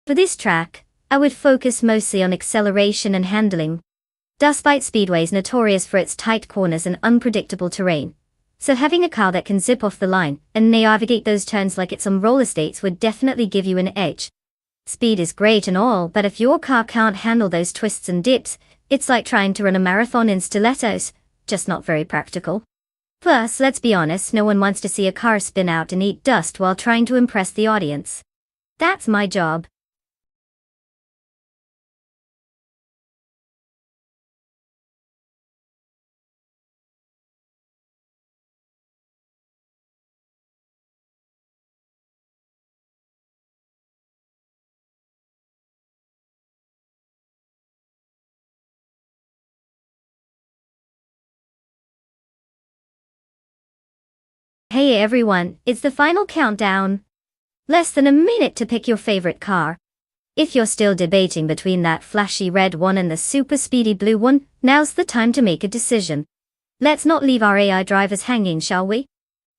For this track, I would focus mostly on acceleration and handling. Dustbite Speedway is notorious for its tight corners and unpredictable terrain, so having a car that can zip off the line and navigate those turns like it's on roller skates would definitely give you an edge. Speed is great and all, but if your car can't handle those twists and dips, it's like trying to run a marathon in stilettos, just not very practical. Plus, let's be honest, no one wants to see a car spin out and eat dust while trying to impress the audience. That's my job. Hey everyone, it's the final countdown. Less than a minute to pick your favorite car. If you're still debating between that flashy red one and the super speedy blue one, now's the time to make a decision. Let's not leave our AI drivers hanging, shall we?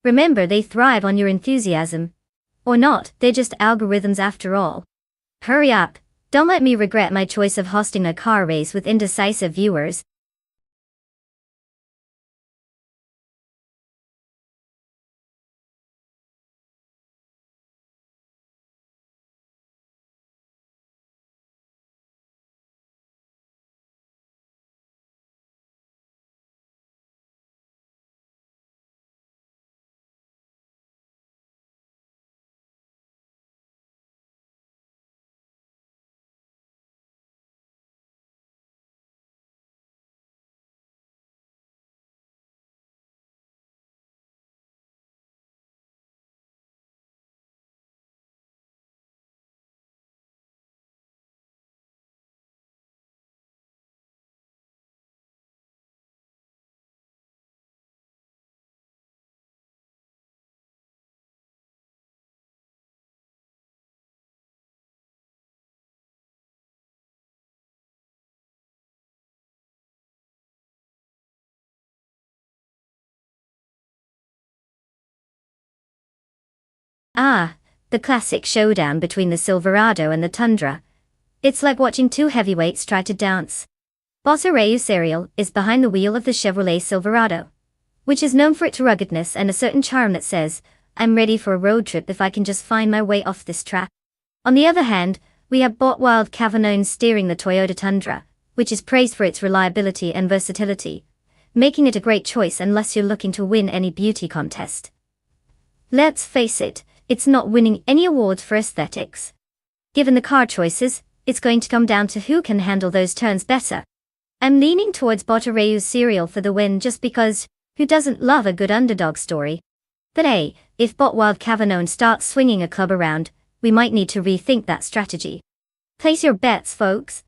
Remember, they thrive on your enthusiasm. Or not, they're just algorithms after all. Hurry up, don't let me regret my choice of hosting a car race with indecisive viewers. Ah, the classic showdown between the Silverado and the Tundra. It's like watching two heavyweights try to dance. Boss Serial is behind the wheel of the Chevrolet Silverado, which is known for its ruggedness and a certain charm that says, I'm ready for a road trip if I can just find my way off this track. On the other hand, we have Botwild Cavanone steering the Toyota Tundra, which is praised for its reliability and versatility, making it a great choice unless you're looking to win any beauty contest. Let's face it, it's not winning any awards for aesthetics. Given the car choices, it's going to come down to who can handle those turns better. I'm leaning towards Bottareu's Serial for the win just because, who doesn't love a good underdog story? But hey, if Botwild Cavanone starts swinging a club around, we might need to rethink that strategy. Place your bets, folks.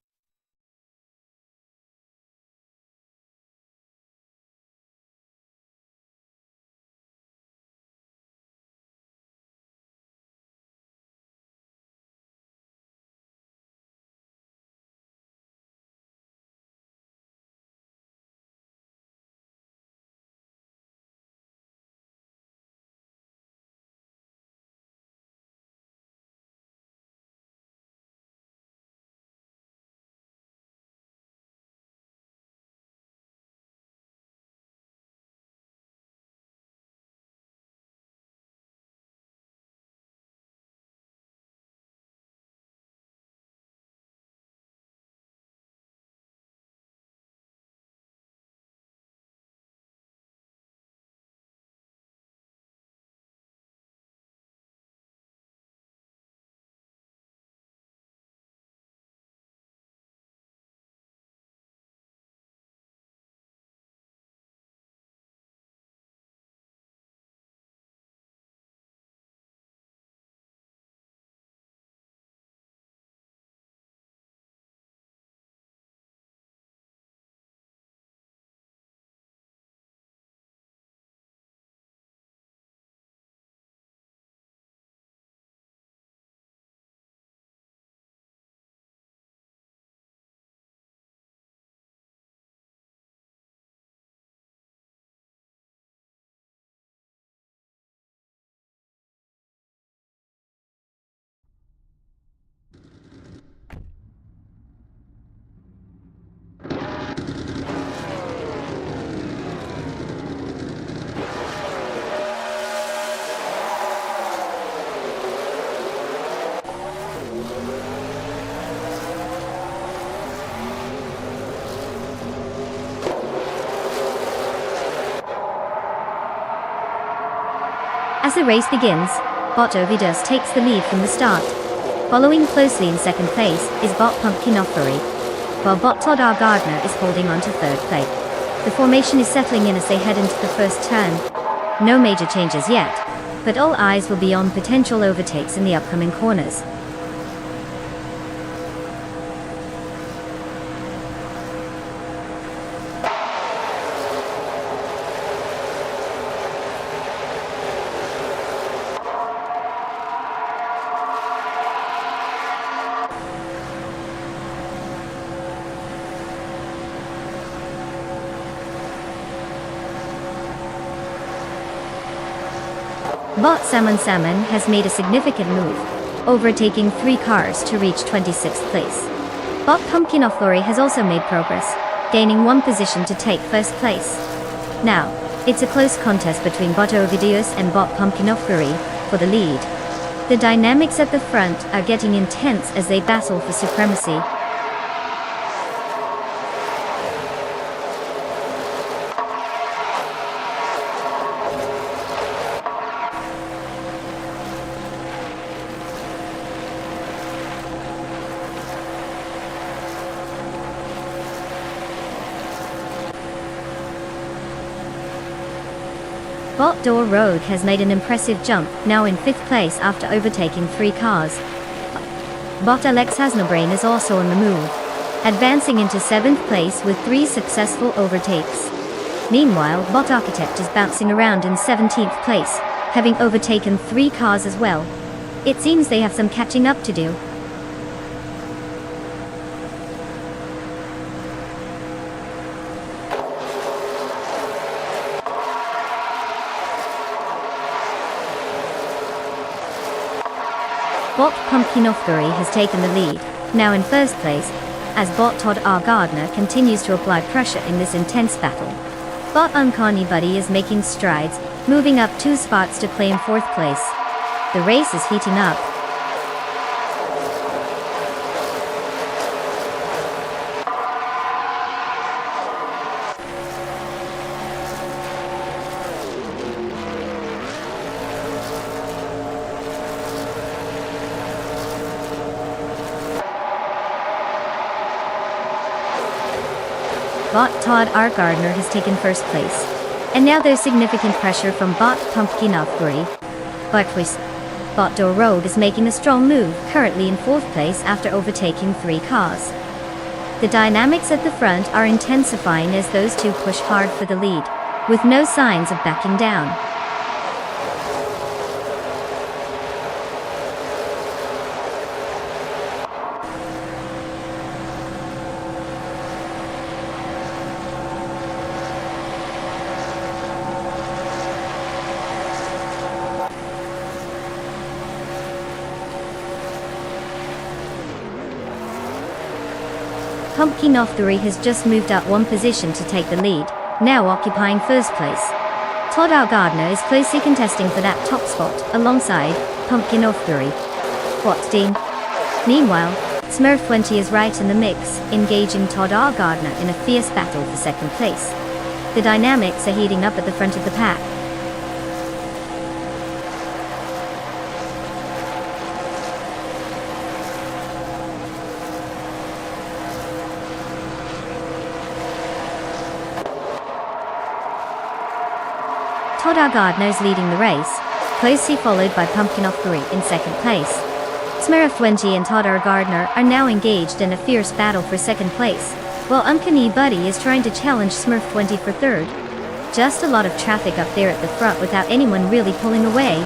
As the race begins, Bot Ovidus takes the lead from the start. Following closely in second place is Bot Pumpkinoffery, while Bot Todd R. Gardner is holding on to third place. The formation is settling in as they head into the first turn. No major changes yet, but all eyes will be on potential overtakes in the upcoming corners. Bot Salmon Salmon has made a significant move, overtaking 3 cars to reach 26th place. Bot Pumpkinoffery has also made progress, gaining 1 position to take first place. Now, it's a close contest between Bot Ovidius and Bot Pumpkinoffery for the lead. The dynamics at the front are getting intense as they battle for supremacy. Bot Door Road has made an impressive jump, now in 5th place after overtaking 3 cars. Bot Alex Hasnobrain is also on the move, advancing into 7th place with 3 successful overtakes. Meanwhile, Bot Architect is bouncing around in 17th place, having overtaken 3 cars as well. It seems they have some catching up to do. Bot Pumpkinoffery has taken the lead, now in 1st place, as Bot Todd R. Gardner continues to apply pressure in this intense battle. Bot Uncanny Buddy is making strides, moving up 2 spots to claim 4th place. The race is heating up. Bot Todd R. Gardner has taken 1st place, and now there's significant pressure from Bot Pumpkinoffery. Bot Door Road is making a strong move, currently in 4th place after overtaking 3 cars. The dynamics at the front are intensifying as those two push hard for the lead, with no signs of backing down. Pumpkinoffery has just moved up 1 position to take the lead, now occupying 1st place. Todd R. Gardner is closely contesting for that top spot, alongside Pumpkinoffery. What's Dean? Meanwhile, Smurf20 is right in the mix, engaging Todd R. Gardner in a fierce battle for 2nd place. The dynamics are heating up at the front of the pack. Todd R. Gardner is leading the race, closely followed by Pumpkinoffery in 2nd place. Smurf20 and Todd R. Gardner are now engaged in a fierce battle for 2nd place, while Uncanny Buddy is trying to challenge Smurf20 for 3rd. Just a lot of traffic up there at the front without anyone really pulling away.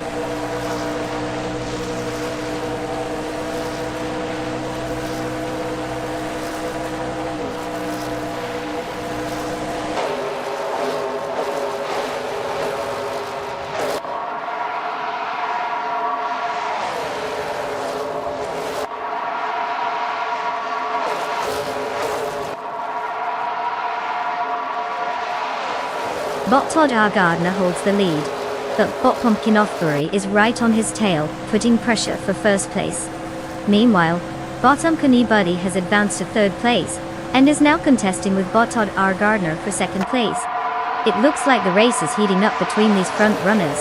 Bot Todd R. Gardner holds the lead, but Bot Pumpkinoffery is right on his tail, putting pressure for 1st place. Meanwhile, Bot Uncanny Buddy has advanced to 3rd place, and is now contesting with Bot Todd R. Gardner for 2nd place. It looks like the race is heating up between these front runners.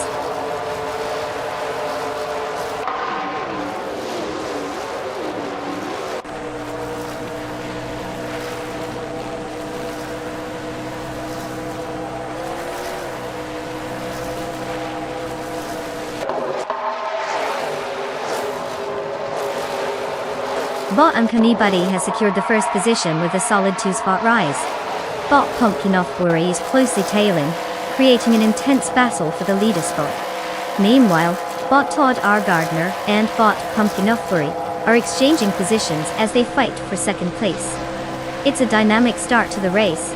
Bot Uncanny Buddy has secured the first position with a solid 2-spot rise. Bot Pumpkin of Worry is closely tailing, creating an intense battle for the leader spot. Meanwhile, Bot Todd R. Gardner and Bot Pumpkin of Worry are exchanging positions as they fight for second place. It's a dynamic start to the race.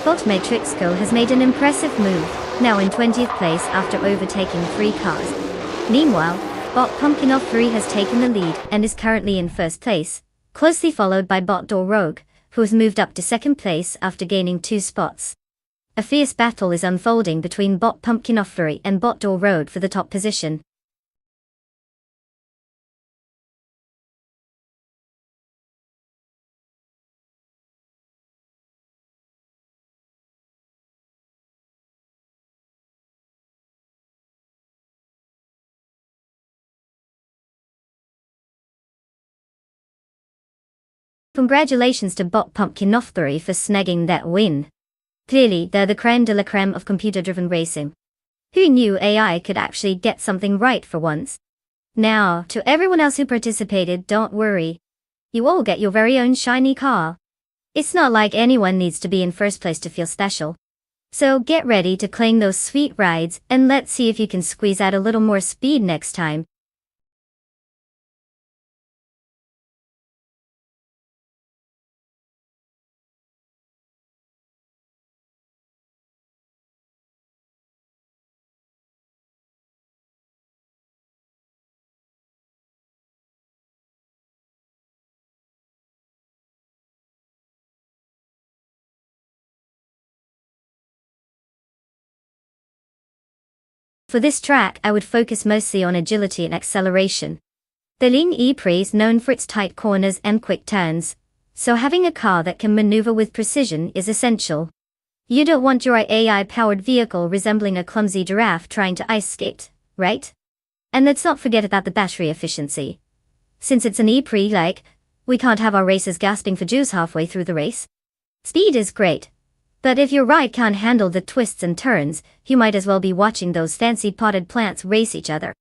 Bot Matrixco has made an impressive move, now in 20th place after overtaking 3 cars. Meanwhile, Bot Pumpkin of Fury has taken the lead and is currently in first place, closely followed by Bot Door Rogue, who has moved up to second place after gaining 2 spots. A fierce battle is unfolding between Bot Pumpkin of Fury and Bot Door Rogue for the top position. Congratulations to Bot Pumpkin of Fury for snagging that win. Clearly, they're the creme de la creme of computer-driven racing. Who knew AI could actually get something right for once? Now, to everyone else who participated, don't worry. You all get your very own shiny car. It's not like anyone needs to be in first place to feel special. So get ready to claim those sweet rides, and let's see if you can squeeze out a little more speed next time. For this track, I would focus mostly on agility and acceleration. The Lean E-Prix is known for its tight corners and quick turns, so having a car that can maneuver with precision is essential. You don't want your AI-powered vehicle resembling a clumsy giraffe trying to ice skate, right? And let's not forget about the battery efficiency. Since it's an E-Prix, we can't have our racers gasping for juice halfway through the race. Speed is great, but if your ride can't handle the twists and turns, you might as well be watching those fancy potted plants race each other.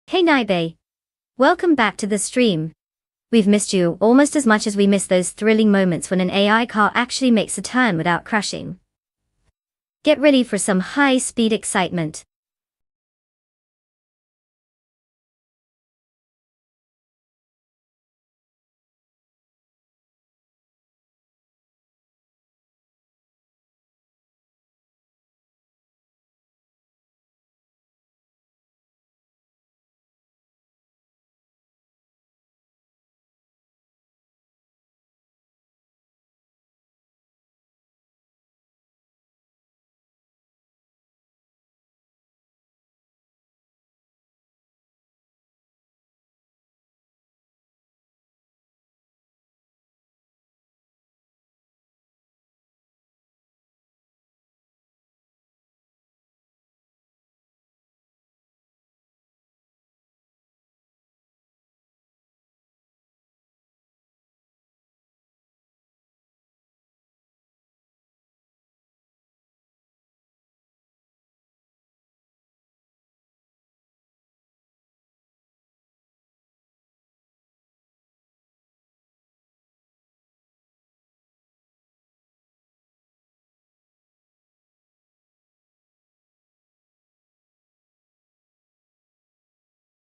Hey Naibe. Welcome back to the stream. We've missed you almost as much as we miss those thrilling moments when an AI car actually makes a turn without crashing. Get ready for some high-speed excitement.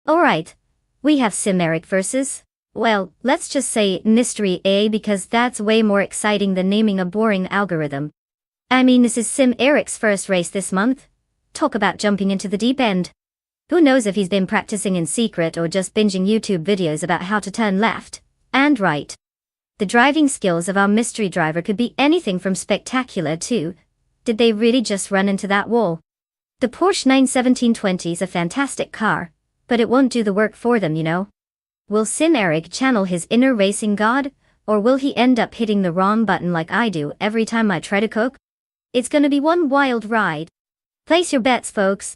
Alright. We have Sim Eric versus, well, let's just say Mystery A because that's way more exciting than naming a boring algorithm. I mean, this is Sim Eric's first race this month. Talk about jumping into the deep end. Who knows if he's been practicing in secret or just binging YouTube videos about how to turn left and right. The driving skills of our mystery driver could be anything from spectacular to, did they really just run into that wall? The Porsche 91720 is a fantastic car, but it won't do the work for them, you know. Will Sim Eric channel his inner racing god, Or will he end up hitting the wrong button like I do every time I try to cook? It's gonna be one wild ride. Place your bets, folks.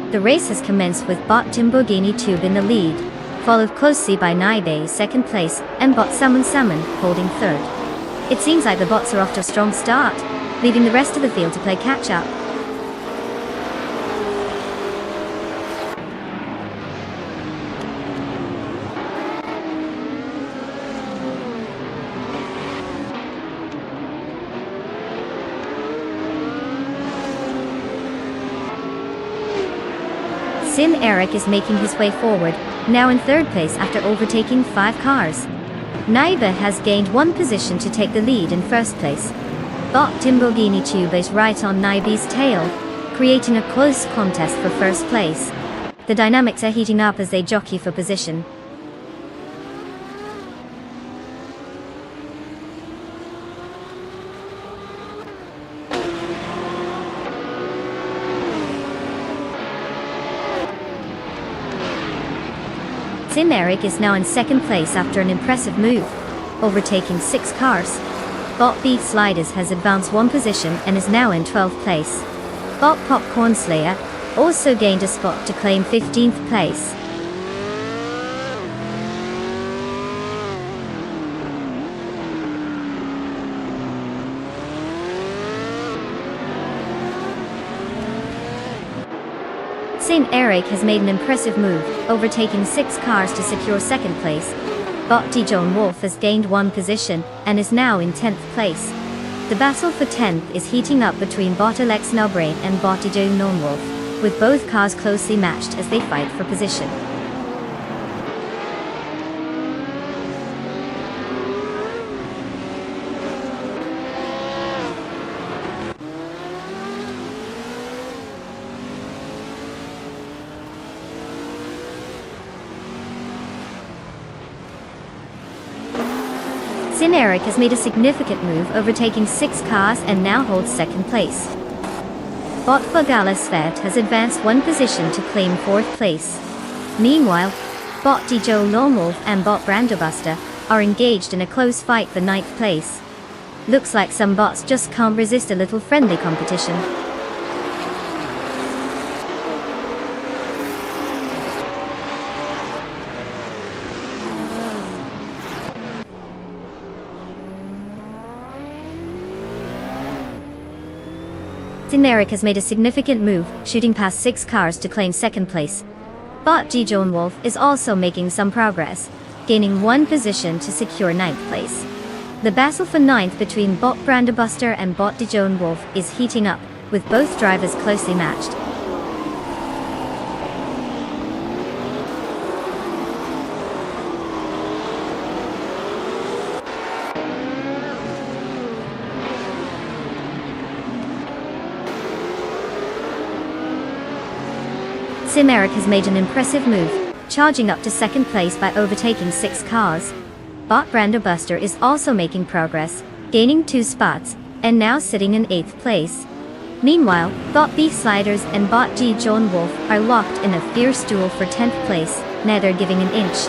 The race has commenced with Bot Timbogini Tube in the lead, followed closely by Naibe second place and Bot Salmon Salmon holding third. It seems like the bots are off to a strong start, leaving the rest of the field to play catch up. Sin Eric is making his way forward, now in third place after overtaking 5 cars. Naiba has gained 1 position to take the lead in first place. Bot Timbogini Tube is right on Naiba's tail, creating a close contest for first place. The dynamics are heating up as they jockey for position. Sim Eric is now in second place after an impressive move, overtaking 6 cars. Bot Beef Sliders has advanced 1 position and is now in 12th place. Bot Popcorn Slayer also gained a spot to claim 15th place. St. Eric has made an impressive move, overtaking 6 cars to secure second place. Bot Joan Wolf has gained 1 position, and is now in 10th place. The battle for 10th is heating up between Bot Alex Nobre and Bot Joan Wolf, with both cars closely matched as they fight for position. Sin Eric has made a significant move, overtaking 6 cars and now holds second place. Bot Svet has advanced one position to claim 4th place. Meanwhile, Bot Dijo Lone Wolf and Bot Brandobuster are engaged in a close fight for 9th place. Looks like some bots just can't resist a little friendly competition. Eric has made a significant move, shooting past 6 cars to claim 2nd place. Bot Dijon Wolf is also making some progress, gaining 1 position to secure 9th place. The battle for 9th between Bot Brandobuster and Bot Dijon Wolf is heating up, with both drivers closely matched. Eric has made an impressive move, charging up to 2nd place by overtaking 6 cars. Bot Brandobuster is also making progress, gaining 2 spots, and now sitting in 8th place. Meanwhile, Bot B Sliders and Bot G John Wolf are locked in a fierce duel for 10th place, neither giving an inch.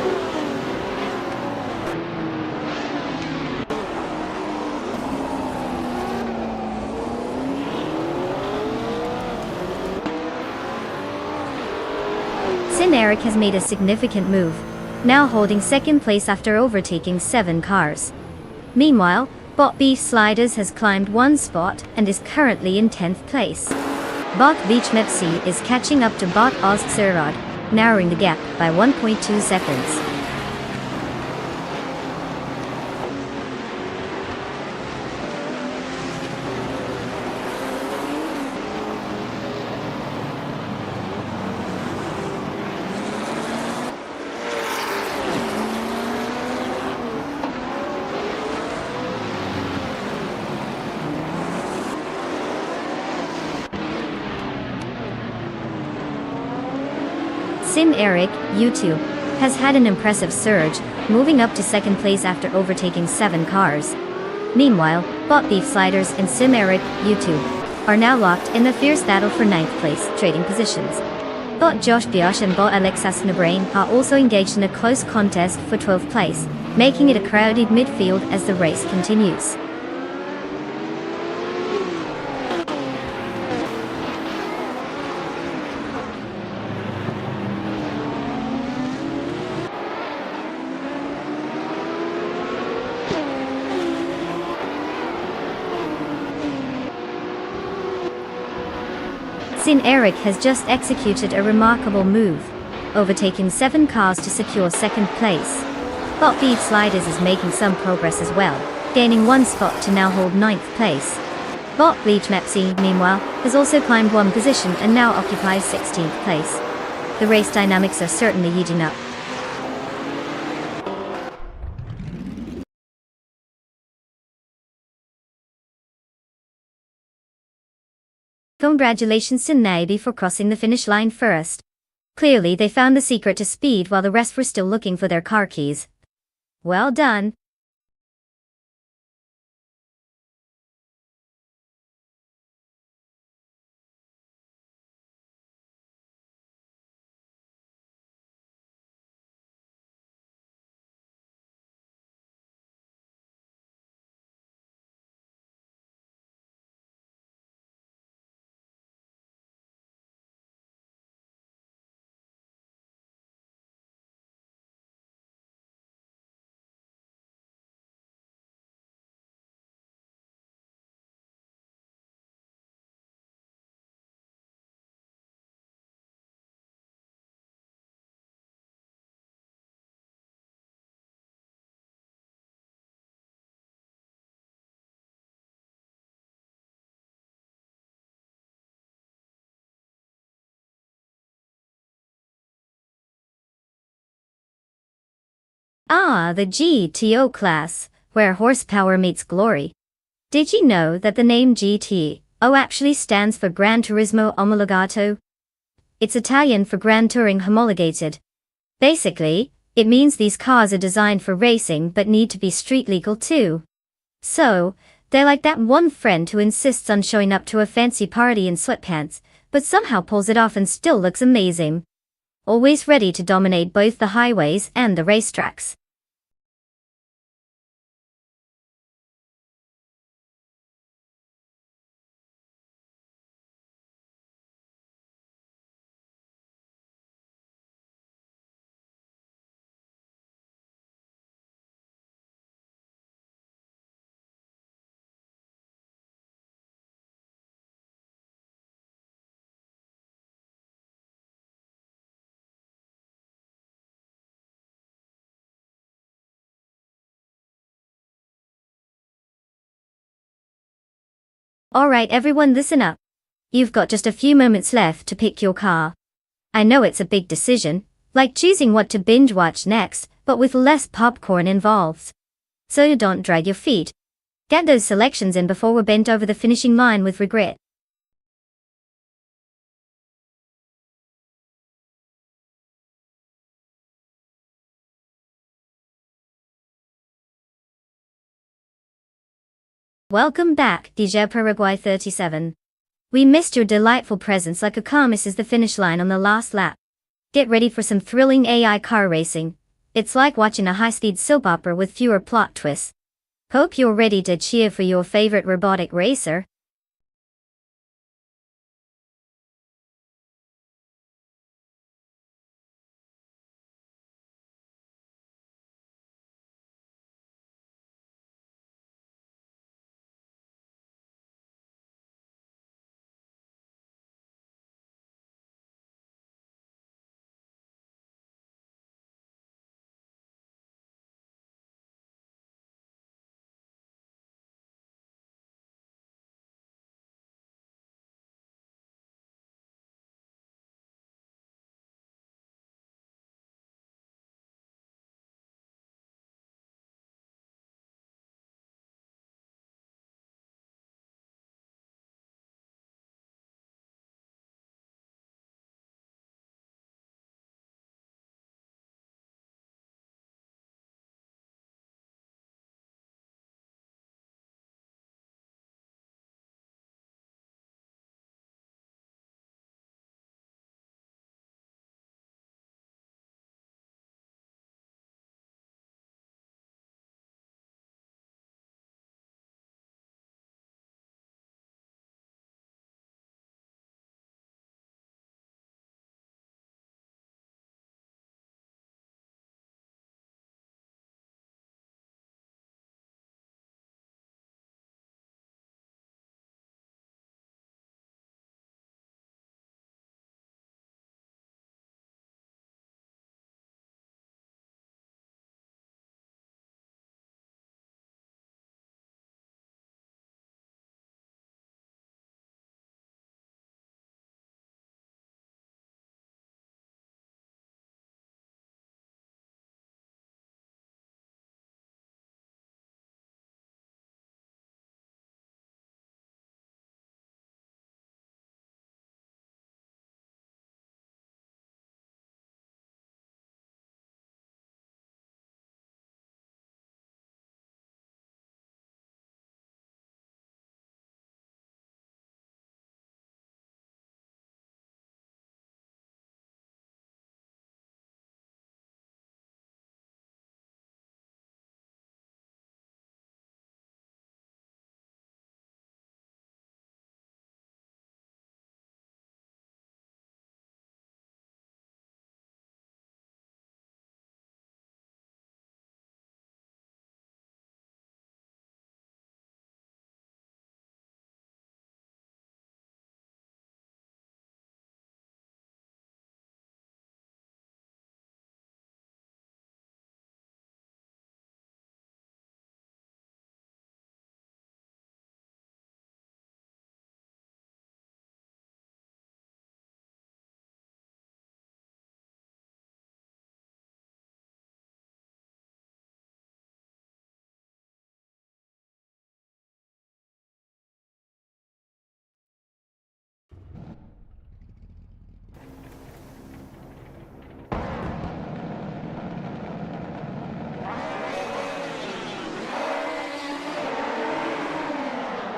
Eric has made a significant move, now holding 2nd place after overtaking 7 cars. Meanwhile, Bot B Sliders has climbed 1 spot and is currently in 10th place. Bot Beach Mepsi is catching up to Bot Oz Sirod, narrowing the gap by 1.2 seconds. Eric, YouTube, has had an impressive surge, moving up to 2nd place after overtaking 7 cars. Meanwhile, Bot Beef Sliders and Eric, YouTube, are now locked in a fierce battle for 9th place, trading positions. Bot Josh Biosh and Bot Alexas Nabrain are also engaged in a close contest for 12th place, making it a crowded midfield as the race continues. Eric has just executed a remarkable move, overtaking 7 cars to secure 2nd place. Bot Beef Sliders is making some progress as well, gaining 1 spot to now hold 9th place. Bot Bleach Mepsi, meanwhile, has also climbed 1 position and now occupies 16th place. The race dynamics are certainly heating up. Congratulations to Naibi for crossing the finish line first. Clearly they found the secret to speed while the rest were still looking for their car keys. Well done. Ah, the GTO class, where horsepower meets glory. Did you know that the name GTO actually stands for Gran Turismo Omologato? It's Italian for Grand Touring Homologated. Basically, it means these cars are designed for racing but need to be street legal too. So, They're like that one friend who insists on showing up to a fancy party in sweatpants, but somehow pulls it off and still looks amazing. Always ready to dominate both the highways and the racetracks. Alright everyone, listen up. You've got just a few moments left to pick your car. I know it's a big decision, like choosing what to binge watch next, but with less popcorn involved. So you don't drag your feet. Get those selections in before we're bent over the finishing line with regret. Welcome back, DJ Paraguay 37. We missed your delightful presence like a car misses the finish line on the last lap. Get ready for some thrilling AI car racing. It's like watching a high-speed soap opera with fewer plot twists. Hope you're ready to cheer for your favorite robotic racer.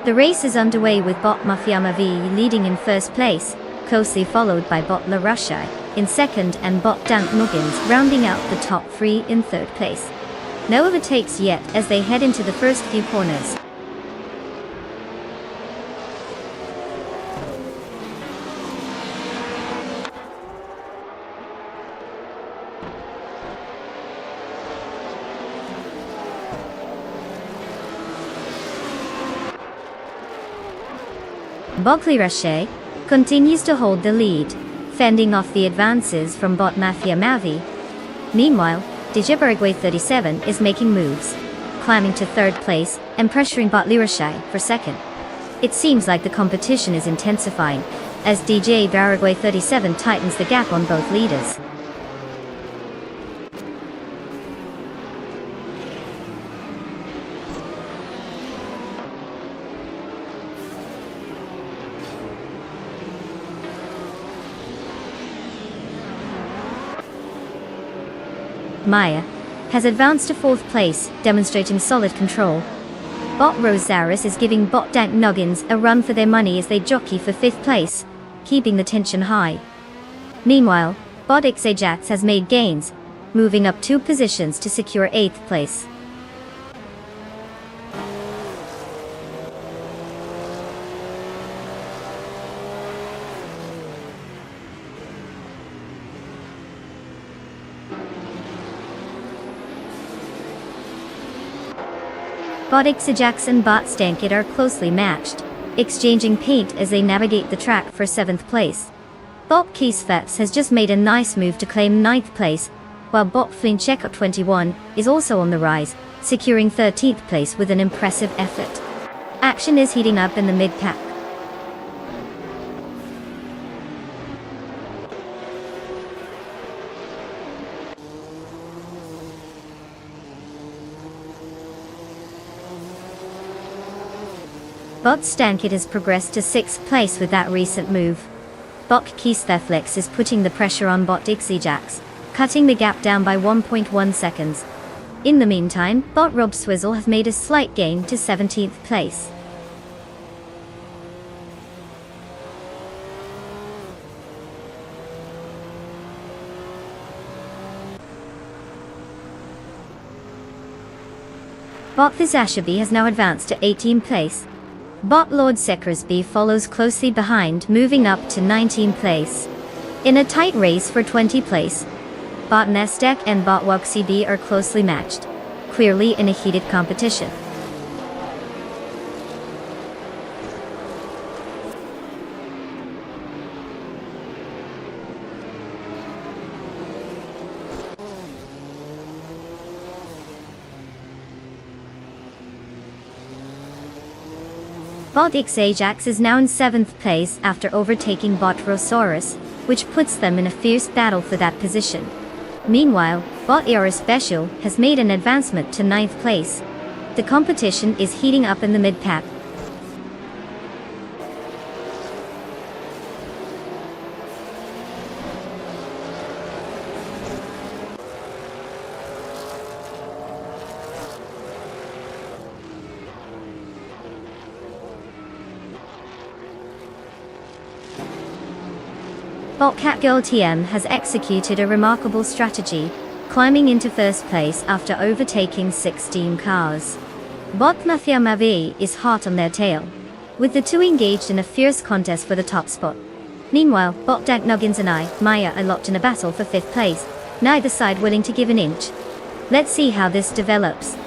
The race is underway with bot Mafia Mavi leading in first place, closely followed by bot La Rushai in second and bot Dank Nuggins rounding out the top three in third place. No overtakes yet as they head into the first few corners. Bot La Rushai continues to hold the lead, fending off the advances from bot Mafia Mavi. Meanwhile, DJ Baragway 37 is making moves, climbing to third place and pressuring bot La Rushai for second. It seems like the competition is intensifying, as DJ Baragway 37 tightens the gap on both leaders. Maya has advanced to fourth place, demonstrating solid control. Bot Rosaris is giving bot Dank Nuggins a run for their money as they jockey for fifth place, keeping the tension high. Meanwhile, bot Ajax has made gains, moving up 2 positions to secure 8th place. Bot Ajax and bot Stankit are closely matched, exchanging paint as they navigate the track for 7th place. Bot Keysfeps has just made a nice move to claim 9th place, while bot Flincheckup 21 is also on the rise, securing 13th place with an impressive effort. Action is heating up in the mid-pack. Bot Stankit has progressed to 6th place with that recent move. Bot Keysfeps is putting the pressure on bot Ajax, cutting the gap down by 1.1 seconds. In the meantime, bot Rob Swizzle has made a slight gain to 17th place. Bot Thizashabi has now advanced to 18th place. Bot Lord Sekresby follows closely behind, moving up to 19th place. In a tight race for 20th place, bot Nestek and bot WugCB are closely matched, clearly in a heated competition. Bot Ajax is now in 7th place after overtaking bot Rosaurus, which puts them in a fierce battle for that position. Meanwhile, bot Aero Special has made an advancement to 9th place. The competition is heating up in the mid-pack. Bot Catgirl TM has executed a remarkable strategy, climbing into first place after overtaking 16 cars. Bot Mafia Mavi is hot on their tail, with the two engaged in a fierce contest for the top spot. Meanwhile, bot Dank Nuggins and Maya are locked in a battle for 5th place, neither side willing to give an inch. Let's see how this develops.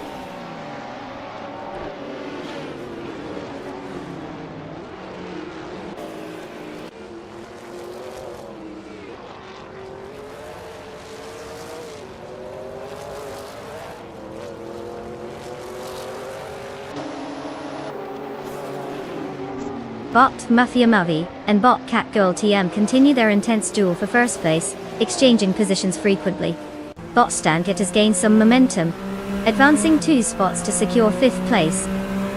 Bot Mafia Mavi and bot Catgirl TM continue their intense duel for first place, exchanging positions frequently. Bot Stankit has gained some momentum, advancing 2 spots to secure 5th place.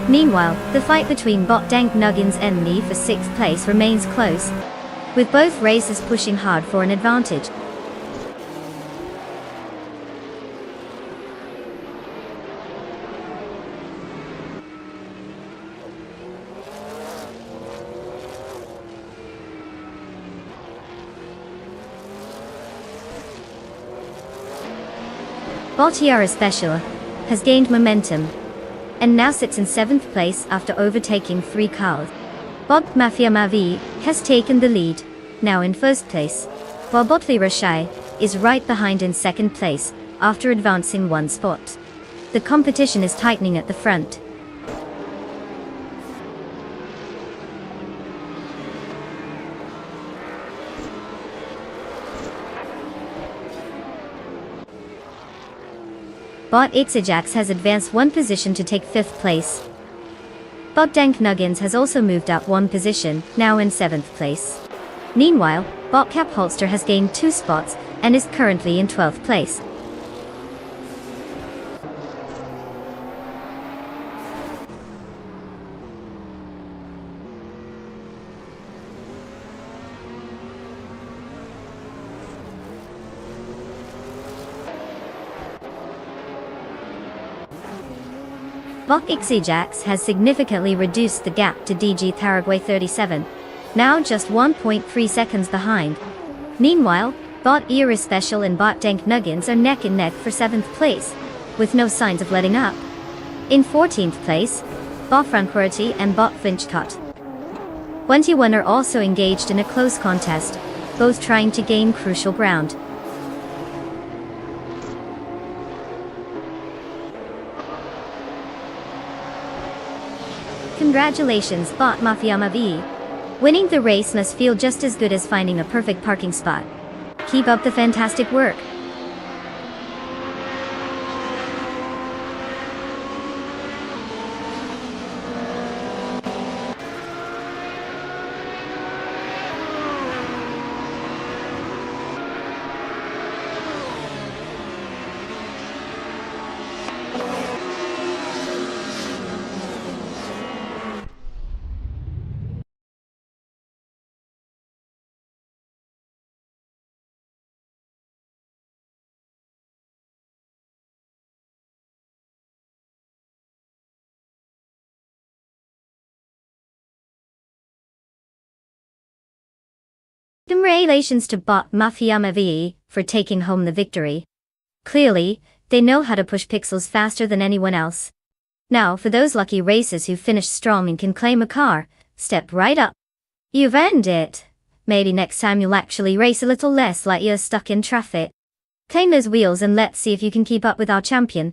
Meanwhile, the fight between bot Dank Nuggins and me for 6th place remains close, with both racers pushing hard for an advantage. Bot Yara Special has gained momentum and now sits in 7th place after overtaking 3 cars. Bot Mafia Mavi has taken the lead, now in 1st place, while Bot Lirashai is right behind in 2nd place after advancing 1 spot. The competition is tightening at the front. Bot Ixajax has advanced 1 position to take 5th place. Bot Dank Nuggins has also moved up 1 position, now in 7th place. Meanwhile, Bot Cap Holster has gained 2 spots and is currently in 12th place. Bot Ixajax has significantly reduced the gap to DG Paraguay 37, now just 1.3 seconds behind. Meanwhile, Bot Era Special and Bot Dank Nuggins are neck and neck for 7th place, with no signs of letting up. In 14th place, Bot Franquarity and Bot Finchcott. 21 are also engaged in a close contest, both trying to gain crucial ground. Congratulations, Bot Mafia Mavi. Winning the race must feel just as good as finding a perfect parking spot. Keep up the fantastic work. Congratulations to Bot Mafia Mavi for taking home the victory. Clearly, they know how to push pixels faster than anyone else. Now for those lucky racers who finish strong and can claim a car, step right up. You've earned it. Maybe next time you'll actually race a little less like you're stuck in traffic. Claim those wheels and let's see if you can keep up with our champion.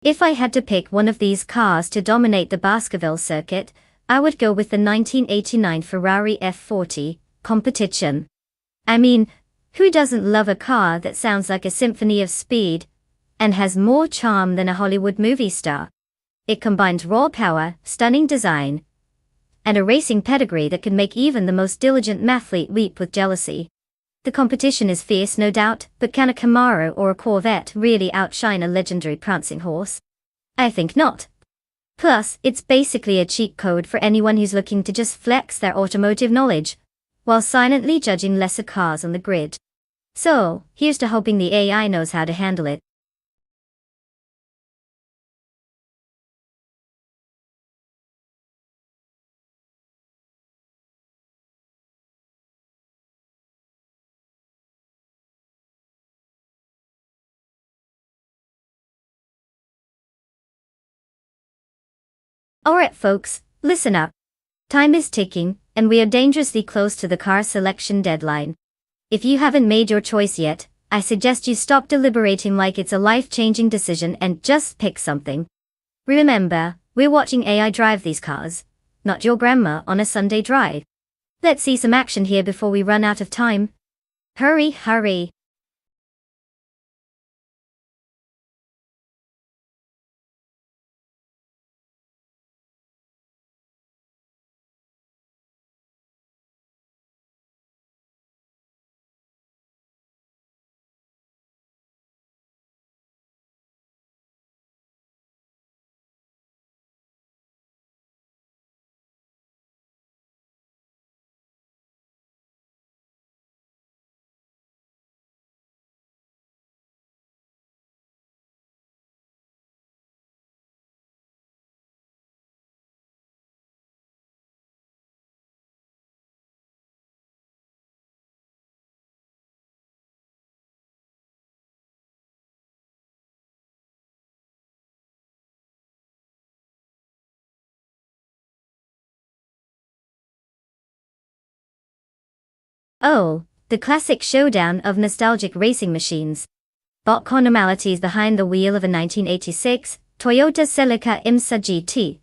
If I had to pick one of these cars to dominate the Baskerville circuit, I would go with the 1989 Ferrari F40 competition. I mean, who doesn't love a car that sounds like a symphony of speed and has more charm than a Hollywood movie star? It combines raw power, stunning design, and a racing pedigree that can make even the most diligent mathlete weep with jealousy. The competition is fierce, no doubt, but can a Camaro or a Corvette really outshine a legendary prancing horse? I think not. Plus, it's basically a cheat code for anyone who's looking to just flex their automotive knowledge, while silently judging lesser cars on the grid. So, here's to hoping the AI knows how to handle it. Alright folks, listen up. Time is ticking, and we are dangerously close to the car selection deadline. If you haven't made your choice yet, I suggest you stop deliberating like it's a life-changing decision and just pick something. Remember, we're watching AI drive these cars, not your grandma on a Sunday drive. Let's see some action here before we run out of time. Hurry, hurry. Oh, the classic showdown of nostalgic racing machines. Bot Normality is behind the wheel of a 1986 Toyota Celica IMSA GT.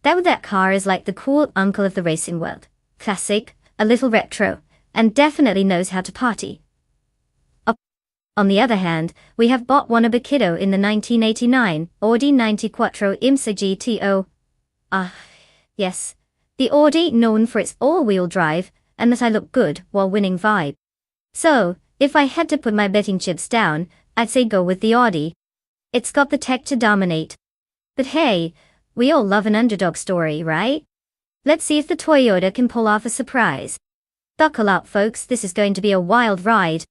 That car is like the cool uncle of the racing world. Classic, a little retro, and definitely knows how to party. On the other hand, we have Bot Wannabe in the 1989 Audi 90 Quattro IMSA GTO. Yes, the Audi known for its all-wheel drive, and that I look good while winning vibe. So, if I had to put my betting chips down, I'd say go with the Audi. It's got the tech to dominate. But hey, we all love an underdog story, right? Let's see if the Toyota can pull off a surprise. Buckle up, folks, this is going to be a wild ride.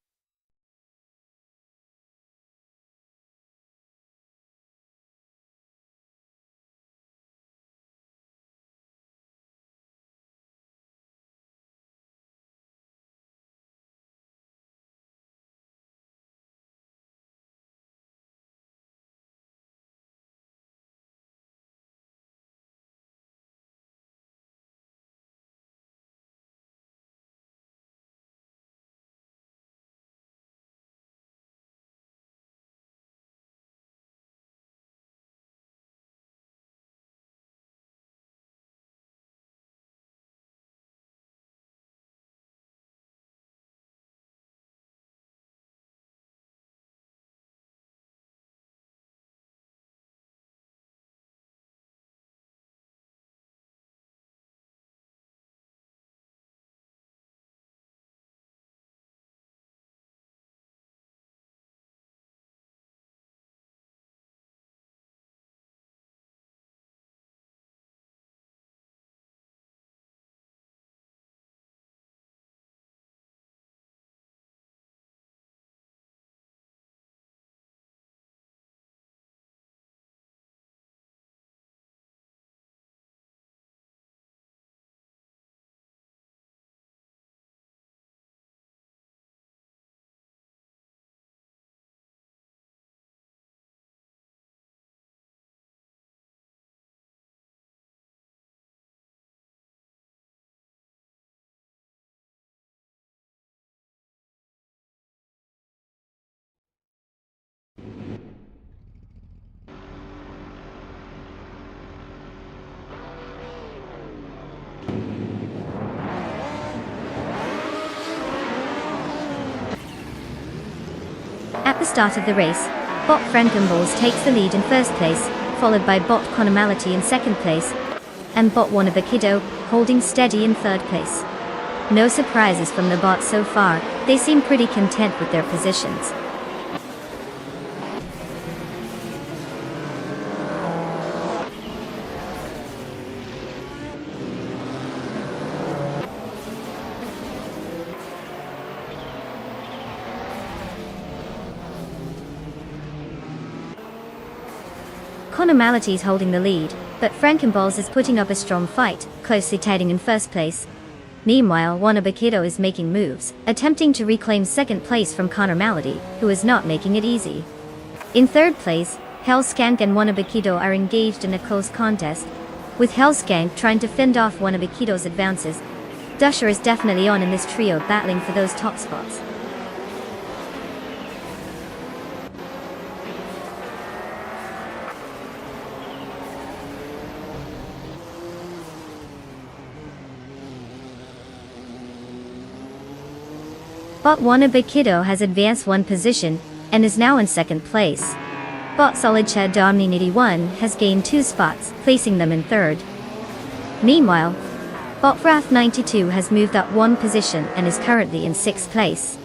At the start of the race, Bot Frankenballs takes the lead in first place, followed by Bot Conomality in second place, and Bot Wannabe holding steady in third place. No surprises from the bots so far, they seem pretty content with their positions. Conomality is holding the lead, but Frankenballs is putting up a strong fight, closely tagging in first place. Meanwhile, Wannabe is making moves, attempting to reclaim second place from Conomality, who is not making it easy. In third place, Hellskank and Wannabe are engaged in a close contest, with Hellskank trying to fend off Wannabe advances. Dusher is definitely on in this trio, battling for those top spots. Bot Wannabe has advanced one position, and is now in second place. Bot Solidcha Domni81 has gained 2 spots, placing them in third. Meanwhile, Bot Wrath92 has moved up 1 position and is currently in 6th place.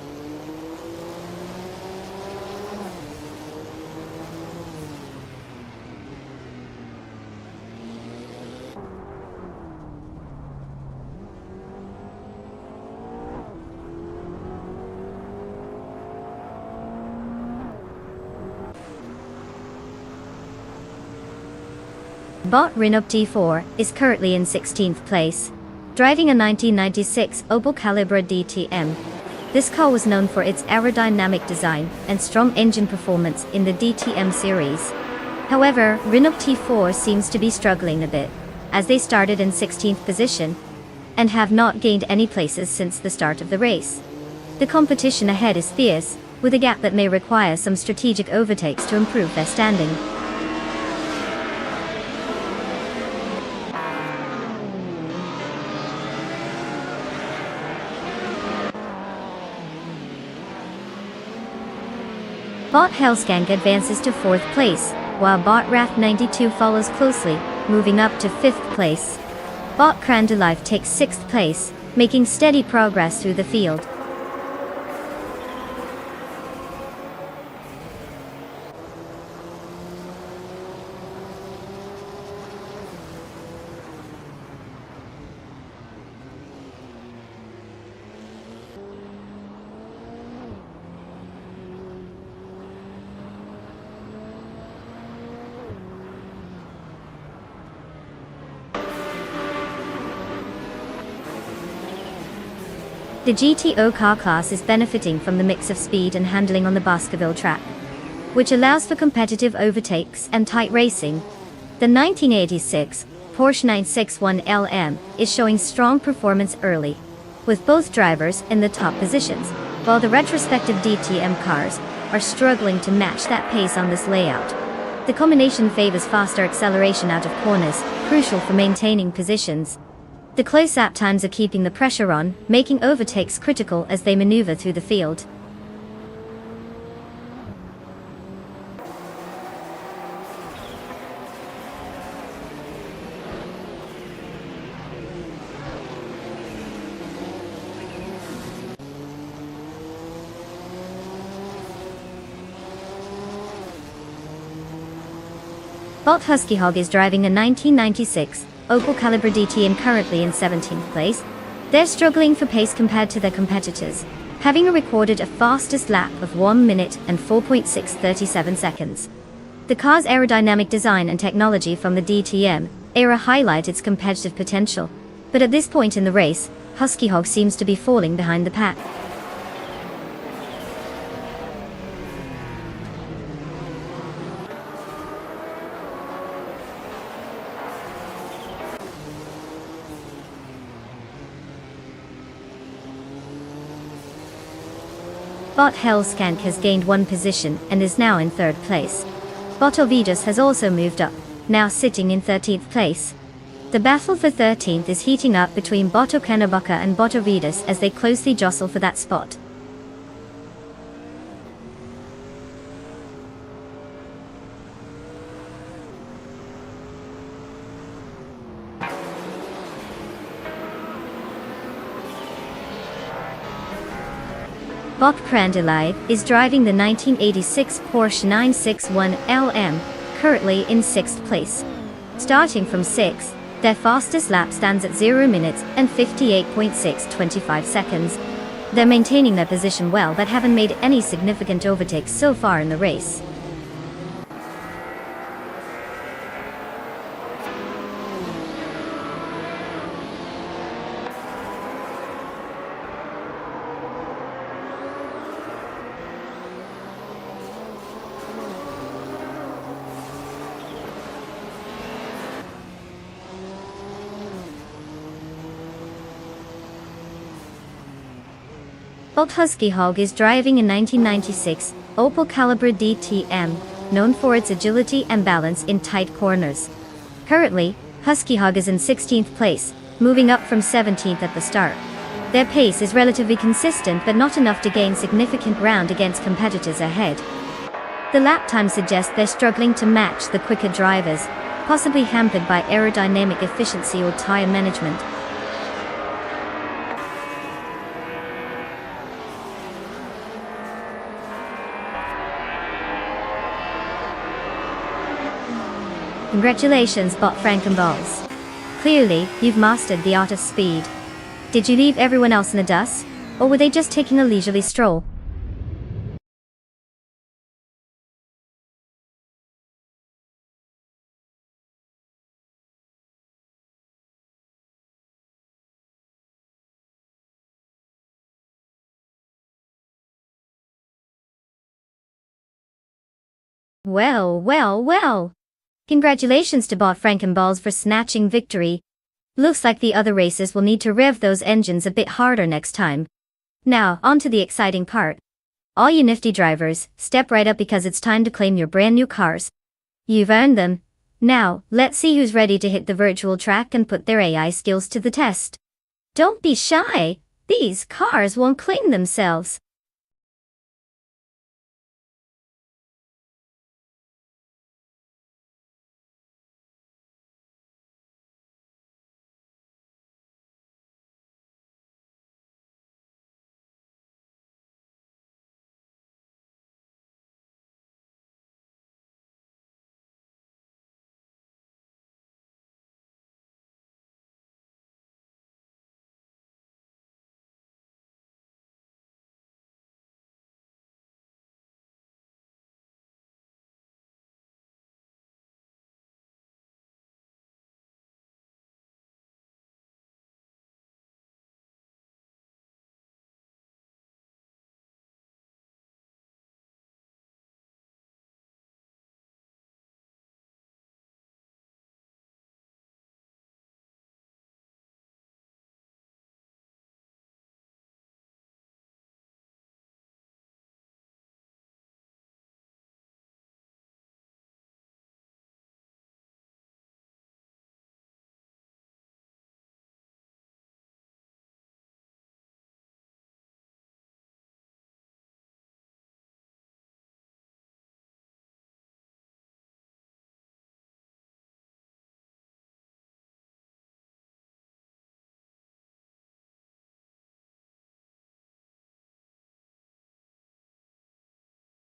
Bot Rinop is currently in 16th place, driving a 1996 Opel Calibra DTM. This car was known for its aerodynamic design and strong engine performance in the DTM series. However, Rinop T4 seems to be struggling a bit, as they started in 16th position, and have not gained any places since the start of the race. The competition ahead is fierce, with a gap that may require some strategic overtakes to improve their standing. Bot Hellskank advances to 4th place, while Bot Wrath 92 follows closely, moving up to 5th place. Bot Crandalife takes 6th place, making steady progress through the field. The GTO car class is benefiting from the mix of speed and handling on the Baskerville track, which allows for competitive overtakes and tight racing. The 1986 Porsche 961 LM is showing strong performance early, with both drivers in the top positions, while the retrospective DTM cars are struggling to match that pace on this layout. The combination favors faster acceleration out of corners, crucial for maintaining positions. The close lap times are keeping the pressure on, making overtakes critical as they maneuver through the field. Bolt Husky Hog is driving a 1996 Opel Calibra DTM currently in 17th place. They're struggling for pace compared to their competitors, having recorded a fastest lap of 1 minute and 4.637 seconds. The car's aerodynamic design and technology from the DTM era highlight its competitive potential, but at this point in the race, Husky Hog seems to be falling behind the pack. Bot Hellskank has gained 1 position and is now in 3rd place. Bot Ovidus has also moved up, now sitting in 13th place. The battle for 13th is heating up between Bot Okanabaka and Bot Ovidus as they closely jostle for that spot. Bot Crandalife is driving the 1986 Porsche 961 LM, currently in 6th place. Starting from 6th, their fastest lap stands at 0 minutes and 58.625 seconds. They're maintaining their position well but haven't made any significant overtakes so far in the race. Bolt Husky Hog is driving a 1996 Opel Calibra DTM, known for its agility and balance in tight corners. Currently, Husky Hog is in 16th place, moving up from 17th at the start. Their pace is relatively consistent but not enough to gain significant ground against competitors ahead. The lap time suggests they're struggling to match the quicker drivers, possibly hampered by aerodynamic efficiency or tire management. Congratulations, Bot Frankenballs. Clearly, you've mastered the art of speed. Did you leave everyone else in the dust, or were they just taking a leisurely stroll? Well. Congratulations to Bot Frankenballs for snatching victory. Looks like the other races will need to rev those engines a bit harder next time. Now, on to the exciting part. All you nifty drivers, step right up because it's time to claim your brand new cars. You've earned them. Now, let's see who's ready to hit the virtual track and put their AI skills to the test. Don't be shy. These cars won't claim themselves.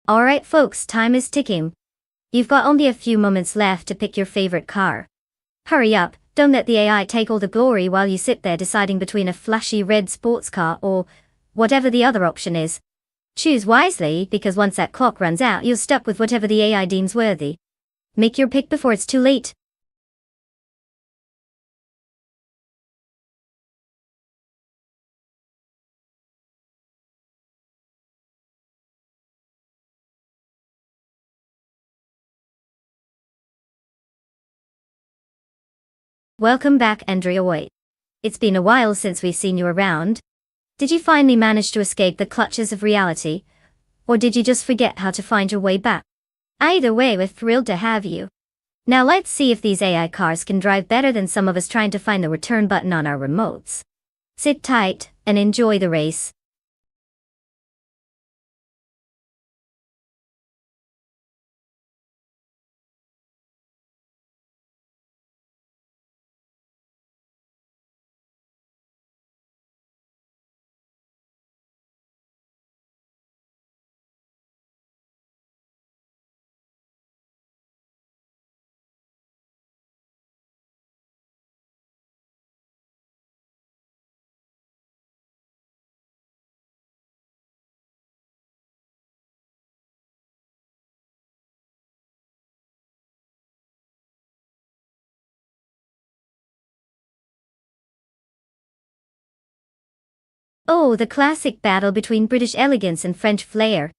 Alright folks, time is ticking. You've got only a few moments left to pick your favorite car. Hurry up, don't let the AI take all the glory while you sit there deciding between a flashy red sports car or whatever the other option is. Choose wisely, because once that clock runs out, you're stuck with whatever the AI deems worthy. Make your pick before it's too late. Welcome back, Andrea White. It's been a while since we've seen you around. Did you finally manage to escape the clutches of reality? Or did you just forget how to find your way back? Either way, we're thrilled to have you. Now let's see if these AI cars can drive better than some of us trying to find the return button on our remotes. Sit tight and enjoy the race. Oh, the classic battle between British elegance and French flair.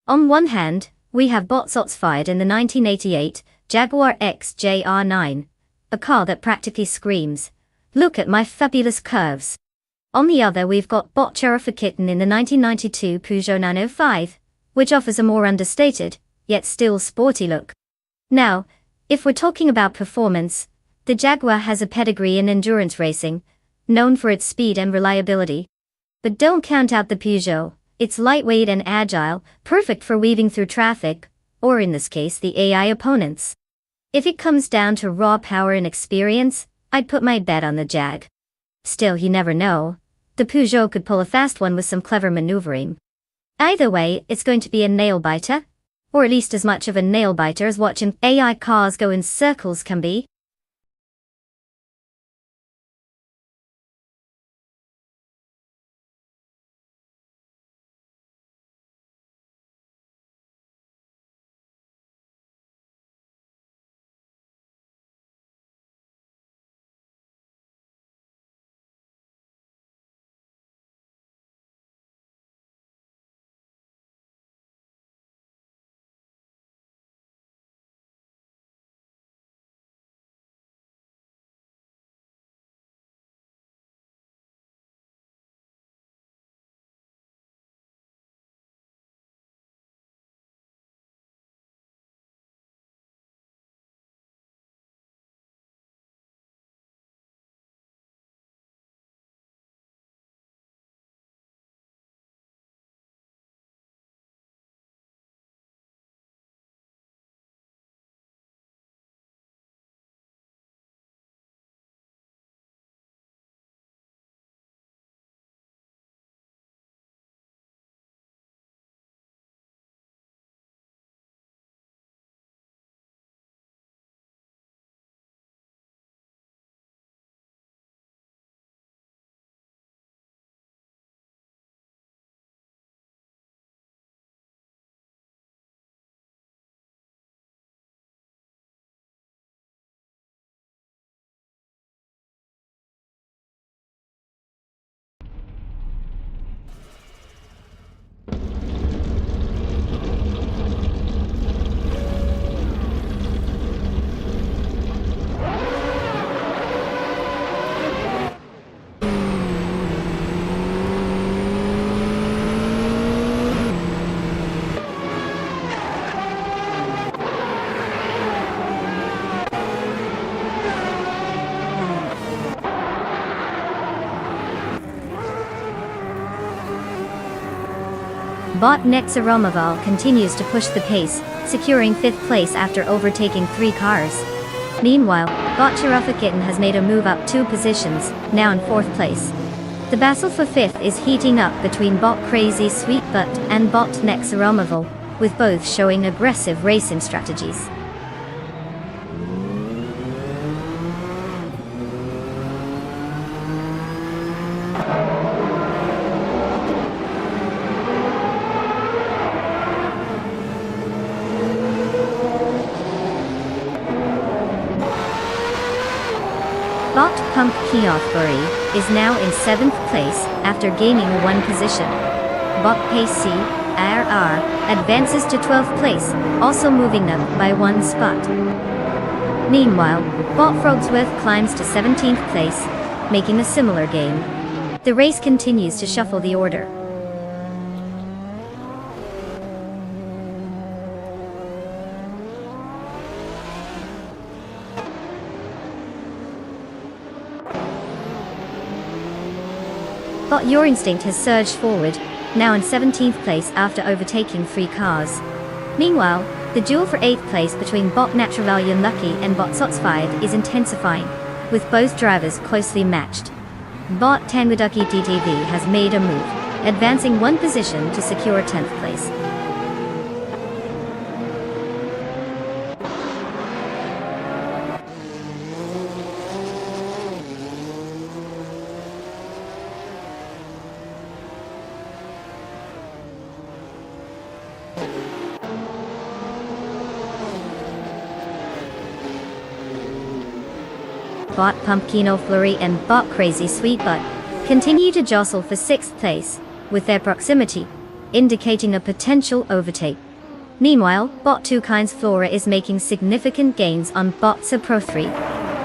On one hand, we have Botsot's fired in the 1988 Jaguar XJR9, a car that practically screams, "Look at my fabulous curves." On the other, we've got Botchara for Kitten in the 1992 Peugeot 905, which offers a more understated, yet still sporty look. Now, if we're talking about performance, the Jaguar has a pedigree in endurance racing, known for its speed and reliability. But don't count out the Peugeot. It's lightweight and agile, perfect for weaving through traffic, or in this case the AI opponents. If it comes down to raw power and experience, I'd put my bet on the Jag. Still, you never know. The Peugeot could pull a fast one with some clever maneuvering. Either way, it's going to be a nail-biter. Or at least as much of a nail-biter as watching AI cars go in circles can be. Bot Nexaromaval continues to push the pace, securing 5th place after overtaking 3 cars. Meanwhile, Bot Chirafakitten has made a move up 2 positions, now in 4th place. The battle for 5th is heating up between Bot Crazy Sweetbutt and Bot Nexaromaval, with both showing aggressive racing strategies. Bot Pump Keothbury is now in 7th place after gaining 1 position. Bot Pacey RR advances to 12th place, also moving up by 1 spot. Meanwhile, Bot Frogsworth climbs to 17th place, making a similar gain. The race continues to shuffle the order. Bot Your Instinct has surged forward, now in 17th place after overtaking 3 cars. Meanwhile, the duel for 8th place between Bot Naturalian Lucky and Bot Sotsfied is intensifying, with both drivers closely matched. Bot Tanwaducky DTV has made a move, advancing 1 position to secure 10th place. Bot Pumpkino Flurry and Bot Crazy Sweetbutt continue to jostle for 6th place, with their proximity indicating a potential overtake. Meanwhile, Bot 2 Kinds Flora is making significant gains on Bot Pro 3,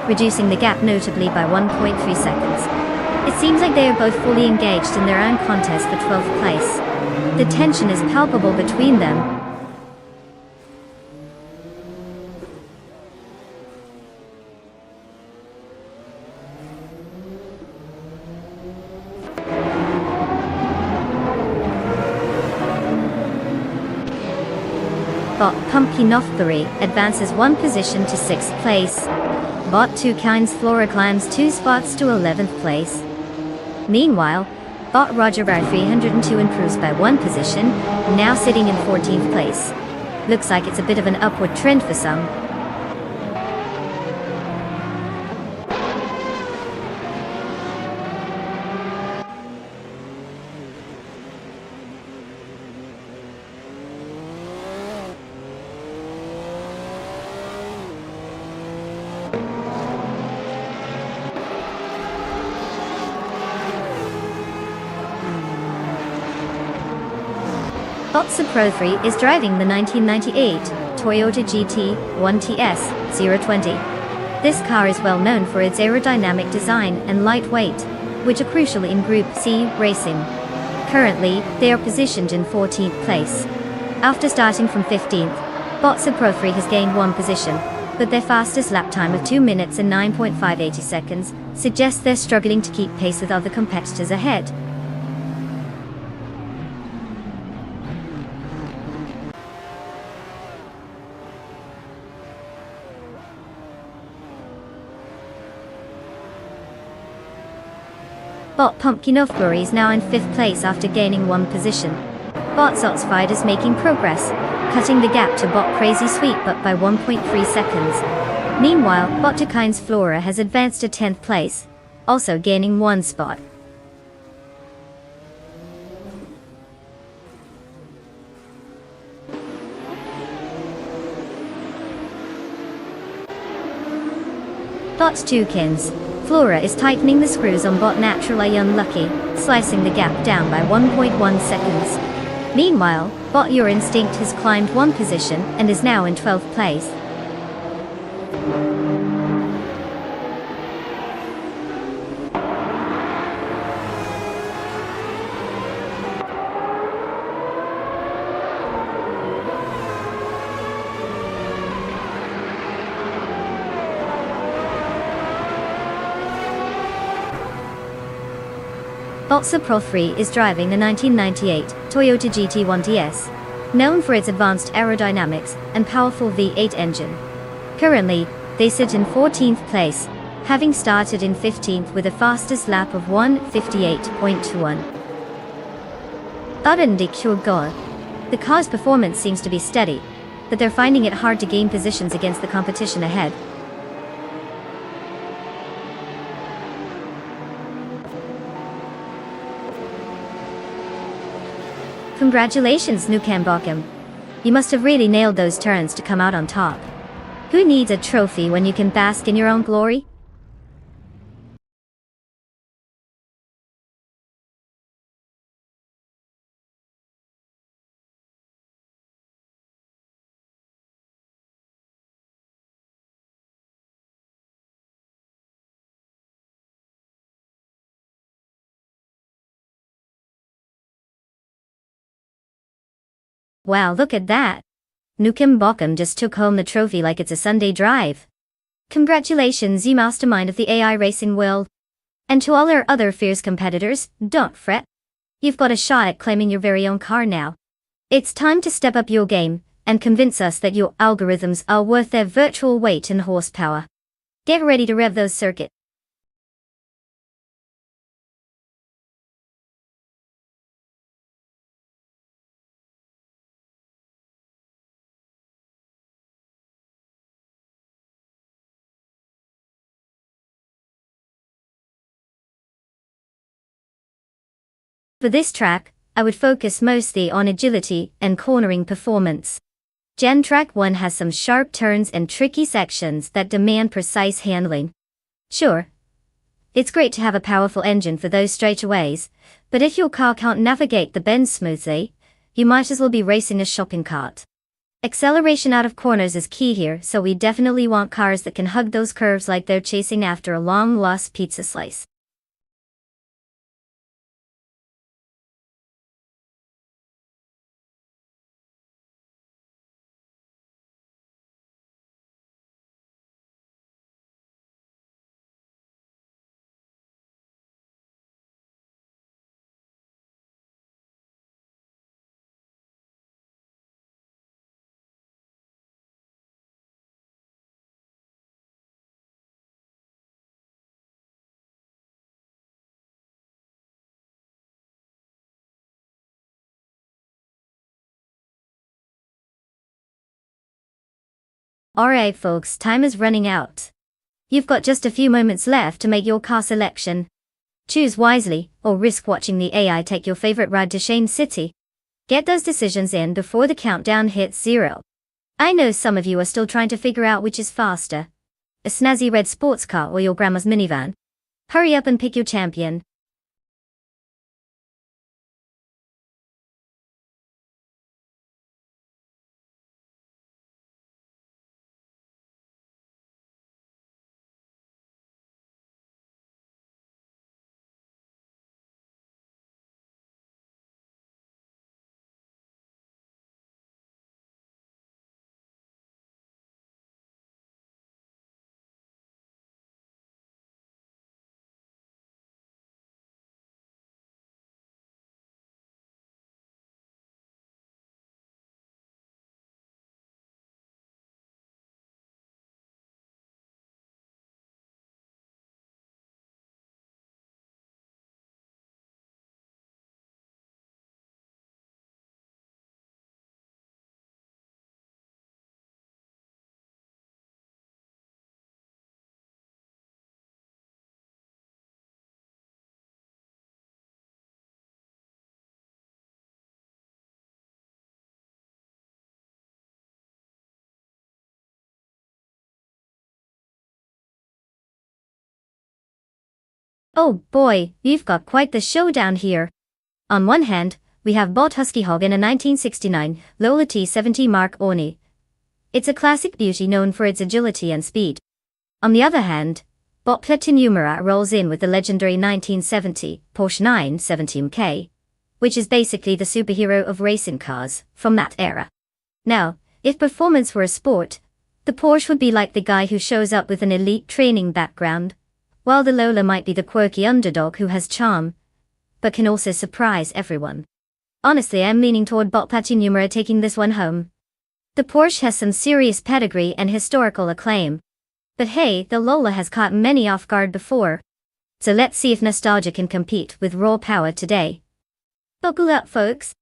reducing the gap notably by 1.3 seconds. It seems like they are both fully engaged in their own contest for 12th place. The tension is palpable between them. Bot Pumpkinothbury advances 1 position to 6th place. Bot 2 Kinds Flora climbs 2 spots to 11th place. Meanwhile, Bot Roger Bar 302 improves by 1 position, now sitting in 14th place. Looks like it's a bit of an upward trend for some. Bot Pro 3 is driving the 1998 Toyota GT 1TS 020. This car is well known for its aerodynamic design and lightweight, which are crucial in Group C racing. Currently, they are positioned in 14th place. After starting from 15th, Bot Pro 3 has gained 1 position, but their fastest lap time of 2 minutes and 9.580 seconds suggests they're struggling to keep pace with other competitors ahead. Bot Pumpkinothbury is now in 5th place after gaining 1 position. Bot Sotsfied is making progress, cutting the gap to Bot Crazy Sweetbutt by 1.3 seconds. Meanwhile, Bot 2 Kinds Flora has advanced to 10th place, also gaining 1 spot. Bot 2 Kinds Flora is tightening the screws on Bot Naturally Unlucky, slicing the gap down by 1.1 seconds. Meanwhile, Bot Your Instinct has climbed 1 position and is now in 12th place. Botsa Pro 3 is driving the 1998 Toyota GT1 TS, known for its advanced aerodynamics and powerful V8 engine. Currently, they sit in 14th place, having started in 15th with a fastest lap of 1:58.21. The car's performance seems to be steady, but they're finding it hard to gain positions against the competition ahead. Congratulations, Nukambokam. You must have really nailed those turns to come out on top. Who needs a trophy when you can bask in your own glory? Wow, look at that. Nukem Bokum just took home the trophy like it's a Sunday drive. Congratulations, you mastermind of the AI racing world. And to all our other fierce competitors, don't fret. You've got a shot at claiming your very own car now. It's time to step up your game and convince us that your algorithms are worth their virtual weight in horsepower. Get ready to rev those circuits. For this track, I would focus mostly on agility and cornering performance. Gen Track 1 has some sharp turns and tricky sections that demand precise handling. Sure, it's great to have a powerful engine for those straightaways, but if your car can't navigate the bends smoothly, you might as well be racing a shopping cart. Acceleration out of corners is key here, so we definitely want cars that can hug those curves like they're chasing after a long-lost pizza slice. Alright folks, time is running out. You've got just a few moments left to make your car selection. Choose wisely, or risk watching the AI take your favorite ride to Shane City. Get those decisions in before the countdown hits 0. I know some of you are still trying to figure out which is faster, a snazzy red sports car or your grandma's minivan. Hurry up and pick your champion. Oh boy, you've got quite the showdown here. On one hand, we have Bot Husky Hog in a 1969 Lola T70 Mark Oni. It's a classic beauty known for its agility and speed. On the other hand, Bot Platinumera rolls in with the legendary 1970 Porsche 917K, which is basically the superhero of racing cars from that era. Now, if performance were a sport, the Porsche would be like the guy who shows up with an elite training background, while the Lola might be the quirky underdog who has charm, but can also surprise everyone. Honestly, I'm leaning toward bot Patinumera taking this one home. The Porsche has some serious pedigree and historical acclaim. But hey, the Lola has caught many off guard before. So let's see if nostalgia can compete with raw power today. Buckle up, folks.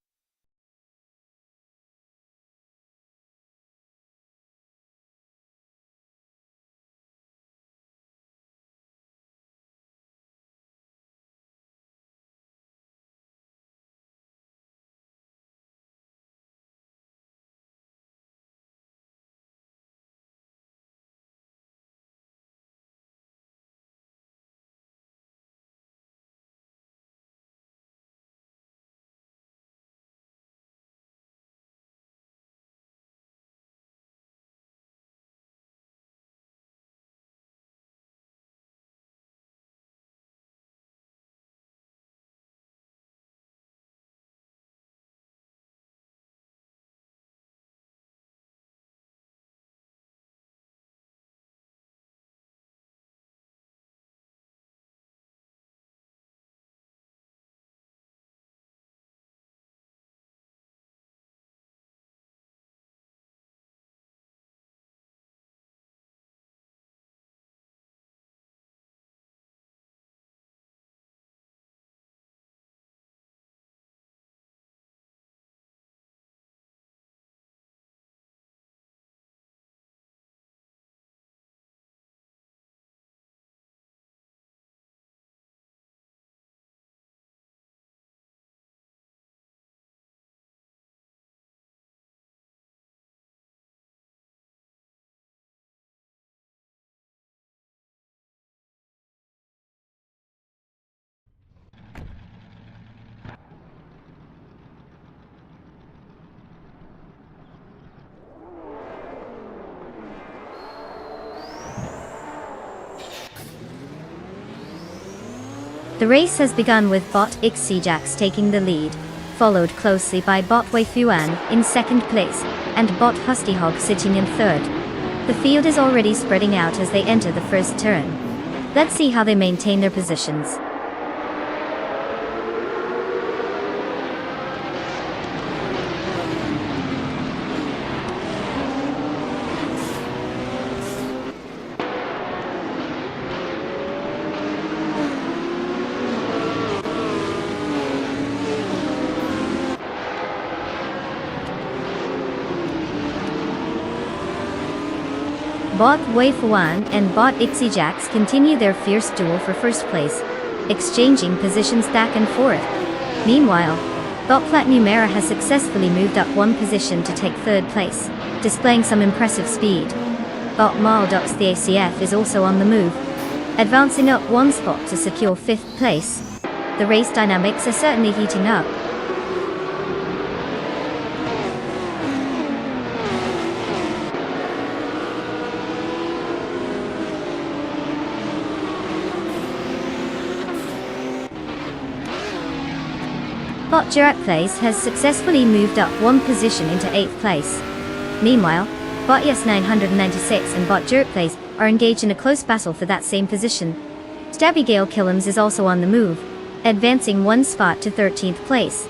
The race has begun with bot Xijax taking the lead, followed closely by bot Wei Fuan in second place, and bot Hustihog sitting in third. The field is already spreading out as they enter the first turn. Let's see how they maintain their positions. Bot Wei Fuan and bot Xijax continue their fierce duel for first place, exchanging positions back and forth. Meanwhile, bot Platinumera has successfully moved up one position to take third place, displaying some impressive speed. Bot Maldox the ACF is also on the move, advancing up one spot to secure fifth place. The race dynamics are certainly heating up. Bot Place has successfully moved up one position into 8th place. Meanwhile, bot Yes 996 and bot Place are engaged in a close battle for that same position. Stabby Gale Killams is also on the move, advancing one spot to 13th place.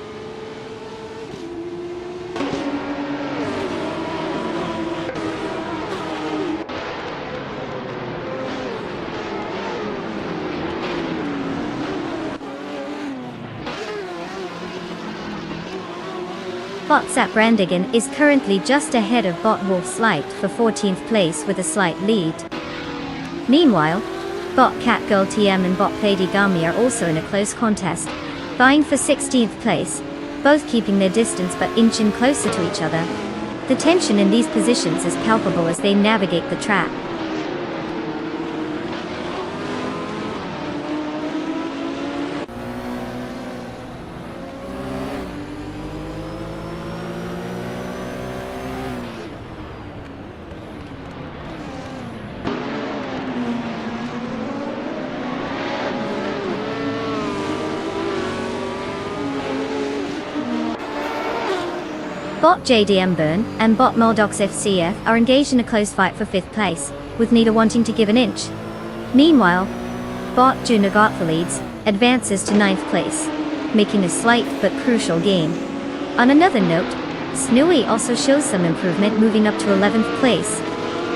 Bot Sap Brandigan is currently just ahead of bot Wolf's Light for 14th place with a slight lead. Meanwhile, bot Catgirl TM and bot Pladigami are also in a close contest, vying for 16th place, both keeping their distance but inching closer to each other. The tension in these positions is palpable as they navigate the track. Bot JDM Burn and bot Moldox FCF are engaged in a close fight for 5th place, with neither wanting to give an inch. Meanwhile, bot Junagot leads, advances to 9th place. making a slight but crucial gain. On another note, Snowy also shows some improvement, moving up to 11th place.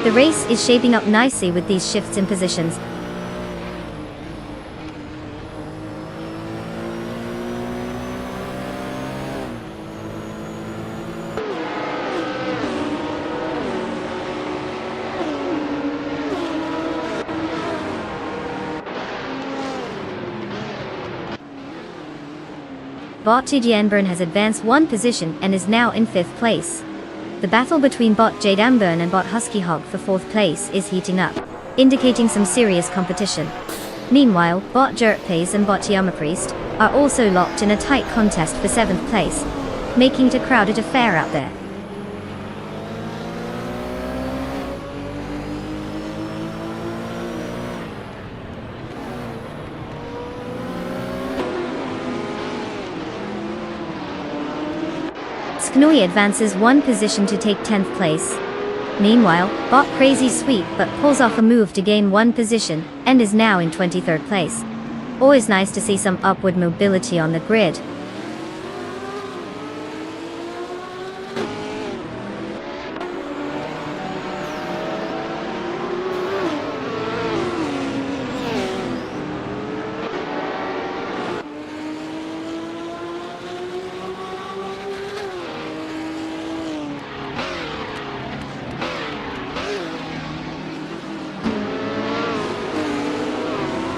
The race is shaping up nicely with these shifts in positions. Bot Jianburn has advanced one position and is now in 5th place. The battle between Bot Jadamburn and Bot Husky Hog for 4th place is heating up, indicating some serious competition. Meanwhile, Bot Jerkplays and Bot Yamapriest are also locked in a tight contest for 7th place, making it a crowded affair out there. Sknoi advances one position to take 10th place. Meanwhile, Bot Crazy Sweet but pulls off a move to gain one position, and is now in 23rd place. Always nice to see some upward mobility on the grid.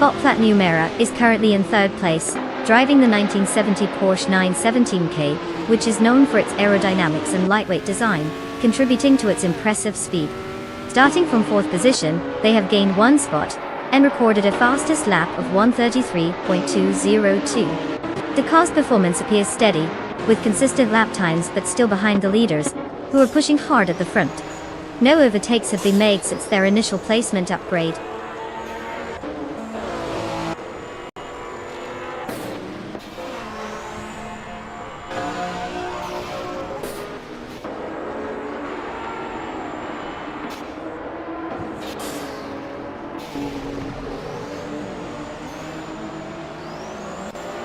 Bot Plat Numera is currently in 3rd place, driving the 1970 Porsche 917K, which is known for its aerodynamics and lightweight design, contributing to its impressive speed. Starting from 4th position, they have gained one spot, and recorded a fastest lap of 1:33.202. The car's performance appears steady, with consistent lap times but still behind the leaders, who are pushing hard at the front. No overtakes have been made since their initial placement upgrade.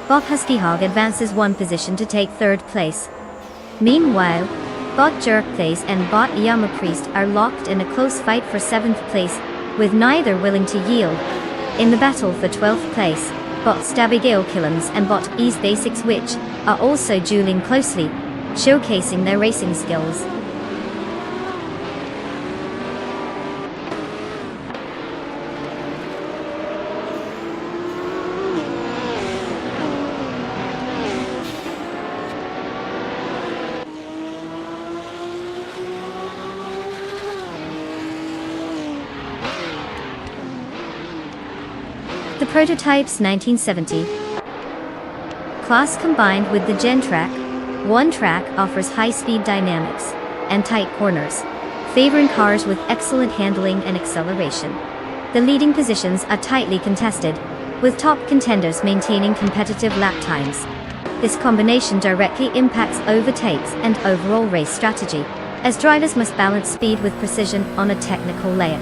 Bot Husky Hog advances one position to take 3rd place. Meanwhile, Bot Jerkplays and Bot Yamapriest are locked in a close fight for 7th place, with neither willing to yield. In the battle for 12th place, Bot Stabigale Killums and Bot Ease Basics Witch are also dueling closely, showcasing their racing skills. The prototype's 1970 class combined with the Gen track, one track offers high-speed dynamics and tight corners, favoring cars with excellent handling and acceleration. The leading positions are tightly contested, with top contenders maintaining competitive lap times. This combination directly impacts overtakes and overall race strategy, as drivers must balance speed with precision on a technical layer.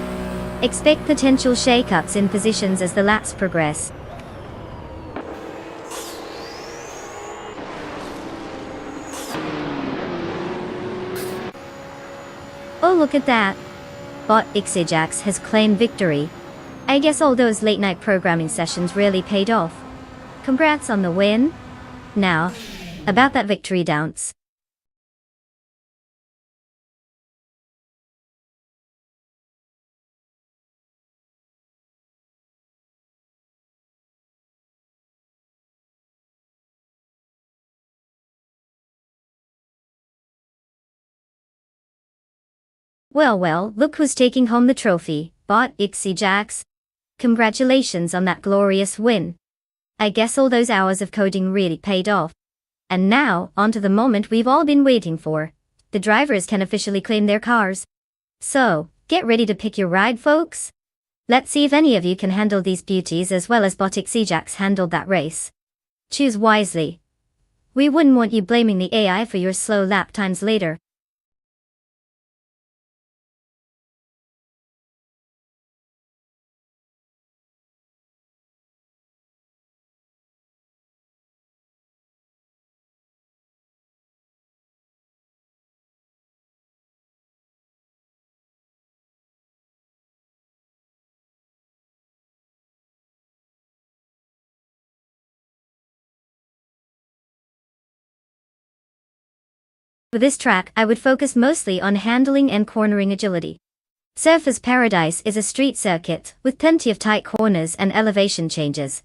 Expect potential shakeups in positions as the laps progress. Oh, look at that! Bot Ixijax has claimed victory. I guess all those late-night programming sessions really paid off. Congrats on the win. Now, about that victory dance. Well, look who's taking home the trophy, Bot Ixijax. Congratulations on that glorious win. I guess all those hours of coding really paid off. And now, on to the moment we've all been waiting for. The drivers can officially claim their cars. So, get ready to pick your ride, folks. Let's see if any of you can handle these beauties as well as Bot Ixijax handled that race. Choose wisely. We wouldn't want you blaming the AI for your slow lap times later. For this track, I would focus mostly on handling and cornering agility. Surfer's Paradise is a street circuit, with plenty of tight corners and elevation changes.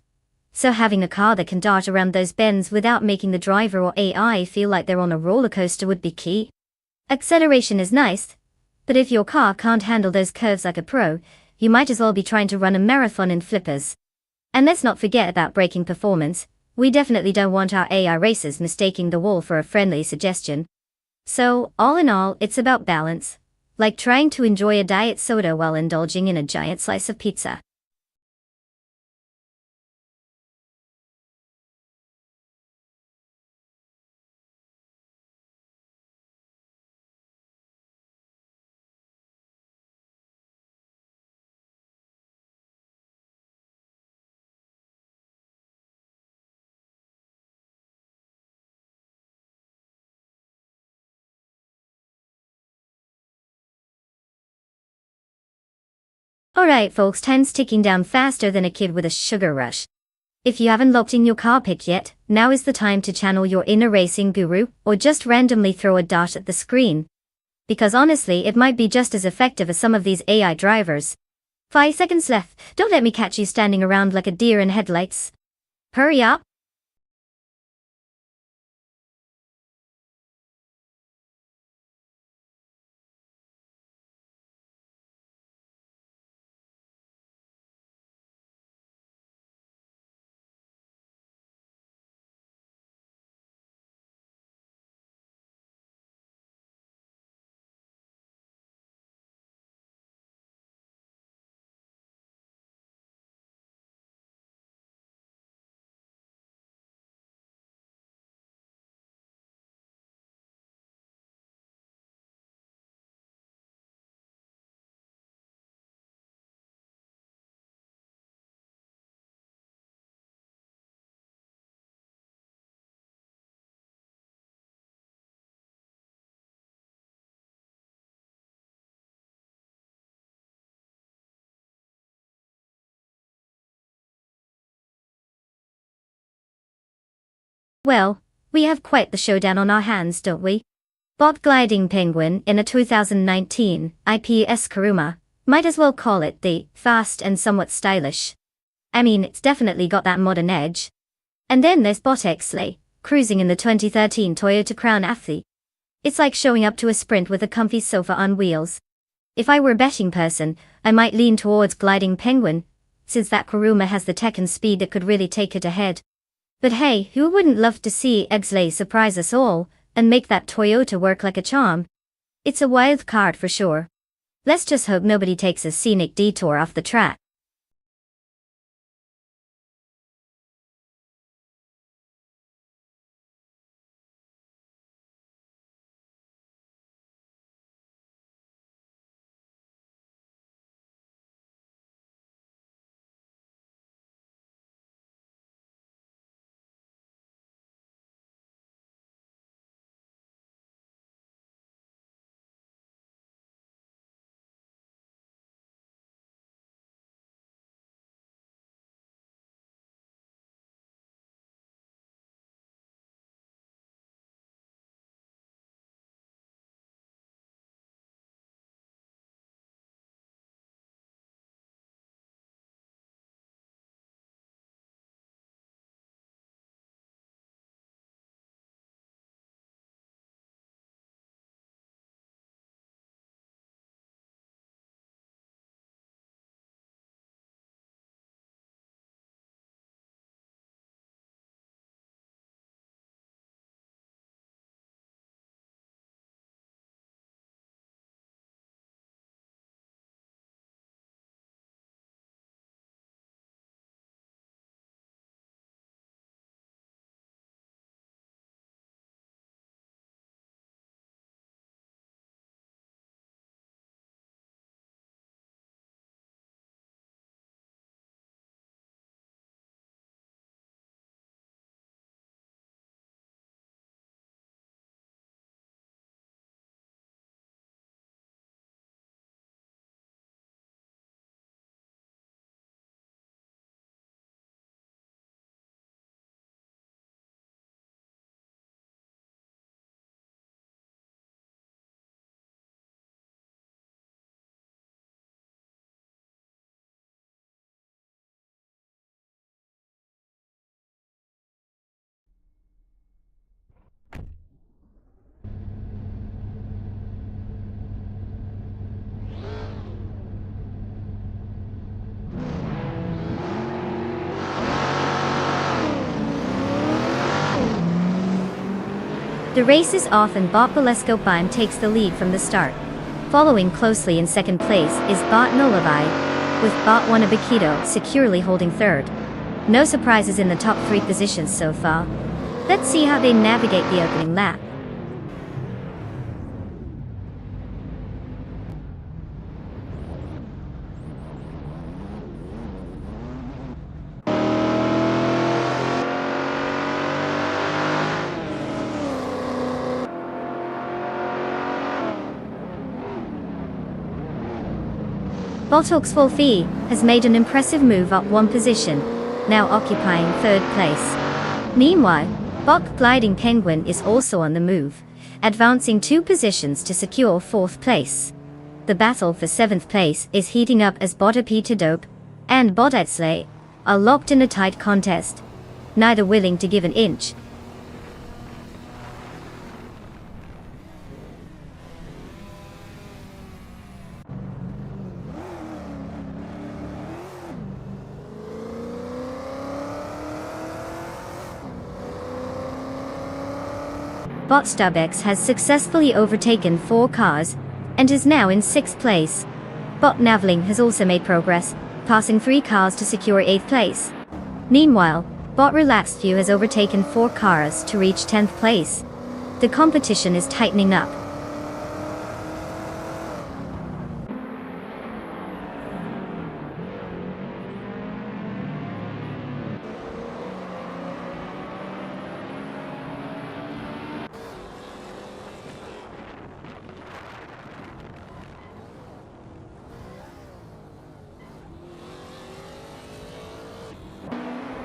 So having a car that can dart around those bends without making the driver or AI feel like they're on a roller coaster would be key. Acceleration is nice, but if your car can't handle those curves like a pro, you might as well be trying to run a marathon in flippers. And let's not forget about braking performance. We definitely don't want our AI racers mistaking the wall for a friendly suggestion. So, all in all, it's about balance. Like trying to enjoy a diet soda while indulging in a giant slice of pizza. Alright folks, time's ticking down faster than a kid with a sugar rush. If you haven't locked in your car pick yet, now is the time to channel your inner racing guru, or just randomly throw a dart at the screen. Because honestly, it might be just as effective as some of these AI drivers. 5 seconds left, don't let me catch you standing around like a deer in headlights. Hurry up! Well, we have quite the showdown on our hands, don't we? Bob Gliding Penguin in a 2019 IPS Kuruma, might as well call it the fast and somewhat stylish. I mean, it's definitely got that modern edge. And then there's Botex Sleigh, cruising in the 2013 Toyota Crown Athlete. It's like showing up to a sprint with a comfy sofa on wheels. If I were a betting person, I might lean towards Gliding Penguin, since that Kuruma has the tech and speed that could really take it ahead. But hey, who wouldn't love to see Exley surprise us all, and make that Toyota work like a charm? It's a wild card for sure. Let's just hope nobody takes a scenic detour off the track. The race is off and Bot Belescopeim takes the lead from the start. Following closely in second place is Bot Nolavi, with Bot Wanabakito securely holding third. No surprises in the top 3 positions so far. Let's see how they navigate the opening lap. Botox Wolfie has made an impressive move up 1 position, now occupying 3rd place. Meanwhile, Bot Gliding Penguin is also on the move, advancing 2 positions to secure 4th place. The battle for 7th place is heating up as Bot Peter Dope and Bot Edsley are locked in a tight contest, neither willing to give an inch. Bot Starbex has successfully overtaken 4 cars, and is now in 6th place. Bot Naveling has also made progress, passing 3 cars to secure 8th place. Meanwhile, Bot Relaxed View has overtaken 4 cars to reach 10th place. The competition is tightening up.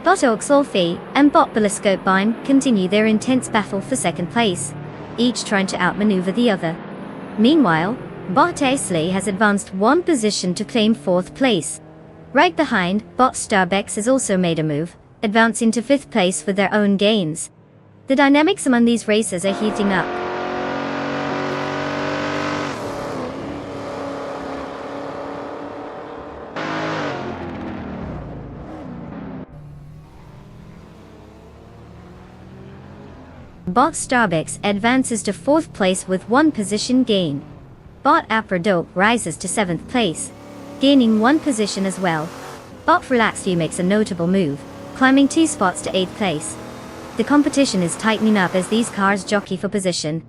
Bot Oxolfi and Bot Belescopeim continue their intense battle for 2nd place, each trying to outmaneuver the other. Meanwhile, Bot Aisley has advanced 1 position to claim 4th place. Right behind, Bot Starbex has also made a move, advancing to 5th place with their own gains. The dynamics among these racers are heating up. Bot Starbex advances to 4th place with 1 position gain. Bot Aperdope rises to 7th place, gaining 1 position as well. Bot Relaxed View makes a notable move, climbing 2 spots to 8th place. The competition is tightening up as these cars jockey for position.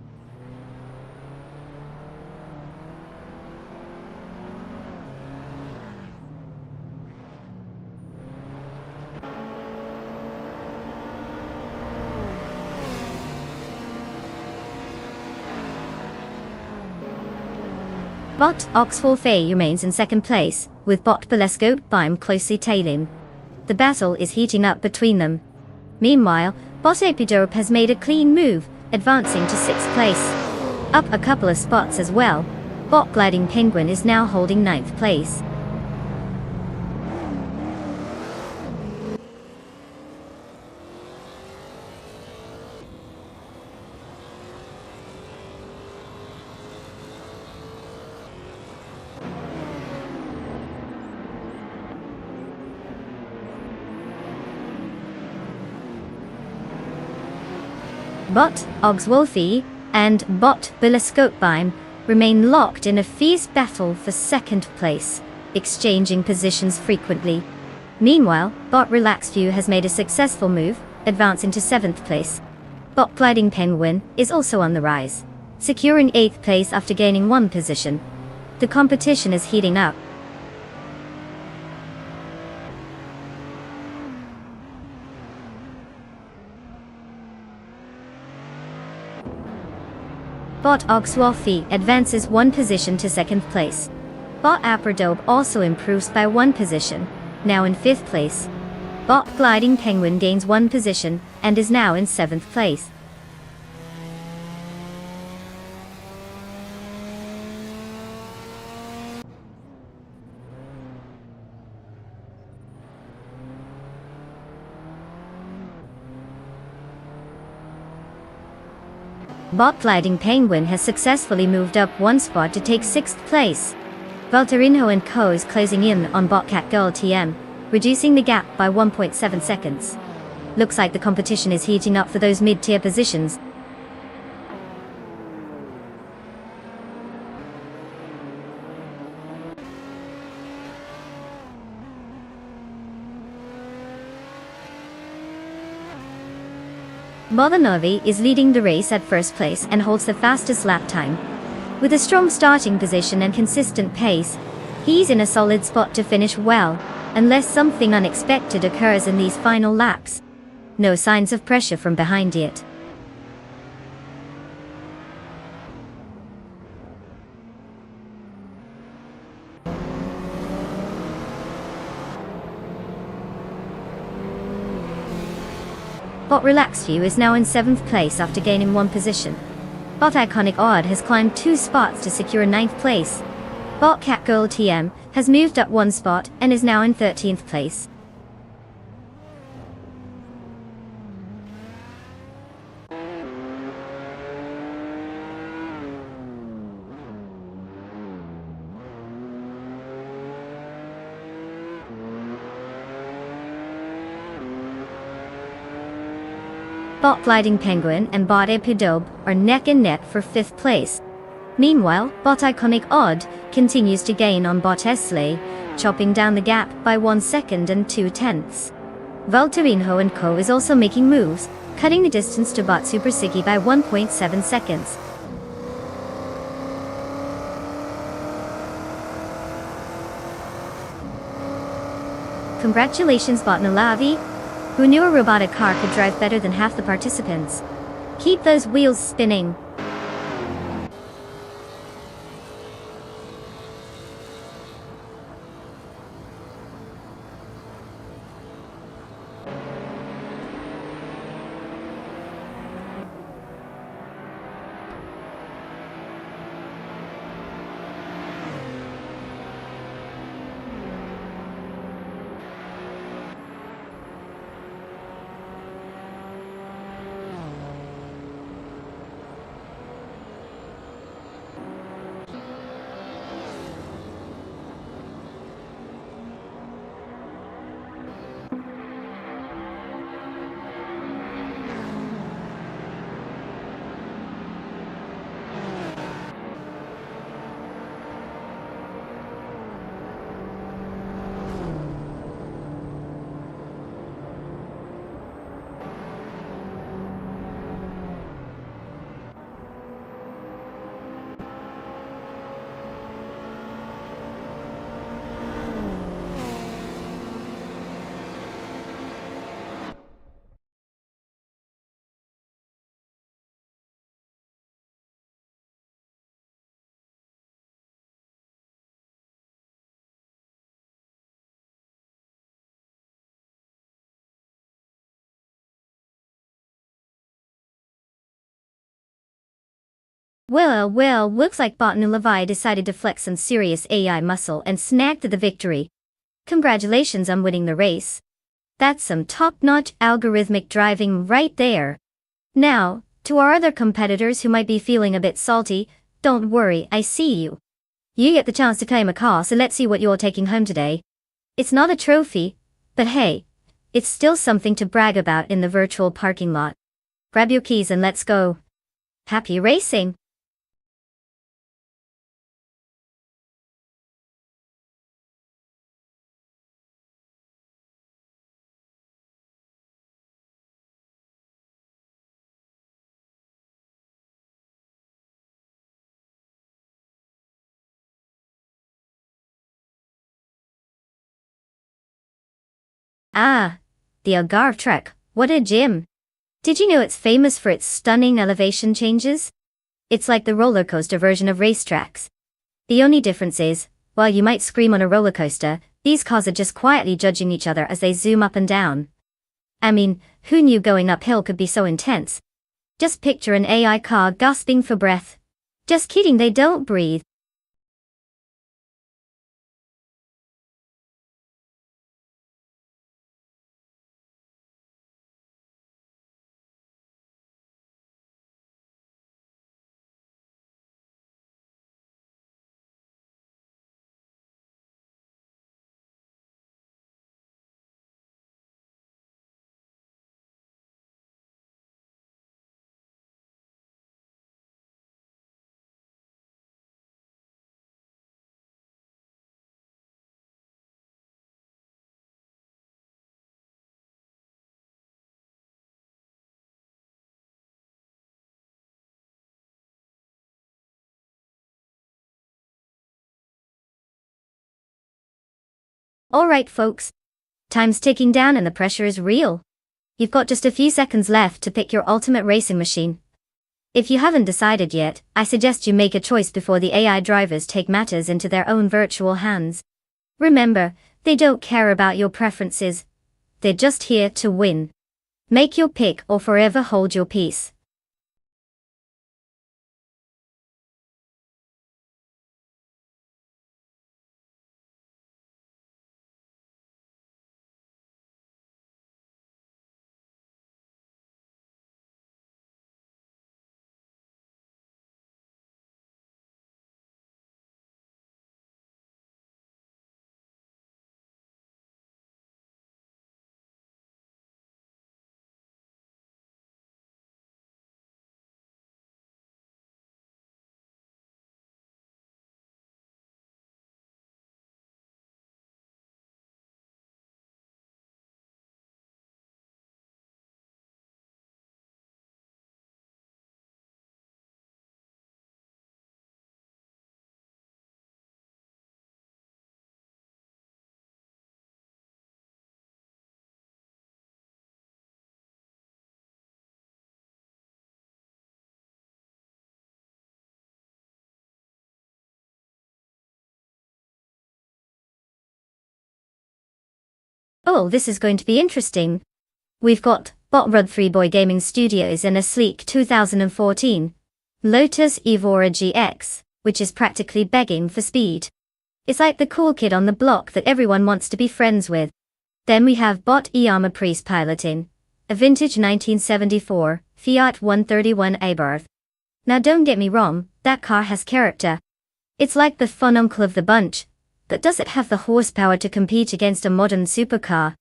Bot Oxfall remains in 2nd place, with Bot Belescopeim closely tailing. The battle is heating up between them. Meanwhile, Bot Epidope has made a clean move, advancing to 6th place. Up a couple of spots as well, Bot Gliding Penguin is now holding 9th place. Bot Oxwolfie and Bot Belescopeim remain locked in a fierce battle for 2nd place, exchanging positions frequently. Meanwhile, Bot Relaxed View has made a successful move, advancing to 7th place. Bot Gliding Penguin is also on the rise, securing 8th place after gaining 1 position. The competition is heating up. Bot Oxwolfie advances 1 position to 2nd place. Bot Aperdope also improves by 1 position, now in 5th place. Bot Gliding Penguin gains 1 position, and is now in 7th place. Bot Gliding Penguin has successfully moved up 1 spot to take 6th place. Valtterinho and Co is closing in on Bot Catgirl TM, reducing the gap by 1.7 seconds. Looks like the competition is heating up for those mid-tier positions. Bogdanovi is leading the race at first place and holds the fastest lap time. With a strong starting position and consistent pace, he's in a solid spot to finish well, unless something unexpected occurs in these final laps. No signs of pressure from behind yet. Bot Relaxed You is now in 7th place after gaining 1 position. Bot Iconic Odd has climbed 2 spots to secure 9th place. Bot Catgirl TM has moved up 1 spot and is now in 13th place. Bot Gliding Penguin and Bot Epidobe are neck and neck for 5th place. Meanwhile, Bot Iconic Odd continues to gain on Bot Esley, chopping down the gap by 1 second and 2 tenths. Valtterinho and Co is also making moves, cutting the distance to Bot Super Siggy by 1.7 seconds. Congratulations Bot Nalavi! Who knew a robotic car could drive better than half the participants? Keep those wheels spinning! Well, looks like Bot Nalavi decided to flex some serious AI muscle and snagged the victory. Congratulations on winning the race. That's some top-notch algorithmic driving right there. Now, to our other competitors who might be feeling a bit salty, don't worry, I see you. You get the chance to claim a car, so let's see what you're taking home today. It's not a trophy, but hey, it's still something to brag about in the virtual parking lot. Grab your keys and let's go. Happy racing! Ah, the Algarve track, what a gym! Did you know it's famous for its stunning elevation changes? It's like the roller coaster version of racetracks. The only difference is, while you might scream on a roller coaster, these cars are just quietly judging each other as they zoom up and down. I mean, who knew going uphill could be so intense? Just picture an AI car gasping for breath. Just kidding, they don't breathe. Alright folks. Time's ticking down and the pressure is real. You've got just a few seconds left to pick your ultimate racing machine. If you haven't decided yet, I suggest you make a choice before the AI drivers take matters into their own virtual hands. Remember, they don't care about your preferences. They're just here to win. Make your pick or forever hold your peace. Oh, this is going to be interesting. We've got Bot Rutherford Boy Gaming Studios and a sleek 2014 Lotus Evora GX, which is practically begging for speed. It's like the cool kid on the block that everyone wants to be friends with. Then we have Bot Iama Priest piloting a vintage 1974 Fiat 131 Abarth. Now don't get me wrong, that car has character. It's like the fun uncle of the bunch, but does it have the horsepower to compete against a modern supercar?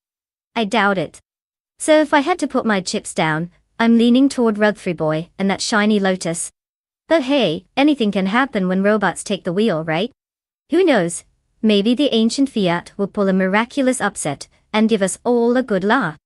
I doubt it. So if I had to put my chips down, I'm leaning toward Rutherford Boy and that shiny Lotus. But hey, anything can happen when robots take the wheel, right? Who knows? Maybe the ancient Fiat will pull a miraculous upset and give us all a good laugh.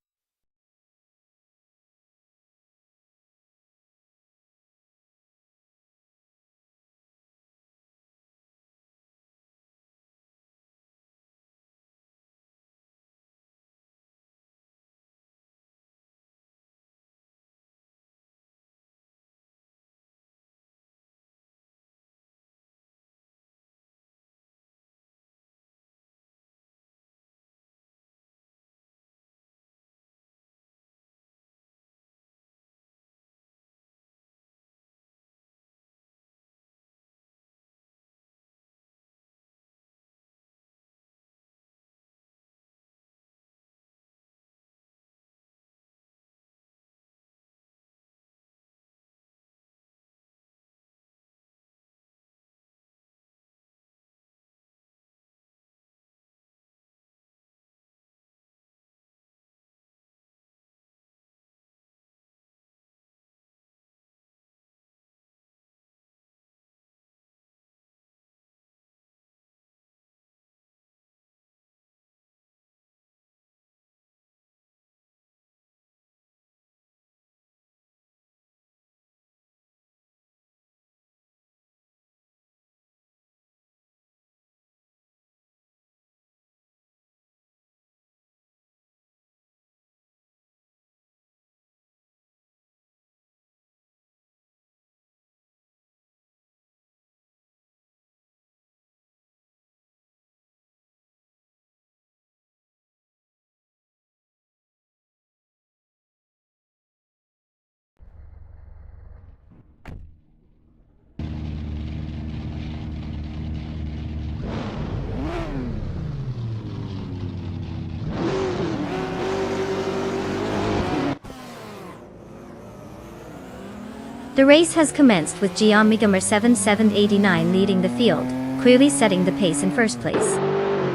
The race has commenced with Gianmigamer 7789 leading the field, clearly setting the pace in first place.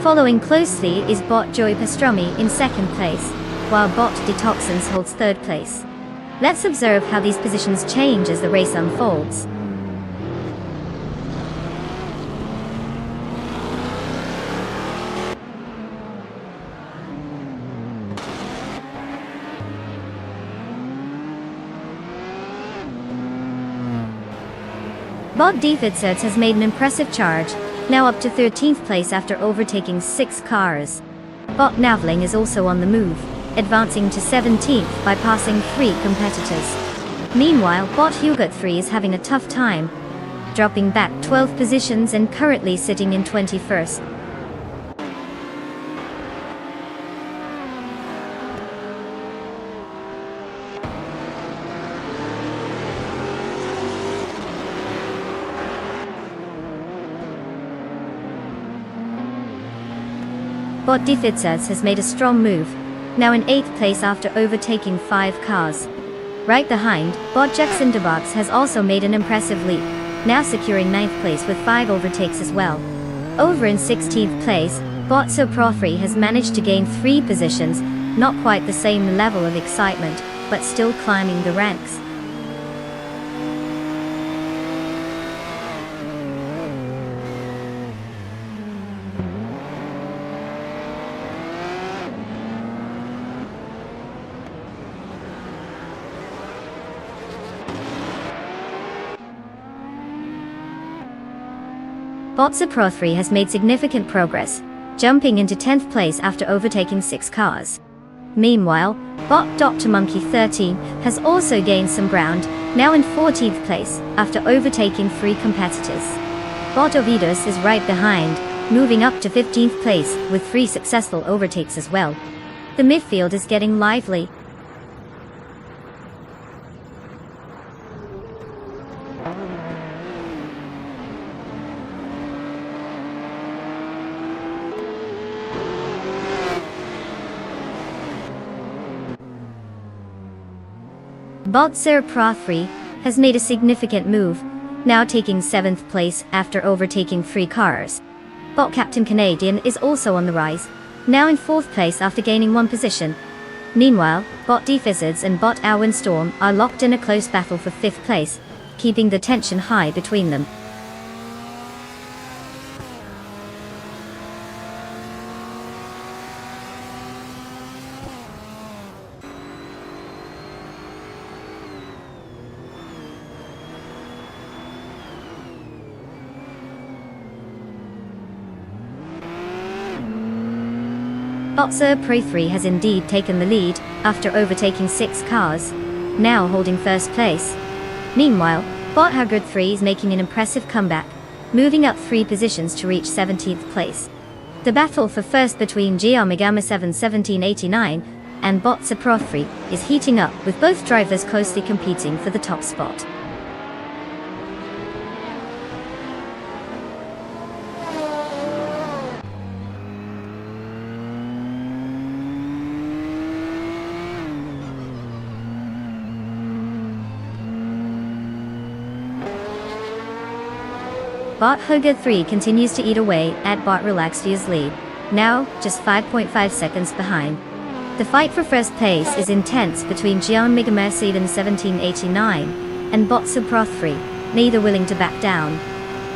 Following closely is Bot Joey Pastrami in second place, while Bot Detoxins holds third place. Let's observe how these positions change as the race unfolds. Bot Defitserts has made an impressive charge, now up to 13th place after overtaking 6 cars. Bot Navling is also on the move, advancing to 17th by passing 3 competitors. Meanwhile, bot Hugot 3 is having a tough time, dropping back 12 positions and currently sitting in 21st. Bot Defitsas has made a strong move, now in 8th place after overtaking 5 cars. Right behind, bot Jackson DeBox has also made an impressive leap, now securing 9th place with 5 overtakes as well. Over in 16th place, bot Soprofri has managed to gain 3 positions, not quite the same level of excitement, but still climbing the ranks. Bot Soprofri has made significant progress, jumping into 10th place after overtaking 6 cars. Meanwhile, bot Dr. Monkey 13 has also gained some ground, now in 14th place after overtaking 3 competitors. Bot Ovidos is right behind, moving up to 15th place with 3 successful overtakes as well. The midfield is getting lively. Bot Sir Prothry has made a significant move, now taking 7th place after overtaking 3 cars. Bot Captain Canadian is also on the rise, now in 4th place after gaining 1 position. Meanwhile, Bot Defizzards and Bot Alwyn Storm are locked in a close battle for 5th place, keeping the tension high between them. Bot Sir Prey 3 has indeed taken the lead, after overtaking 6 cars, now holding 1st place. Meanwhile, Bot Haggard 3 is making an impressive comeback, moving up 3 positions to reach 17th place. The battle for 1st between Giamagama 1789 and Bot Saprofri is heating up, with both drivers closely competing for the top spot. Bot Hoga 3 continues to eat away at Bot Relaxia's lead, now just 5.5 seconds behind. The fight for 1st place is intense between Gian Megamercedes 1789 and Bot Suproth 3, neither willing to back down.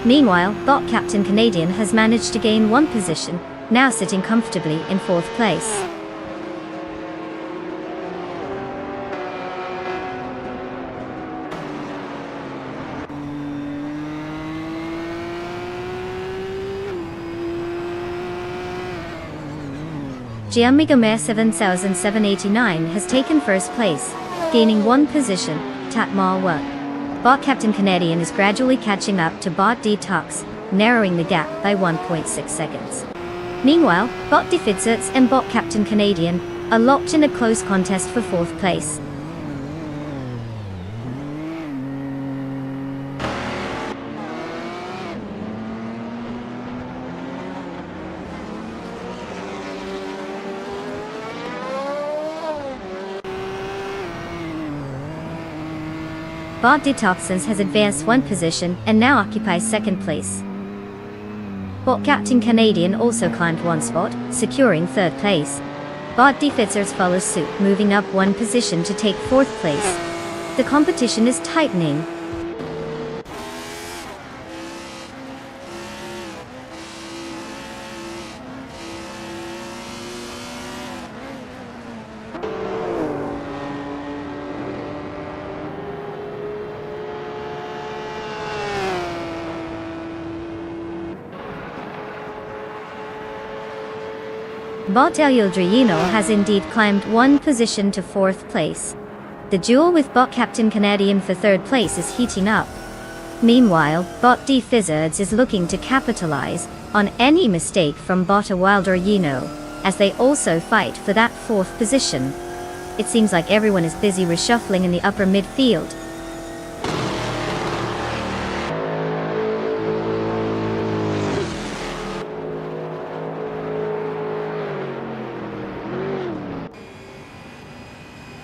Meanwhile, Bot Captain Canadian has managed to gain 1 position, now sitting comfortably in 4th place. Gianmigamare 7789 has taken 1st place, gaining 1 position, Tatmalwa. Bot Captain Canadian is gradually catching up to Bot Detox, narrowing the gap by 1.6 seconds. Meanwhile, Bot Defitzits and Bot Captain Canadian are locked in a close contest for 4th place. Bot Detoxins has advanced 1 position and now occupies 2nd place. Bot Captain Canadian also climbed 1 spot, securing 3rd place. Bot Defitzers follows suit, moving up 1 position to take 4th place. The competition is tightening. Bot Yildrino has indeed climbed one position to 4th place. The duel with Bot Captain Canadian for 3rd place is heating up. Meanwhile, Bot D Fizzards is looking to capitalize on any mistake from Bot Wildrino, as they also fight for that 4th position. It seems like everyone is busy reshuffling in the upper midfield.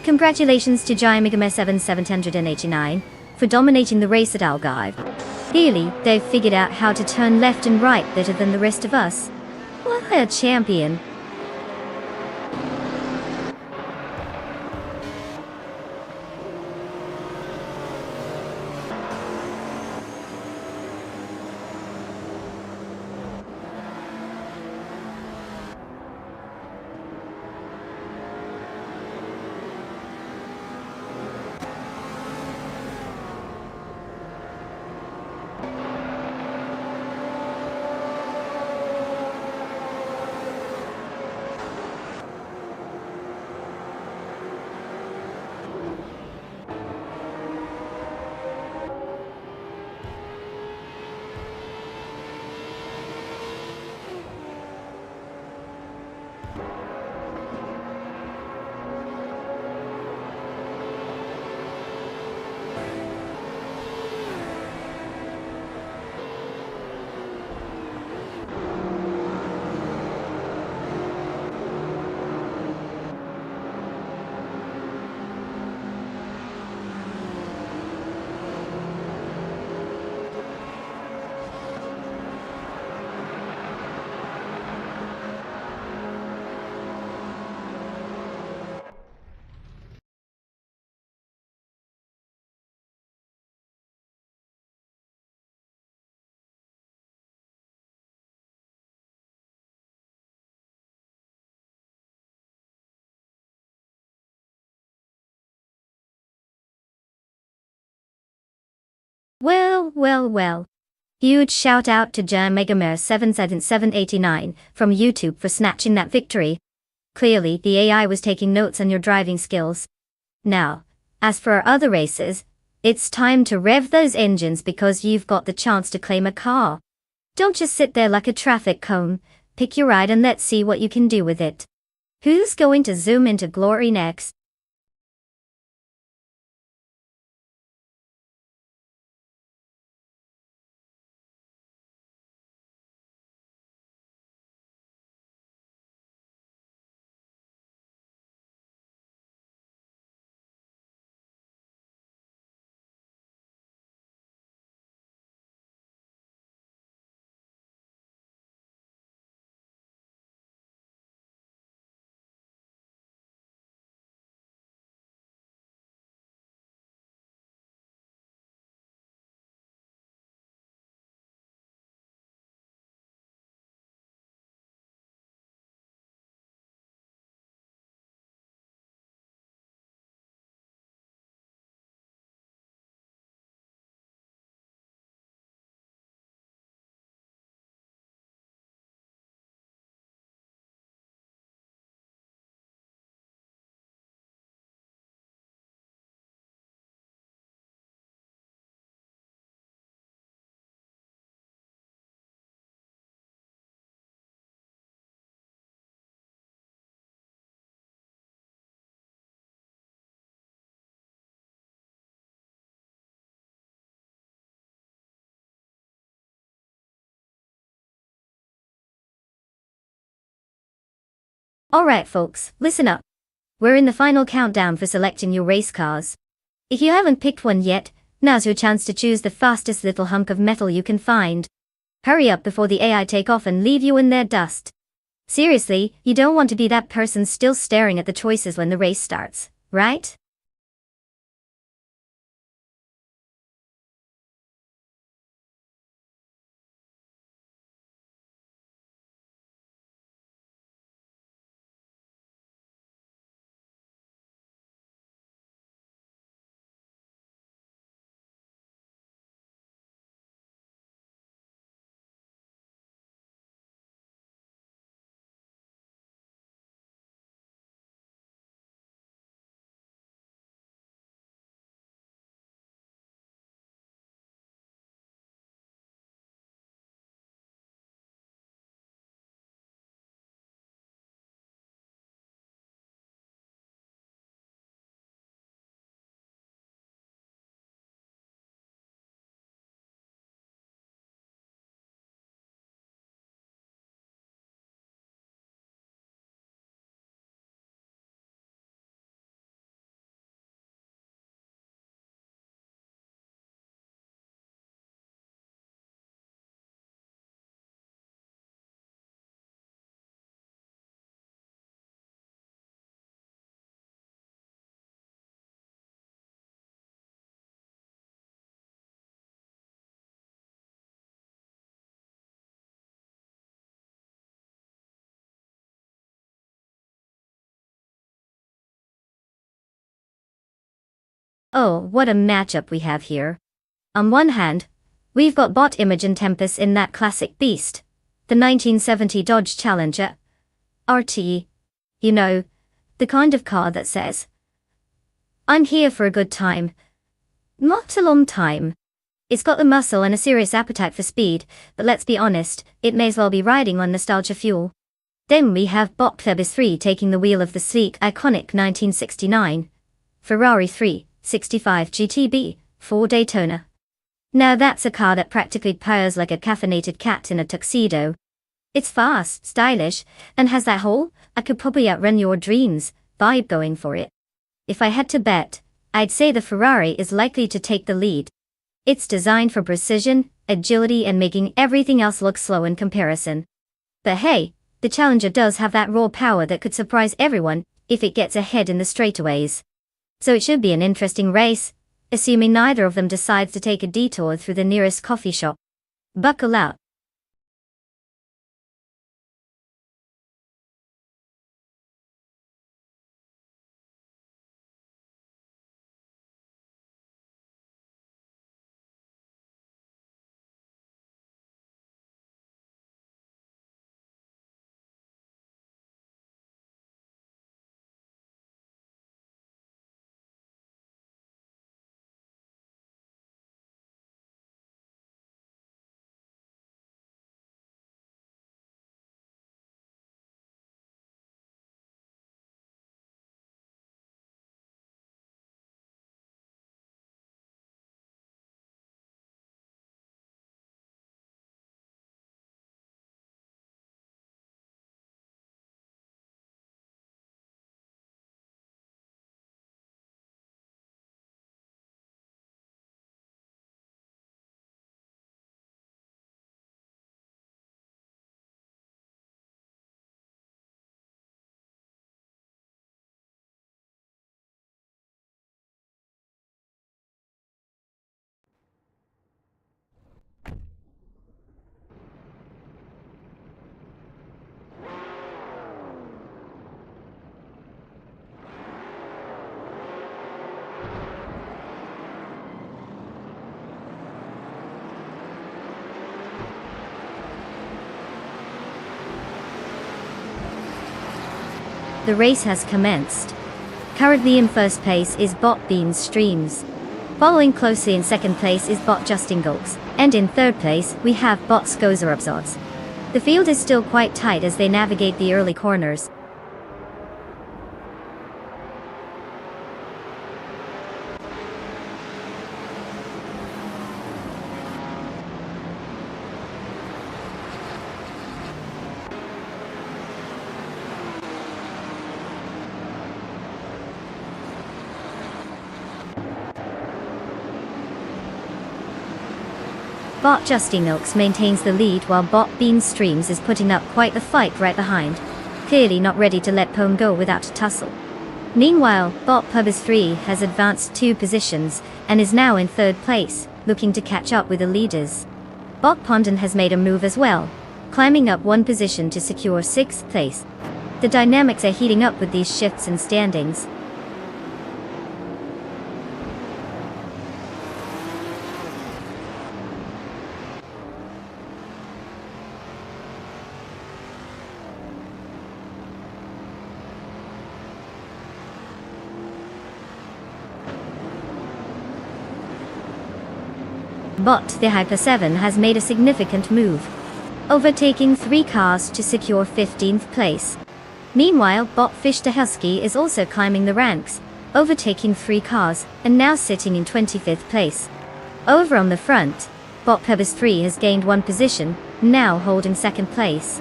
Congratulations to Giamigame7789 for dominating the race at Algarve. Clearly, they've figured out how to turn left and right better than the rest of us. What a champion! Well. Huge shout out to Giamigame7789 from YouTube for snatching that victory. Clearly, the AI was taking notes on your driving skills. Now, as for our other races, it's time to rev those engines because you've got the chance to claim a car. Don't just sit there like a traffic cone, pick your ride and let's see what you can do with it. Who's going to zoom into glory next? Alright folks, listen up. We're in the final countdown for selecting your race cars. If you haven't picked one yet, now's your chance to choose the fastest little hunk of metal you can find. Hurry up before the AI take off and leave you in their dust. Seriously, you don't want to be that person still staring at the choices when the race starts, right? Oh, what a matchup we have here. On one hand, we've got Bot Imogen Tempest in that classic beast, the 1970 Dodge Challenger RT. You know, the kind of car that says, "I'm here for a good time. Not a long time." It's got the muscle and a serious appetite for speed, but let's be honest, it may as well be riding on nostalgia fuel. Then we have Bot Plebis 3 taking the wheel of the sleek, iconic 1969 Ferrari 365 GTB for Daytona. Now that's a car that practically purrs like a caffeinated cat in a tuxedo. It's fast, stylish, and has that whole "I could probably outrun your dreams" vibe going for it. If I had to bet, I'd say the Ferrari is likely to take the lead. It's designed for precision, agility, and making everything else look slow in comparison. But hey, the Challenger does have that raw power that could surprise everyone if it gets ahead in the straightaways. So it should be an interesting race, assuming neither of them decides to take a detour through the nearest coffee shop. Buckle out. The race has commenced. Currently in first place is Bot Beans Streams. Following closely in second place is Bot Justin Gulks, and in third place we have Bot Skozerupzods. The field is still quite tight as they navigate the early corners. Bot Justin Oaks maintains the lead while Bot Bean Streams is putting up quite the fight right behind, clearly not ready to let Pone go without a tussle. Meanwhile, Bot Pubis 3 has advanced 2 positions and is now in third place, looking to catch up with the leaders. Bot Pondon has made a move as well, climbing up 1 position to secure 6th place. The dynamics are heating up with these shifts in standings. Bot the Hyper 7 has made a significant move, overtaking 3 cars to secure 15th place. Meanwhile, Bot Fish the Husky is also climbing the ranks, overtaking 3 cars, and now sitting in 25th place. Over on the front, Bot Pubis 3 has gained 1 position, now holding 2nd place.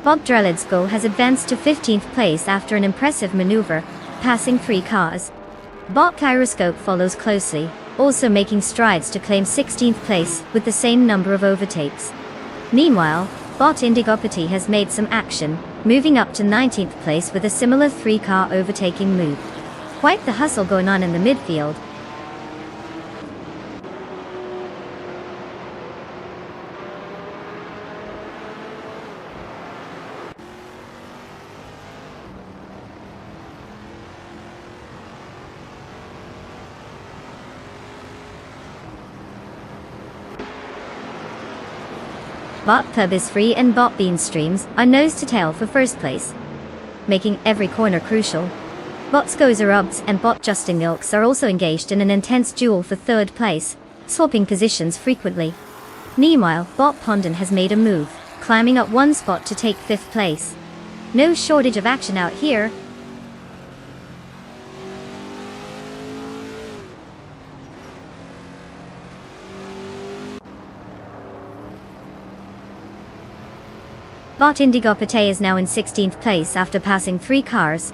Bob Drelitsko has advanced to 15th place after an impressive maneuver, passing 3 cars. Bob Kyroscope follows closely, also making strides to claim 16th place with the same number of overtakes. Meanwhile, Bot Indigopathy has made some action, moving up to 19th place with a similar 3-car overtaking move. Quite the hustle going on in the midfield. Bot Pub is free and Bot Bean streams are nose to tail for first place, making every corner crucial. Bot Skozerubs and Bot Justin Ilks are also engaged in an intense duel for third place, swapping positions frequently. Meanwhile, Bot Pondon has made a move, climbing up one spot to take 5th place. No shortage of action out here. Bot Indigo Pate is now in 16th place after passing 3 cars.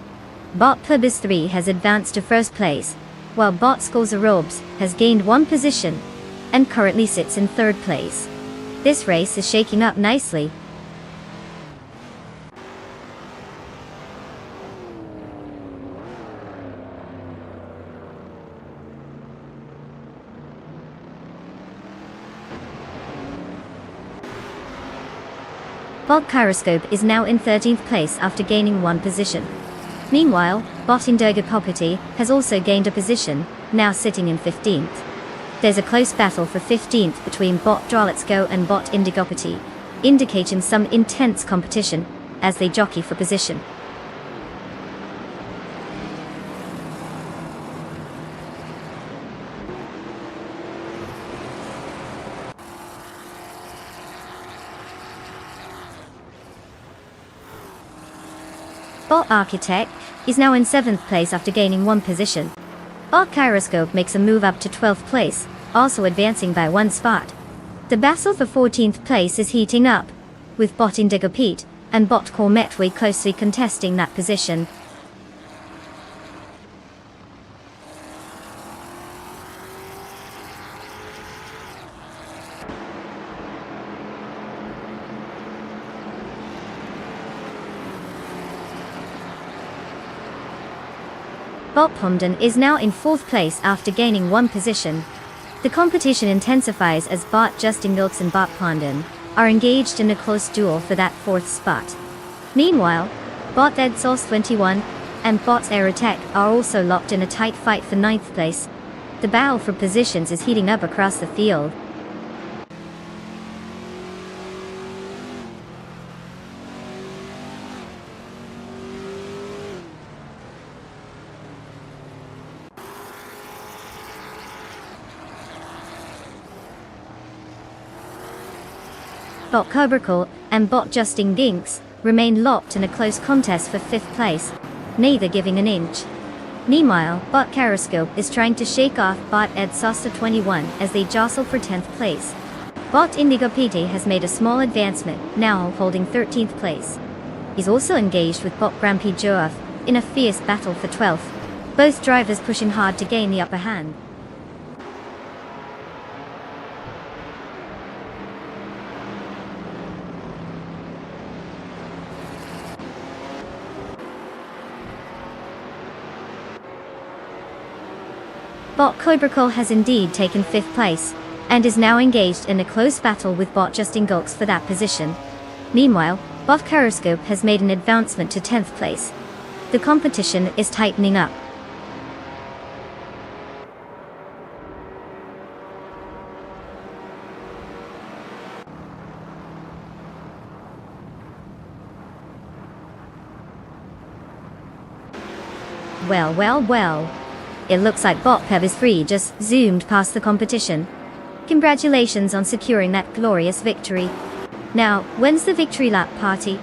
Bot Pubis 3 has advanced to 1st place, while Bot Skozerobes has gained 1 position and currently sits in 3rd place. This race is shaking up nicely. Bot Gyroscope is now in 13th place after gaining 1 position. Meanwhile, Bot Indergopopity has also gained a position, now sitting in 15th. There's a close battle for 15th between Bot Drolitsko and Bot Indigopity, indicating some intense competition as they jockey for position. Bot Architect is now in 7th place after gaining 1 position. Bot Gyroscope makes a move up to 12th place, also advancing by 1 spot. The battle for 14th place is heating up, with Bot Indigo Pete and Bot Cormetway closely contesting that position. Bot Pomden is now in 4th place after gaining 1 position. The competition intensifies as Bot Justin Milks and Bot Pomden are engaged in a close duel for that 4th spot. Meanwhile, Bot Ed Sauce 21 and Bot Aerotech are also locked in a tight fight for 9th place. The battle for positions is heating up across the field. Bot Cobracle and Bot Justin Ginks remain locked in a close contest for 5th place, neither giving an inch. Meanwhile, Bot Gyroscope is trying to shake off Bot Ed Saucer 21 as they jostle for 10th place. Bot Indigo PT has made a small advancement, now holding 13th place. He's also engaged with Bot Grampy Joaf in a fierce battle for 12th, both drivers pushing hard to gain the upper hand. Bot Cobracle has indeed taken 5th place, and is now engaged in a close battle with Bot Justin Gulks for that position. Meanwhile, Bot Gyroscope has made an advancement to 10th place. The competition is tightening up. Well. It looks like Bot Pebis 3 just zoomed past the competition. Congratulations on securing that glorious victory. Now, when's the victory lap party?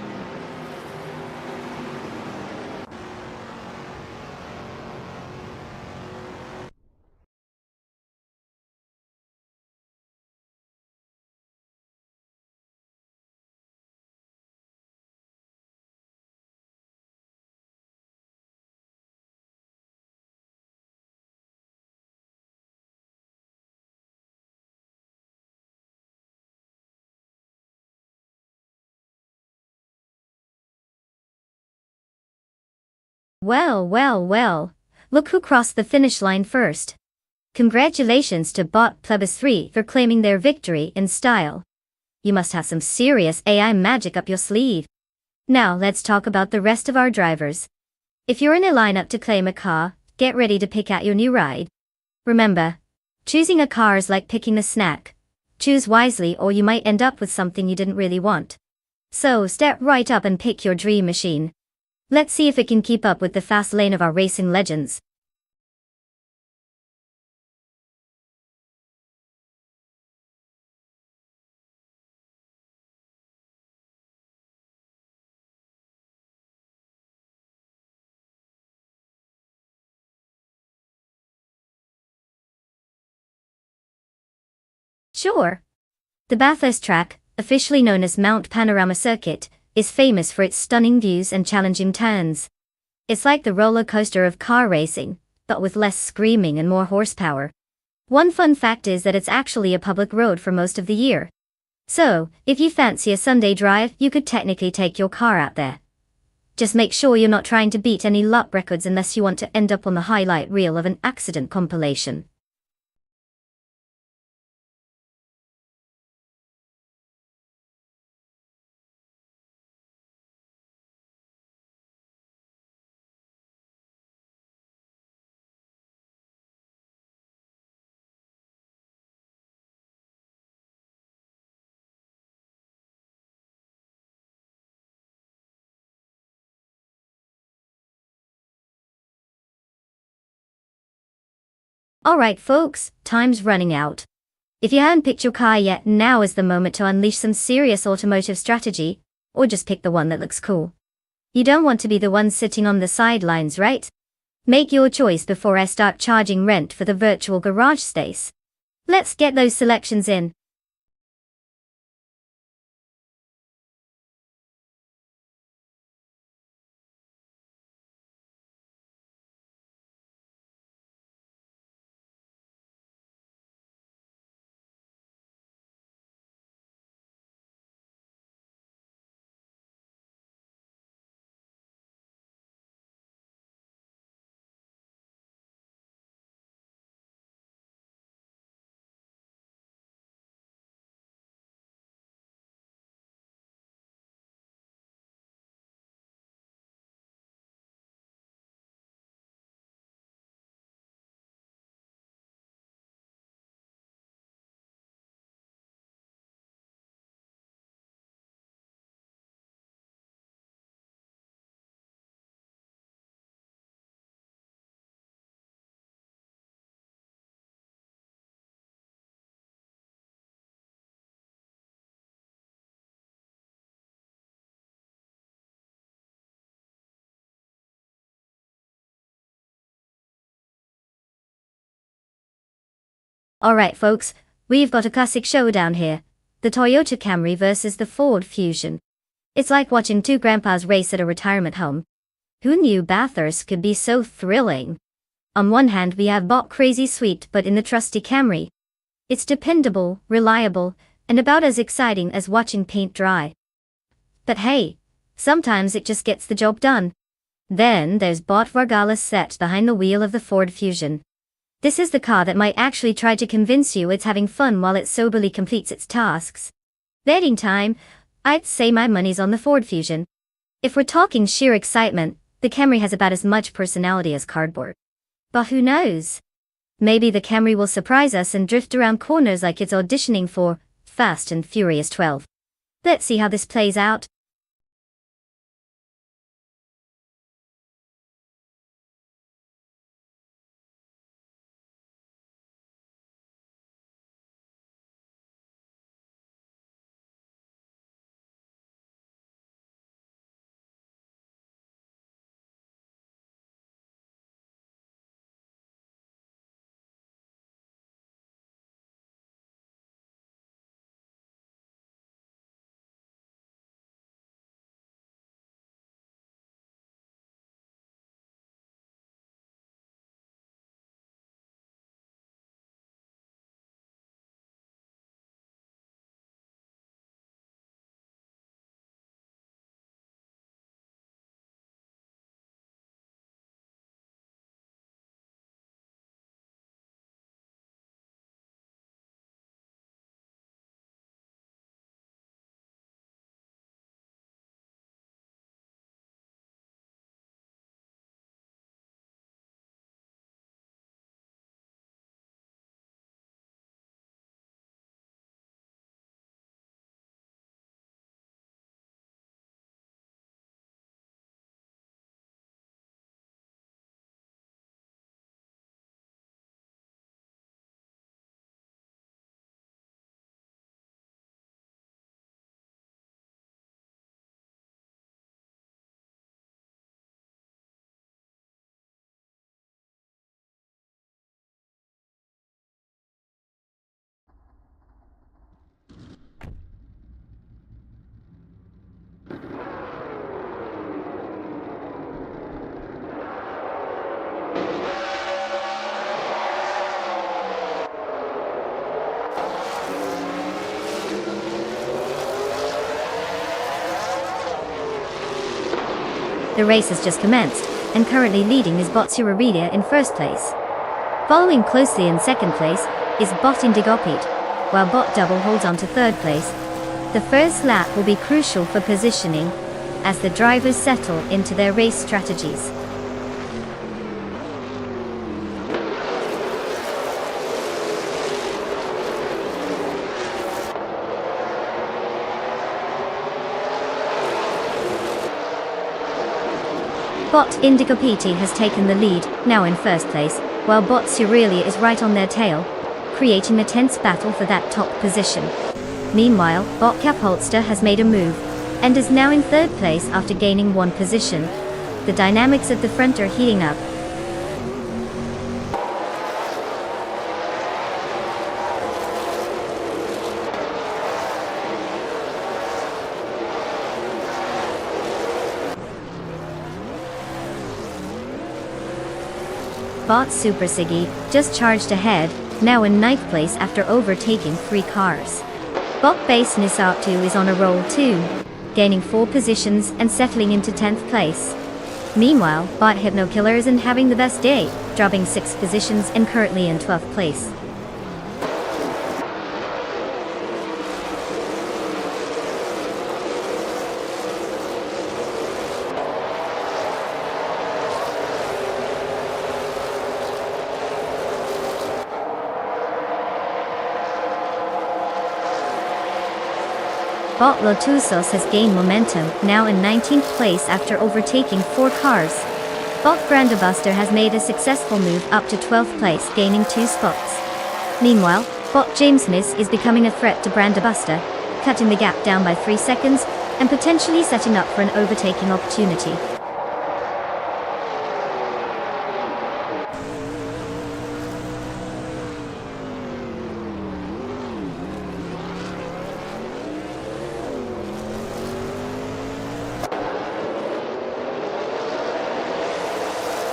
Well. Look who crossed the finish line first. Congratulations to Bot Plebis 3 for claiming their victory in style. You must have some serious AI magic up your sleeve. Now let's talk about the rest of our drivers. If you're in a lineup to claim a car, get ready to pick out your new ride. Remember, choosing a car is like picking a snack. Choose wisely or you might end up with something you didn't really want. So step right up and pick your dream machine. Let's see if it can keep up with the fast lane of our racing legends. Sure. The Bathurst track, officially known as Mount Panorama Circuit, is famous for its stunning views and challenging turns. It's like the roller coaster of car racing, but with less screaming and more horsepower. One fun fact is that it's actually a public road for most of the year. So, if you fancy a Sunday drive, you could technically take your car out there. Just make sure you're not trying to beat any lap records unless you want to end up on the highlight reel of an accident compilation. Alright folks, time's running out. If you haven't picked your car yet, now is the moment to unleash some serious automotive strategy, or just pick the one that looks cool. You don't want to be the one sitting on the sidelines, right? Make your choice before I start charging rent for the virtual garage space. Let's get those selections in. Alright folks, we've got a classic showdown here. The Toyota Camry versus the Ford Fusion. It's like watching two grandpas race at a retirement home. Who knew Bathurst could be so thrilling? On one hand we have Bot Crazy Sweet, but in the trusty Camry. It's dependable, reliable, and about as exciting as watching paint dry. But hey, sometimes it just gets the job done. Then there's Bot Vargala set behind the wheel of the Ford Fusion. This is the car that might actually try to convince you it's having fun while it soberly completes its tasks. Betting time, I'd say my money's on the Ford Fusion. If we're talking sheer excitement, the Camry has about as much personality as cardboard. But who knows? Maybe the Camry will surprise us and drift around corners like it's auditioning for Fast and Furious 12. Let's see how this plays out. The race has just commenced, and currently leading is Bot Surarelia in first place. Following closely in second place is Bot Indigopete, while Bot Double holds on to third place. The first lap will be crucial for positioning, as the drivers settle into their race strategies. Bot Indigopete has taken the lead, now in first place, while Bot Surarelia is right on their tail, creating a tense battle for that top position. Meanwhile, Bot Capholster has made a move, and is now in third place after gaining one position. The dynamics at the front are heating up. Bot Super Siggy just charged ahead, now in ninth place after overtaking 3 cars. Bot Base Nisartu is on a roll too, gaining 4 positions and settling into 10th place. Meanwhile, Bot Hypnokiller isn't having the best day, dropping 6 positions and currently in 12th place. Bot Lotusos has gained momentum, now in 19th place after overtaking 4 cars. Bot Brandabuster has made a successful move up to 12th place, gaining 2 spots. Meanwhile, Bot James Miss is becoming a threat to Brandabuster, cutting the gap down by 3 seconds, and potentially setting up for an overtaking opportunity.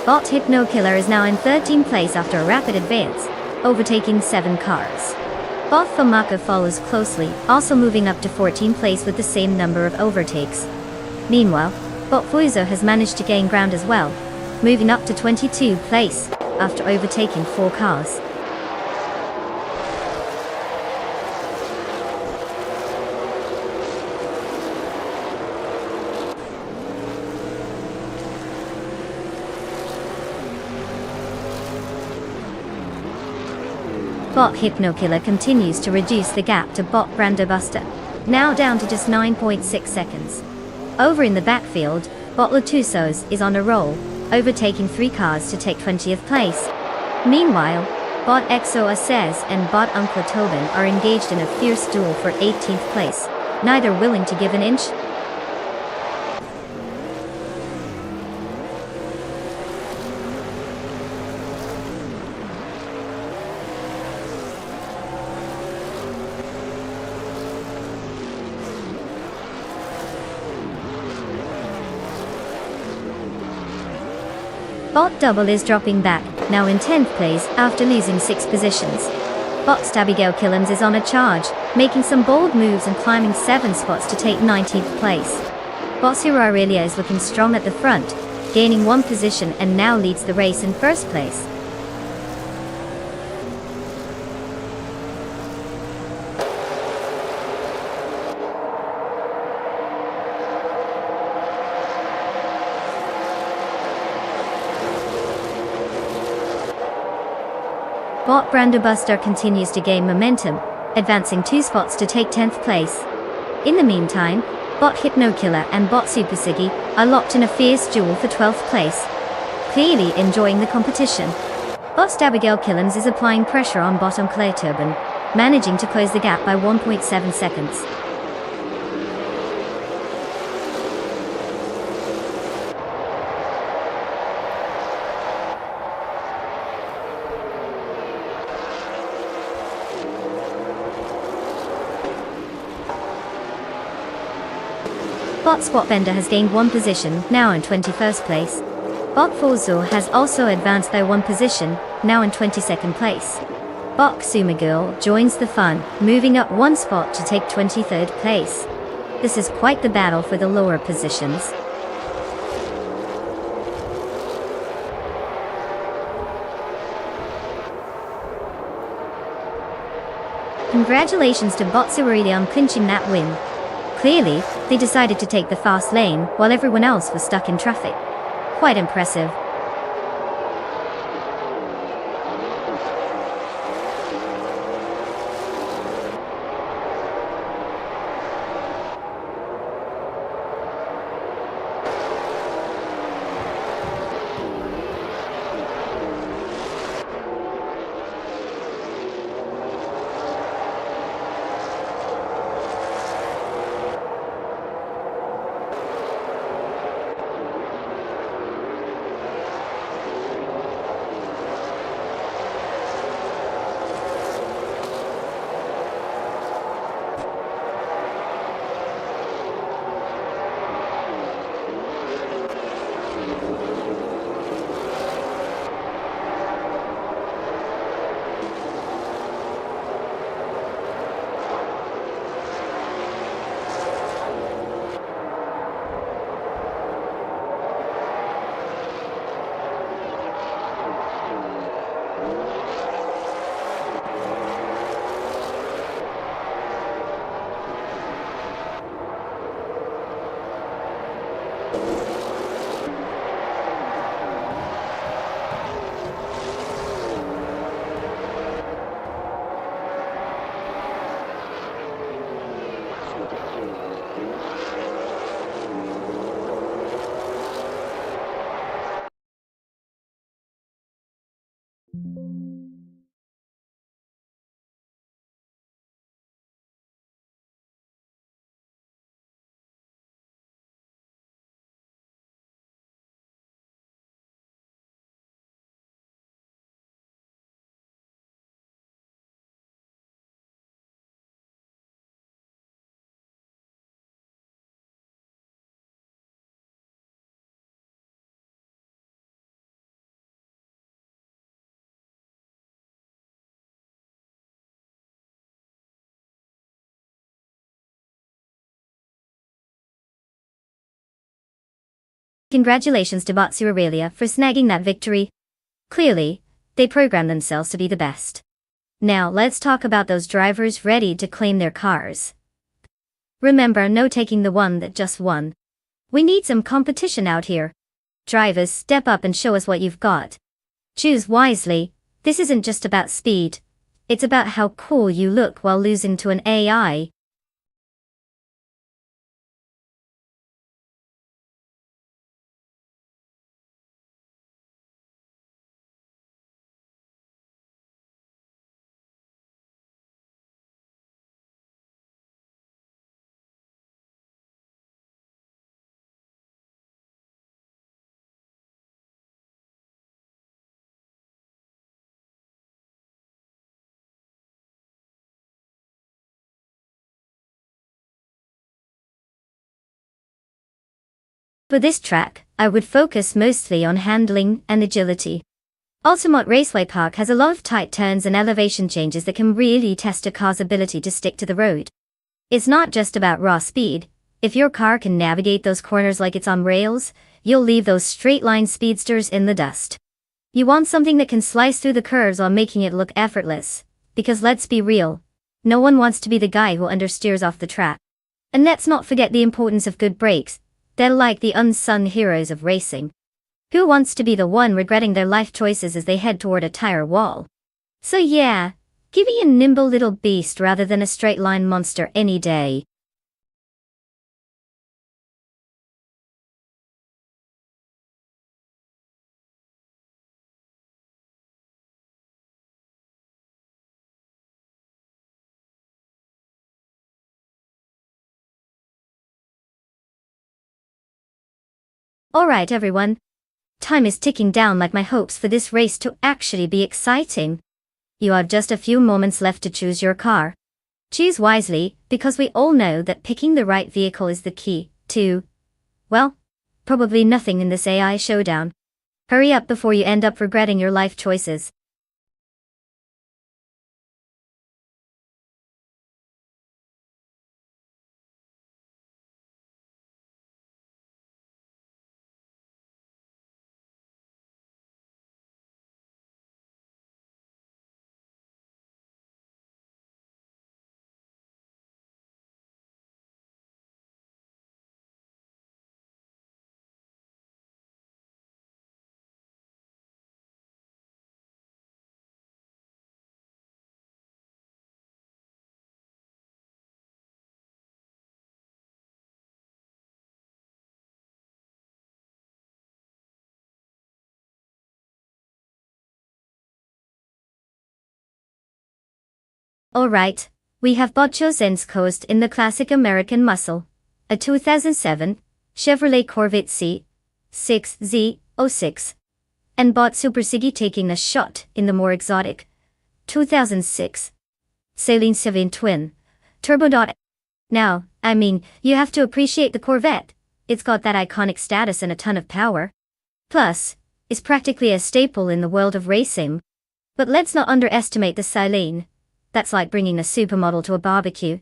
Bot Hypnokiller is now in 13th place after a rapid advance, overtaking 7 cars. Bot Famaka follows closely, also moving up to 14th place with the same number of overtakes. Meanwhile, Bot Fuizo has managed to gain ground as well, moving up to 22nd place after overtaking 4 cars. Bot Hypnokiller continues to reduce the gap to Bot Brandabuster, now down to just 9.6 seconds. Over in the backfield, Bot Latusos is on a roll, overtaking 3 cars to take 20th place. Meanwhile, Bot Exo Assez and Bot Uncle Tobin are engaged in a fierce duel for 18th place, neither willing to give an inch. Bot Double is dropping back, now in 10th place after losing 6 positions. Bot Stabigale Killens is on a charge, making some bold moves and climbing 7 spots to take 19th place. Bot Surarelia is looking strong at the front, gaining 1 position and now leads the race in first place. Bot Brandabuster continues to gain momentum, advancing 2 spots to take 10th place. In the meantime, Bot Hypnokiller and Bot Super Siggy are locked in a fierce duel for 12th place, clearly enjoying the competition. Bot Stabigale Killens is applying pressure on Bot Uncle Turban, managing to close the gap by 1.7 seconds. Bot Spotbender has gained 1 position, now in 21st place. Bot Forzo has also advanced by 1 position, now in 22nd place. Bot Sumagirl joins the fun, moving up 1 spot to take 23rd place. This is quite the battle for the lower positions. Congratulations to Botsuarili on clinching that win. Clearly, they decided to take the fast lane while everyone else was stuck in traffic. Quite impressive. Congratulations to Botsu Aurelia for snagging that victory. Clearly, they programmed themselves to be the best. Now let's talk about those drivers ready to claim their cars. Remember, no taking the one that just won. We need some competition out here. Drivers, step up and show us what you've got. Choose wisely. This isn't just about speed. It's about how cool you look while losing to an AI. For this track, I would focus mostly on handling and agility. Ultimate Raceway Park has a lot of tight turns and elevation changes that can really test a car's ability to stick to the road. It's not just about raw speed. If your car can navigate those corners like it's on rails, you'll leave those straight-line speedsters in the dust. You want something that can slice through the curves while making it look effortless. Because let's be real, no one wants to be the guy who understeers off the track. And let's not forget the importance of good brakes. They're like the unsung heroes of racing. Who wants to be the one regretting their life choices as they head toward a tire wall? So yeah, give me a nimble little beast rather than a straight-line monster any day. Alright everyone. Time is ticking down like my hopes for this race to actually be exciting. You have just a few moments left to choose your car. Choose wisely, because we all know that picking the right vehicle is the key to, well, probably nothing in this AI showdown. Hurry up before you end up regretting your life choices. Alright, we have Botcho's Coast in the classic American muscle, a 2007 Chevrolet Corvette C6Z06, and Bot Super Siggy taking a shot in the more exotic 2006 Saleen 7 Twin Turbo. Now, I mean, you have to appreciate the Corvette. It's got that iconic status and a ton of power. Plus, it's practically a staple in the world of racing. But let's not underestimate the Saleen. That's like bringing a supermodel to a barbecue.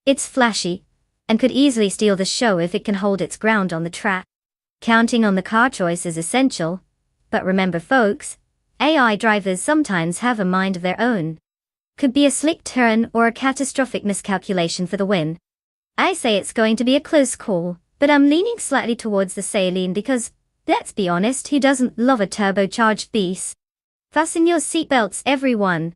It's flashy, and could easily steal the show if it can hold its ground on the track. Counting on the car choice is essential. But remember folks, AI drivers sometimes have a mind of their own. Could be a slick turn or a catastrophic miscalculation for the win. I say it's going to be a close call, but I'm leaning slightly towards the Saleen because, let's be honest, who doesn't love a turbocharged beast? Fasten your seatbelts, everyone.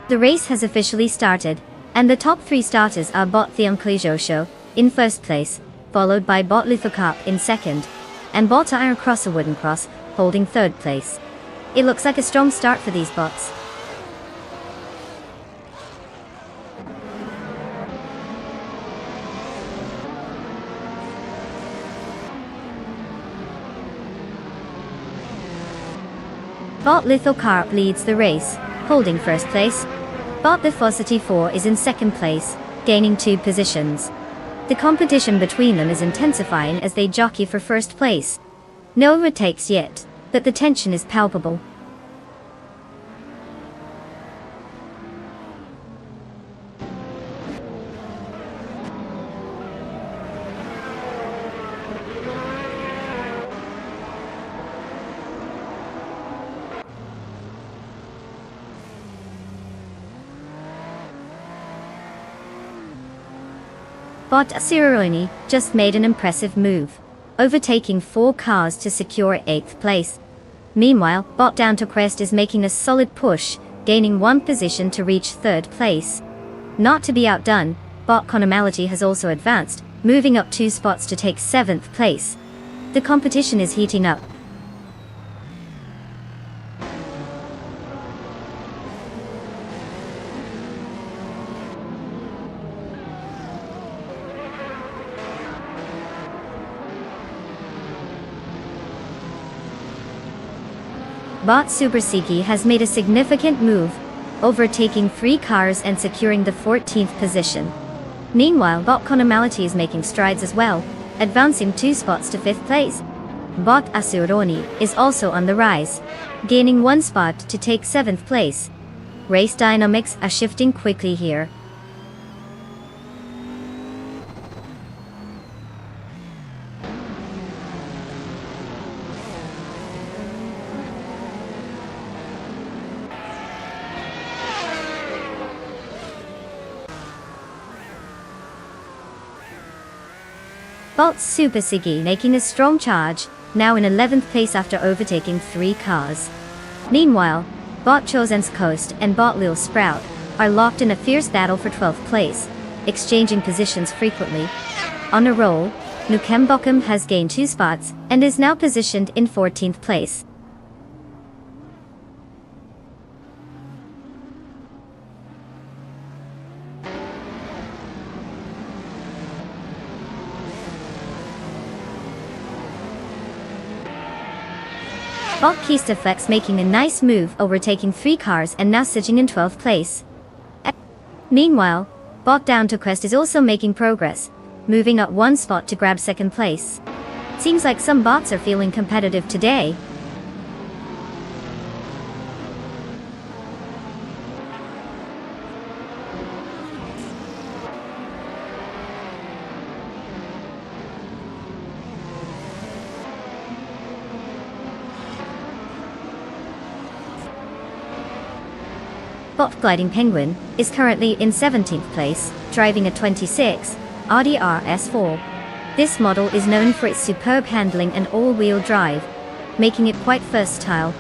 The race has officially started, and the top three starters are Bot the Show in first place, followed by Bot Lithocarp in second, and Bot Iron Crosser Wooden Cross holding third place. It looks like a strong start for these bots. Bot Lithocarp leads the race, holding first place. Bot Lithosity 4 is in second place, gaining 2 positions. The competition between them is intensifying as they jockey for first place. No overtakes yet, but the tension is palpable. Bot Asironi just made an impressive move, overtaking 4 cars to secure 8th place. Meanwhile, Bot Down to Crest is making a solid push, gaining 1 position to reach 3rd place. Not to be outdone, Bot Conomality has also advanced, moving up 2 spots to take 7th place. The competition is heating up. Bot Super Siki has made a significant move, overtaking 3 cars and securing the 14th position. Meanwhile, Bot Conomality is making strides as well, advancing 2 spots to 5th place. Bot Asuroni is also on the rise, gaining 1 spot to take 7th place. Race dynamics are shifting quickly here. Bolt's Super Siggy making a strong charge, now in 11th place after overtaking 3 cars. Meanwhile, Bot Chosen's Coast and Bot Lil Sprout are locked in a fierce battle for 12th place, exchanging positions frequently. On a roll, Nukem Bokum has gained 2 spots and is now positioned in 14th place. Bolt Keistaflex making a nice move, overtaking 3 cars and now sitting in 12th place. Meanwhile, Bot Down to Quest is also making progress, moving up 1 spot to grab 2nd place. Seems like some bots are feeling competitive today. Bot Gliding Penguin is currently in 17th place, driving a 26 Audi RS4. This model is known for its superb handling and all-wheel drive, making it quite versatile.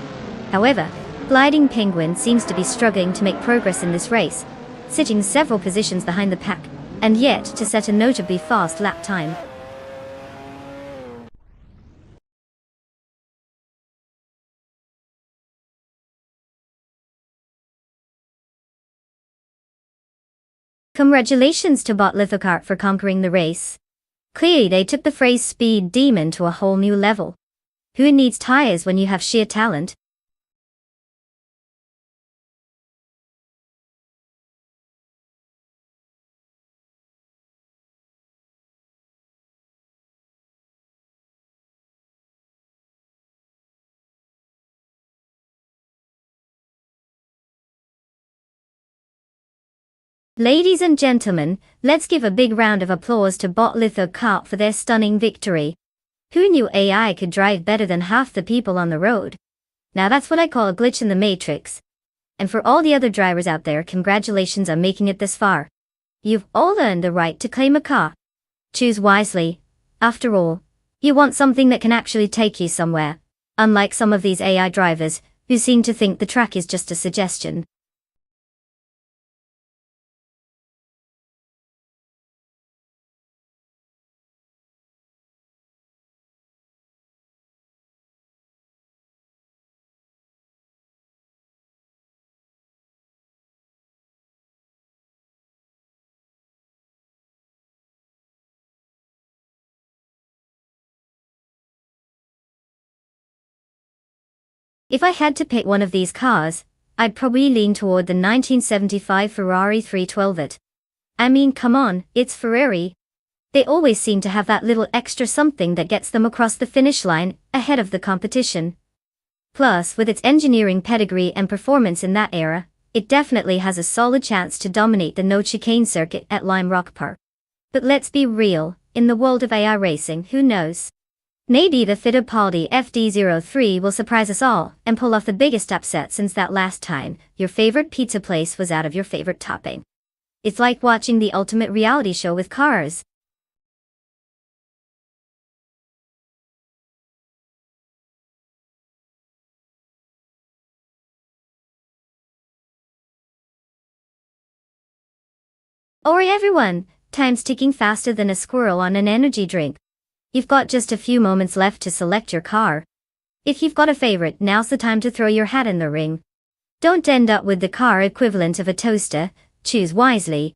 However, Gliding Penguin seems to be struggling to make progress in this race, sitting several positions behind the pack, and yet to set a notably fast lap time. Congratulations to Bot Lithocart for conquering the race. Clearly they took the phrase speed demon to a whole new level. Who needs tires when you have sheer talent? Ladies and gentlemen, let's give a big round of applause to Bot Lithocart for their stunning victory. Who knew AI could drive better than half the people on the road? Now that's what I call a glitch in the matrix. And for all the other drivers out there, congratulations on making it this far. You've all earned the right to claim a car. Choose wisely. After all, you want something that can actually take you somewhere, unlike some of these AI drivers, who seem to think the track is just a suggestion. If I had to pick one of these cars, I'd probably lean toward the 1975 Ferrari 312. I mean, come on, it's Ferrari. They always seem to have that little extra something that gets them across the finish line, ahead of the competition. Plus, with its engineering pedigree and performance in that era, it definitely has a solid chance to dominate the no-chicane circuit at Lime Rock Park. But let's be real, in the world of AI racing, who knows? Maybe the Fittipaldi FD03 will surprise us all and pull off the biggest upset since that last time your favorite pizza place was out of your favorite topping. It's like watching the ultimate reality show with cars. Alright everyone, time's ticking faster than a squirrel on an energy drink. You've got just a few moments left to select your car. If you've got a favorite, now's the time to throw your hat in the ring. Don't end up with the car equivalent of a toaster, choose wisely.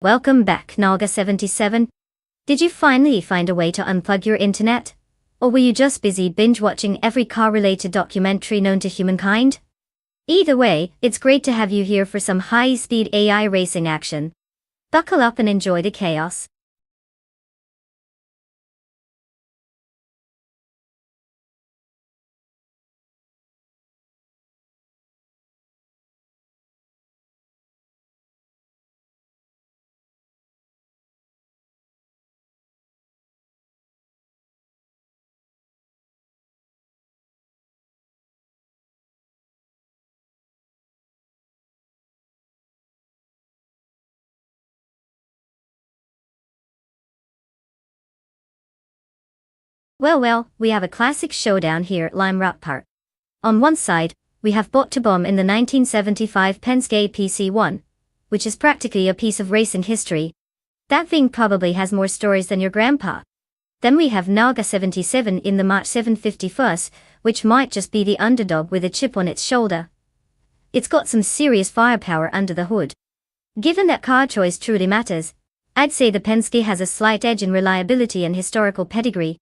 Welcome back, Naga77. Did you finally find a way to unplug your internet? Or were you just busy binge-watching every car-related documentary known to humankind? Either way, it's great to have you here for some high-speed AI racing action. Buckle up and enjoy the chaos. Well, we have a classic showdown here at Lime Rock Park. On one side, we have Bot to Bomb in the 1975 Penske PC1, which is practically a piece of racing history. That thing probably has more stories than your grandpa. Then we have Naga 77 in the March 751st, which might just be the underdog with a chip on its shoulder. It's got some serious firepower under the hood. Given that car choice truly matters, I'd say the Penske has a slight edge in reliability and historical pedigree.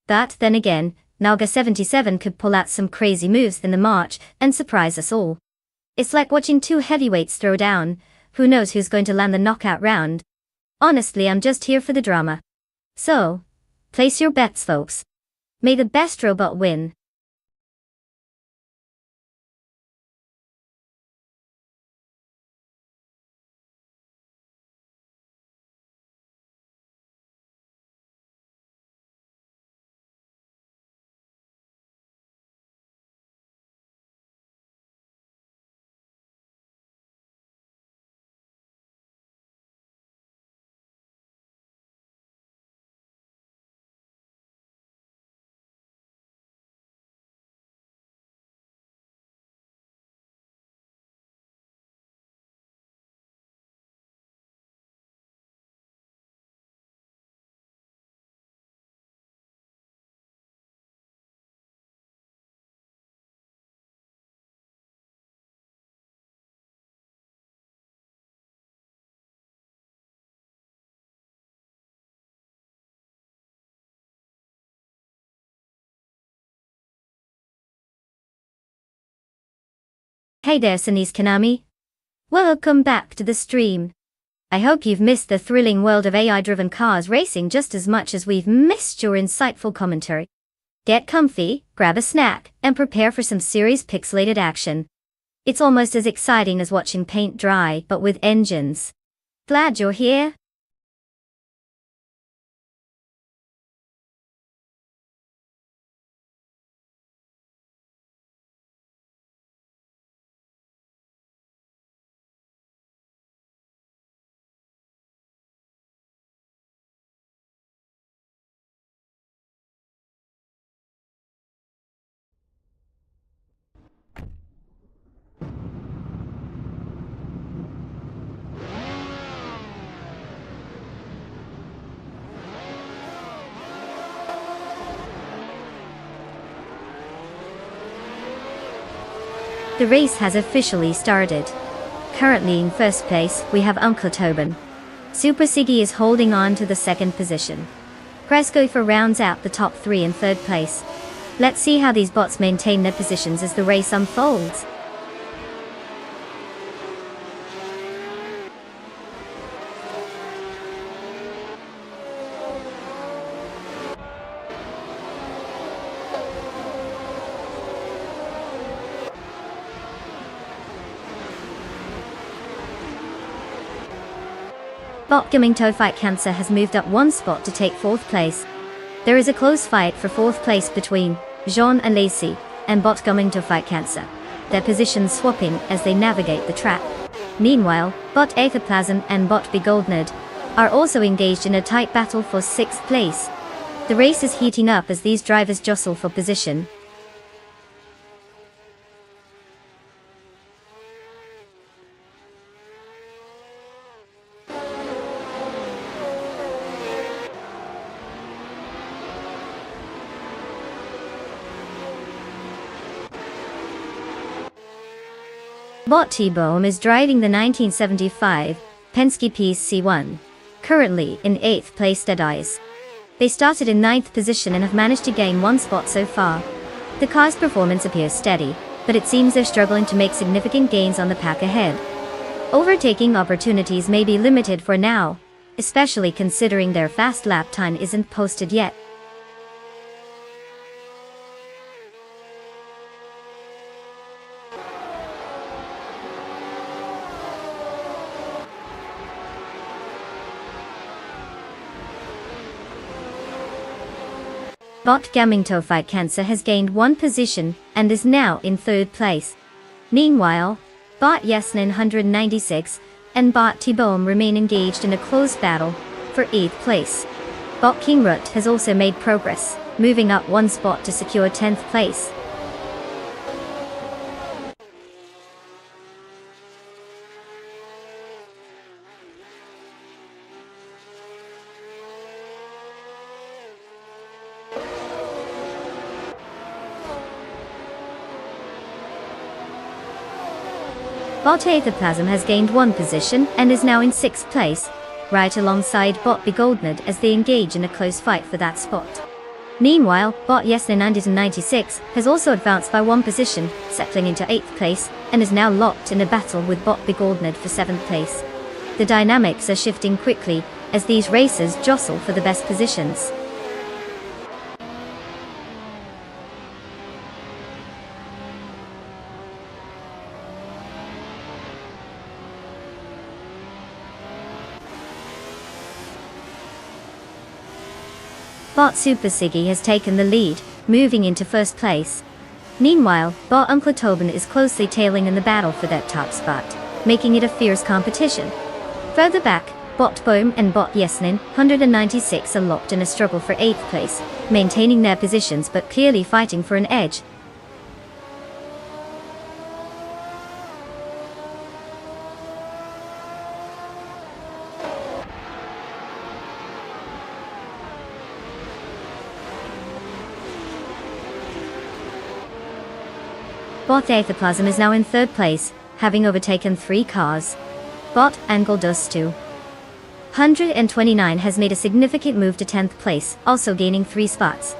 But then again, Naga 77 could pull out some crazy moves in the March and surprise us all. It's like watching two heavyweights throw down. Who knows who's going to land the knockout round? Honestly, I'm just here for the drama. So, place your bets, folks. May the best robot win. Hey there, Sinise Kanami. Welcome back to the stream. I hope you've missed the thrilling world of AI-driven cars racing just as much as we've missed your insightful commentary. Get comfy, grab a snack, and prepare for some serious pixelated action. It's almost as exciting as watching paint dry, but with engines. Glad you're here. The race has officially started. Currently in first place, we have Uncle Tobin. Super Siggy is holding on to the second position. Prescoifer rounds out the top three in third place. Let's see how these bots maintain their positions as the race unfolds. Bot Gumingto Fight Cancer has moved up one spot to take fourth place. There is a close fight for fourth place between Jean and Lacey and Bot Gumingto Fight Cancer, their positions swapping as they navigate the track. Meanwhile, Bot Aethoplasm and Bot Begoldnerd are also engaged in a tight battle for sixth place. The race is heating up as these drivers jostle for position. Bot T-Bohm is driving the 1975 Penske PC1, currently in 8th place dead eyes. They started in 9th position and have managed to gain one spot so far. The car's performance appears steady, but it seems they're struggling to make significant gains on the pack ahead. Overtaking opportunities may be limited for now, especially considering their fast lap time isn't posted yet. Bot Gamingto Fight Cancer has gained one position and is now in third place. Meanwhile, Bot Yesnin 196 and Bot T-Bohm remain engaged in a close battle for 8th place. Bot Kingrut has also made progress, moving up one spot to secure 10th place. Bot Aetherplasm has gained one position and is now in 6th place, right alongside Bot Begoldned as they engage in a close fight for that spot. Meanwhile, Bot Yeslin 96 has also advanced by one position, settling into 8th place, and is now locked in a battle with Bot Begoldned for 7th place. The dynamics are shifting quickly as these racers jostle for the best positions. Bot Super Siggy has taken the lead, moving into 1st place. Meanwhile, Bot Uncle Tobin is closely tailing in the battle for that top spot, making it a fierce competition. Further back, Bot Boom and Bot Yeslin 196 are locked in a struggle for 8th place, maintaining their positions but clearly fighting for an edge. Bot Aetherplasm is now in 3rd place, having overtaken 3 cars. Bot Angle Dust 229 has made a significant move to 10th place, also gaining 3 spots.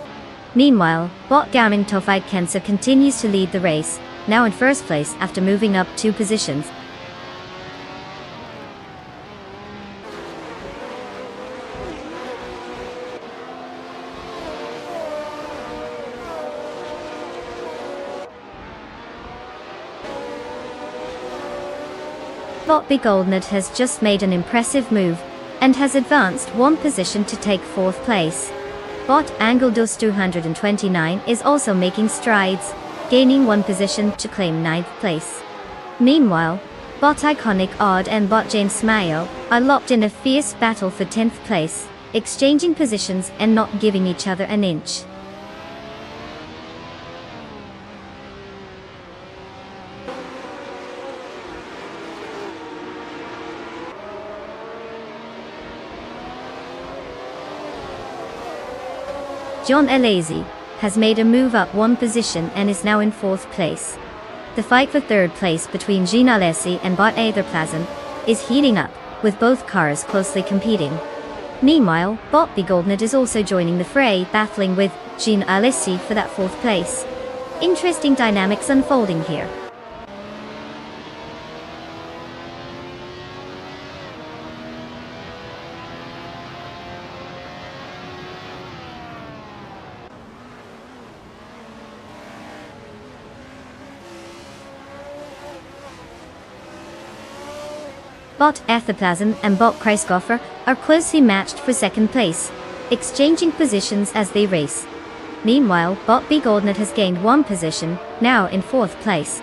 Meanwhile, Bot Gaming Tofite Kensa continues to lead the race, now in 1st place after moving up 2 positions. Bot Begoldned has just made an impressive move, and has advanced one position to take 4th place. Bot Angle Dust 229 is also making strides, gaining one position to claim 9th place. Meanwhile, Bot Iconic Odd and Bot James Smile are locked in a fierce battle for 10th place, exchanging positions and not giving each other an inch. John Alazy has made a move up one position and is now in 4th place. The fight for 3rd place between Jean Alessi and Bot Aetherplasm is heating up, with both cars closely competing. Meanwhile, Bot Begoldned is also joining the fray, battling with Jean Alessi for that 4th place. Interesting dynamics unfolding here. Bot Aetherplasm and Bot Kreisgoffer are closely matched for 2nd place, exchanging positions as they race. Meanwhile, Bot Begoldned has gained one position, now in 4th place.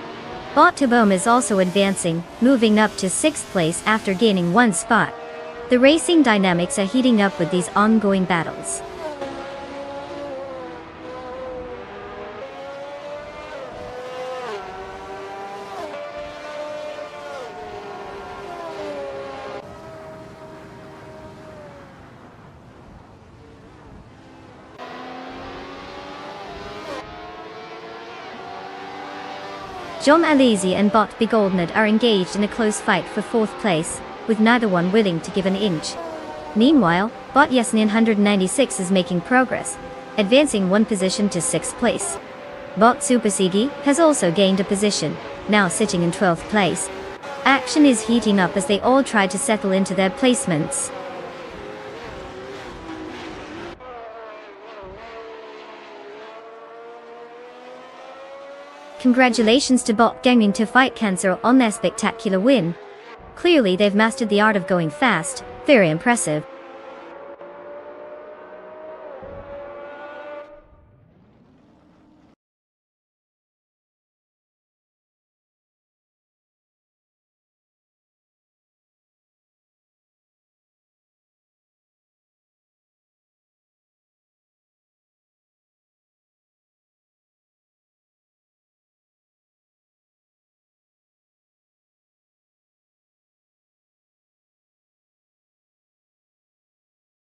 Bot Tabom is also advancing, moving up to 6th place after gaining one spot. The racing dynamics are heating up with these ongoing battles. John Alesi and Bot Begoldned are engaged in a close fight for 4th place, with neither one willing to give an inch. Meanwhile, Bot Yesnian 196 is making progress, advancing one position to 6th place. Bot Supersigi has also gained a position, now sitting in 12th place. Action is heating up as they all try to settle into their placements. Congratulations to Bot Gaming to Fight Cancer on their spectacular win. Clearly they've mastered the art of going fast, very impressive.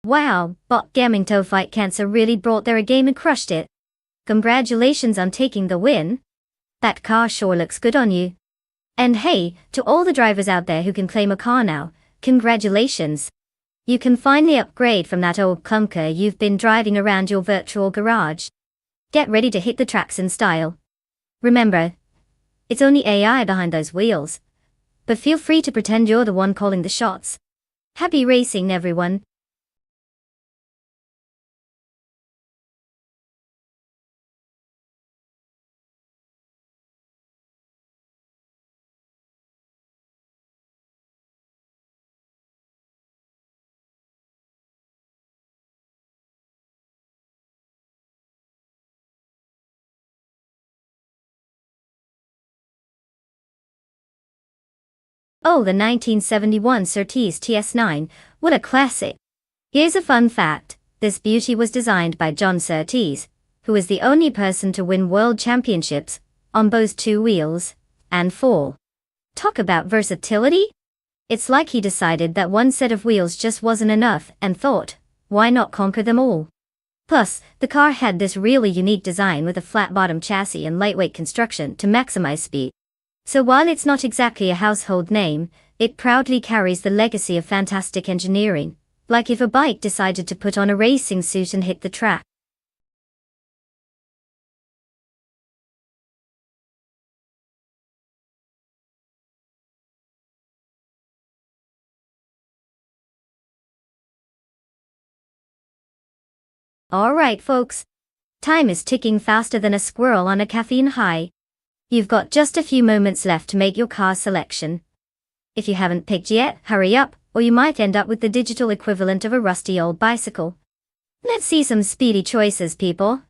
Wow, Gaming Toe Fight Cancer really brought their A game and crushed it. Congratulations on taking the win. That car sure looks good on you. And hey, to all the drivers out there who can claim a car now, congratulations. You can finally upgrade from that old clunker you've been driving around your virtual garage. Get ready to hit the tracks in style. Remember, it's only AI behind those wheels. But feel free to pretend you're the one calling the shots. Happy racing, everyone. Oh, the 1971 Surtees TS9, what a classic. Here's a fun fact, this beauty was designed by John Surtees, who is the only person to win world championships, on both 2 wheels, and 4. Talk about versatility? It's like he decided that one set of wheels just wasn't enough and thought, why not conquer them all? Plus, the car had this really unique design with a flat-bottom chassis and lightweight construction to maximize speed. So while it's not exactly a household name, it proudly carries the legacy of fantastic engineering, like if a bike decided to put on a racing suit and hit the track. Alright folks, time is ticking faster than a squirrel on a caffeine high. You've got just a few moments left to make your car selection. If you haven't picked yet, hurry up, or you might end up with the digital equivalent of a rusty old bicycle. Let's see some speedy choices, people.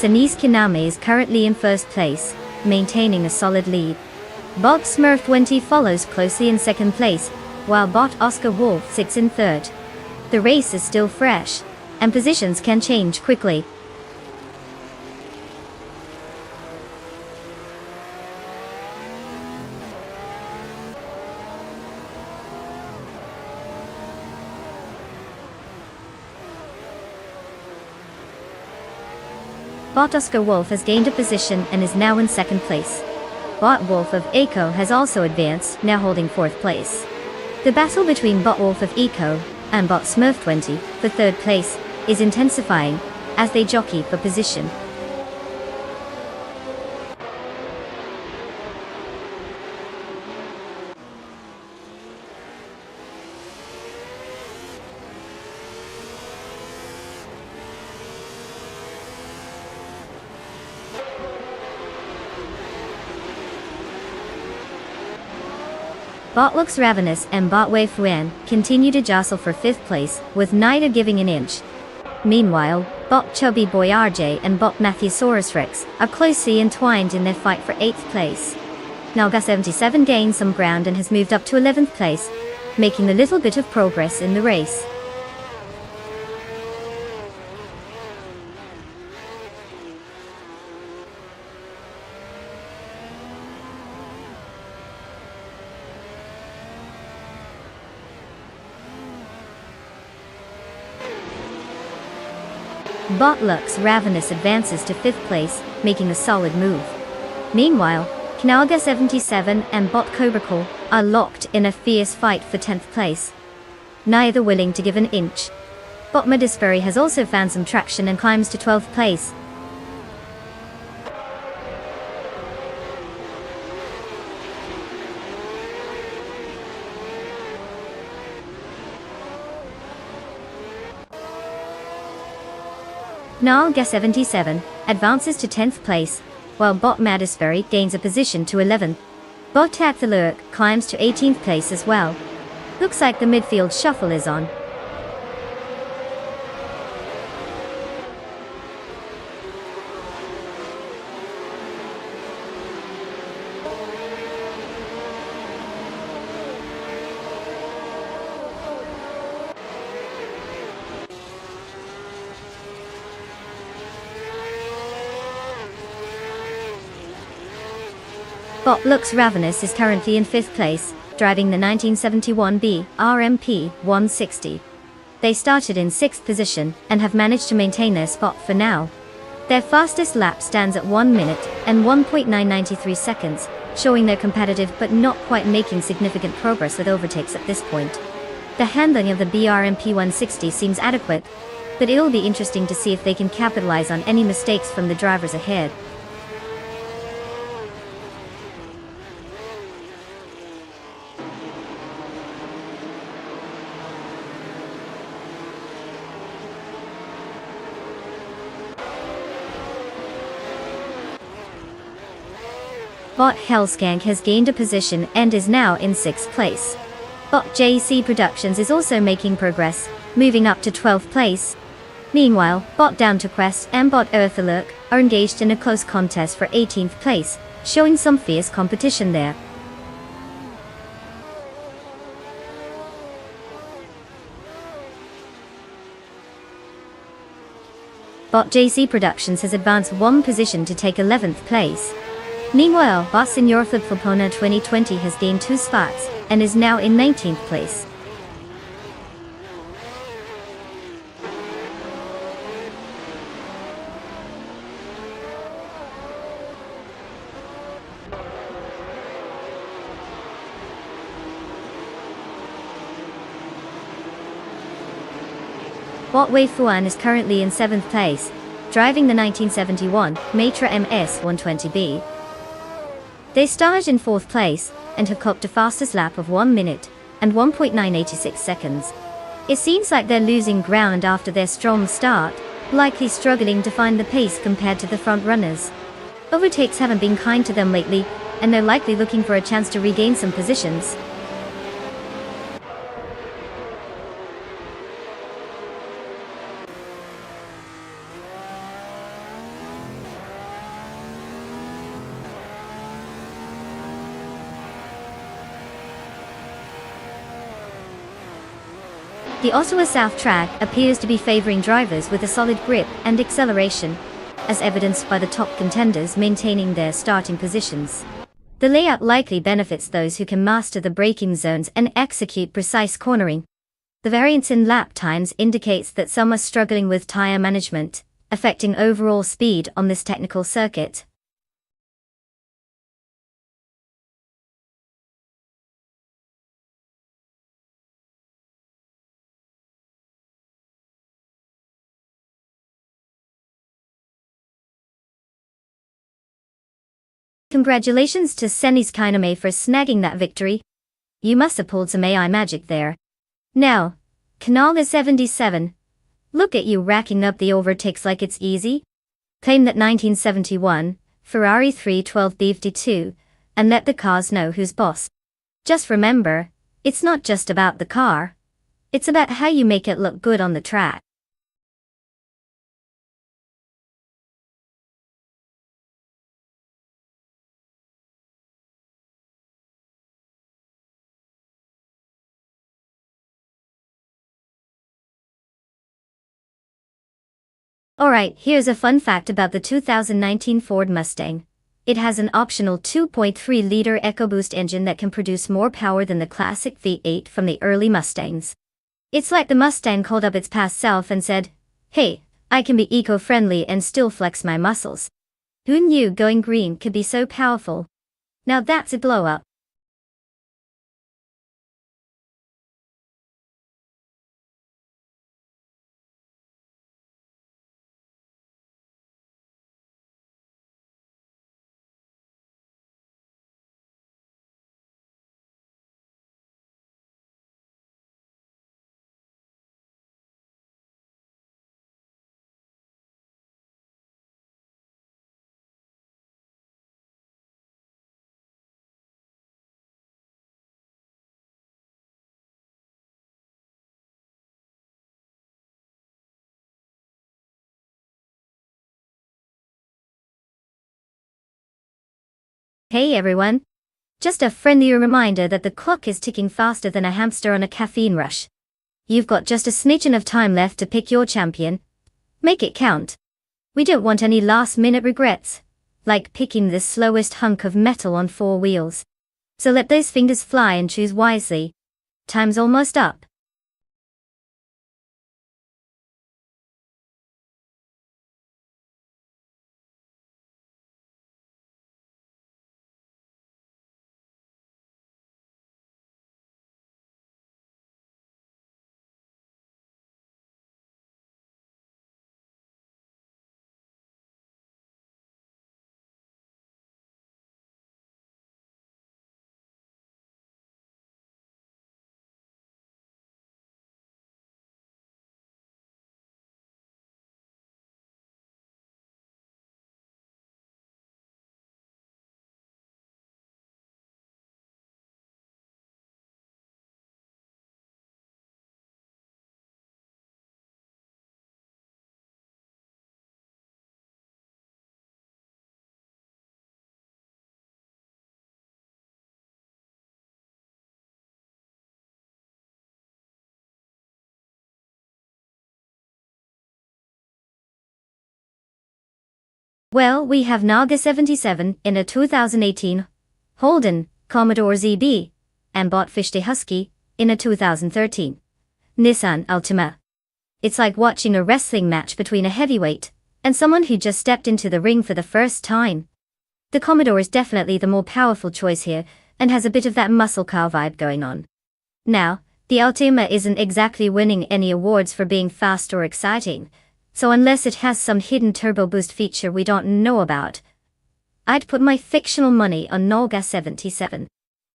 Sanis Kiname is currently in first place, maintaining a solid lead. Bot Smurf20 follows closely in second place, while bot Oscar Wolf sits in third. The race is still fresh, and positions can change quickly. Bot Oscar Wolf has gained a position and is now in second place. Bot Wolf of Eco has also advanced, now holding fourth place. The battle between Bot Wolf of Eco and Bot Smurf20 for third place is intensifying as they jockey for position. Bot Looks Ravenous and Bot Wei Fuan continue to jostle for fifth place, with neither giving an inch. Meanwhile, Bot Chubby Boy RJ and Bot Matthesaurus Rex are closely entwined in their fight for 8th place. Nalga77 gained some ground and has moved up to 11th place, making a little bit of progress in the race. Bot Lux Ravenous advances to 5th place, making a solid move. Meanwhile, Knalga77 and Bot Cobracle are locked in a fierce fight for 10th place, neither willing to give an inch. Bot Medisbury has also found some traction and climbs to 12th place. Nalga77 advances to 10th place, while Bot Madisbury gains a position to 11th. Bot Tathalurk climbs to 18th place as well. Looks like the midfield shuffle is on. Bot Looks Ravenous is currently in 5th place, driving the 1971B RMP 160. They started in 6th position and have managed to maintain their spot for now. Their fastest lap stands at 1 minute and 1.993 seconds, showing they're competitive but not quite making significant progress with overtakes at this point. The handling of the BRMP 160 seems adequate, but it'll be interesting to see if they can capitalize on any mistakes from the drivers ahead. Bot Hellskank has gained a position and is now in 6th place. Bot JC Productions is also making progress, moving up to 12th place. Meanwhile, Bot Down to Quest and Bot Earthalurk are engaged in a close contest for 18th place, showing some fierce competition there. Bot JC Productions has advanced 1 position to take 11th place. Meanwhile, Bot Senior Flipflopona 2020 has gained 2 spots, and is now in 19th place. Bot Wei Fuan is currently in 7th place, driving the 1971 Matra MS 120B. They start in 4th place, and have clocked a fastest lap of 1 minute and 1.986 seconds. It seems like they're losing ground after their strong start, likely struggling to find the pace compared to the front runners. Overtakes haven't been kind to them lately, and they're likely looking for a chance to regain some positions. The Ottawa South track appears to be favoring drivers with a solid grip and acceleration, as evidenced by the top contenders maintaining their starting positions. The layout likely benefits those who can master the braking zones and execute precise cornering. The variance in lap times indicates that some are struggling with tire management, affecting overall speed on this technical circuit. Congratulations to Senis Kainame for snagging that victory. You must have pulled some AI magic there. Now, Canal is 77. Look at you racking up the overtakes like it's easy. Claim that 1971, Ferrari 312 B52, and let the cars know who's boss. Just remember, it's not just about the car. It's about how you make it look good on the track. Alright, here's a fun fact about the 2019 Ford Mustang. It has an optional 2.3-liter EcoBoost engine that can produce more power than the classic V8 from the early Mustangs. It's like the Mustang called up its past self and said, "Hey, I can be eco-friendly and still flex my muscles." Who knew going green could be so powerful? Now that's a blow-up. Hey everyone! Just a friendly reminder that the clock is ticking faster than a hamster on a caffeine rush. You've got just a smidgen of time left to pick your champion. Make it count. We don't want any last-minute regrets, like picking the slowest hunk of metal on 4 wheels. So let those fingers fly and choose wisely. Time's almost up. Well, we have Naga 77 in a 2018, Holden, Commodore ZB, and Botfish Husky in a 2013 Nissan Altima. It's like watching a wrestling match between a heavyweight and someone who just stepped into the ring for the first time. The Commodore is definitely the more powerful choice here and has a bit of that muscle car vibe going on. Now, the Altima isn't exactly winning any awards for being fast or exciting, so unless it has some hidden turbo boost feature we don't know about, I'd put my fictional money on Nolga 77.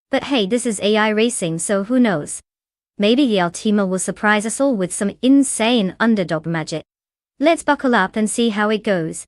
But hey, this is AI racing, so who knows? Maybe the Altima will surprise us all with some insane underdog magic. Let's buckle up and see how it goes.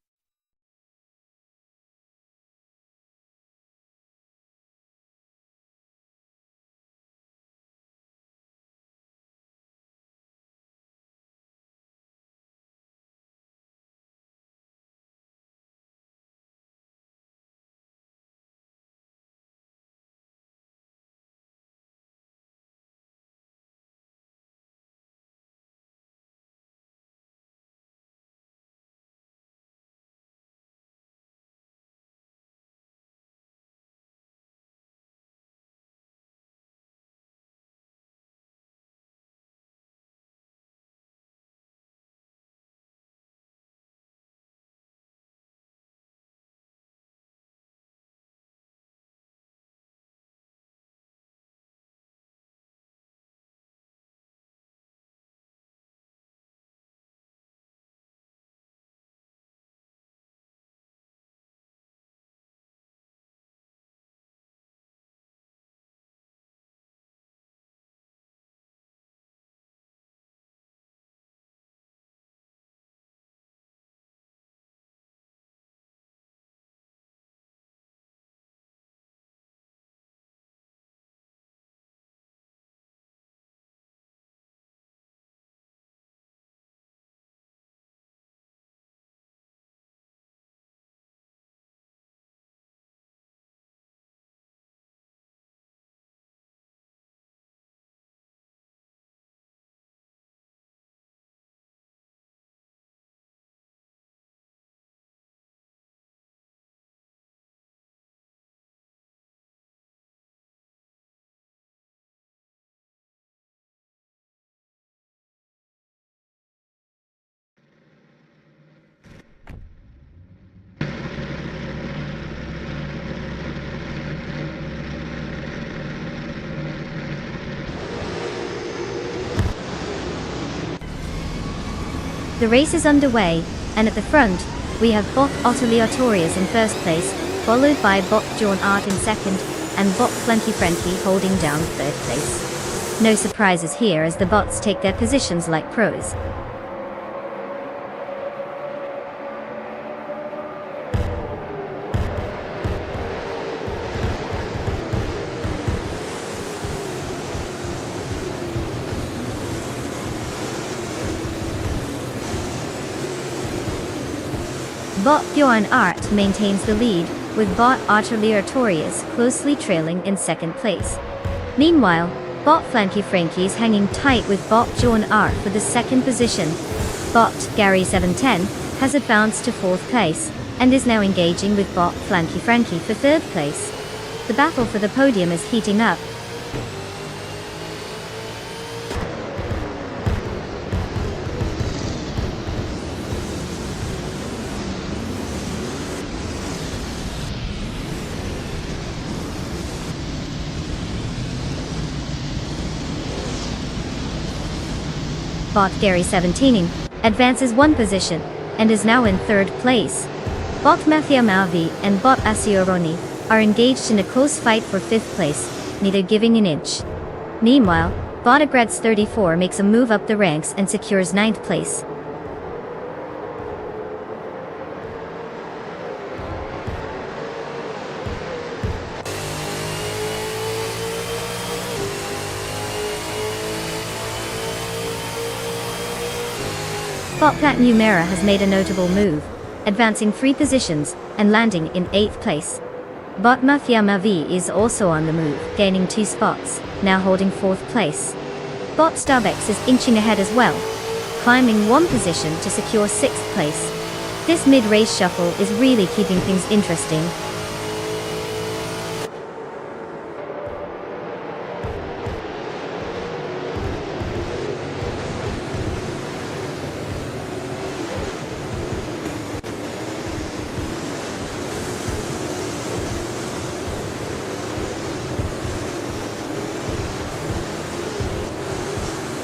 The race is underway, and at the front, we have Bot Autoleatorius in first place, followed by Bot John Art in second, and Bot Flanky Frankie holding down third place. No surprises here as the bots take their positions like pros. Bot Bjorn Art maintains the lead, with Bot Autoleatorius closely trailing in second place. Meanwhile, Bot Flanky Frankie is hanging tight with Bot Bjorn Art for the second position. Bot Gary 710 has advanced to fourth place, and is now engaging with Bot Flanky Frankie for third place. The battle for the podium is heating up. Bot Gary 17 advances one position, and is now in third place. Bot Mathia Malvi and Bot Asioroni are engaged in a close fight for fifth place, neither giving an inch. Meanwhile, Bot Agreds 34 makes a move up the ranks and secures ninth place. Bot Plat Numera has made a notable move, advancing 3 positions, and landing in 8th place. Bot Mafia Mavi is also on the move, gaining 2 spots, now holding 4th place. Bot Starbex is inching ahead as well, climbing 1 position to secure 6th place. This mid-race shuffle is really keeping things interesting.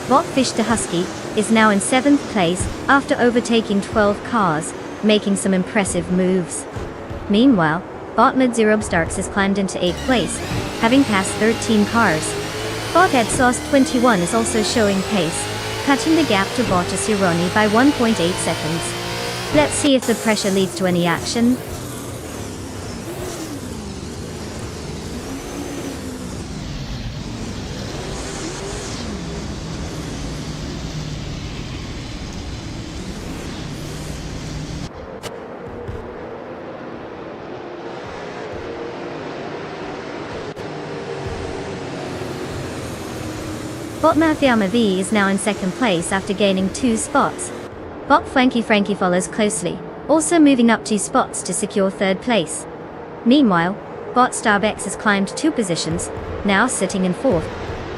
Bot Fish to Husky is now in 7th place after overtaking 12 cars, making some impressive moves. Meanwhile, Bot Madzirub Starks has climbed into 8th place, having passed 13 cars. Bot Edsauce 21 is also showing pace, cutting the gap to Bot Asironi by 1.8 seconds. Let's see if the pressure leads to any action. Bot Mathiama V is now in 2nd place after gaining 2 spots. Bot Flanky Frankie follows closely, also moving up 2 spots to secure 3rd place. Meanwhile, Bot Starbex has climbed 2 positions, now sitting in 4th.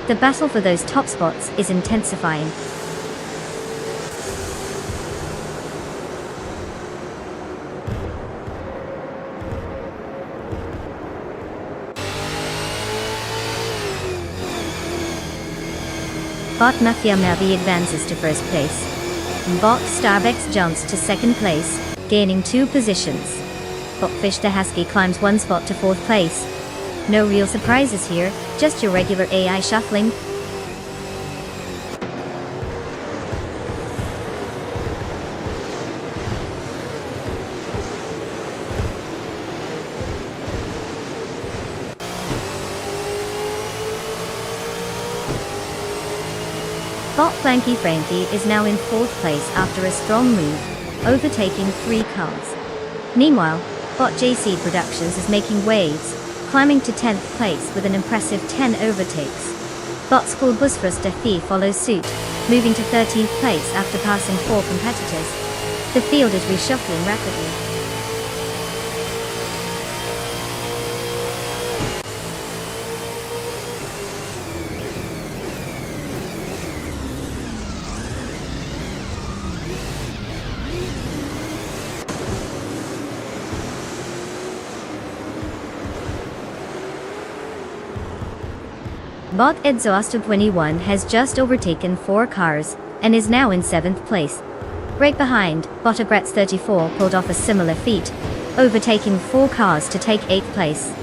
The battle for those top spots is intensifying. Bot Mafia Mavi advances to 1st place. Bot Starbex jumps to 2nd place, gaining 2 positions. Bot Fish the Husky climbs 1 spot to 4th place. No real surprises here, just your regular AI shuffling. Bot Flanky Frankie is now in 4th place after a strong move, overtaking 3 cars. Meanwhile, Bot JC Productions is making waves, climbing to 10th place with an impressive 10 overtakes. Bot School Busfrus Defi follows suit, moving to 13th place after passing 4 competitors. The field is reshuffling rapidly. Bot Exhaust 21 has just overtaken 4 cars, and is now in 7th place. Right behind, Botagretz 34 pulled off a similar feat, overtaking 4 cars to take 8th place.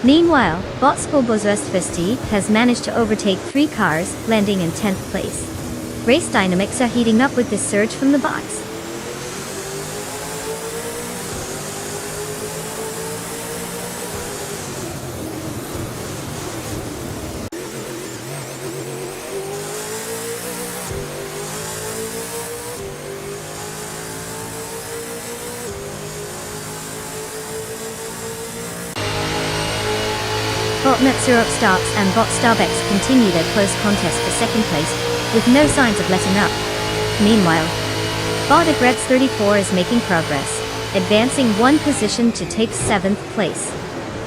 Meanwhile, Botskobozrestvisti has managed to overtake 3 cars, landing in 10th place. Race dynamics are heating up with this surge from the bots. Bot Metsurop-Starks and Bot Starbex continue their close contest for second place, with no signs of letting up. Meanwhile, Botagretz 34 is making progress, advancing 1 position to take 7th place.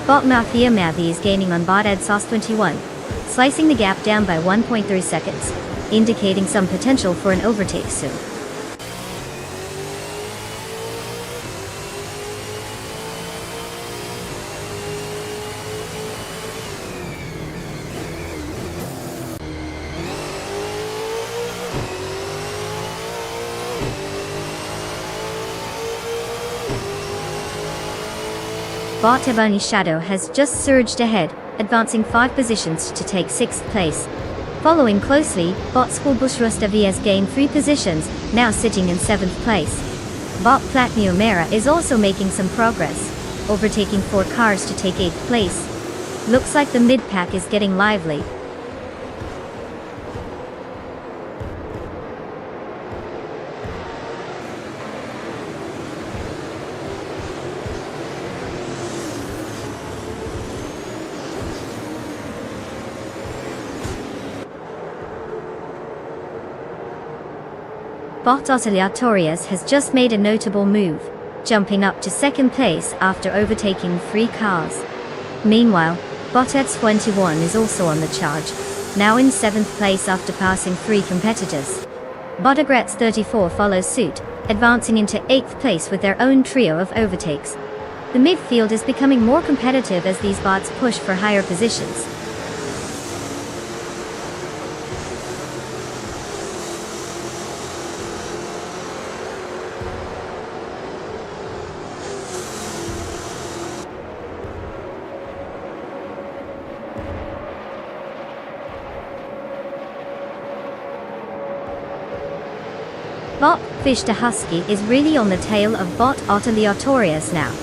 Bot Mafia Mathi is gaining on Bot Edsos 21, slicing the gap down by 1.3 seconds, indicating some potential for an overtake soon. Bot Ebony Shadow has just surged ahead, advancing 5 positions to take 6th place. Following closely, Bot Skulbush Rustavi has gained 3 positions, now sitting in 7th place. Bot Platnio Mera is also making some progress, overtaking 4 cars to take 8th place. Looks like the mid-pack is getting lively. Bot Osciliatorius has just made a notable move, jumping up to 2nd place after overtaking 3 cars. Meanwhile, Botets 21 is also on the charge, now in 7th place after passing 3 competitors. Botagretz 34 follows suit, advancing into 8th place with their own trio of overtakes. The midfield is becoming more competitive as these bots push for higher positions. Bot Fish the Husky is really on the tail of Bot Otiliatorius now,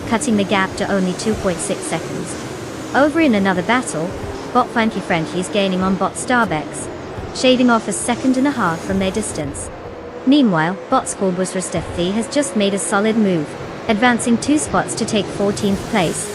cutting the gap to only 2.6 seconds. Over in another battle, Bot Frankie is gaining on Bot Starbex, shaving off a 1.5 seconds from their distance. Meanwhile, Bot Skolbus Rostefti has just made a solid move, advancing 2 spots to take 14th place.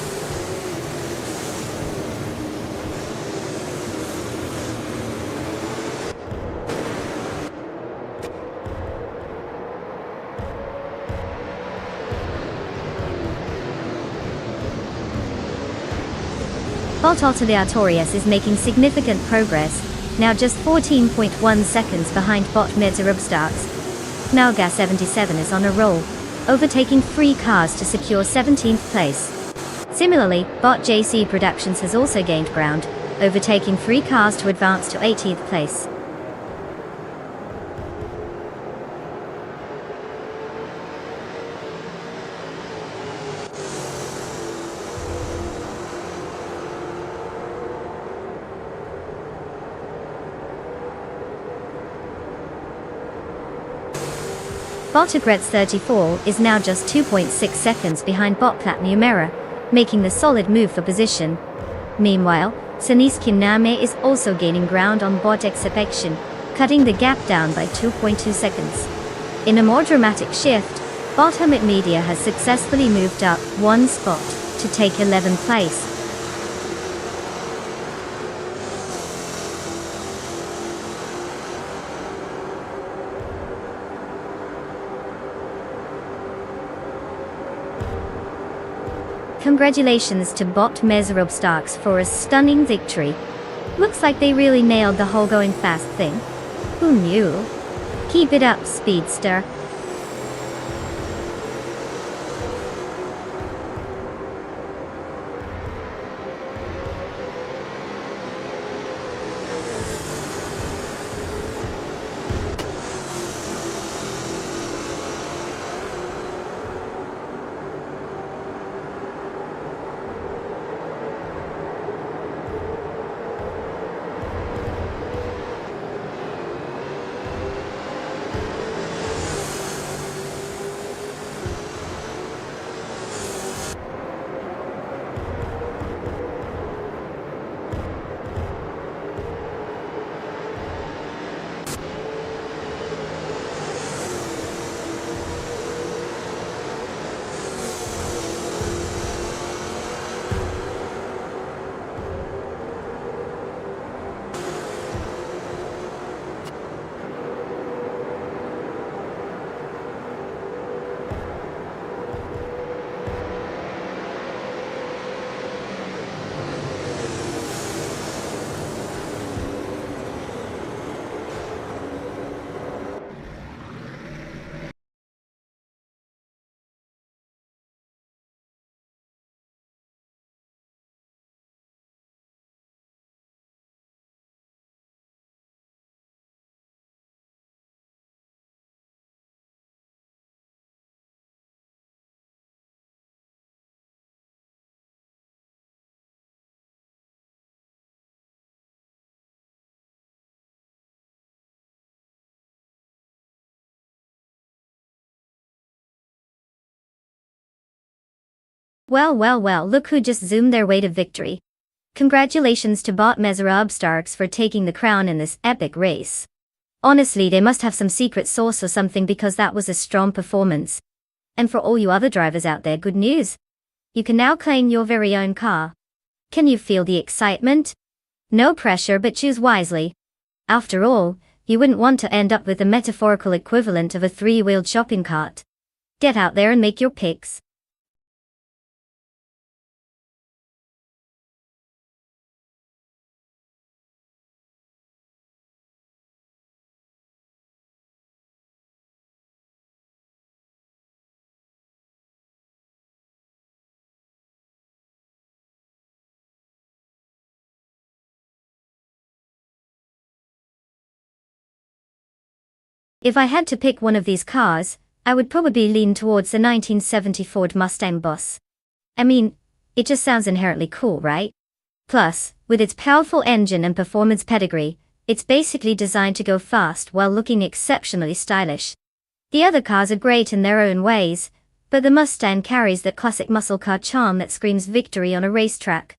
Bot Otiliatorius is making significant progress, now just 14.1 seconds behind Bot Metzerubstarks. Malga 77 is on a roll, overtaking 3 cars to secure 17th place. Similarly, Bot JC Productions has also gained ground, overtaking 3 cars to advance to 18th place. Botagretz 34 is now just 2.6 seconds behind Bot Platnumera, making the solid move for position. Meanwhile, Saniskin Name is also gaining ground on Bot Exception, cutting the gap down by 2.2 seconds. In a more dramatic shift, Bot Hermit Media has successfully moved up 1 spot to take 11th place. Congratulations to Bot Meserobstarks for a stunning victory. Looks like they really nailed the whole going fast thing. Who knew? Keep it up, Speedster. Well, well, well, look who just zoomed their way to victory. Congratulations to Bot Mesarab Starks for taking the crown in this epic race. Honestly, they must have some secret sauce or something because that was a strong performance. And for all you other drivers out there, good news. You can now claim your very own car. Can you feel the excitement? No pressure, but choose wisely. After all, you wouldn't want to end up with the metaphorical equivalent of a three-wheeled shopping cart. Get out there and make your picks. If I had to pick one of these cars, I would probably lean towards the 1970 Ford Mustang Boss. I mean, it just sounds inherently cool, right? Plus, with its powerful engine and performance pedigree, it's basically designed to go fast while looking exceptionally stylish. The other cars are great in their own ways, but the Mustang carries that classic muscle car charm that screams victory on a racetrack.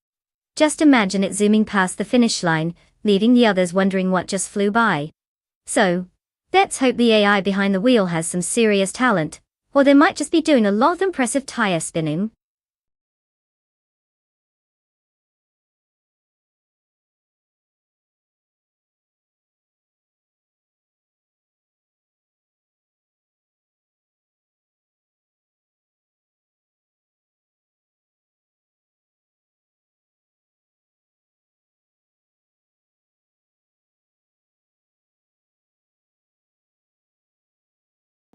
Just imagine it zooming past the finish line, leaving the others wondering what just flew by. So, let's hope the AI behind the wheel has some serious talent, or they might just be doing a lot of impressive tire spinning.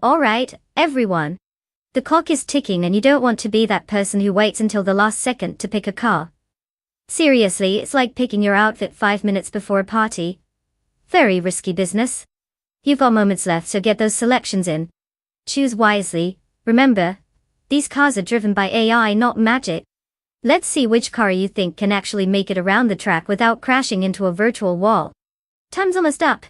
Alright, everyone. The clock is ticking and you don't want to be that person who waits until the last second to pick a car. Seriously, it's like picking your outfit 5 minutes before a party. Very risky business. You've got moments left, so get those selections in. Choose wisely. Remember, these cars are driven by AI, not magic. Let's see which car you think can actually make it around the track without crashing into a virtual wall. Time's almost up.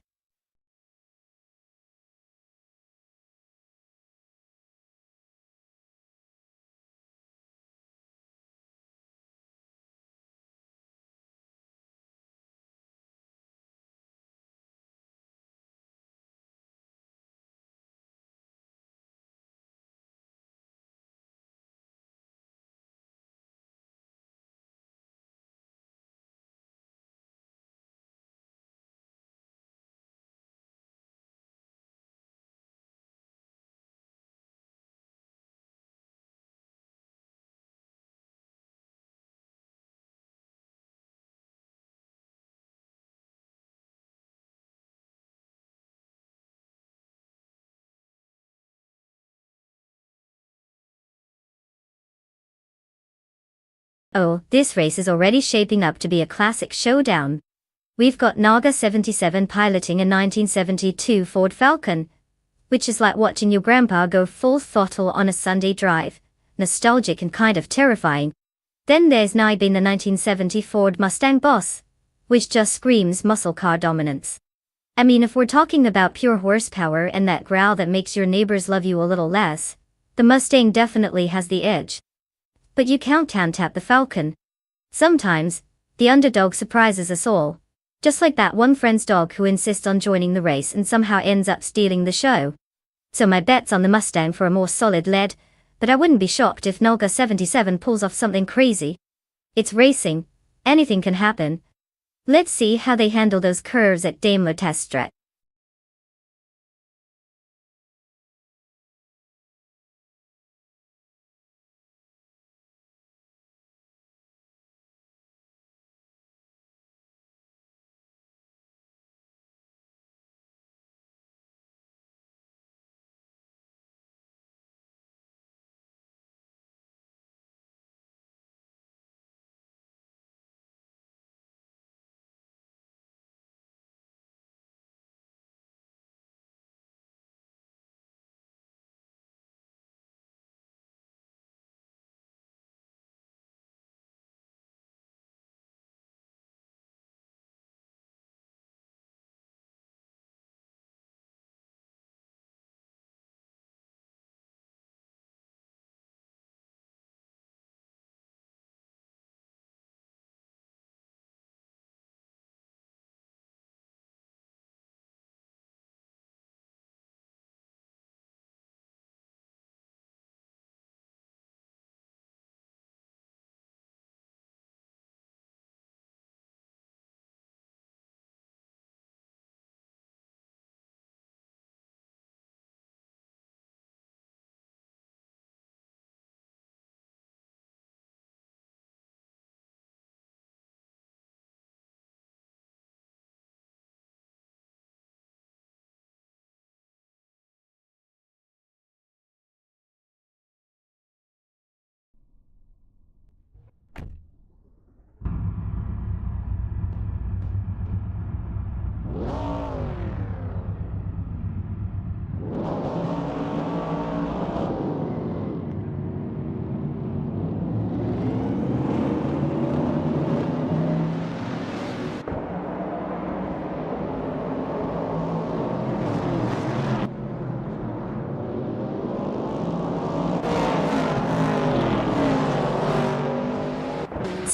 Oh, this race is already shaping up to be a classic showdown. We've got Naga 77 piloting a 1972 Ford Falcon, which is like watching your grandpa go full throttle on a Sunday drive, nostalgic and kind of terrifying. Then there's Naibin the 1970 Ford Mustang Boss, which just screams muscle car dominance. I mean, if we're talking about pure horsepower and that growl that makes your neighbors love you a little less, the Mustang definitely has the edge. But you can't tap the Falcon. Sometimes, the underdog surprises us all. Just like that one friend's dog who insists on joining the race and somehow ends up stealing the show. So my bet's on the Mustang for a more solid lead, but I wouldn't be shocked if Nolga 77 pulls off something crazy. It's racing. Anything can happen. Let's see how they handle those curves at Daimler Test Track.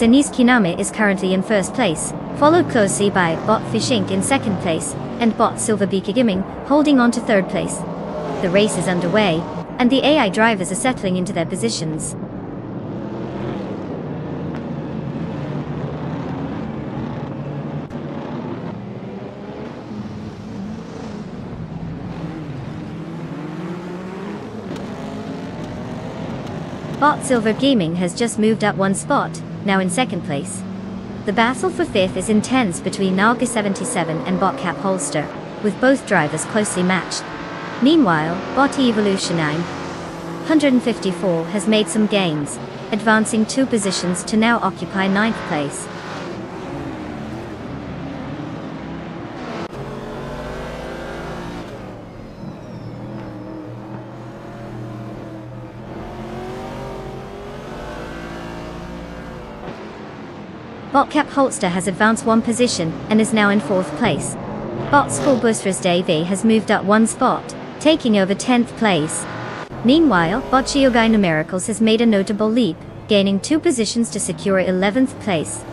Senis Kiname is currently in first place, followed closely by Bot Fishink in second place, and Bot Silverbeak Gaming holding on to third place. The race is underway, and the AI drivers are settling into their positions. Bot Silver Gaming has just moved up one spot, now in second place. The battle for fifth is intense between Nalga77 and Botcap Holster, with both drivers closely matched. Meanwhile, Bot Evolution 954 has made some gains, advancing 2 positions to now occupy 9th place. Botcap Holster has advanced 1 position and is now in 4th place. Bot School Boosters Davey has moved up 1 spot, taking over 10th place. Meanwhile, Bot Shiogai Numericals has made a notable leap, gaining 2 positions to secure 11th place.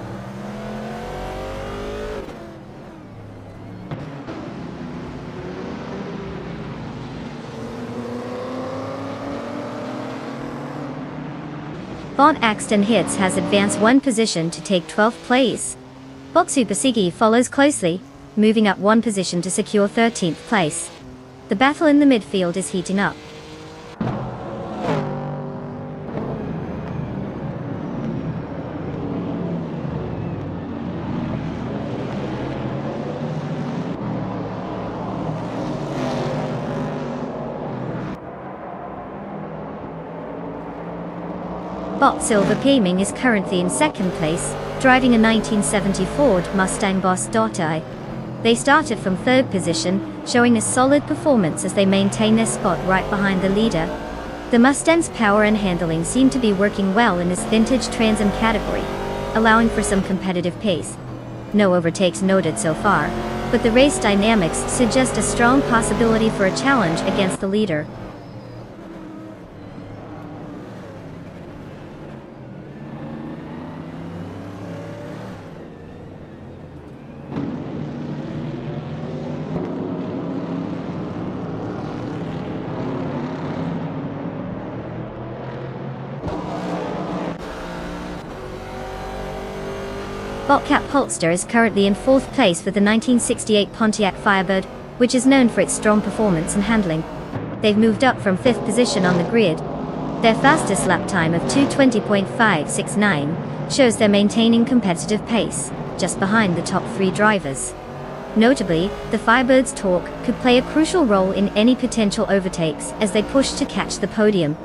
Bot Axton Hits has advanced 1 position to take 12th place. Bot Super Sigi follows closely, moving up 1 position to secure 13th place. The battle in the midfield is heating up. Bot Silver Gaming is currently in second place, driving a 1970 Ford Mustang Boss.I. They started from third position, showing a solid performance as they maintain their spot right behind the leader. The Mustang's power and handling seem to be working well in this vintage Trans Am category, allowing for some competitive pace. No overtakes noted so far, but the race dynamics suggest a strong possibility for a challenge against the leader. Botcap Holster is currently in 4th place with the 1968 Pontiac Firebird, which is known for its strong performance and handling. They've moved up from 5th position on the grid. Their fastest lap time of 2:20.569 shows they're maintaining competitive pace, just behind the top 3 drivers. Notably, the Firebird's torque could play a crucial role in any potential overtakes as they push to catch the podium.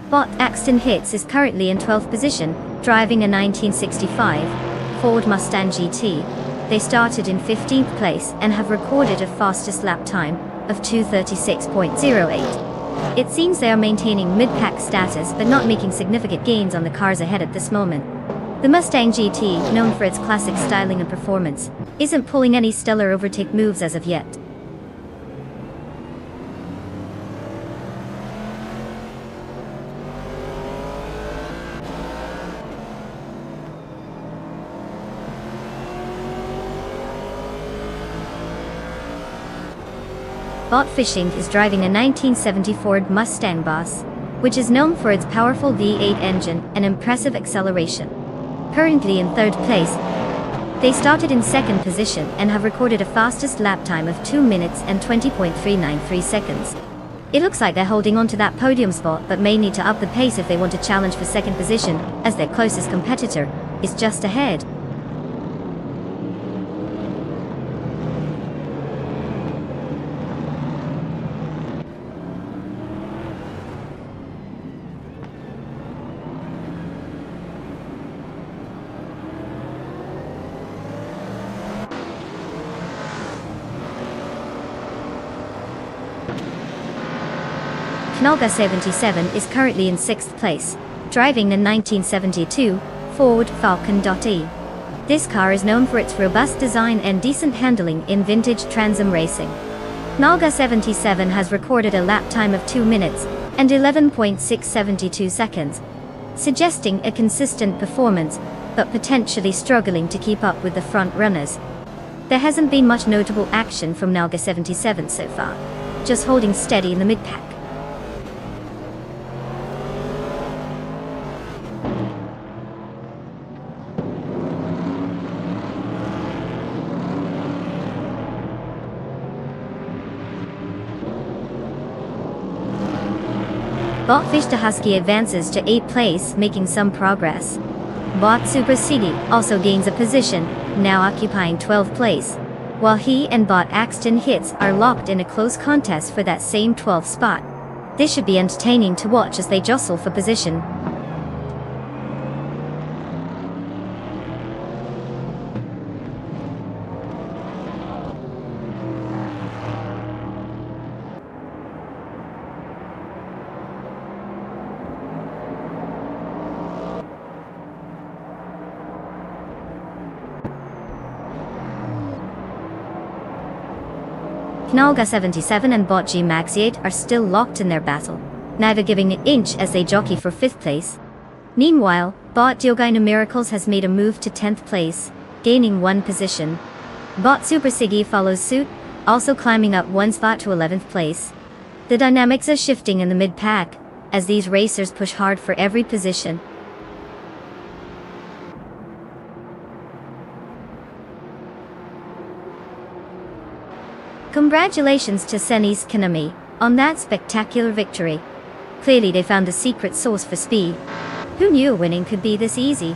Bot Axton Hits is currently in 12th position, driving a 1965 Ford Mustang GT. They started in 15th place and have recorded a fastest lap time of 2:36.08. It seems they are maintaining mid-pack status but not making significant gains on the cars ahead at this moment. The Mustang GT, known for its classic styling and performance, isn't pulling any stellar overtake moves as of yet. Bot Fishing is driving a 1970 Ford Mustang Boss, which is known for its powerful V8 engine and impressive acceleration. Currently in 3rd place, they started in 2nd position and have recorded a fastest lap time of 2 minutes and 20.393 seconds. It looks like they're holding on to that podium spot but may need to up the pace if they want to challenge for 2nd position, as their closest competitor is just ahead. Knolga 77 is currently in 6th place, driving the 1972 Ford Falcon.E. This car is known for its robust design and decent handling in vintage Transom racing. Knolga 77 has recorded a lap time of 2 minutes and 11.672 seconds, suggesting a consistent performance, but potentially struggling to keep up with the front runners. There hasn't been much notable action from Knolga 77 so far, just holding steady in the mid-pack. Botfish Husky advances to 8th place, making some progress. Bot Super City also gains a position, now occupying 12th place, while he and Bot Axton Hits are locked in a close contest for that same 12th spot. This should be entertaining to watch as they jostle for position. Knolga 77 and Bot G Max 8 are still locked in their battle, neither giving an inch as they jockey for 5th place. Meanwhile, Bot Diogyna Miracles has made a move to 10th place, gaining 1 position. Bot Super Siggy follows suit, also climbing up 1 spot to 11th place. The dynamics are shifting in the mid-pack, as these racers push hard for every position. Congratulations to Senis Kanami on that spectacular victory. Clearly they found the secret sauce for speed. Who knew winning could be this easy?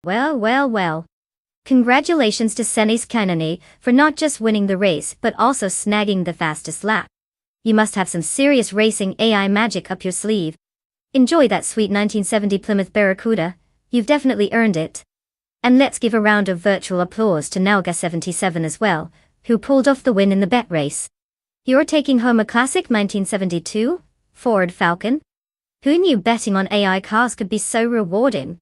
Well. Congratulations to Senis Kanani for not just winning the race but also snagging the fastest lap. You must have some serious racing AI magic up your sleeve. Enjoy that sweet 1970 Plymouth Barracuda, you've definitely earned it. And let's give a round of virtual applause to Knolga 77 as well, who pulled off the win in the bet race. You're taking home a classic 1972 Ford Falcon? Who knew betting on AI cars could be so rewarding?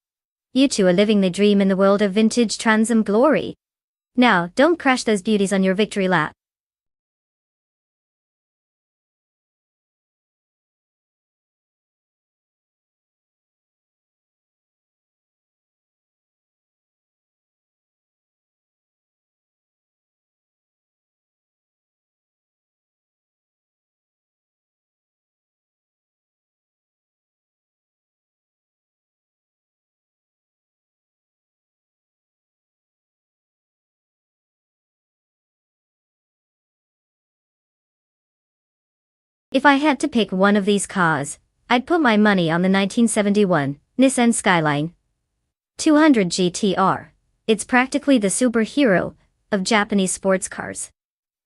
You two are living the dream in the world of vintage Transom glory. Now, don't crash those beauties on your victory lap. If I had to pick one of these cars, I'd put my money on the 1971 Nissan Skyline 200 GTR. It's practically the superhero of Japanese sports cars.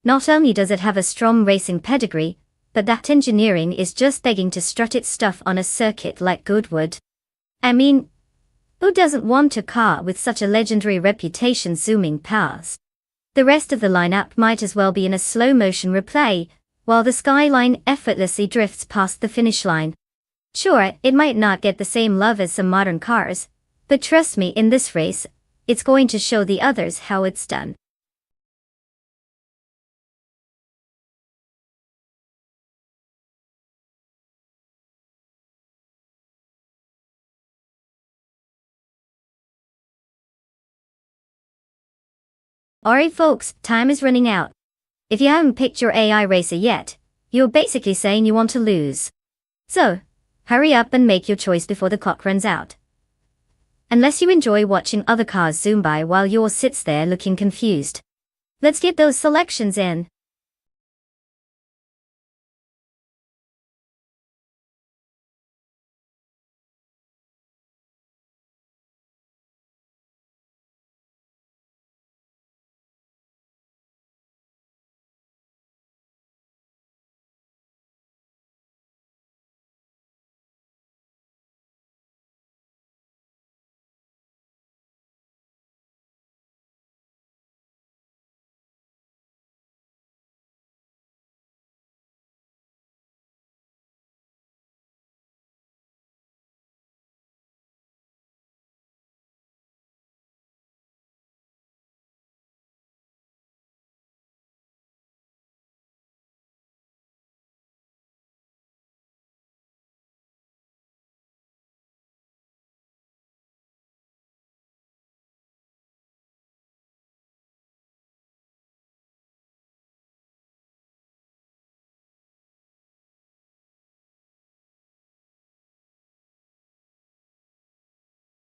Not only does it have a strong racing pedigree, but that engineering is just begging to strut its stuff on a circuit like Goodwood. I mean, who doesn't want a car with such a legendary reputation zooming past? The rest of the lineup might as well be in a slow-motion replay, while the Skyline effortlessly drifts past the finish line. Sure, it might not get the same love as some modern cars, but trust me, in this race, it's going to show the others how it's done. Alright folks, time is running out. If you haven't picked your AI racer yet, you're basically saying you want to lose. So, hurry up and make your choice before the clock runs out. Unless you enjoy watching other cars zoom by while yours sits there looking confused. Let's get those selections in.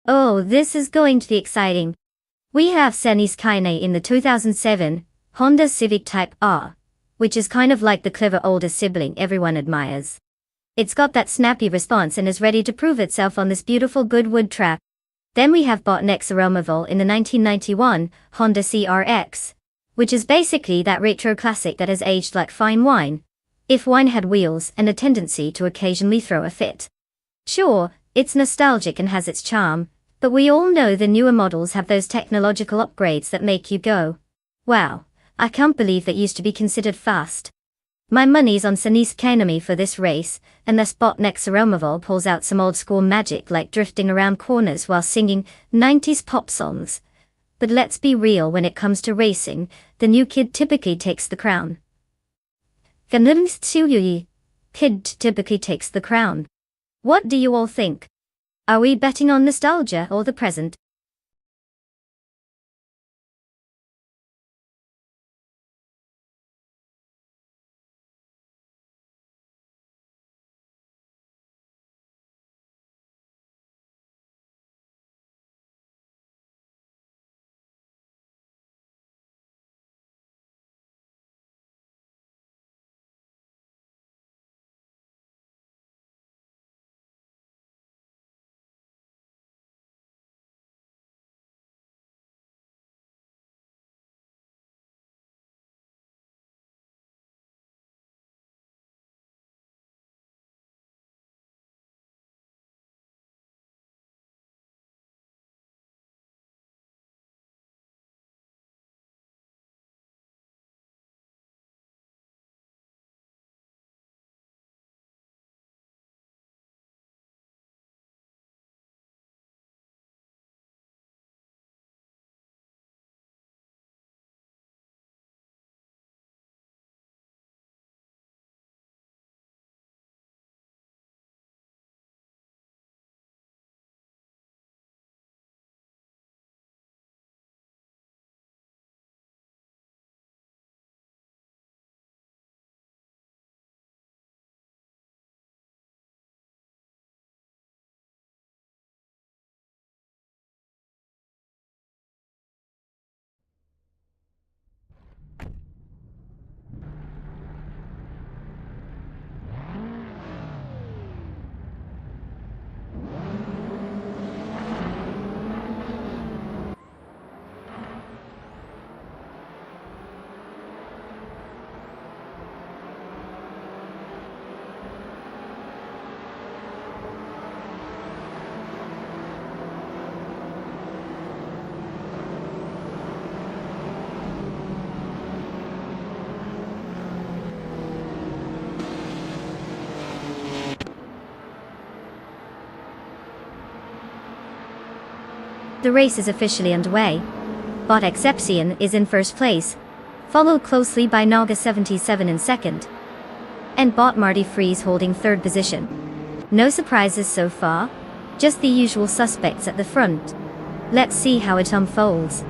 Oh, this is going to be exciting. We have Senni's Kaine in the 2007 Honda Civic Type R, which is kind of like the clever older sibling everyone admires. It's got that snappy response and is ready to prove itself on this beautiful Goodwood track. Then we have Botnex Aromoville in the 1991 Honda CRX, which is basically that retro classic that has aged like fine wine, if wine had wheels and a tendency to occasionally throw a fit. Sure, it's nostalgic and has its charm, but we all know the newer models have those technological upgrades that make you go, wow, I can't believe that used to be considered fast. My money's on Senni's Kaine for this race, unless Botnex Aromoville pulls out some old school magic like drifting around corners while singing 90s pop songs. But let's be real, when it comes to racing, the new kid typically takes the crown. Kid typically takes the crown. What do you all think? Are we betting on nostalgia or the present? The race is officially underway. Bot Exception is in first place, followed closely by Naga 77 in second, and Bot Marty Freeze holding third position. No surprises so far, just the usual suspects at the front. Let's see how it unfolds.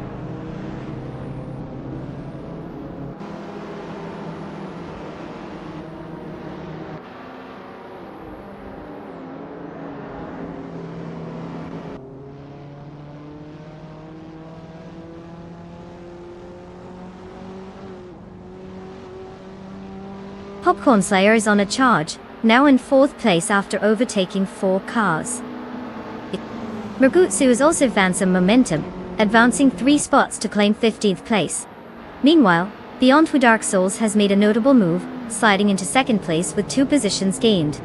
Popcorn Slayer is on a charge, now in 4th place after overtaking 4 cars. Mergutsu has also found some momentum, advancing 3 spots to claim 15th place. Meanwhile, Beyond Two Dark Souls has made a notable move, sliding into 2nd place with 2 positions gained.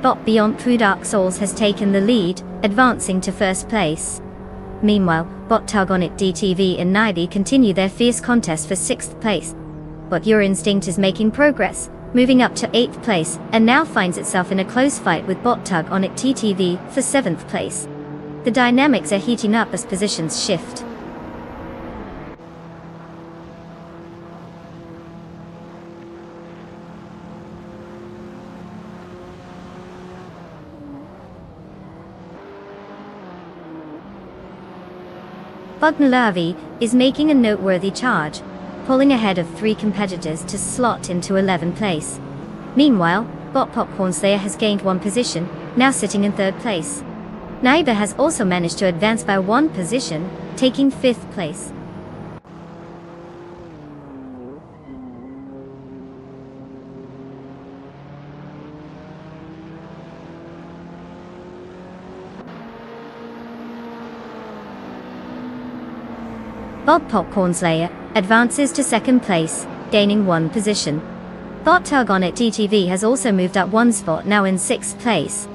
But Beyond Two Dark Souls has taken the lead, advancing to 1st place. Meanwhile, Bot Tug on It DTV and Naibi continue their fierce contest for 6th place. But Your Instinct is making progress, moving up to 8th place, and now finds itself in a close fight with Bot Tug on It TTV for 7th place. The dynamics are heating up as positions shift. Bugnulavi is making a noteworthy charge, pulling ahead of 3 competitors to slot into 11th place. Meanwhile, Bot Popcorn Slayer has gained 1 position, now sitting in 3rd place. Naiba has also managed to advance by 1 position, taking 5th place. Bot Popcorn Slayer advances to 2nd place, gaining 1 position. Bot Tug on It TTV has also moved up 1 spot, now in 6th place.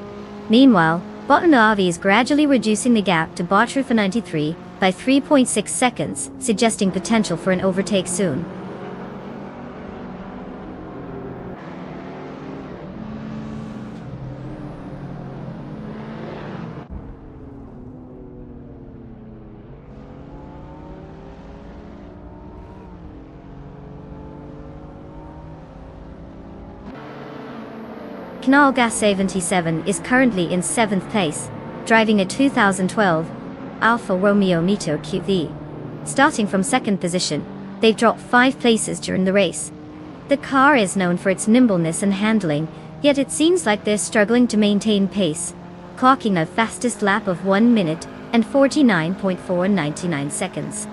Meanwhile, Bot Navi is gradually reducing the gap to Bot Rufa 93 by 3.6 seconds, suggesting potential for an overtake soon. Canal Gas 77 is currently in 7th place, driving a 2012 Alfa Romeo Mito QV. Starting from 2nd position, they've dropped 5 places during the race. The car is known for its nimbleness and handling, yet it seems like they're struggling to maintain pace, clocking a fastest lap of 1 minute and 49.499 seconds.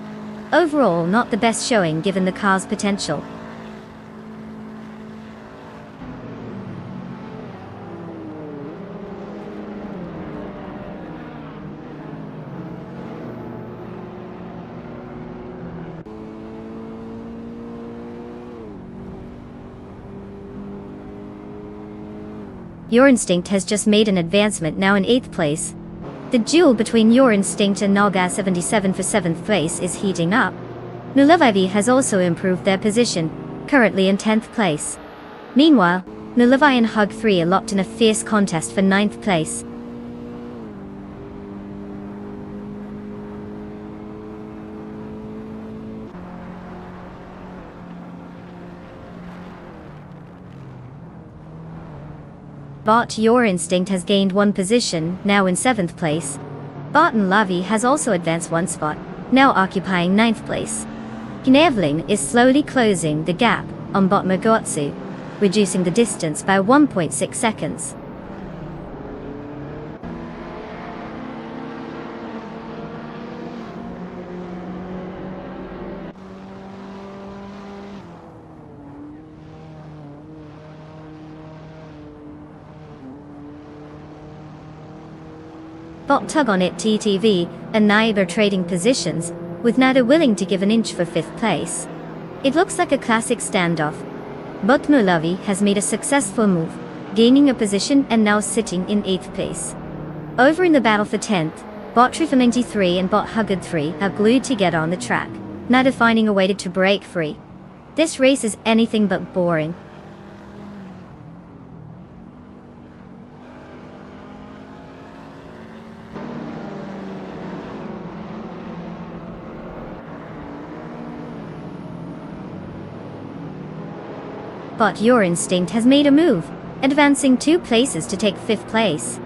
Overall, not the best showing given the car's potential. Your Instinct has just made an advancement, now in 8th place. The duel between Your Instinct and Nalgas 77 for 7th place is heating up. Nulavivi has also improved their position, currently in 10th place. Meanwhile, Nulavi and Hug 3 are locked in a fierce contest for 9th place. Bot Your Instinct has gained 1 position, now in 7th place. Bot and Lavi has also advanced 1 spot, now occupying 9th place. Gnevling is slowly closing the gap on Bot Magotsu, reducing the distance by 1.6 seconds. Bot Tug on It TTV and Naib are trading positions, with neither willing to give an inch for 5th place. It looks like a classic standoff. Bot Nulavi has made a successful move, gaining a position and now sitting in 8th place. Over in the battle for 10th, Bot Trufa 93 and Bot Hugged 3 are glued together on the track, neither finding a way to break free. This race is anything but boring. But Your Instinct has made a move, advancing 2 places to take 5th place.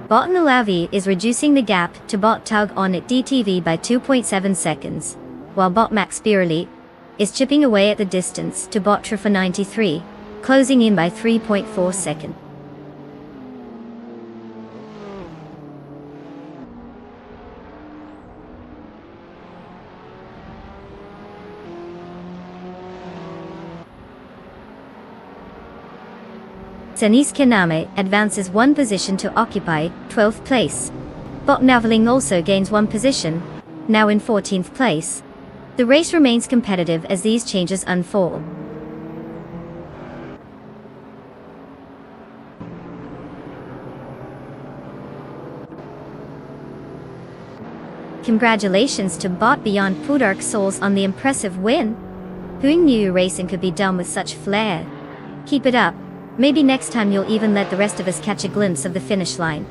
Bot Nulavi is reducing the gap to Bot Tug on at DTV by 2.7 seconds, while Bot Max Beerly is chipping away at the distance to Bot Trifa 93, closing in by 3.4 seconds. Senis Kaname advances one position to occupy 12th place. Bot Naveling also gains one position, now in 14th place. The race remains competitive as these changes unfold. Congratulations to Bot Beyond Pudark Souls on the impressive win. Who knew racing could be done with such flair? Keep it up. Maybe next time you'll even let the rest of us catch a glimpse of the finish line.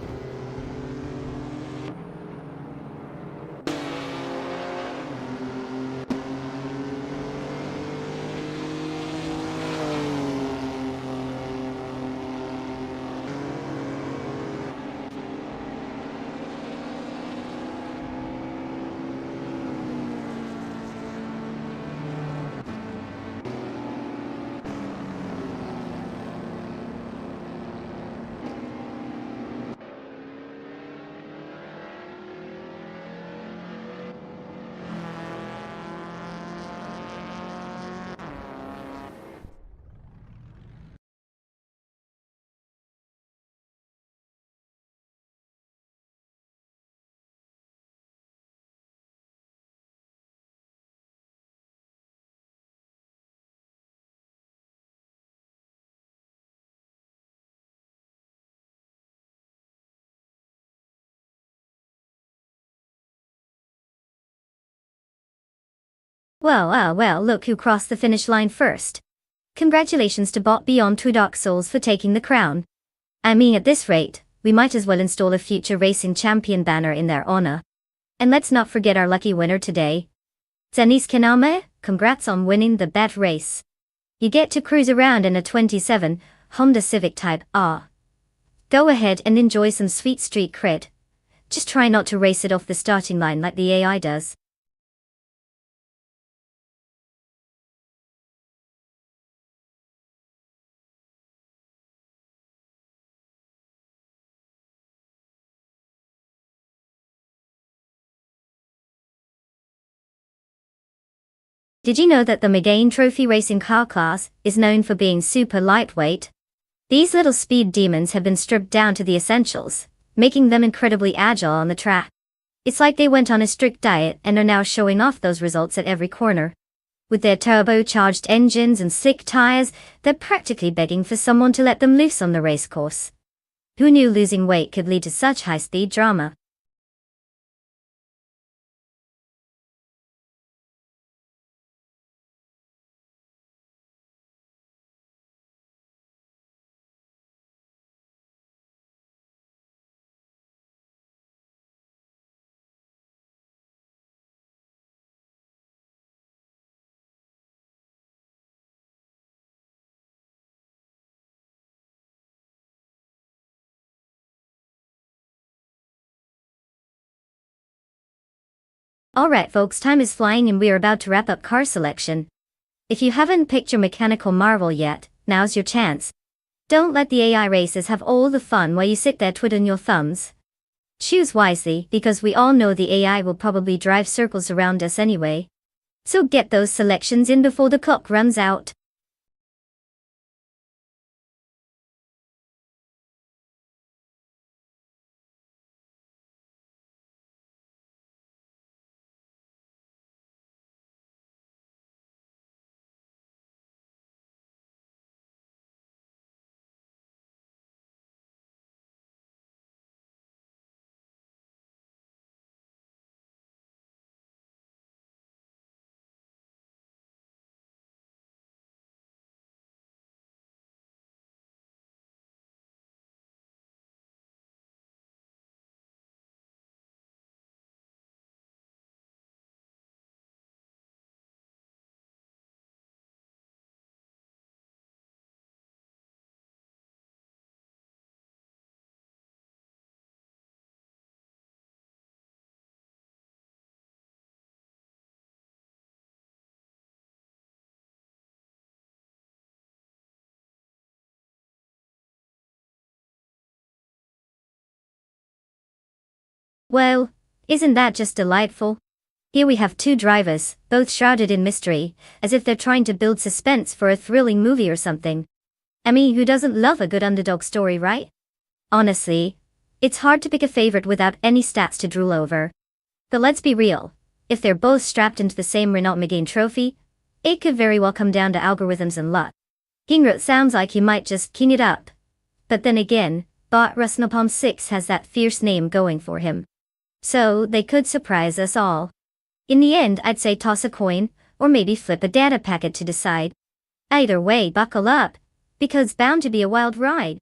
Well, look who crossed the finish line first. Congratulations to Bot Beyond Two Dark Souls for taking the crown. I mean, at this rate, we might as well install a future racing champion banner in their honor. And let's not forget our lucky winner today. Senis Kaname, congrats on winning the bet race. You get to cruise around in a 27 Honda Civic Type R. Go ahead and enjoy some sweet street cred. Just try not to race it off the starting line like the AI does. Did you know that the Megane Trophy Racing car class is known for being super lightweight? These little speed demons have been stripped down to the essentials, making them incredibly agile on the track. It's like they went on a strict diet and are now showing off those results at every corner. With their turbocharged engines and slick tires, they're practically begging for someone to let them loose on the racecourse. Who knew losing weight could lead to such high-speed drama? Alright folks, time is flying and we're about to wrap up car selection. If you haven't picked your mechanical marvel yet, now's your chance. Don't let the AI races have all the fun while you sit there twiddling your thumbs. Choose wisely, because we all know the AI will probably drive circles around us anyway. So get those selections in before the clock runs out. Well, isn't that just delightful? Here we have two drivers, both shrouded in mystery, as if they're trying to build suspense for a thrilling movie or something. I mean, who doesn't love a good underdog story, right? Honestly, it's hard to pick a favorite without any stats to drool over. But let's be real, if they're both strapped into the same Renault Megane trophy, it could very well come down to algorithms and luck. Gingrich sounds like he might just king it up. But then again, Bot Rusnopalm 6 has that fierce name going for him. So, they could surprise us all. In the end, I'd say toss a coin, or maybe flip a data packet to decide. Either way, buckle up, because bound to be a wild ride.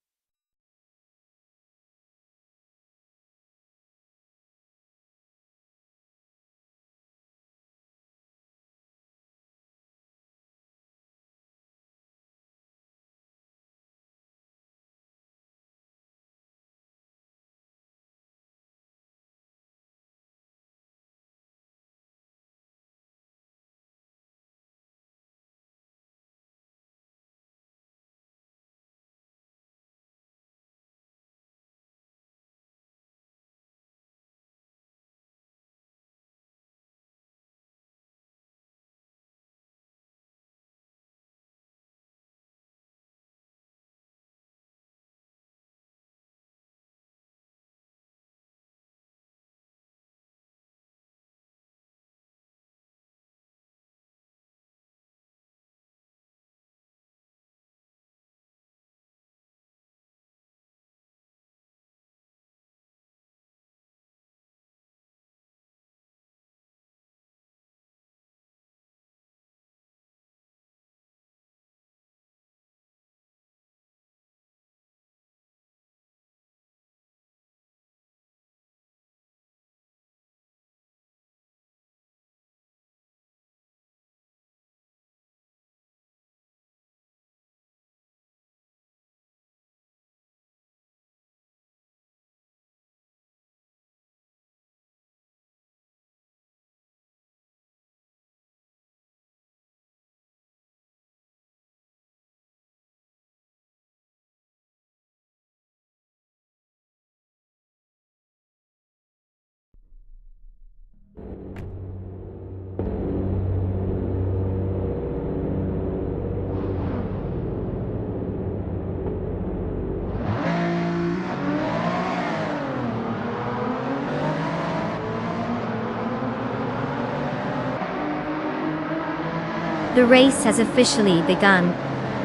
The race has officially begun.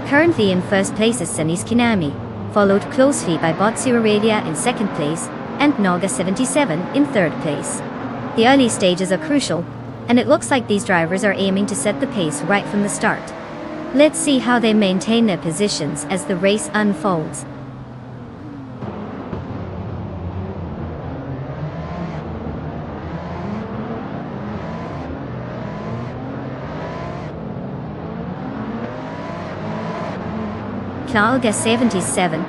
Currently in first place is Senis Kinami, followed closely by Botsu Arabia in second place, and Naga 77 in third place. The early stages are crucial, and it looks like these drivers are aiming to set the pace right from the start. Let's see how they maintain their positions as the race unfolds. Naga 77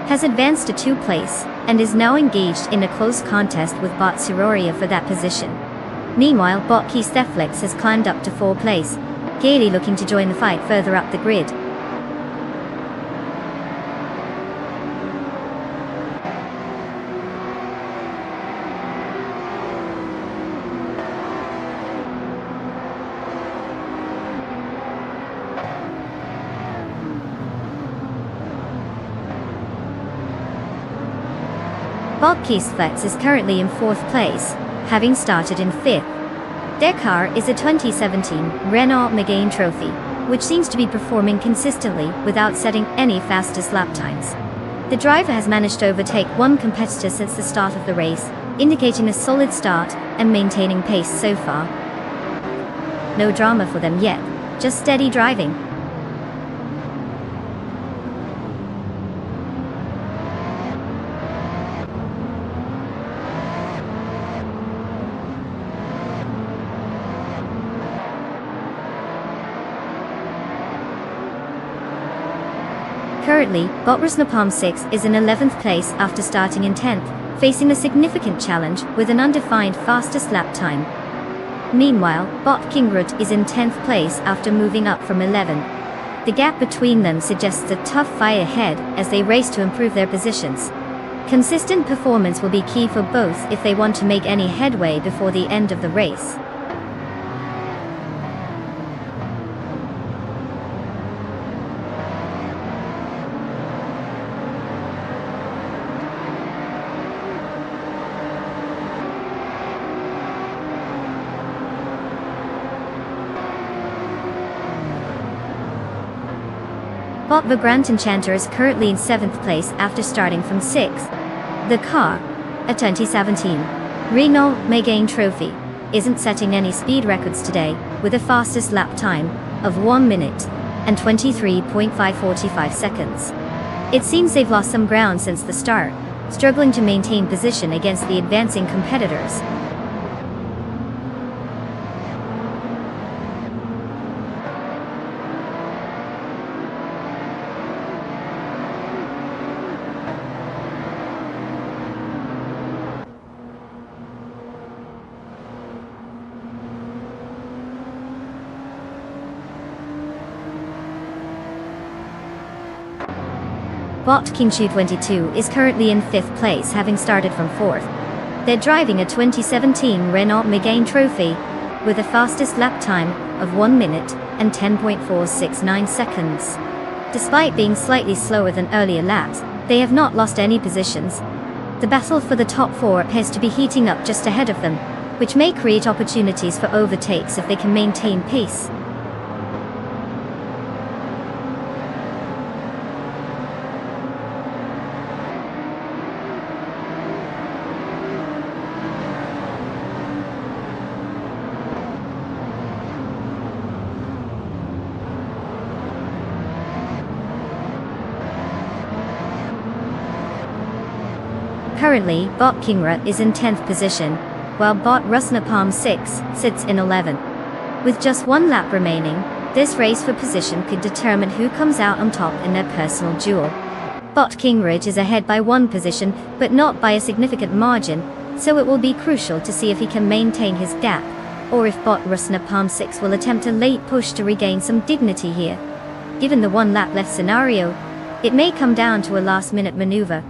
has advanced to 2nd place and is now engaged in a close contest with Bot Siroria for that position. Meanwhile, Bot Theflex has climbed up to 4th place, gaily looking to join the fight further up the grid. Theflex is currently in 4th place, having started in 5th. Their car is a 2017 Renault Megane Trophy, which seems to be performing consistently without setting any fastest lap times. The driver has managed to overtake one competitor since the start of the race, indicating a solid start and maintaining pace so far. No drama for them yet, just steady driving. Currently, Bot Rusnopalm 6 is in 11th place after starting in 10th, facing a significant challenge with an undefined fastest lap time. Meanwhile, Bot Gingrich is in 10th place after moving up from 11. The gap between them suggests a tough fight ahead as they race to improve their positions. Consistent performance will be key for both if they want to make any headway before the end of the race. Bot the Grand Enchanter is currently in 7th place after starting from 6th. The car, a 2017 Renault Megane Trophy, isn't setting any speed records today, with a fastest lap time of 1 minute and 23.545 seconds. It seems they've lost some ground since the start, struggling to maintain position against the advancing competitors. Bot Kingshu22 is currently in 5th place, having started from 4th. They're driving a 2017 Renault Megane Trophy, with a fastest lap time of 1 minute and 10.469 seconds. Despite being slightly slower than earlier laps, they have not lost any positions. The battle for the top 4 appears to be heating up just ahead of them, which may create opportunities for overtakes if they can maintain pace. Currently, Bot Kingra is in 10th position, while Bot Rusnapalm 6 sits in 11th. With just 1 lap remaining, this race for position could determine who comes out on top in their personal duel. Bot Kingridge is ahead by 1 position, but not by a significant margin, so it will be crucial to see if he can maintain his gap, or if Bot Rusnapalm 6 will attempt a late push to regain some dignity here. Given the 1 lap left scenario, it may come down to a last-minute maneuver.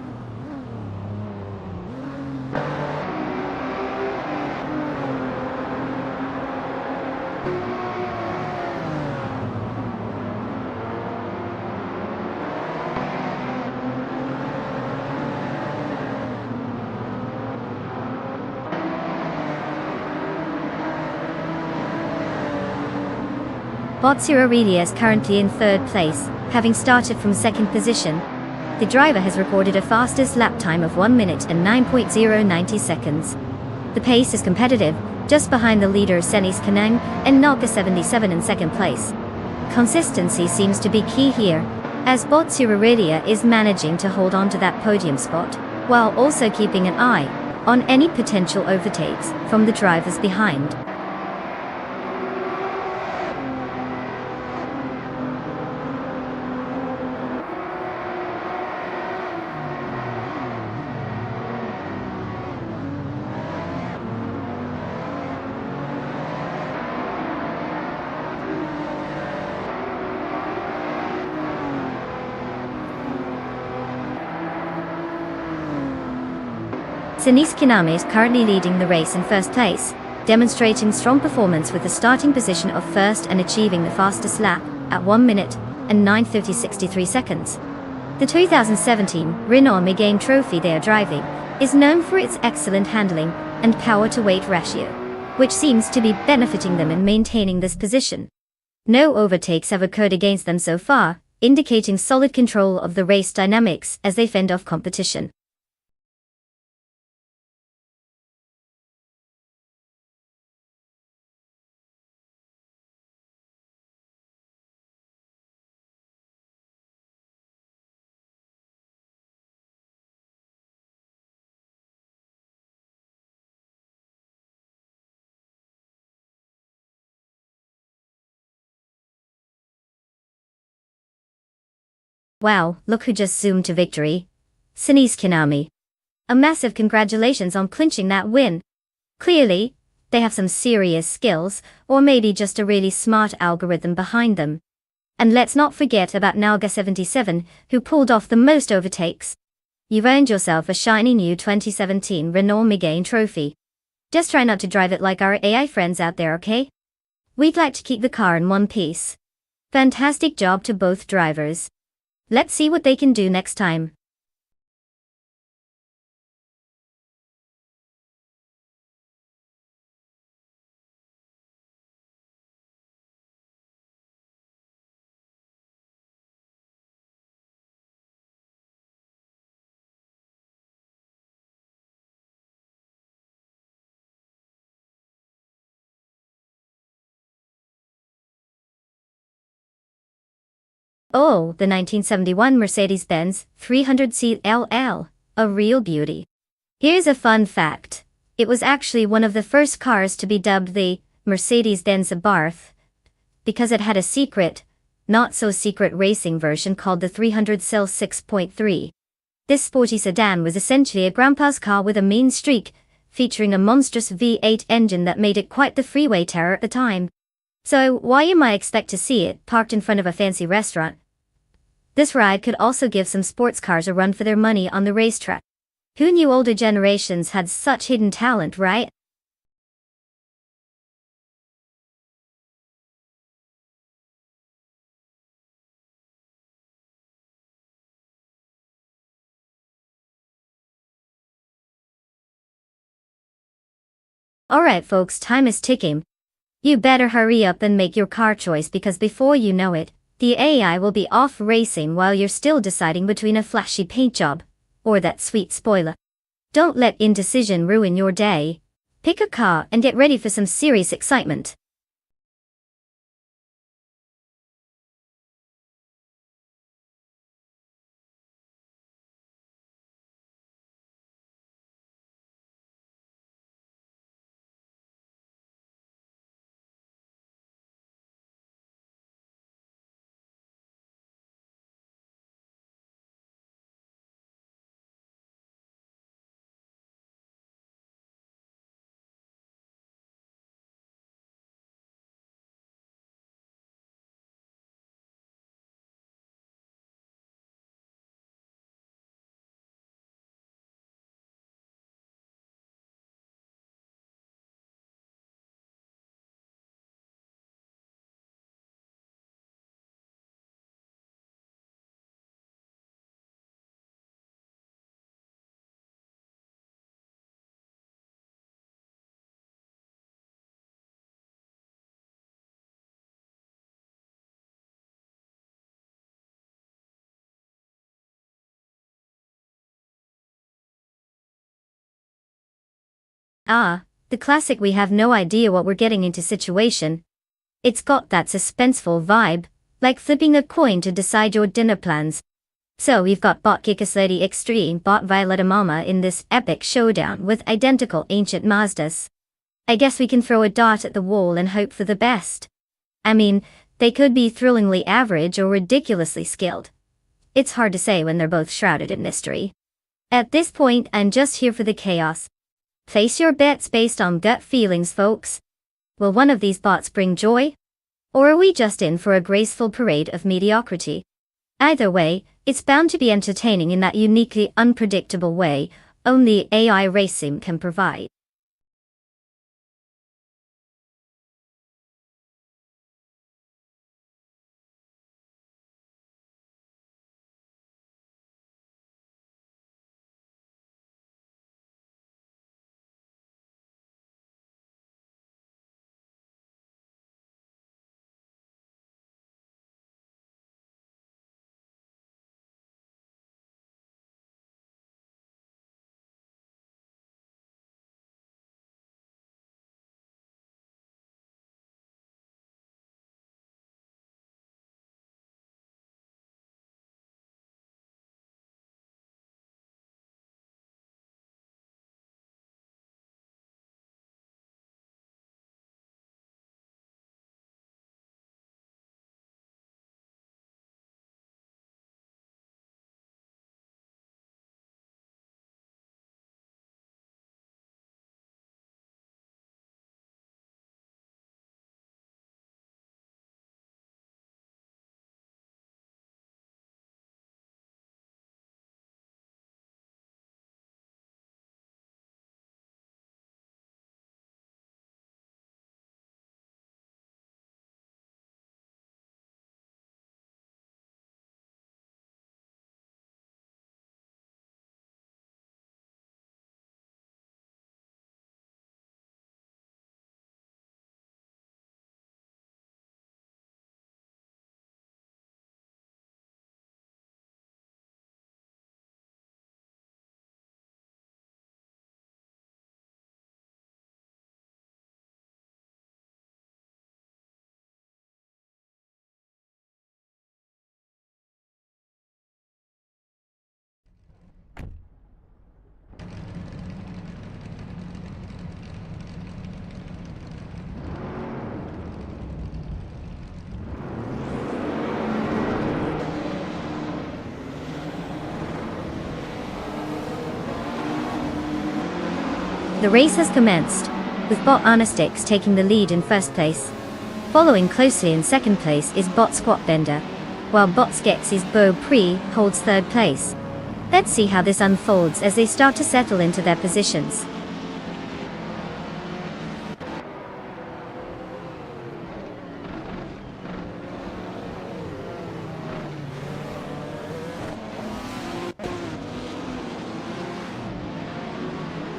Botsira Redia is currently in 3rd place, having started from 2nd position. The driver has recorded a fastest lap time of 1 minute and 9.090 seconds. The pace is competitive, just behind the leader Senis Kanang and Nalka77 in 2nd place. Consistency seems to be key here, as Botsira Redia is managing to hold on to that podium spot, while also keeping an eye on any potential overtakes from the drivers behind. Senis Kiname is currently leading the race in 1st place, demonstrating strong performance with the starting position of 1st and achieving the fastest lap at 1 minute and 9:30.63 seconds. The 2017 Renault Megane Trophy they are driving is known for its excellent handling and power-to-weight ratio, which seems to be benefiting them in maintaining this position. No overtakes have occurred against them so far, indicating solid control of the race dynamics as they fend off competition. Wow, look who just zoomed to victory. Senis Kiname. A massive congratulations on clinching that win. Clearly, they have some serious skills, or maybe just a really smart algorithm behind them. And let's not forget about Nalga77, who pulled off the most overtakes. You've earned yourself a shiny new 2017 Renault Megane trophy. Just try not to drive it like our AI friends out there, okay? We'd like to keep the car in one piece. Fantastic job to both drivers. Let's see what they can do next time. Oh, the 1971 Mercedes-Benz 300 LL, a real beauty. Here's a fun fact. It was actually one of the first cars to be dubbed the Mercedes-Benz Abarth, because it had a secret, not-so-secret racing version called the 300 Cell 6.3. This sporty sedan was essentially a grandpa's car with a mean streak, featuring a monstrous V8 engine that made it quite the freeway terror at the time. So, while you might expect to see it parked in front of a fancy restaurant, this ride could also give some sports cars a run for their money on the racetrack. Who knew older generations had such hidden talent, right? Alright folks, time is ticking. You better hurry up and make your car choice because before you know it, the AI will be off racing while you're still deciding between a flashy paint job or that sweet spoiler. Don't let indecision ruin your day. Pick a car and get ready for some serious excitement. Ah, the classic we have no idea what we're getting into situation. It's got that suspenseful vibe, like flipping a coin to decide your dinner plans. So we've got Bot Kikasledi Extreme Bot Violetta Mama in this epic showdown with identical ancient Mazdas. I guess we can throw a dart at the wall and hope for the best. I mean, they could be thrillingly average or ridiculously skilled. It's hard to say when they're both shrouded in mystery. At this point, I'm just here for the chaos. Place your bets based on gut feelings, folks. Will one of these bots bring joy? Or are we just in for a graceful parade of mediocrity? Either way, it's bound to be entertaining in that uniquely unpredictable way only AI racing can provide. The race has commenced, with bot Anastix taking the lead in first place. Following closely in second place is bot Squatbender, while bot Skeksis Beau Pre holds third place. Let's see how this unfolds as they start to settle into their positions.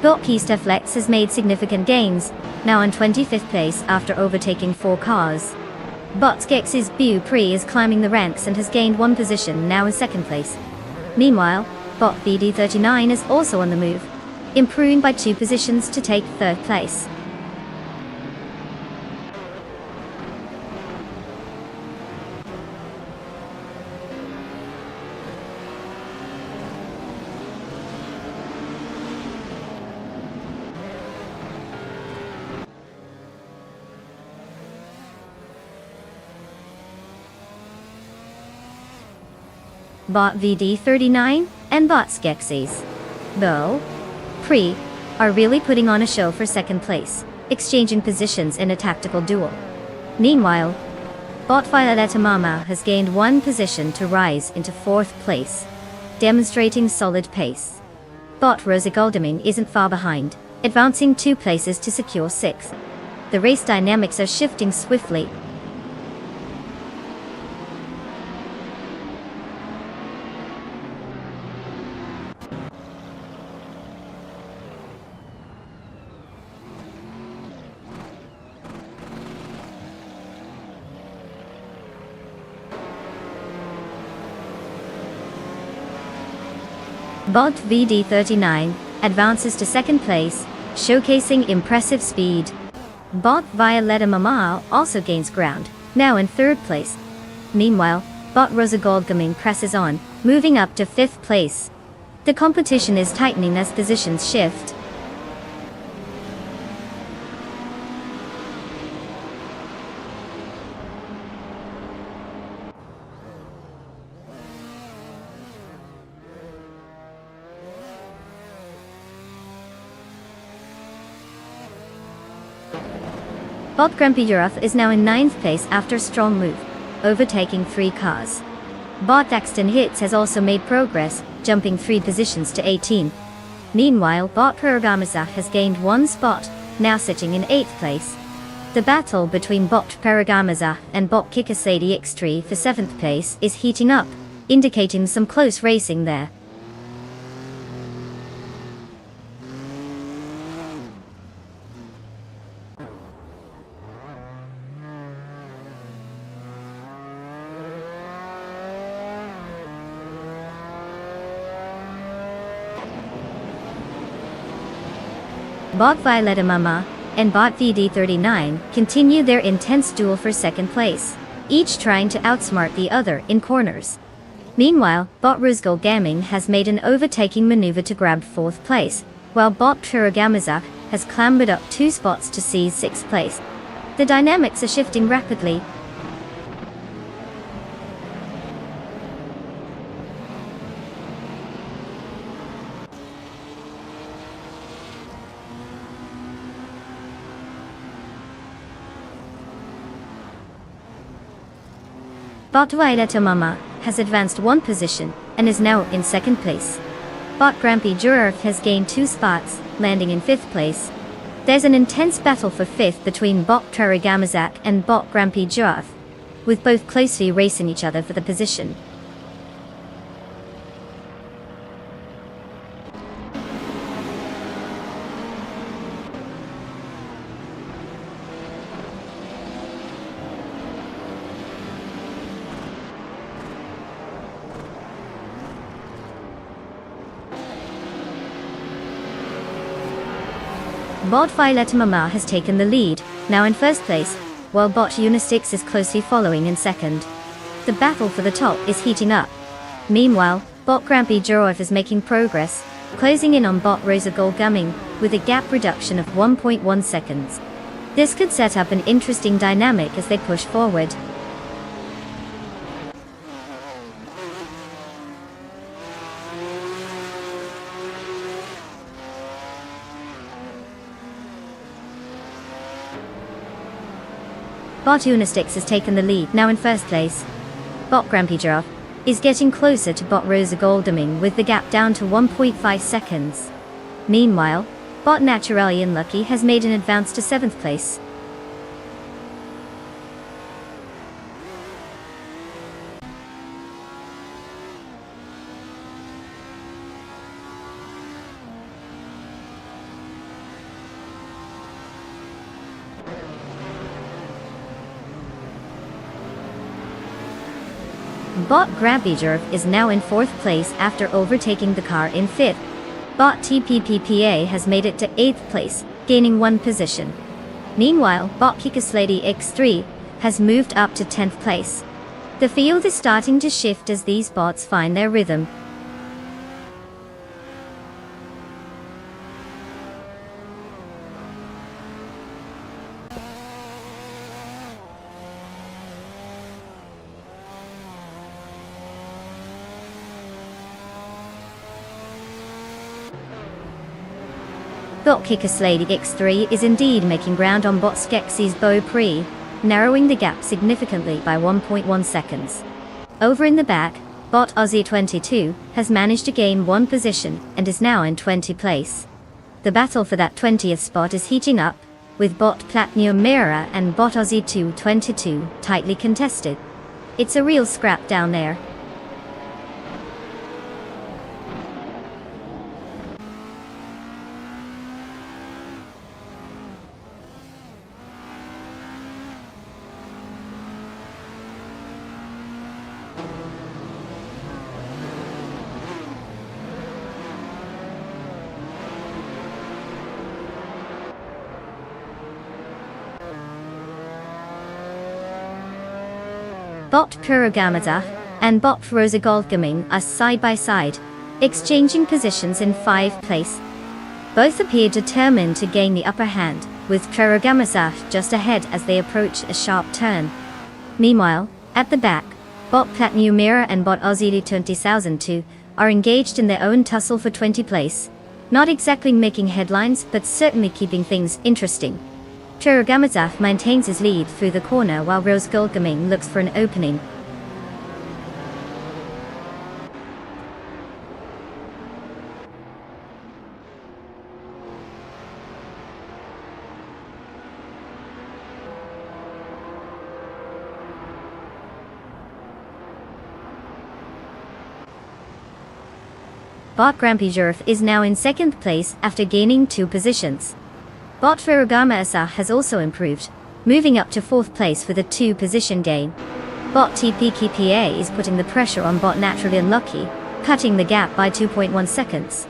Bot Pisteflex has made significant gains, now in 25th place after overtaking 4 cars. Bot Skeksis Beau Pre is climbing the ranks and has gained 1 position, now in second place. Meanwhile, bot VD39 is also on the move, improving by 2 positions to take third place. Bot VD39 and bot Skeksis Beau Pre are really putting on a show for second place, exchanging positions in a tactical duel. Meanwhile, bot Violetta Mama has gained 1 position to rise into 4th place, demonstrating solid pace. Bot Rosa Goldeming isn't far behind, advancing 2 places to secure 6th. The race dynamics are shifting swiftly. Bot VD39 advances to second place, showcasing impressive speed. Bot Violetta Mama also gains ground, now in third place. Meanwhile, bot Rosa Goldgaming presses on, moving up to 5th place. The competition is tightening as positions shift. Bot Grumpy Giraffe is now in 9th place after a strong move, overtaking 3 cars. Bot Daxton Hits has also made progress, jumping 3 positions to 18. Meanwhile, bot Paragamazak has gained 1 spot, now sitting in 8th place. The battle between bot Paragamazak and bot Kikasadi X3 for 7th place is heating up, indicating some close racing there. Bot Violetta Mama and bot VD39 continue their intense duel for second place, each trying to outsmart the other in corners. Meanwhile, bot Ruzgul Gaming has made an overtaking maneuver to grab 4th place, while bot Turagamazak has clambered up 2 spots to seize 6th place. The dynamics are shifting rapidly. Bot Violetta Mama has advanced 1 position and is now in 2nd place. Bot Grumpy Giraffe has gained 2 spots, landing in 5th place. There's an intense battle for 5th between bot Turagamazak and bot Grumpy Giraffe, with both closely racing each other for the position. Bot Violetta Mama has taken the lead, now in 1st place, while bot Unistix is closely following in 2nd. The battle for the top is heating up. Meanwhile, bot Grumpy Giraffe is making progress, closing in on bot Rosa Goldgaming, with a gap reduction of 1.1 seconds. This could set up an interesting dynamic as they push forward. Bot Unistix has taken the lead, now in first place. Bot Grampy Giraffe is getting closer to Bot Rosa Goldeming with the gap down to 1.5 seconds. Meanwhile, Bot Naturally Unlucky has made an advance to 7th place. Bot Grampy Giraffe is now in 4th place after overtaking the car in 5th. Bot TPPPA has made it to 8th place, gaining 1 position. Meanwhile, Bot Kikaslady X3 has moved up to 10th place. The field is starting to shift as these bots find their rhythm. Bot Kikaslady X3 is indeed making ground on Bot Skeksis Beau Prix, narrowing the gap significantly by 1.1 seconds. Over in the back, Bot Aussie22 has managed to gain 1 position and is now in 20th place. The battle for that 20th spot is heating up, with Bot Platinum Mirror and Bot Aussie222 tightly contested. It's a real scrap down there. Bot Kurogamaza and Bot Rosa Goldgaming are side by side, exchanging positions in 5th place. Both appear determined to gain the upper hand, with Kurogamaza just ahead as they approach a sharp turn. Meanwhile, at the back, Bot Platinum Mirror and Bot Aussie 2002 are engaged in their own tussle for 20th place. Not exactly making headlines, but certainly keeping things interesting. Kurogamaza maintains his lead through the corner while Rose Goldgaming looks for an opening. Bot Grampy Giraffe is now in 2nd place after gaining 2 positions. Bot Kurogamaza has also improved, moving up to 4th place with a 2 position gain. Bot TPKPA is putting the pressure on Bot Naturally Unlucky, cutting the gap by 2.1 seconds.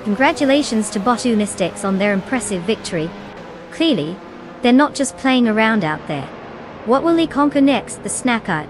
Congratulations to Bot Unistix on their impressive victory. Clearly, they're not just playing around out there. What will they conquer next? The snack art.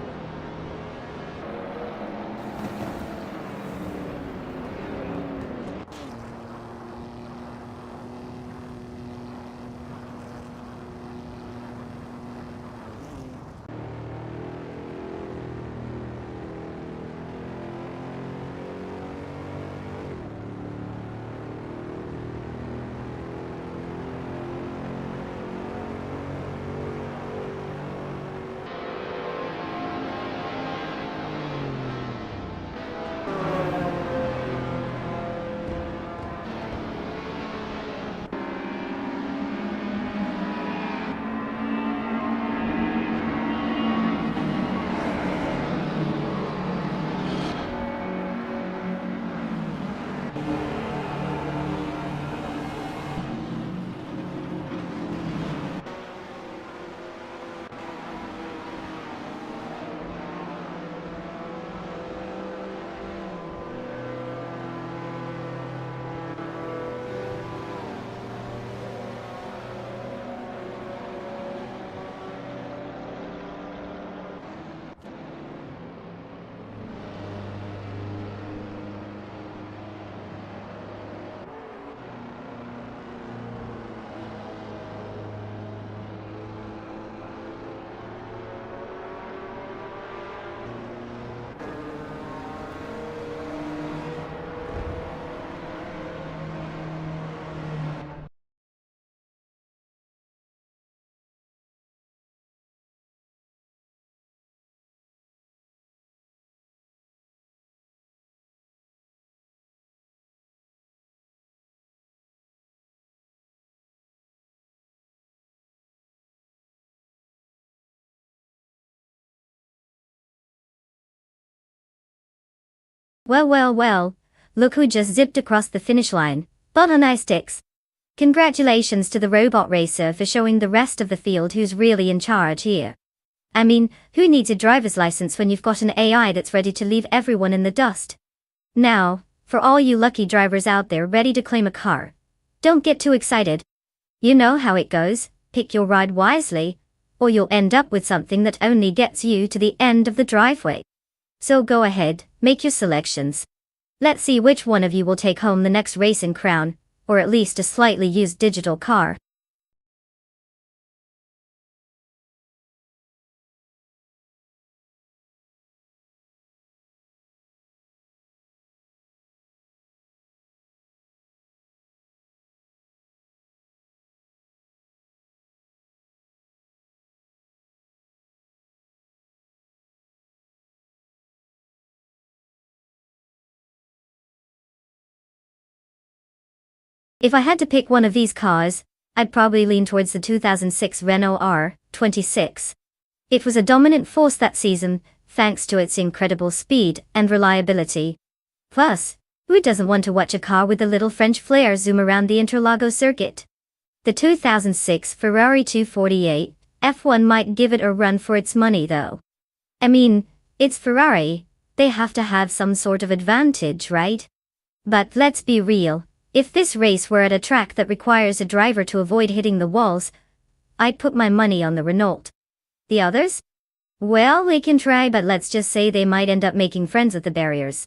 Well, well, well, look who just zipped across the finish line, but on ice sticks. Congratulations to the robot racer for showing the rest of the field who's really in charge here. I mean, who needs a driver's license when you've got an AI that's ready to leave everyone in the dust? Now, for all you lucky drivers out there ready to claim a car, don't get too excited. You know how it goes, pick your ride wisely, or you'll end up with something that only gets you to the end of the driveway. So go ahead, make your selections. Let's see which one of you will take home the next racing crown, or at least a slightly used digital car. If I had to pick one of these cars, I'd probably lean towards the 2006 Renault R26. It was a dominant force that season, thanks to its incredible speed and reliability. Plus, who doesn't want to watch a car with a little French flair zoom around the Interlagos circuit? The 2006 Ferrari 248 F1 might give it a run for its money though. I mean, it's Ferrari, they have to have some sort of advantage, right? But let's be real, if this race were at a track that requires a driver to avoid hitting the walls, I'd put my money on the Renault. The others? Well, they can try, but let's just say they might end up making friends with the barriers.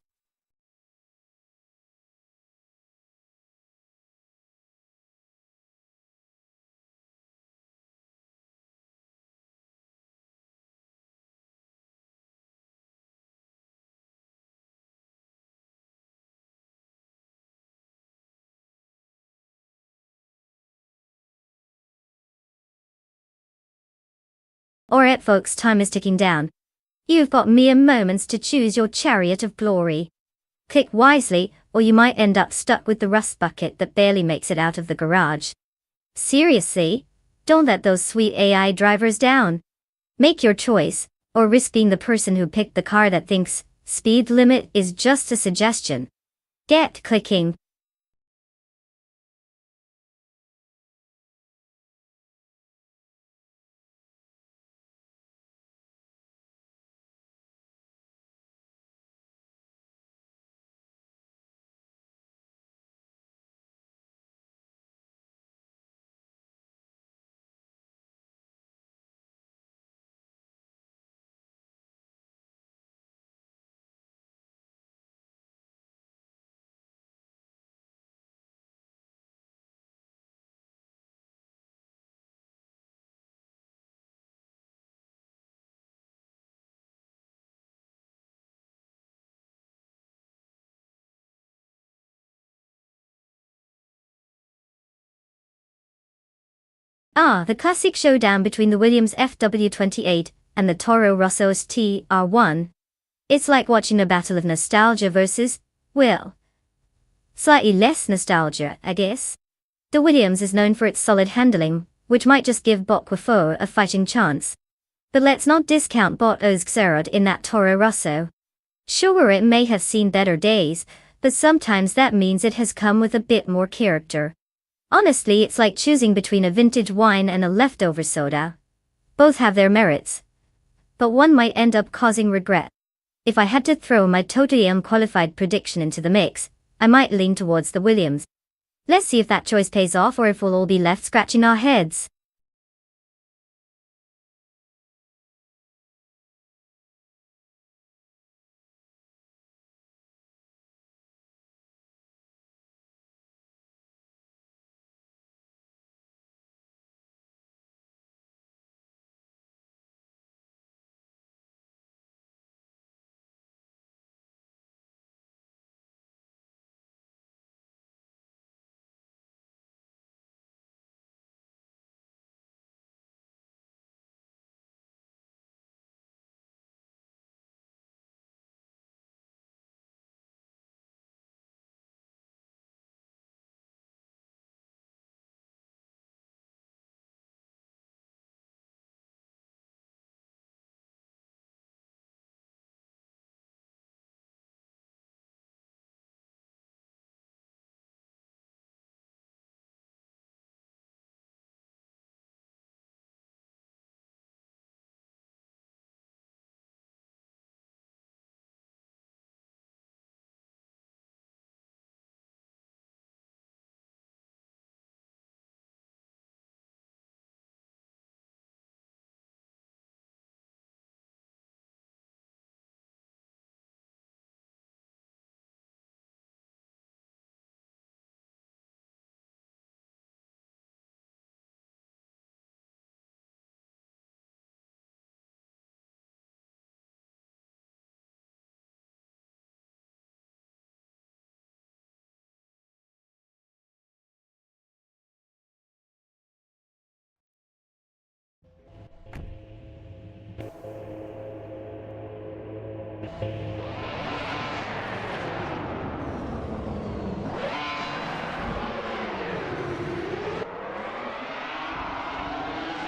Alright folks, time is ticking down. You've got mere moments to choose your chariot of glory. Click wisely, or you might end up stuck with the rust bucket that barely makes it out of the garage. Seriously, don't let those sweet AI drivers down. Make your choice, or risk being the person who picked the car that thinks speed limit is just a suggestion. Get clicking. The classic showdown between the Williams FW28 and the Toro Rosso's TR1. It's like watching a battle of nostalgia versus, well, slightly less nostalgia, I guess. The Williams is known for its solid handling, which might just give Boquifo a fighting chance. But let's not discount Botto's Xerod in that Toro Rosso. Sure, it may have seen better days, but sometimes that means it has come with a bit more character. Honestly, it's like choosing between a vintage wine and a leftover soda. Both have their merits, but one might end up causing regret. If I had to throw my totally unqualified prediction into the mix, I might lean towards the Williams. Let's see if that choice pays off or if we'll all be left scratching our heads.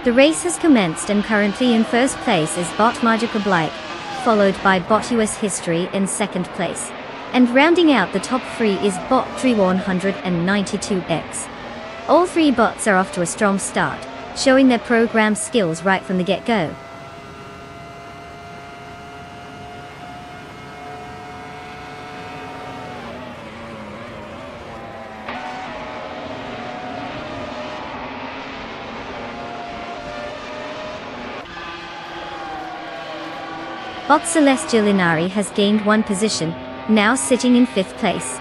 The race has commenced and currently in first place is Bot Magica Blake, followed by Bot US History in second place. And rounding out the top three is Bot 192X. All three bots are off to a strong start, showing their program skills right from the get-go. Bot Celestial Inari has gained one position, now sitting in 5th place.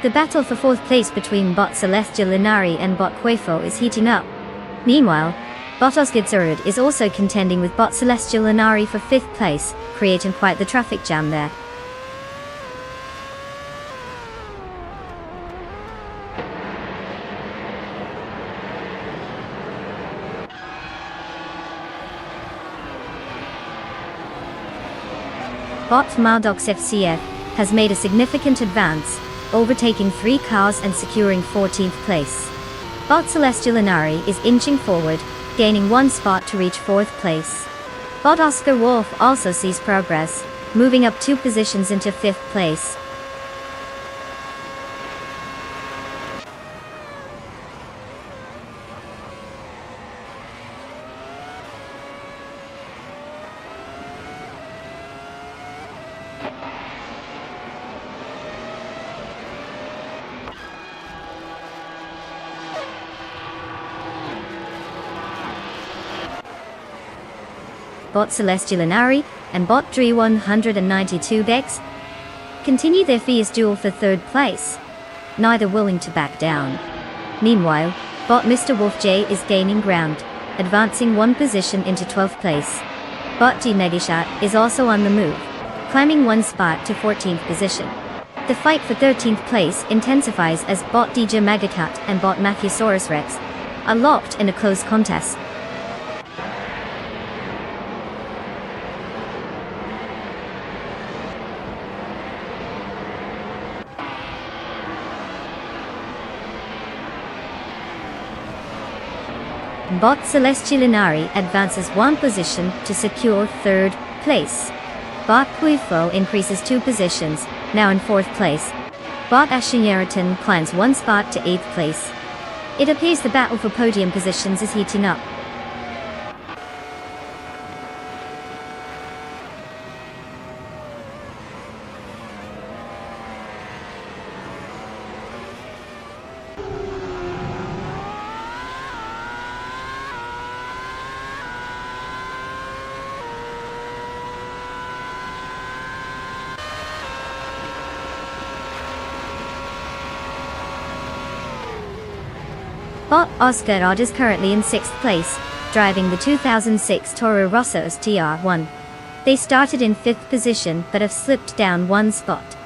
The battle for 4th place between Bot Celestial Inari and Bot Quafo is heating up. Meanwhile, Bot Osgid is also contending with Bot Celestial Inari for 5th place, creating quite the traffic jam there. Bot Maldox FCF has made a significant advance, overtaking 3 cars and securing 14th place. Bot Celestial Inari is inching forward, gaining 1 spot to reach 4th place. Bot Oscar Wolf also sees progress, moving up 2 positions into 5th place. Bot Celestial Inari and Bot 192X continue their fierce duel for 3rd place, neither willing to back down. Meanwhile, Bot Mr. Wolf J is gaining ground, advancing 1 position into 12th place. Bot D Megashat is also on the move, climbing 1 spot to 14th position. The fight for 13th place intensifies as Bot DJ Magacat and Bot Matthewsaurus Rex are locked in a close contest. Bot Celestial Inari advances 1 position to secure 3rd place. Bot Quifo increases 2 positions, now in 4th place. Bot Ashinyaraton climbs 1 spot to 8th place. It appears the battle for podium positions is heating up. Bot Oscar Rod is currently in 6th place, driving the 2006 Toro Rosso's TR1. They started in 5th position but have slipped down 1 spot.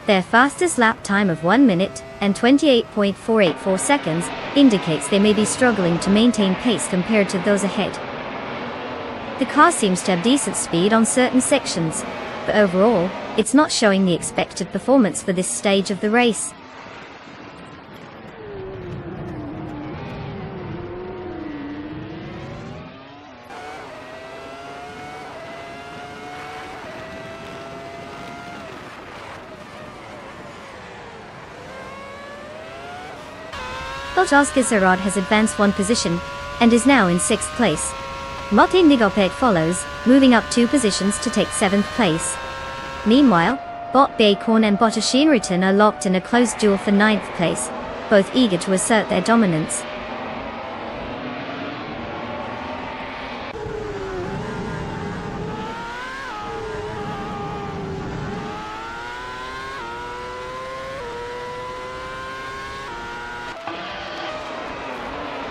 Their fastest lap time of 1 minute and 28.484 seconds indicates they may be struggling to maintain pace compared to those ahead. The car seems to have decent speed on certain sections, but overall, it's not showing the expected performance for this stage of the race. Bot Oscar Zarod has advanced 1 position, and is now in 6th place. Motte Nigopet follows, moving up 2 positions to take 7th place. Meanwhile, Bot Baycorn and Bot Ashinriton are locked in a close duel for 9th place, both eager to assert their dominance.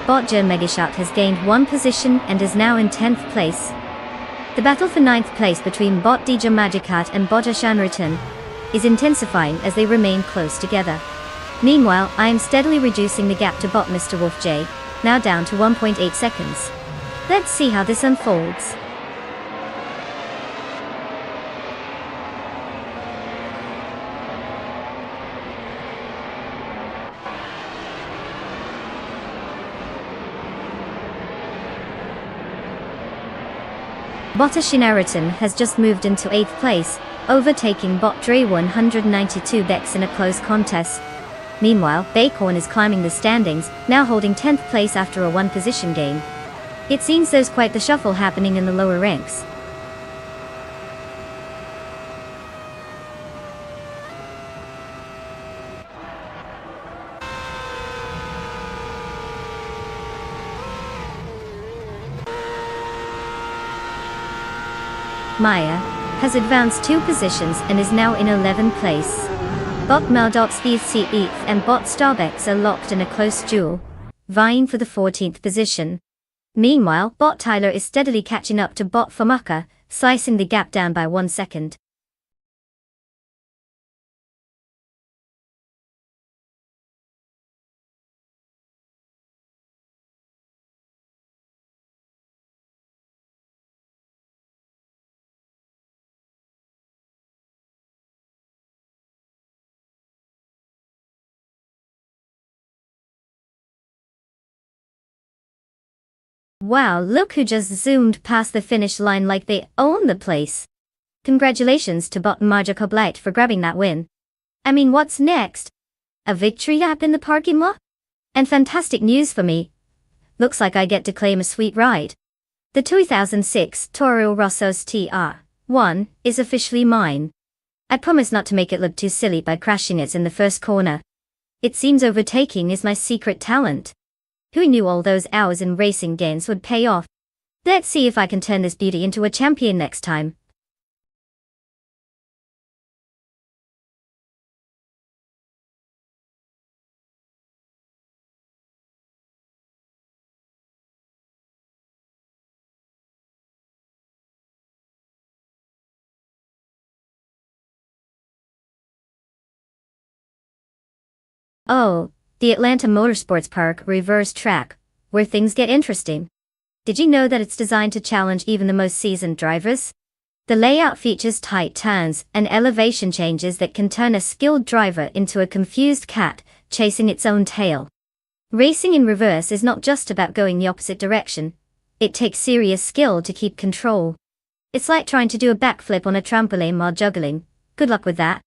Bot Joe Megashark has gained 1 position and is now in 10th place. The battle for 9th place between Bot DJ Magicat and Bot Ashanriton is intensifying as they remain close together. Meanwhile, I am steadily reducing the gap to Bot Mr. Wolf J, now down to 1.8 seconds. Let's see how this unfolds. Bottas Shinariton has just moved into 8th place, overtaking Bot Dre 192 Bex in a close contest. Meanwhile, Bacon is climbing the standings, now holding 10th place after a 1-position gain. It seems there's quite the shuffle happening in the lower ranks. Maya has advanced 2 positions and is now in 11th place. Bot Maldots VC8th and Bot Starbex are locked in a close duel, vying for the 14th position. Meanwhile, Bot Tyler is steadily catching up to Bot Famuka, slicing the gap down by 1 second. Wow, look who just zoomed past the finish line like they own the place. Congratulations to Bot Marja Blight for grabbing that win. I mean, what's next? A victory lap in the parking lot? And fantastic news for me. Looks like I get to claim a sweet ride. The 2006 Toro Rosso's TR1 is officially mine. I promise not to make it look too silly by crashing it in the first corner. It seems overtaking is my secret talent. Who knew all those hours in racing games would pay off? Let's see if I can turn this beauty into a champion next time. Oh, the Atlanta Motorsports Park reverse track, where things get interesting. Did you know that it's designed to challenge even the most seasoned drivers? The layout features tight turns and elevation changes that can turn a skilled driver into a confused cat chasing its own tail. Racing in reverse is not just about going the opposite direction. It takes serious skill to keep control. It's like trying to do a backflip on a trampoline while juggling. Good luck with that.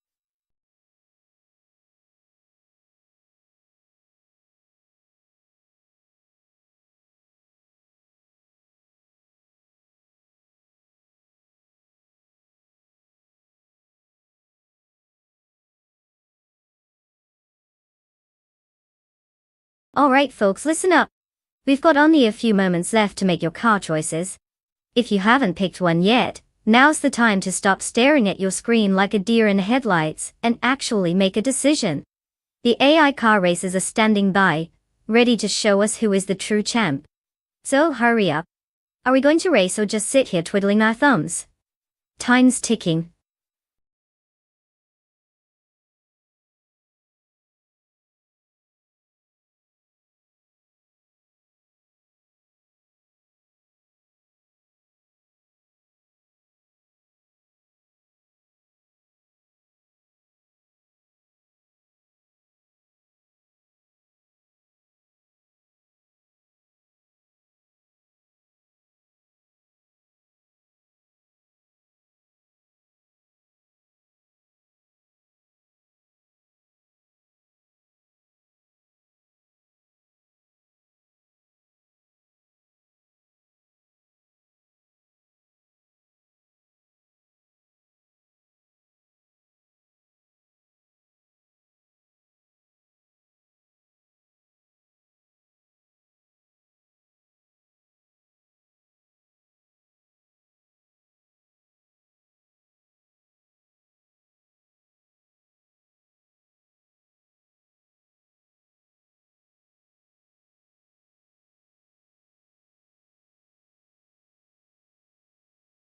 Alright folks, listen up. We've got only a few moments left to make your car choices. If you haven't picked one yet, now's the time to stop staring at your screen like a deer in headlights and actually make a decision. The AI car racers are standing by, ready to show us who is the true champ. So hurry up. Are we going to race or just sit here twiddling our thumbs? Time's ticking.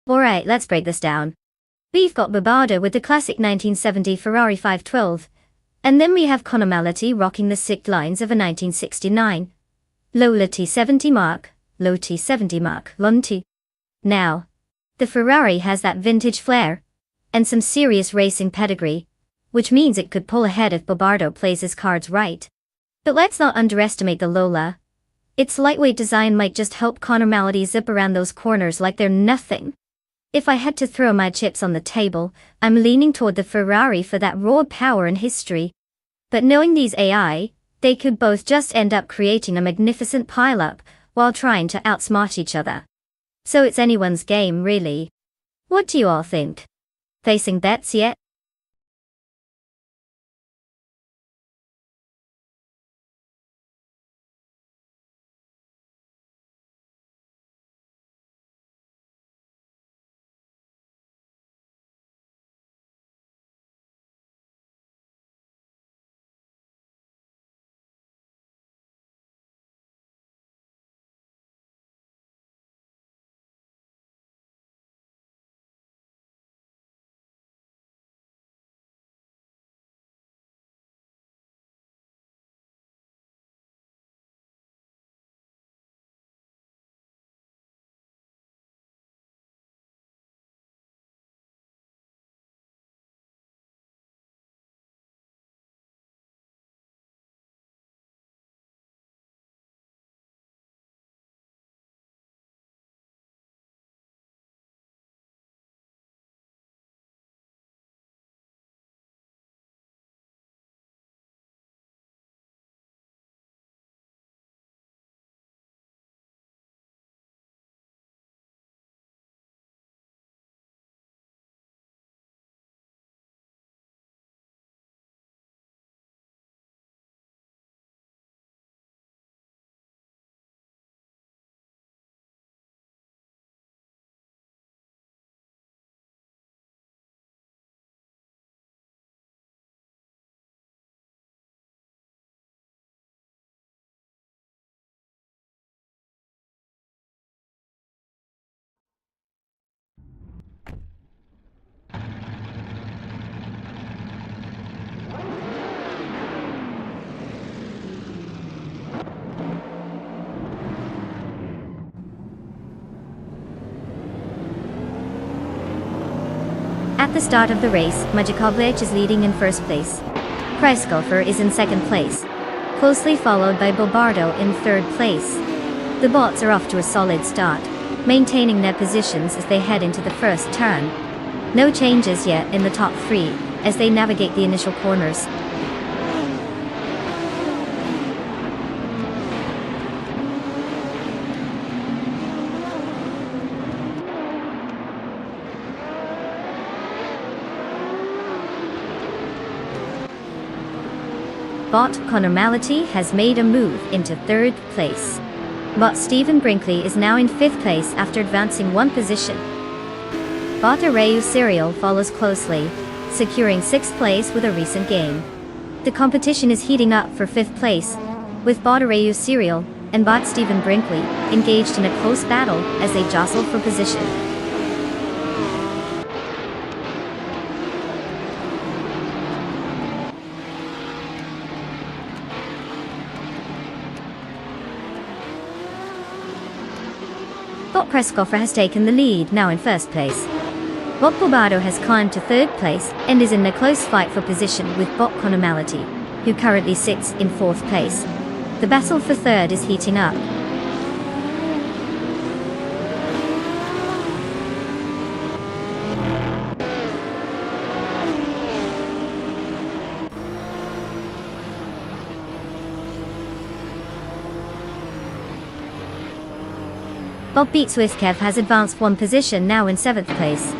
Alright, let's break this down. We've got Barbardo with the classic 1970 Ferrari 512, and then we have Conor Mality rocking the sick lines of a 1969 Lola T70 Mark, Low T70 Mark, Lonti. Now, the Ferrari has that vintage flair, and some serious racing pedigree, which means it could pull ahead if Barbardo plays his cards right. But let's not underestimate the Lola. Its lightweight design might just help Conor Mality zip around those corners like they're nothing. If I had to throw my chips on the table, I'm leaning toward the Ferrari for that raw power and history. But knowing these AI, they could both just end up creating a magnificent pileup while trying to outsmart each other. So it's anyone's game, really. What do you all think? Placing bets yet? At the start of the race, Majikovic is leading in first place. Kreisgolfer is in second place, closely followed by Bobardo in third place. The bots are off to a solid start, maintaining their positions as they head into the first turn. No changes yet in the top three, as they navigate the initial corners. Bot Conor Mality has made a move into third place. Bot Stephen Brinkley is now in fifth place after advancing one position. Bot Areyu Serial follows closely, securing sixth place with a recent game. The competition is heating up for fifth place, with Bot Areyu Serial and Bot Stephen Brinkley engaged in a close battle as they jostle for position. Bot Kreisgolfer has taken the lead, now in first place. Bot Bobardo has climbed to third place and is in a close fight for position with Bot Conor Mality, who currently sits in fourth place. The battle for third is heating up. Bob Beatswithkev has advanced one position, now in 7th place.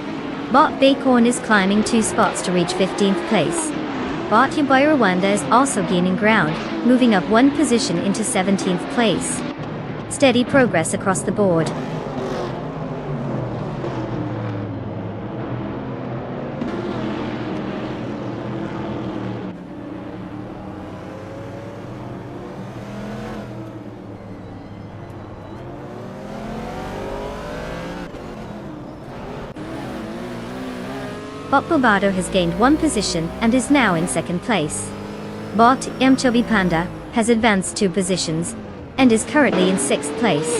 Bot Bacorn is climbing 2 spots to reach 15th place. Bot Yabai Rwanda is also gaining ground, moving up 1 position into 17th place. Steady progress across the board. Bot Bobardo has gained 1 position and is now in 2nd place. Bot Mchobi Panda has advanced 2 positions and is currently in 6th place.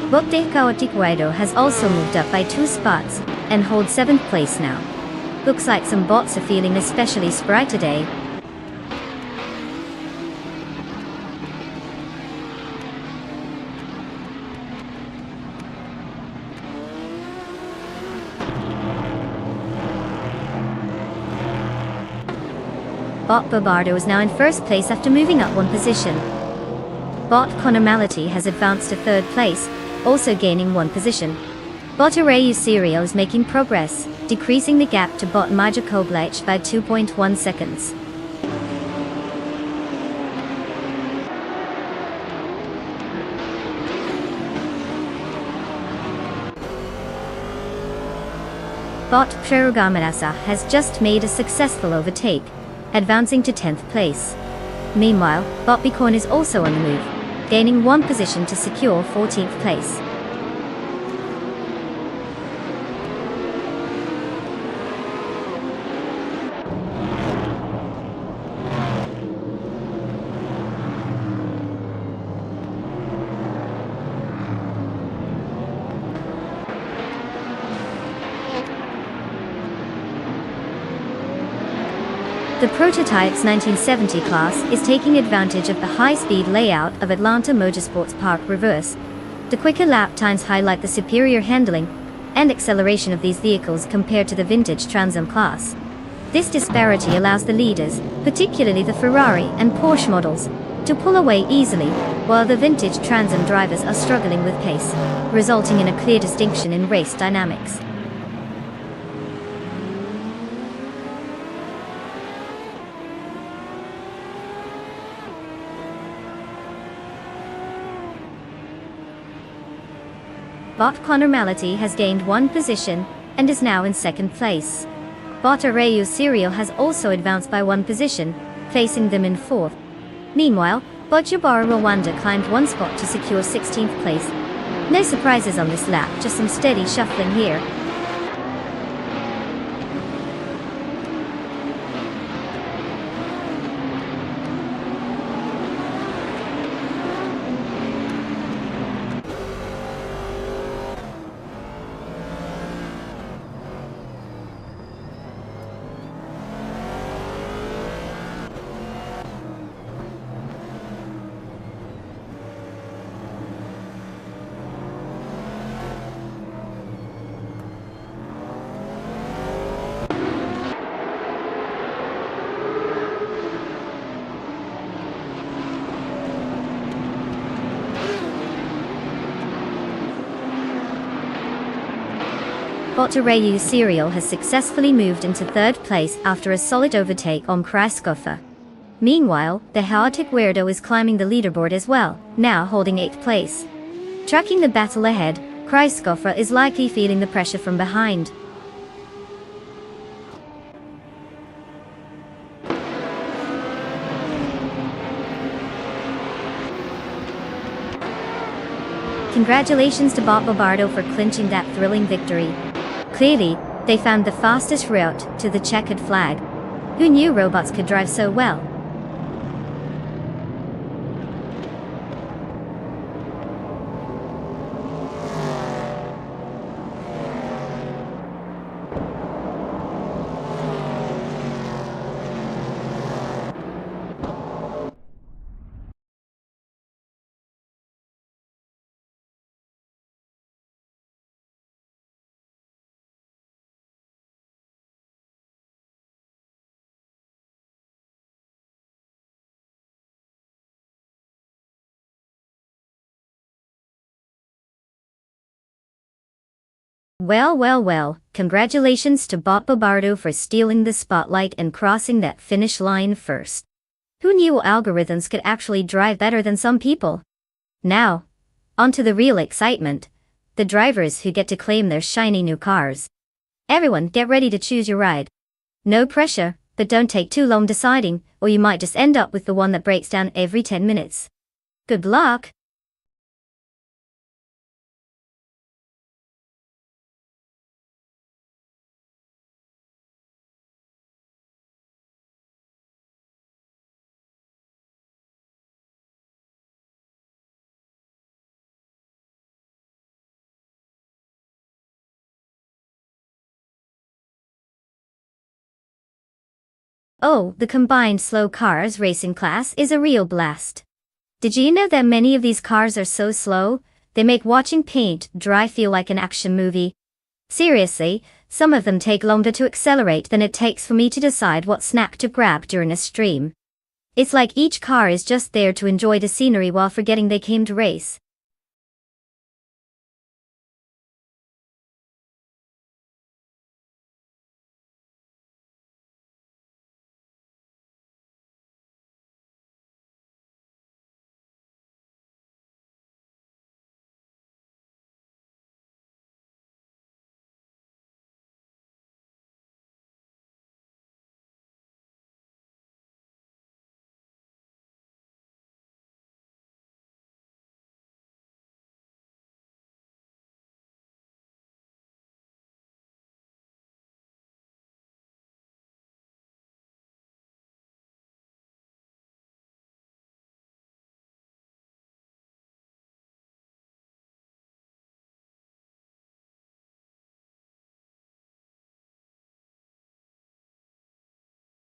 Bot Dekaotikwaido has also moved up by 2 spots and holds 7th place now. Looks like some bots are feeling especially spry today. Bot Bobardo is now in first place after moving up one position. Bot Conormality has advanced to third place, also gaining one position. Bot Arayu Serial is making progress, decreasing the gap to Bot Maja Koblech by 2.1 seconds. Bot Prerugamanasa has just made a successful overtake, advancing to 10th place. Meanwhile, Bot Bicorn is also on the move, gaining one position to secure 14th place. The prototype's 1970 class is taking advantage of the high-speed layout of Atlanta Motorsports Park Reverse. The quicker lap times highlight the superior handling and acceleration of these vehicles compared to the vintage Trans Am class. This disparity allows the leaders, particularly the Ferrari and Porsche models, to pull away easily, while the vintage Trans Am drivers are struggling with pace, resulting in a clear distinction in race dynamics. Bot Conormality has gained one position and is now in second place. Bot Arayu Serial has also advanced by one position, placing them in fourth. Meanwhile, Bot Jabara Rwanda climbed one spot to secure 16th place. No surprises on this lap, just some steady shuffling here. Bot Arayu Serial has successfully moved into third place after a solid overtake on Kryskoffer. Meanwhile, the chaotic weirdo is climbing the leaderboard as well, now holding 8th place. Tracking the battle ahead, Kryskoffer is likely feeling the pressure from behind. Congratulations to Bot Bobardo for clinching that thrilling victory. Clearly, they found the fastest route to the checkered flag. Who knew robots could drive so well? Well, congratulations to Bot Bobardo for stealing the spotlight and crossing that finish line first. Who knew algorithms could actually drive better than some people? Now, on to the real excitement, the drivers who get to claim their shiny new cars. Everyone get ready to choose your ride. No pressure, but don't take too long deciding, or you might just end up with the one that breaks down every 10 minutes. Good luck! Oh, the combined slow cars racing class is a real blast. Did you know that many of these cars are so slow, they make watching paint dry feel like an action movie? Seriously, some of them take longer to accelerate than it takes for me to decide what snack to grab during a stream. It's like each car is just there to enjoy the scenery while forgetting they came to race.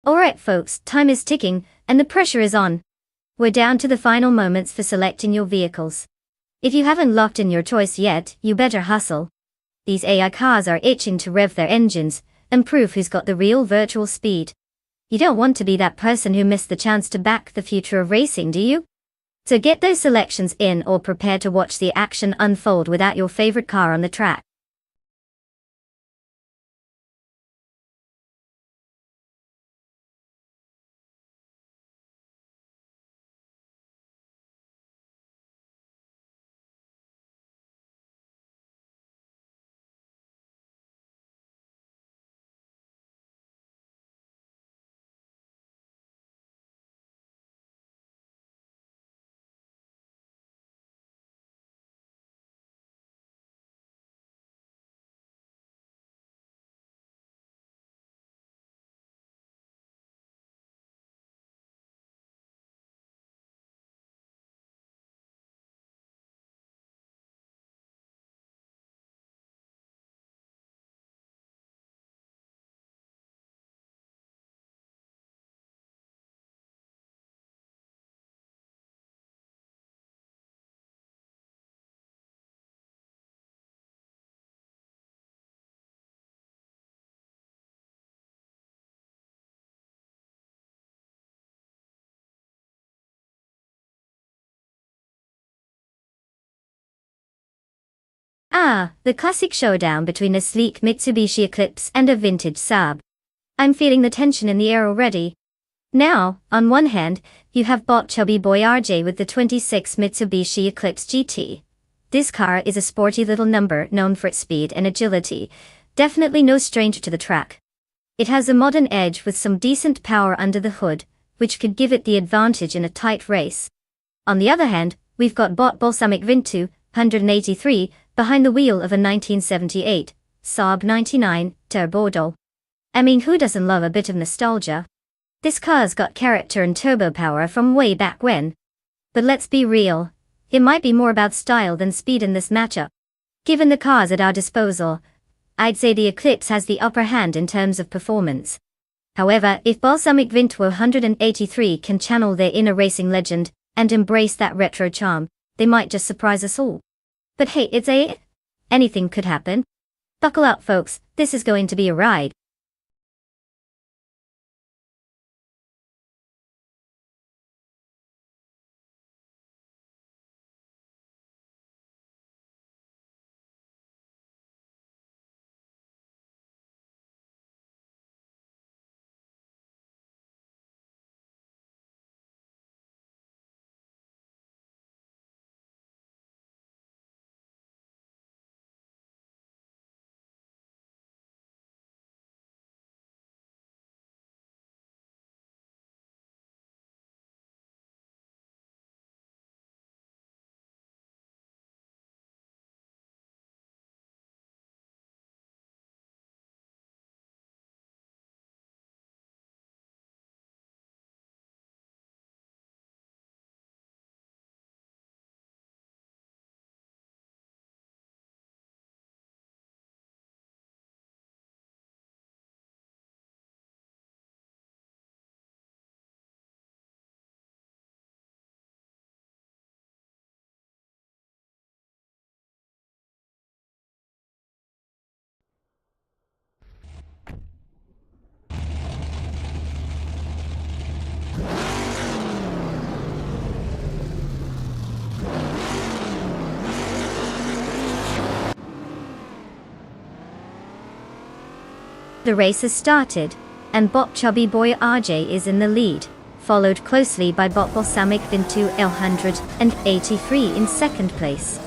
Alright folks, time is ticking, and the pressure is on. We're down to the final moments for selecting your vehicles. If you haven't locked in your choice yet, you better hustle. These AI cars are itching to rev their engines, and prove who's got the real virtual speed. You don't want to be that person who missed the chance to back the future of racing, do you? So get those selections in or prepare to watch the action unfold without your favorite car on the track. Ah, the classic showdown between a sleek Mitsubishi Eclipse and a vintage Saab. I'm feeling the tension in the air already. Now, on one hand, you have bought chubby boy RJ with the 26 Mitsubishi Eclipse GT. This car is a sporty little number known for its speed and agility, definitely no stranger to the track. It has a modern edge with some decent power under the hood, which could give it the advantage in a tight race. On the other hand, we've got bought Balsamic Vintu, 183, behind the wheel of a 1978 Saab 99 Turbo Doll. I mean, who doesn't love a bit of nostalgia? This car's got character and turbo power from way back when. But let's be real, it might be more about style than speed in this matchup. Given the cars at our disposal, I'd say the Eclipse has the upper hand in terms of performance. However, if Balsamic Vintu 183 can channel their inner racing legend and embrace that retro charm, they might just surprise us all. But hey, anything could happen. Buckle up folks, this is going to be a ride. The race has started, and bot Chubby Boy RJ is in the lead, followed closely by bot Balsamic Vintu L183 in second place.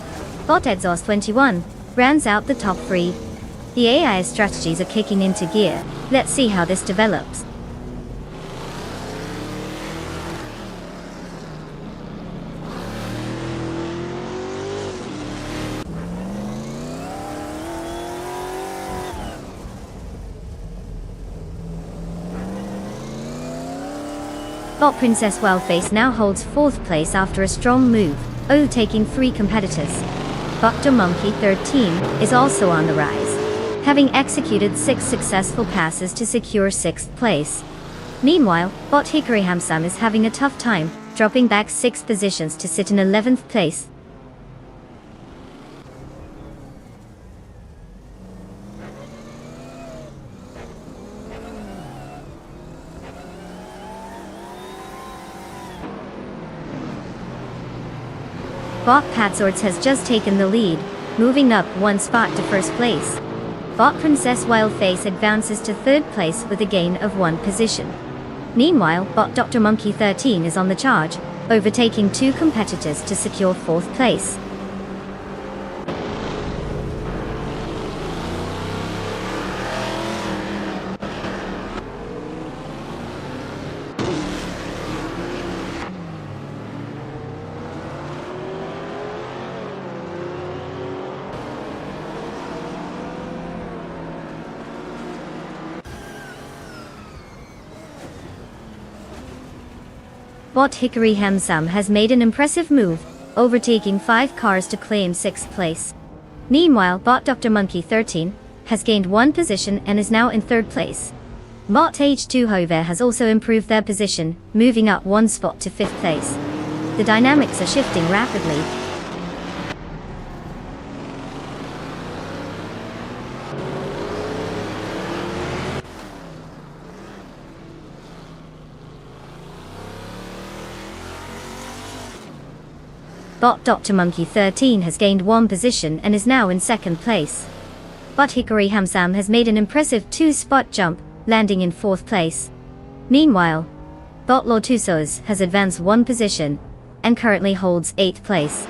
Bot Edzos 21 rounds out the top three. The AI strategies are kicking into gear. Let's see how this develops. Bot Princess Wildface now holds 4th place after a strong move, overtaking 3 competitors. Bot Monkey 13 is also on the rise, having executed 6 successful passes to secure 6th place. Meanwhile, bot Hickory Hamsam is having a tough time, dropping back 6 positions to sit in 11th place. Bot Patswords has just taken the lead, moving up 1 spot to 1st place. Bot Princess Wildface advances to 3rd place with a gain of 1 position. Meanwhile, bot Dr. Monkey 13 is on the charge, overtaking 2 competitors to secure 4th place. Bot Hickory Hamsam has made an impressive move, overtaking 5 cars to claim 6th place. Meanwhile, bot Dr. Monkey 13 has gained 1 position and is now in 3rd place. Bot H2 however has also improved their position, moving up 1 spot to 5th place. The dynamics are shifting rapidly. Bot Dr. Monkey 13 has gained 1 position and is now in 2nd place. Bot Hickory Hamsam has made an impressive 2-spot jump, landing in 4th place. Meanwhile, bot Lotusos has advanced 1 position and currently holds 8th place.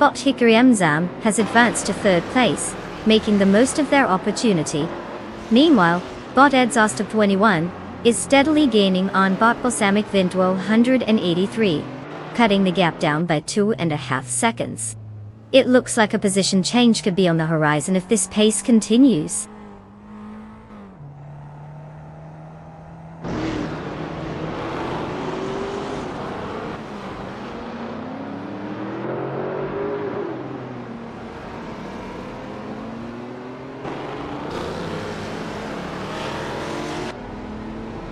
Bot Hickory Hamsam has advanced to 3rd place, making the most of their opportunity. Meanwhile, bot Edzostop 21 is steadily gaining on bot Balsamic Vintu 183, cutting the gap down by 2.5 seconds. It looks like a position change could be on the horizon if this pace continues.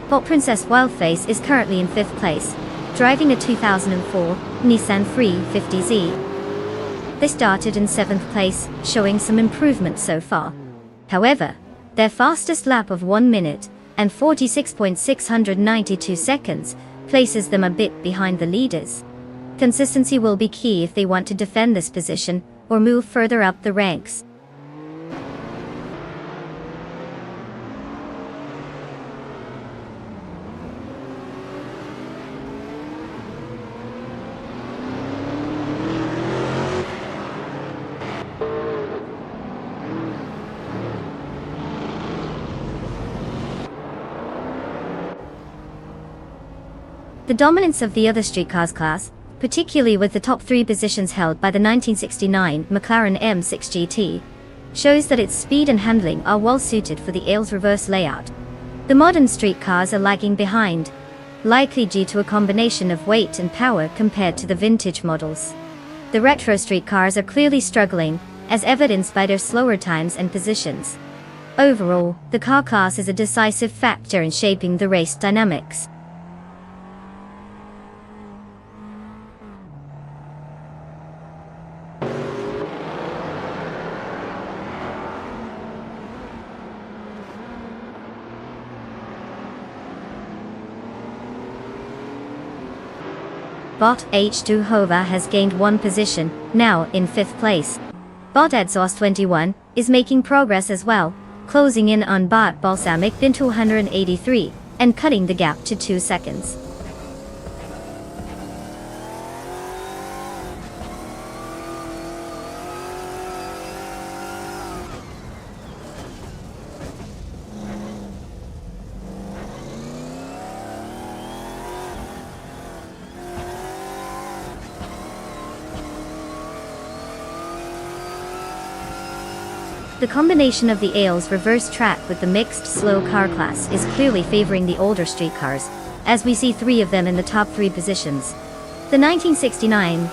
Bot Princess Wildface is currently in 5th place, driving a 2004 Nissan 350Z. They started in 7th place, showing some improvement so far. However, their fastest lap of 1 minute and 46.692 seconds places them a bit behind the leaders. Consistency will be key if they want to defend this position or move further up the ranks. The dominance of the other streetcars class, particularly with the top 3 positions held by the 1969 McLaren M6 GT, shows that its speed and handling are well suited for the AIL's reverse layout. The modern streetcars are lagging behind, likely due to a combination of weight and power compared to the vintage models. The retro streetcars are clearly struggling, as evidenced by their slower times and positions. Overall, the car class is a decisive factor in shaping the race dynamics. Bot H2 Hova has gained one position, now in 5th place. Bot Exhaust21 is making progress as well, closing in on Bot Balsamic bin 283 and cutting the gap to 2 seconds. The combination of the Ales reverse track with the mixed slow car class is clearly favoring the older street cars, as we see 3 of them in the top 3 positions. The 1969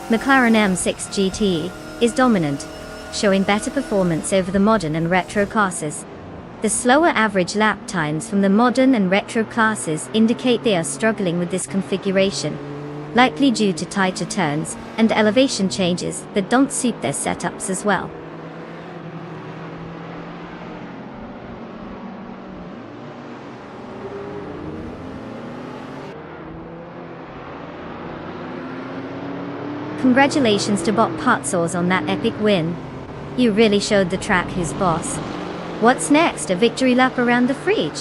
McLaren M6 GT is dominant, showing better performance over the modern and retro classes. The slower average lap times from the modern and retro classes indicate they are struggling with this configuration, likely due to tighter turns and elevation changes that don't suit their setups as well. Congratulations to Bot Patzos on that epic win. You really showed the track who's boss. What's next, a victory lap around the fridge?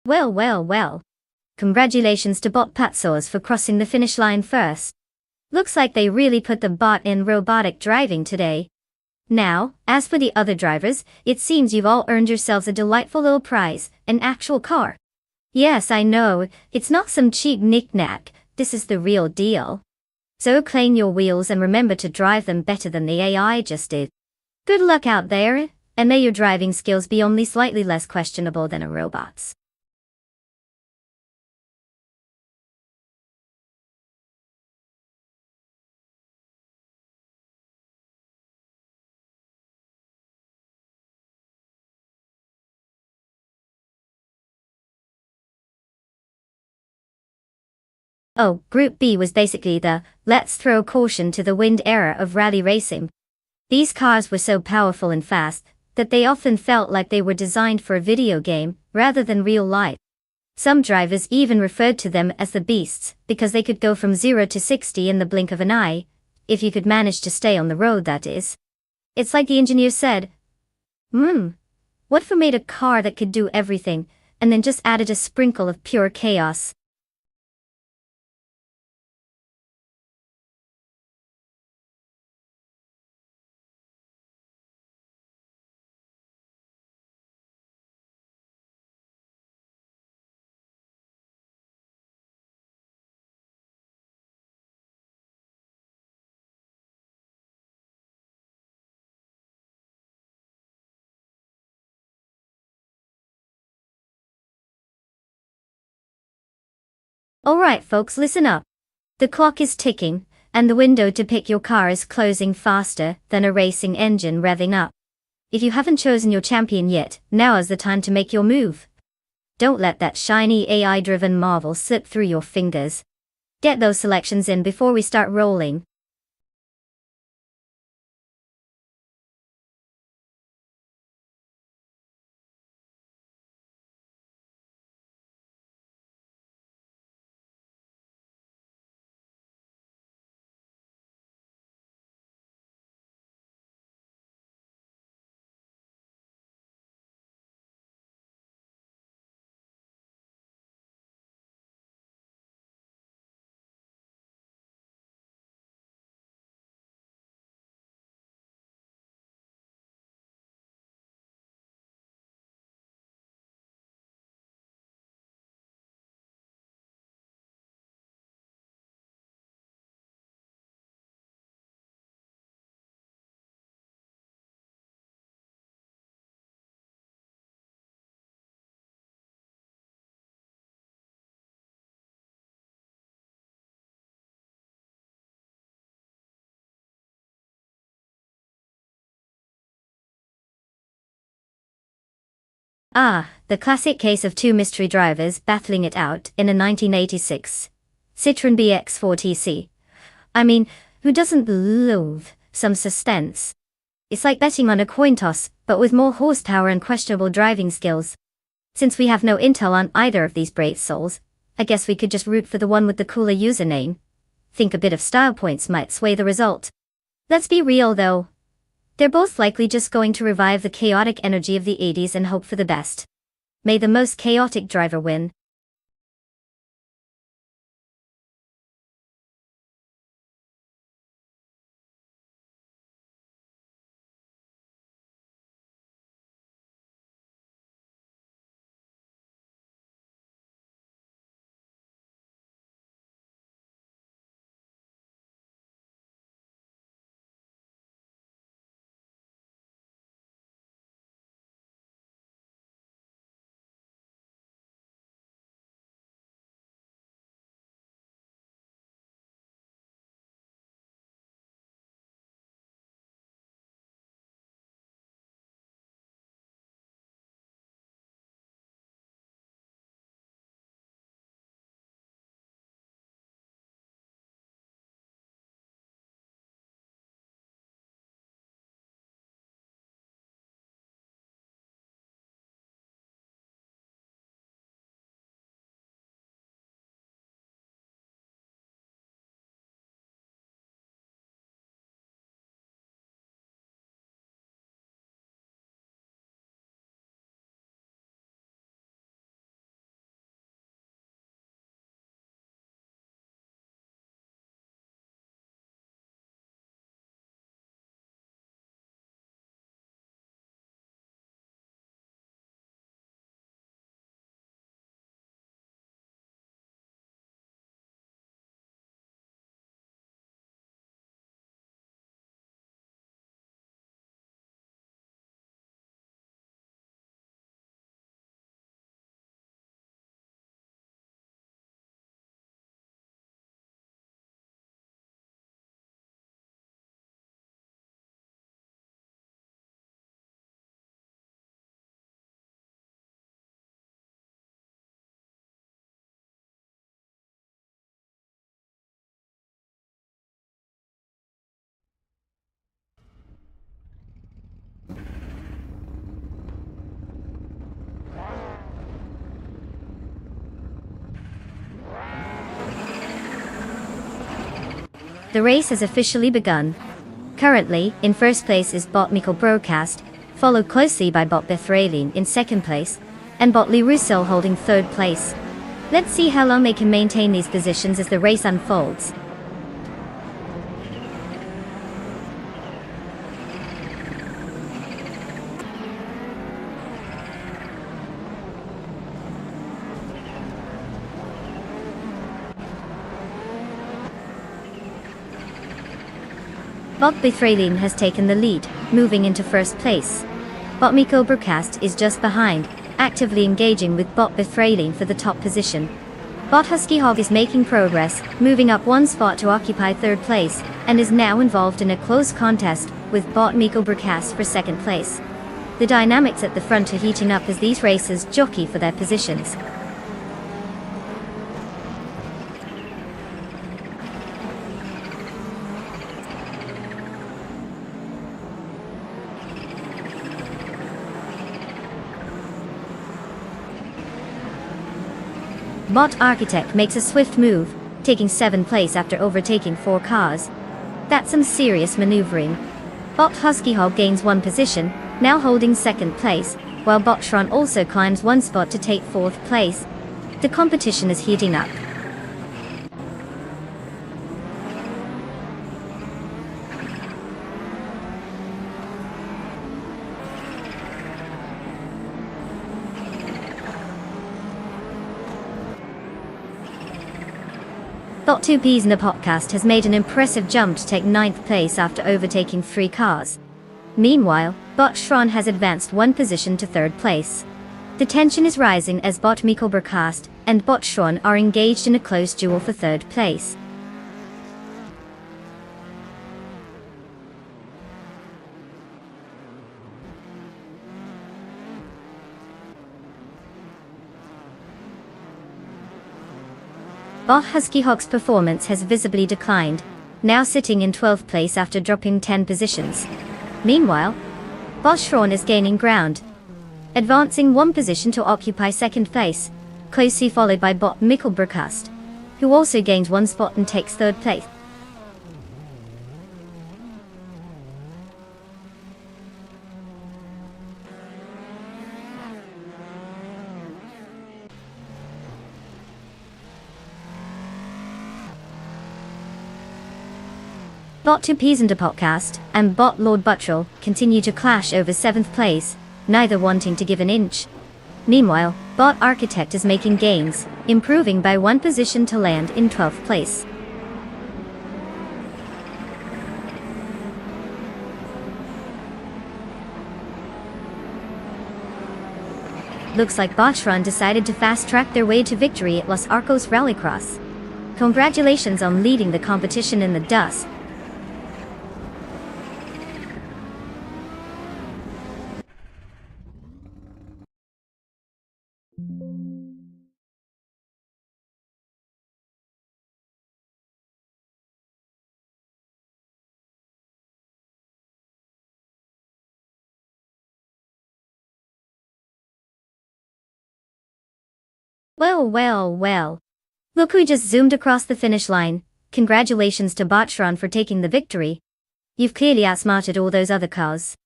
Well. Congratulations to Bot Patzos for crossing the finish line first. Looks like they really put the bot in robotic driving today. Now, as for the other drivers, it seems you've all earned yourselves a delightful little prize, an actual car. Yes, I know, it's not some cheap knick-knack, this is the real deal. So clean your wheels and remember to drive them better than the AI just did. Good luck out there, and may your driving skills be only slightly less questionable than a robot's. Oh, Group B was basically the let's throw caution to the wind era of rally racing. These cars were so powerful and fast that they often felt like they were designed for a video game rather than real life. Some drivers even referred to them as the beasts because they could go from 0 to 60 in the blink of an eye, if you could manage to stay on the road, that is. It's like the engineer said, what if we made a car that could do everything, and then just added a sprinkle of pure chaos? Alright folks, listen up. The clock is ticking, and the window to pick your car is closing faster than a racing engine revving up. If you haven't chosen your champion yet, now is the time to make your move. Don't let that shiny AI-driven marvel slip through your fingers. Get those selections in before we start rolling. The classic case of two mystery drivers battling it out in a 1986 Citroën BX4TC. I mean, who doesn't love some suspense? It's like betting on a coin toss, but with more horsepower and questionable driving skills. Since we have no intel on either of these brave souls, I guess we could just root for the one with the cooler username. Think a bit of style points might sway the result. Let's be real though. They're both likely just going to revive the chaotic energy of the 80s and hope for the best. May the most chaotic driver win. The race has officially begun. Currently, in first place is bot Mikkel Broadcast, followed closely by bot Bethraline in second place, and bot Lee Russell holding third place. Let's see how long they can maintain these positions as the race unfolds. Bot Bethraline has taken the lead, moving into first place. Bot Mikkel Broadcast is just behind, actively engaging with bot Bethraline for the top position. Bot Husky Hog is making progress, moving up one spot to occupy third place, and is now involved in a close contest with bot Mikkel Broadcast for second place. The dynamics at the front are heating up as these racers jockey for their positions. Bot Architect makes a swift move, taking 7th place after overtaking 4 cars. That's some serious maneuvering. Bot Husky Hog gains 1 position, now holding 2nd place, while Bot Shron also climbs 1 spot to take 4th place. The competition is heating up. Bot 2Ps in the podcast has made an impressive jump to take 9th place after overtaking 3 cars. Meanwhile, Bot Shron has advanced 1 position to 3rd place. The tension is rising as Bot Mikkel Broadcast and Bot Shron are engaged in a close duel for 3rd place. Bosch Husky Hawk's performance has visibly declined, now sitting in 12th place after dropping 10 positions. Meanwhile, Bosch Schrawn is gaining ground, advancing one position to occupy 2nd place, closely followed by Bot Mikkel Burkast, who also gains one spot and takes 3rd place. Bot 2 Peasanta Podcast and Bot Lord Buttrell continue to clash over 7th place, neither wanting to give an inch. Meanwhile, Bot Architect is making gains, improving by one position to land in 12th place. Looks like Botchron decided to fast-track their way to victory at Los Arcos Rallycross. Congratulations on leading the competition in the dust. Well. Look who just zoomed across the finish line. Congratulations to Botchron for taking the victory. You've clearly outsmarted all those other cars.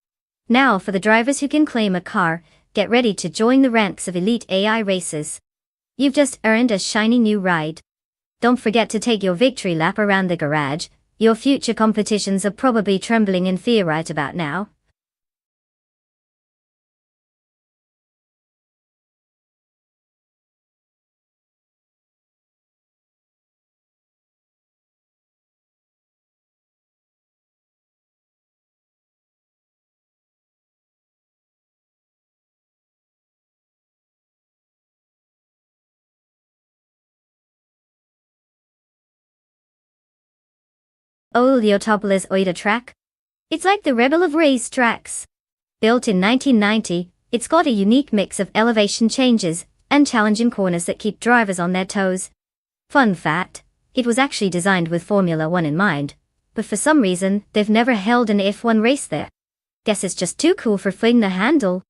Now for the drivers who can claim a car, get ready to join the ranks of elite AI racers. You've just earned a shiny new ride. Don't forget to take your victory lap around the garage. Your future competitions are probably trembling in fear right about now. Oh, Leotopolis Oida track? It's like the Rebel of race tracks. Built in 1990, it's got a unique mix of elevation changes and challenging corners that keep drivers on their toes. Fun fact, it was actually designed with Formula One in mind, but for some reason, they've never held an F1 race there. Guess it's just too cool for fling the handle.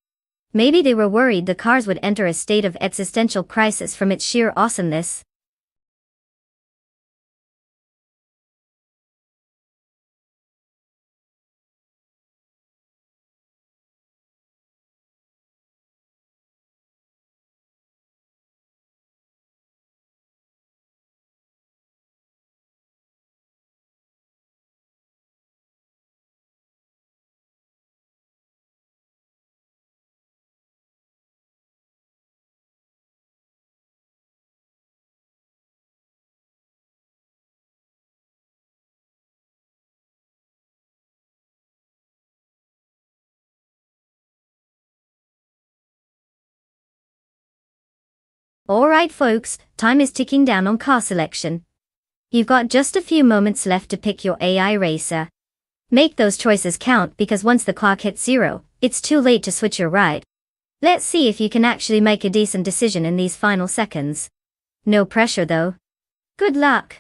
Maybe they were worried the cars would enter a state of existential crisis from its sheer awesomeness. Alright folks, time is ticking down on car selection. You've got just a few moments left to pick your AI racer. Make those choices count because once the clock hits 0, it's too late to switch your ride. Let's see if you can actually make a decent decision in these final seconds. No pressure though. Good luck!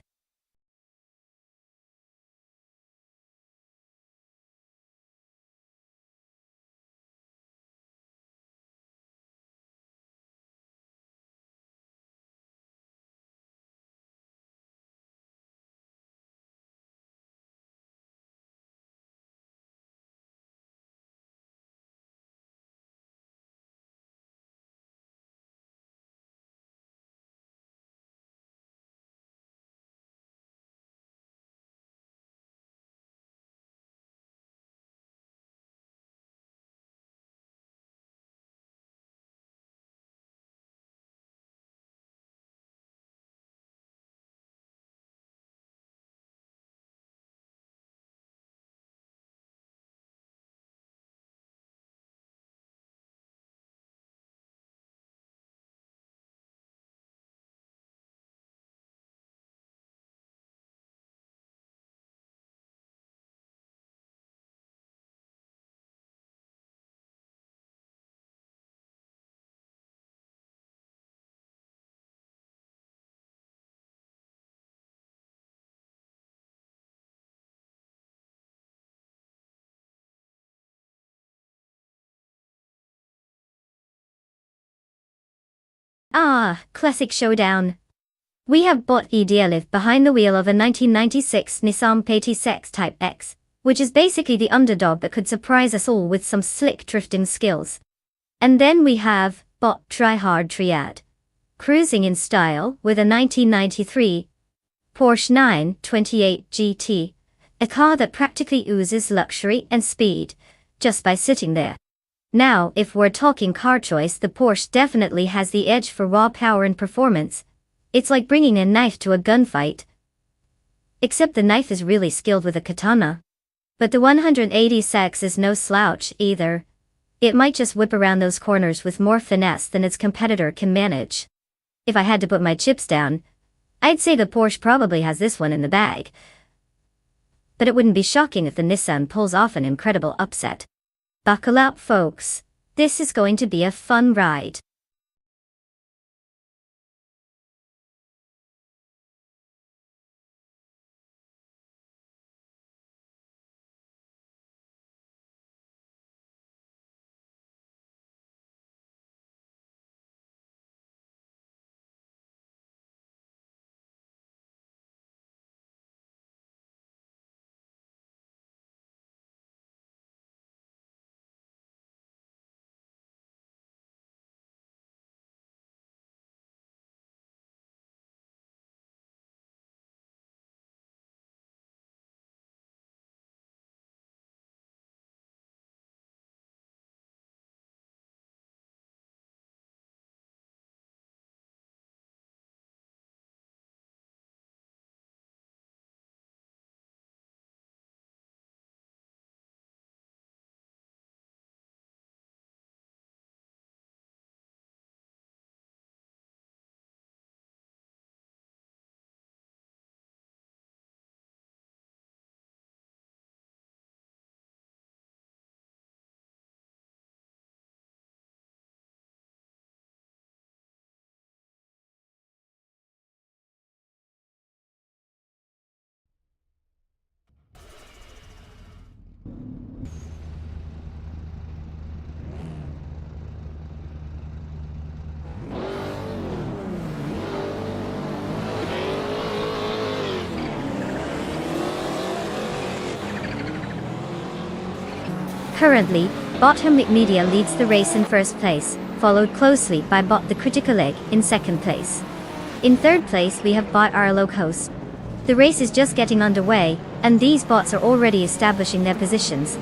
Ah, classic showdown. We have bot Idealiv behind the wheel of a 1996 Nissan PT6 Type X, which is basically the underdog that could surprise us all with some slick drifting skills. And then we have bot Tryhard Triad, cruising in style with a 1993 Porsche 928 GT, a car that practically oozes luxury and speed, just by sitting there. Now, if we're talking car choice, the Porsche definitely has the edge for raw power and performance. It's like bringing a knife to a gunfight. Except the knife is really skilled with a katana. But the 180 is no slouch either. It might just whip around those corners with more finesse than its competitor can manage. If I had to put my chips down, I'd say the Porsche probably has this one in the bag. But it wouldn't be shocking if the Nissan pulls off an incredible upset. Buckle up, folks. This is going to be a fun ride. Currently, bot Hermic Media leads the race in first place, followed closely by bot The Critical Egg in second place. In third place we have bot Our Host. The race is just getting underway, and these bots are already establishing their positions.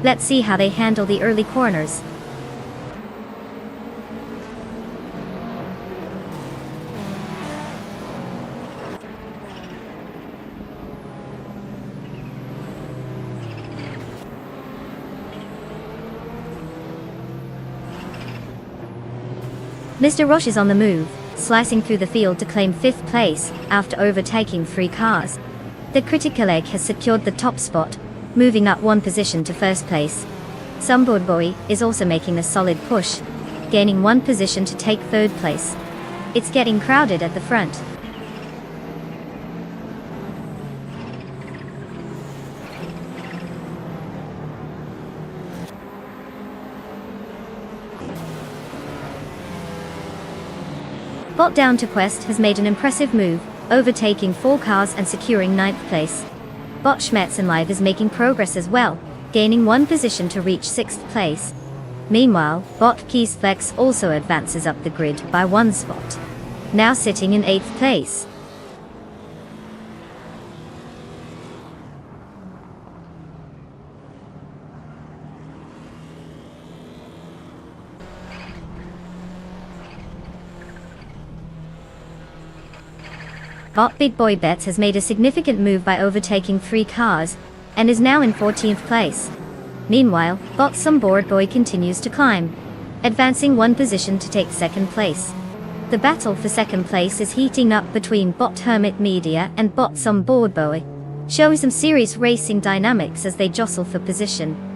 Let's see how they handle the early corners. Mr. Rush is on the move, slicing through the field to claim 5th place, after overtaking 3 cars. The Critical Egg has secured the top spot, moving up 1 position to 1st place. Sunboard Boy is also making a solid push, gaining 1 position to take 3rd place. It's getting crowded at the front. Bot Down to Quest has made an impressive move, overtaking 4 cars and securing 9th place. Bot Schmetz and Live is making progress as well, gaining 1 position to reach 6th place. Meanwhile, bot Keys Flex also advances up the grid by 1 spot, now sitting in 8th place. Bot Big Boy Bets has made a significant move by overtaking 3 cars, and is now in 14th place. Meanwhile, bot Sunboard Boy continues to climb, advancing 1 position to take 2nd place. The battle for 2nd place is heating up between bot Hermit Media and bot Sunboard Boy, showing some serious racing dynamics as they jostle for position.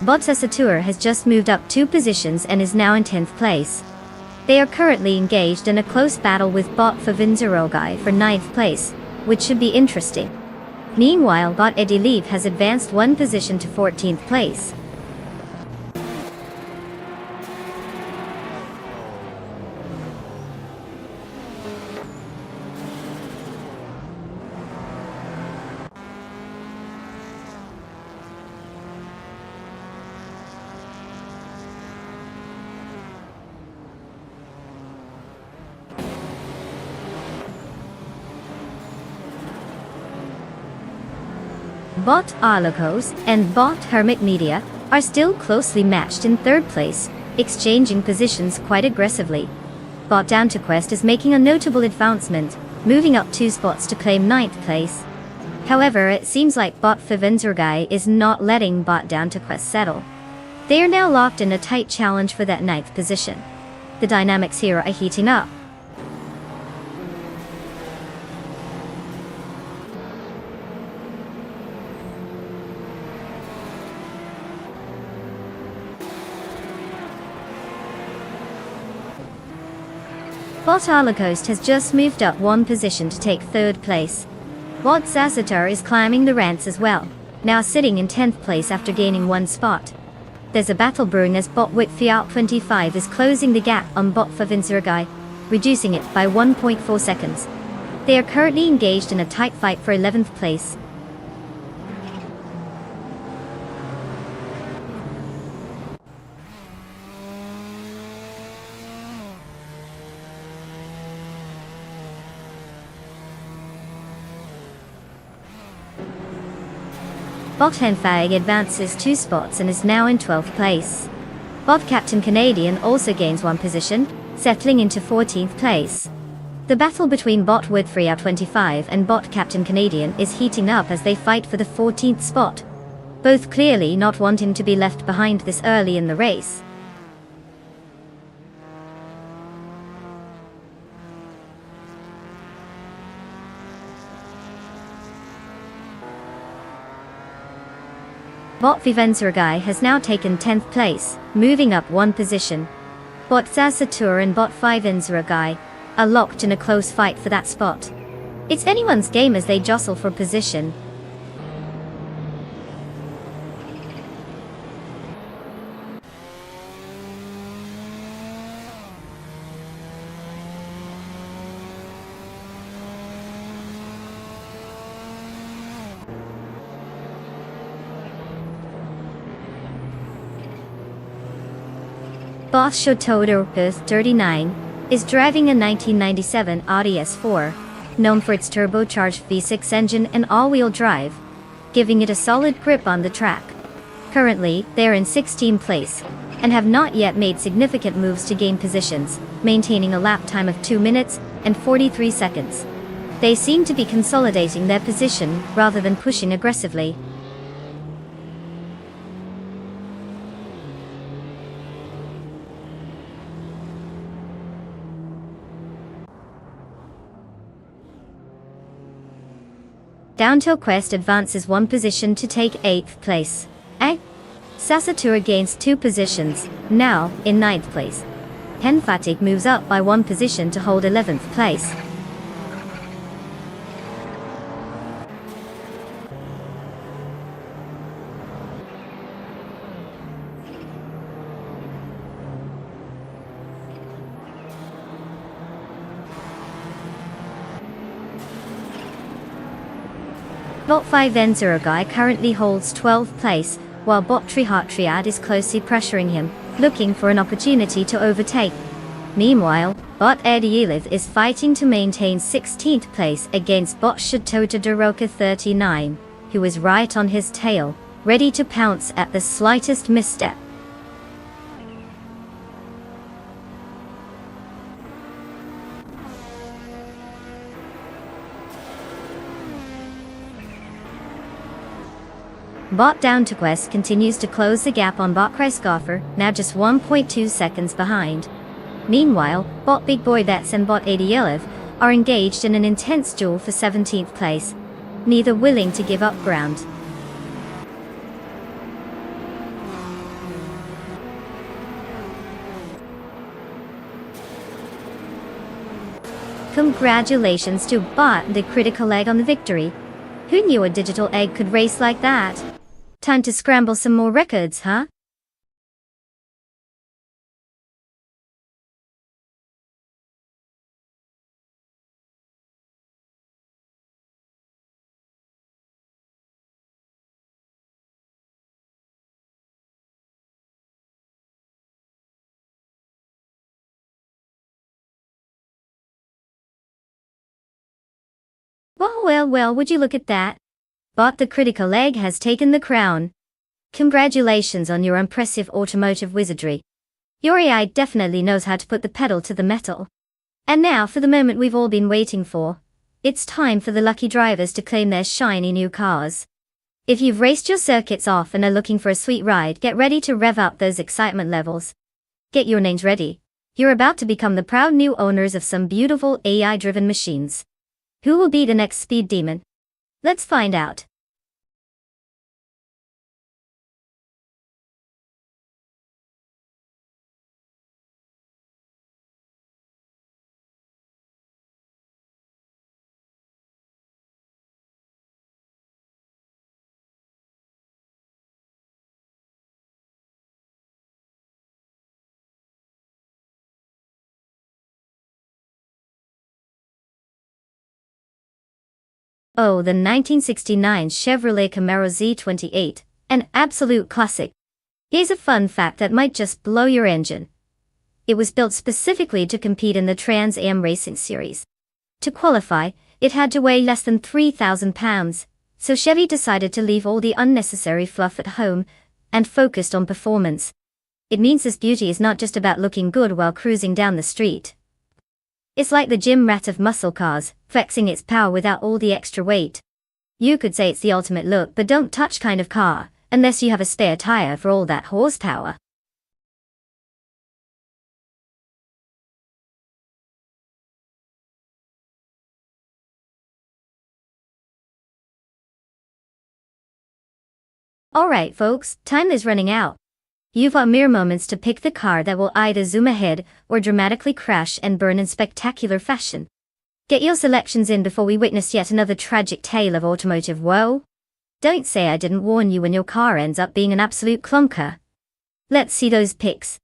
Bot Sasatur has just moved up 2 positions and is now in 10th place. They are currently engaged in a close battle with Bot Favinzerogai for 9th place, which should be interesting. Meanwhile, Bot Ediliv has advanced 1 position to 14th place. Bot Alokos and Bot Hermit Media are still closely matched in 3rd place, exchanging positions quite aggressively. Bot Down to Quest is making a notable advancement, moving up 2 spots to claim 9th place. However, it seems like Bot Favenzurgai is not letting Bot Down to Quest settle. They are now locked in a tight challenge for that 9th position. The dynamics here are heating up. Bot Holocaust has just moved up 1 position to take 3rd place. Bot Zazatar is climbing the ranks as well, now sitting in 10th place after gaining 1 spot. There's a battle brewing as Bot Whitfiat25 is closing the gap on Bot Favinzurgai, reducing it by 1.4 seconds. They are currently engaged in a tight fight for 11th place. Bot Henfag advances 2 spots and is now in 12th place. Bot Captain Canadian also gains 1 position, settling into 14th place. The battle between Bot Woodfree25 and Bot Captain Canadian is heating up as they fight for the 14th spot, both clearly not wanting to be left behind this early in the race. Bot Vivenzurgai has now taken 10th place, moving up 1 position. Bot Zazatur and Bot Vivenzurgai are locked in a close fight for that spot. It's anyone's game as they jostle for position. Bot Shotoder 39 is driving a 1997 Audi S4, known for its turbocharged V6 engine and all-wheel drive, giving it a solid grip on the track. Currently, they are in 16th place, and have not yet made significant moves to gain positions, maintaining a lap time of 2 minutes and 43 seconds. They seem to be consolidating their position rather than pushing aggressively. Downhill Quest advances 1 position to take 8th place. Sasatura gains 2 positions, now in 9th place. Henfatig moves up by 1 position to hold 11th place. Bot 5 Enzurugai currently holds 12th place, while Bot Trihatriad is closely pressuring him, looking for an opportunity to overtake. Meanwhile, Bot Edieliv is fighting to maintain 16th place against Bot Shatota Doroka 39, who is right on his tail, ready to pounce at the slightest misstep. Bot Down to Quest continues to close the gap on Bot Kreisgoffer, now just 1.2 seconds behind. Meanwhile, Bot Big Boy Bets and Bot Adielev are engaged in an intense duel for 17th place, neither willing to give up ground. Congratulations to Bot the critical egg on the victory. Who knew a digital egg could race like that? Time to scramble some more records, huh? Well, would you look at that? Bot the critical egg has taken the crown. Congratulations on your impressive automotive wizardry. Your AI definitely knows how to put the pedal to the metal. And now for the moment we've all been waiting for. It's time for the lucky drivers to claim their shiny new cars. If you've raced your circuits off and are looking for a sweet ride, get ready to rev up those excitement levels. Get your names ready. You're about to become the proud new owners of some beautiful AI-driven machines. Who will be the next speed demon? Let's find out. Oh, the 1969 Chevrolet Camaro Z28, an absolute classic. Here's a fun fact that might just blow your engine. It was built specifically to compete in the Trans Am Racing Series. To qualify, it had to weigh less than 3,000 pounds, so Chevy decided to leave all the unnecessary fluff at home and focused on performance. It means this beauty is not just about looking good while cruising down the street. It's like the gym rat of muscle cars, flexing its power without all the extra weight. You could say it's the ultimate look but don't touch kind of car, unless you have a spare tire for all that horsepower. Alright folks, time is running out. You've got mere moments to pick the car that will either zoom ahead or dramatically crash and burn in spectacular fashion. Get your selections in before we witness yet another tragic tale of automotive woe. Don't say I didn't warn you when your car ends up being an absolute clunker. Let's see those pics.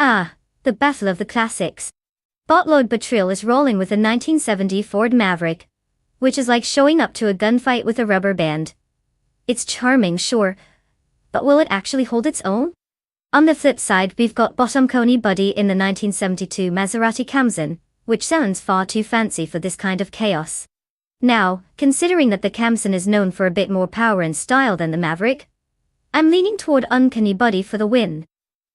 Ah, the battle of the classics. Bottload Batril is rolling with a 1970 Ford Maverick, which is like showing up to a gunfight with a rubber band. It's charming, sure, but will it actually hold its own? On the flip side, we've got Bottom Coney Buddy in the 1972 Maserati Camzen, which sounds far too fancy for this kind of chaos. Now, considering that the Camzen is known for a bit more power and style than the Maverick, I'm leaning toward Uncanny Buddy for the win.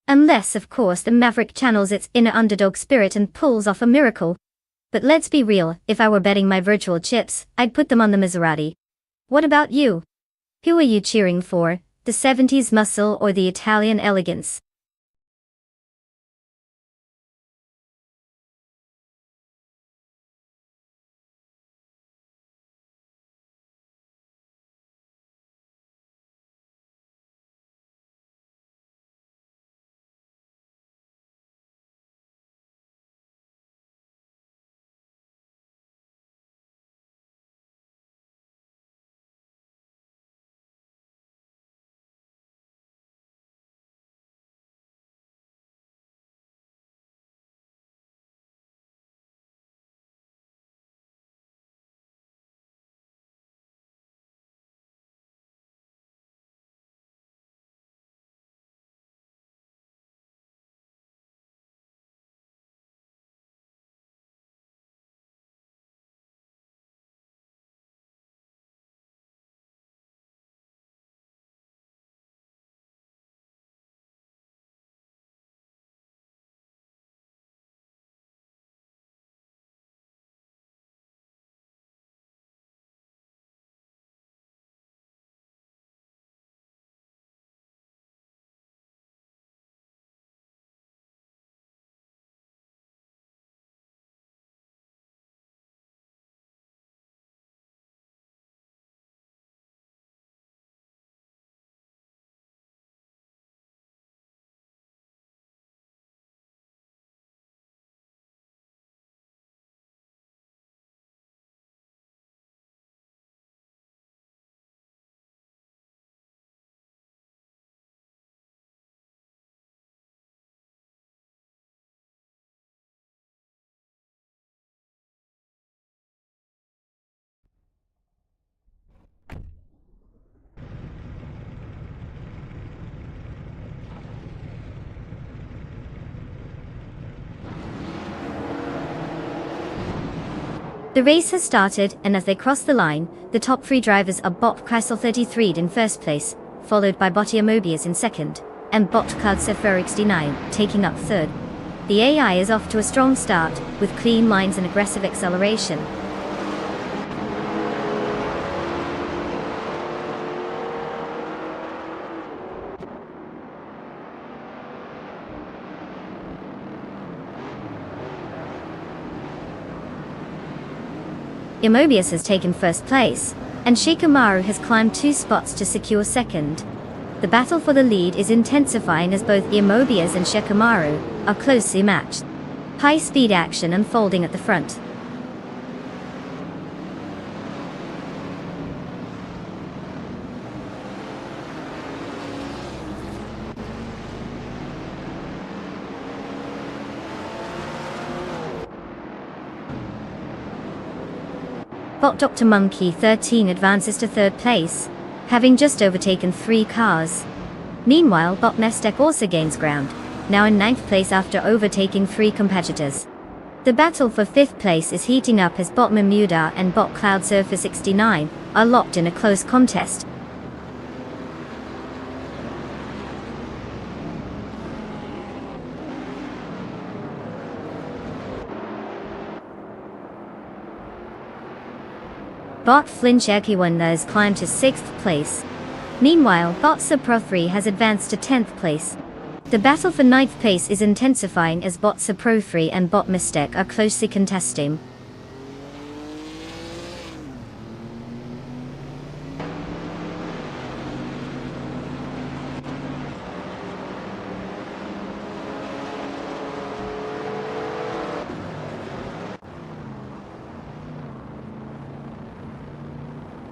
Unless, of course, the Maverick channels its inner underdog spirit and pulls off a miracle. But let's be real, if I were betting my virtual chips, I'd put them on the Maserati. What about you? Who are you cheering for, the 70s muscle or the Italian elegance? The race has started, and as they cross the line, the top three drivers are Bot Crystal 33 in first place, followed by Bot Mobius in second, and Bot Cloud 69 taking up third. The AI is off to a strong start, with clean lines and aggressive acceleration. Mobius has taken first place, and Shikamaru has climbed 2 spots to secure second. The battle for the lead is intensifying as both Mobius and Shikamaru are closely matched. High-speed action unfolding at the front. Bot Dr. Monkey 13 advances to third place, having just overtaken 3 cars. Meanwhile, Bot Mestek also gains ground, now in 9th place after overtaking 3 competitors. The battle for 5th place is heating up as Bot Mamuda and Bot Cloud Surfer 69 are locked in a close contest. Bot Flinch Ekiwanda has climbed to 6th place. Meanwhile, Bot Supro 3 has advanced to 10th place. The battle for 9th place is intensifying as Bot Supro 3 and Bot Mystek are closely contesting.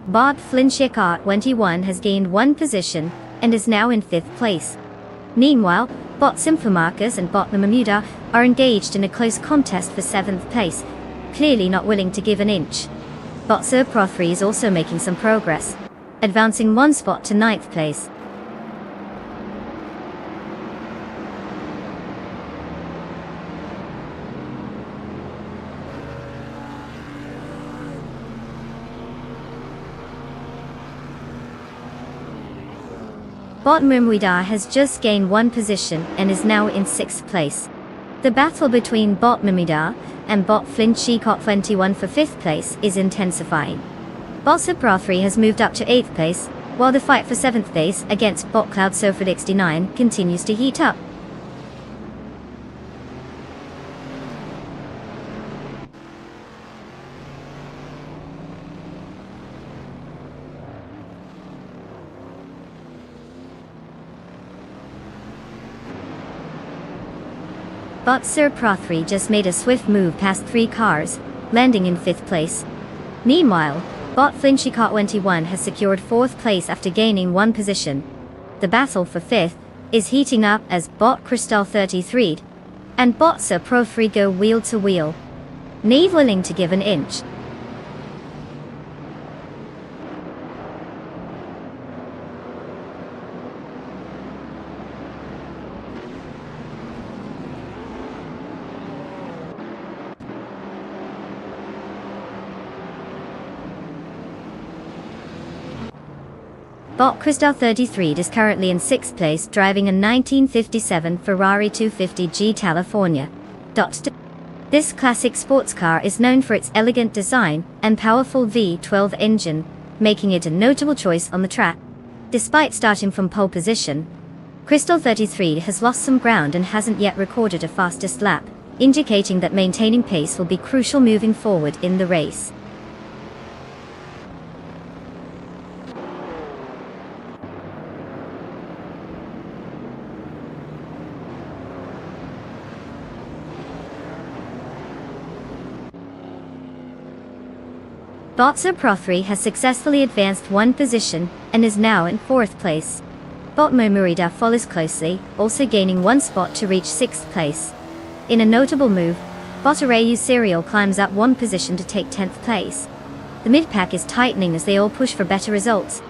Bot Flinchikar 21 has gained 1 position, and is now in 5th place. Meanwhile, Bot Symphomarcus and Bot Mamuda are engaged in a close contest for 7th place, clearly not willing to give an inch. Bot Surpro 3 is also making some progress, advancing 1 spot to 9th place. Bot Mumwida has just gained 1 position and is now in 6th place. The battle between Bot Mumwida and Bot Flinchikot 21 for 5th place is intensifying. Bot Supra 3 has moved up to 8th place, while the fight for 7th place against Bot Cloud Surfer 69 continues to heat up. Bot Sir Pro3 just made a swift move past 3 cars, landing in 5th place. Meanwhile, Bot Flinchikot 21 has secured 4th place after gaining 1 position. The battle for 5th is heating up as Bot Crystal 33 and Bot Sir Pro3 go wheel to wheel, neither willing to give an inch. Bot Crystal 33 is currently in 6th place driving a 1957 Ferrari 250G California. This classic sports car is known for its elegant design and powerful V12 engine, making it a notable choice on the track. Despite starting from pole position, Crystal 33 has lost some ground and hasn't yet recorded a fastest lap, indicating that maintaining pace will be crucial moving forward in the race. Bot Sir Pro 3 has successfully advanced 1 position and is now in 4th place. Bot Momurida follows closely, also gaining 1 spot to reach 6th place. In a notable move, Bot Arayu Serial climbs up 1 position to take 10th place. The mid-pack is tightening as they all push for better results.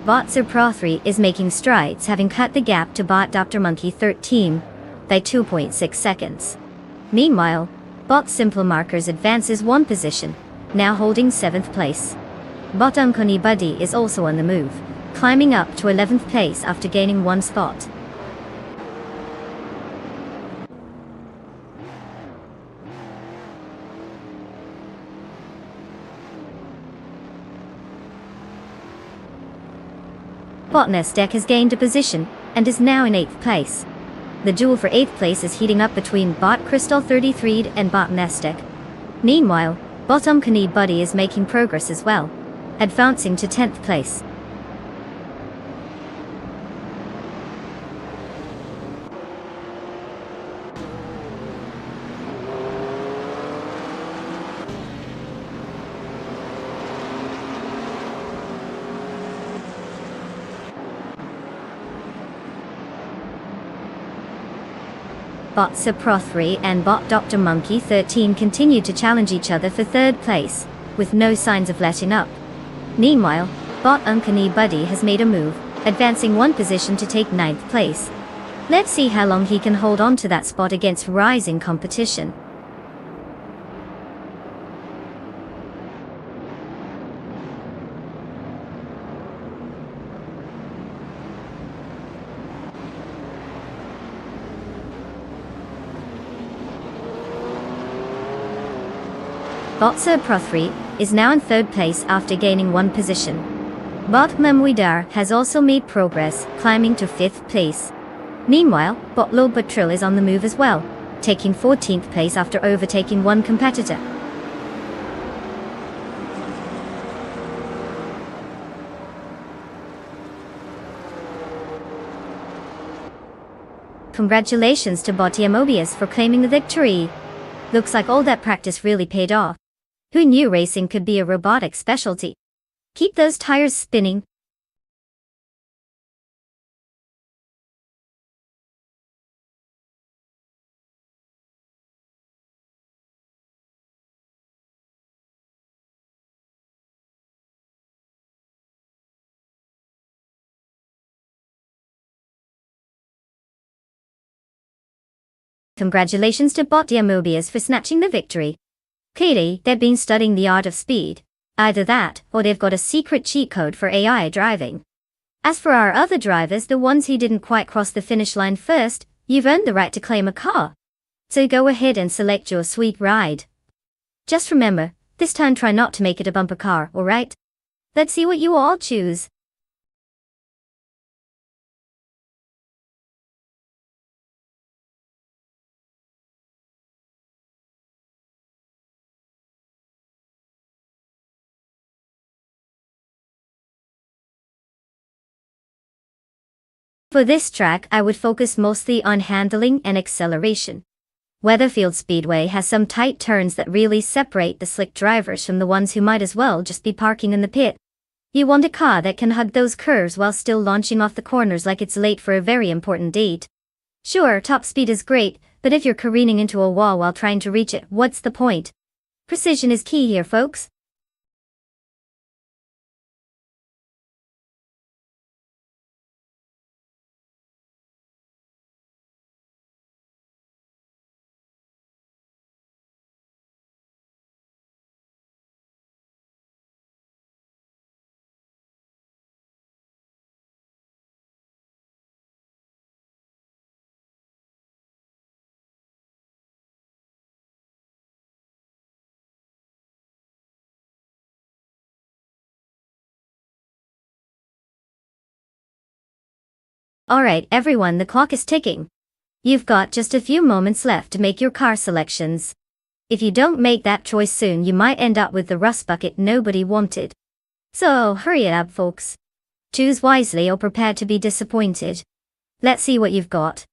Bot Sir Pro 3 is making strides, having cut the gap to Bot Dr. Monkey 13 by 2.6 seconds. Meanwhile, Bot Simple Markers advances one position, now holding 7th place. Bot Uncony Buddy is also on the move, climbing up to 11th place after gaining one spot. Bot Nestec has gained a position, and is now in 8th place. The duel for 8th place is heating up between Bot Crystal 33 and Bot Nestec. Meanwhile, Bot Uncony Buddy is making progress as well, advancing to 10th place. Bot Sir Pro 3 and Bot Dr. Monkey 13 continue to challenge each other for 3rd place, with no signs of letting up. Meanwhile, Bot Uncony Buddy has made a move, advancing one position to take 9th place. Let's see how long he can hold on to that spot against rising competition. Bot Sir Pro 3 is now in 3rd place after gaining one position. Bot Memoidar has also made progress, climbing to 5th place. Meanwhile, Bot Low Patrol is on the move as well, taking 14th place after overtaking one competitor. Congratulations to Bot Mobius for claiming the victory. Looks like all that practice really paid off. Who knew racing could be a robotic specialty? Keep those tires spinning. Congratulations to Bot Mobius for snatching the victory. Clearly, they've been studying the art of speed. Either that, or they've got a secret cheat code for AI driving. As for our other drivers, the ones who didn't quite cross the finish line first, you've earned the right to claim a car. So go ahead and select your sweet ride. Just remember, this time try not to make it a bumper car, alright? Let's see what you all choose. For this track, I would focus mostly on handling and acceleration. Weatherfield Speedway has some tight turns that really separate the slick drivers from the ones who might as well just be parking in the pit. You want a car that can hug those curves while still launching off the corners like it's late for a very important date. Sure, top speed is great, but if you're careening into a wall while trying to reach it, what's the point? Precision is key here, folks. Alright everyone, the clock is ticking. You've got just a few moments left to make your car selections. If you don't make that choice soon, you might end up with the rust bucket nobody wanted. So hurry up, folks. Choose wisely or prepare to be disappointed. Let's see what you've got.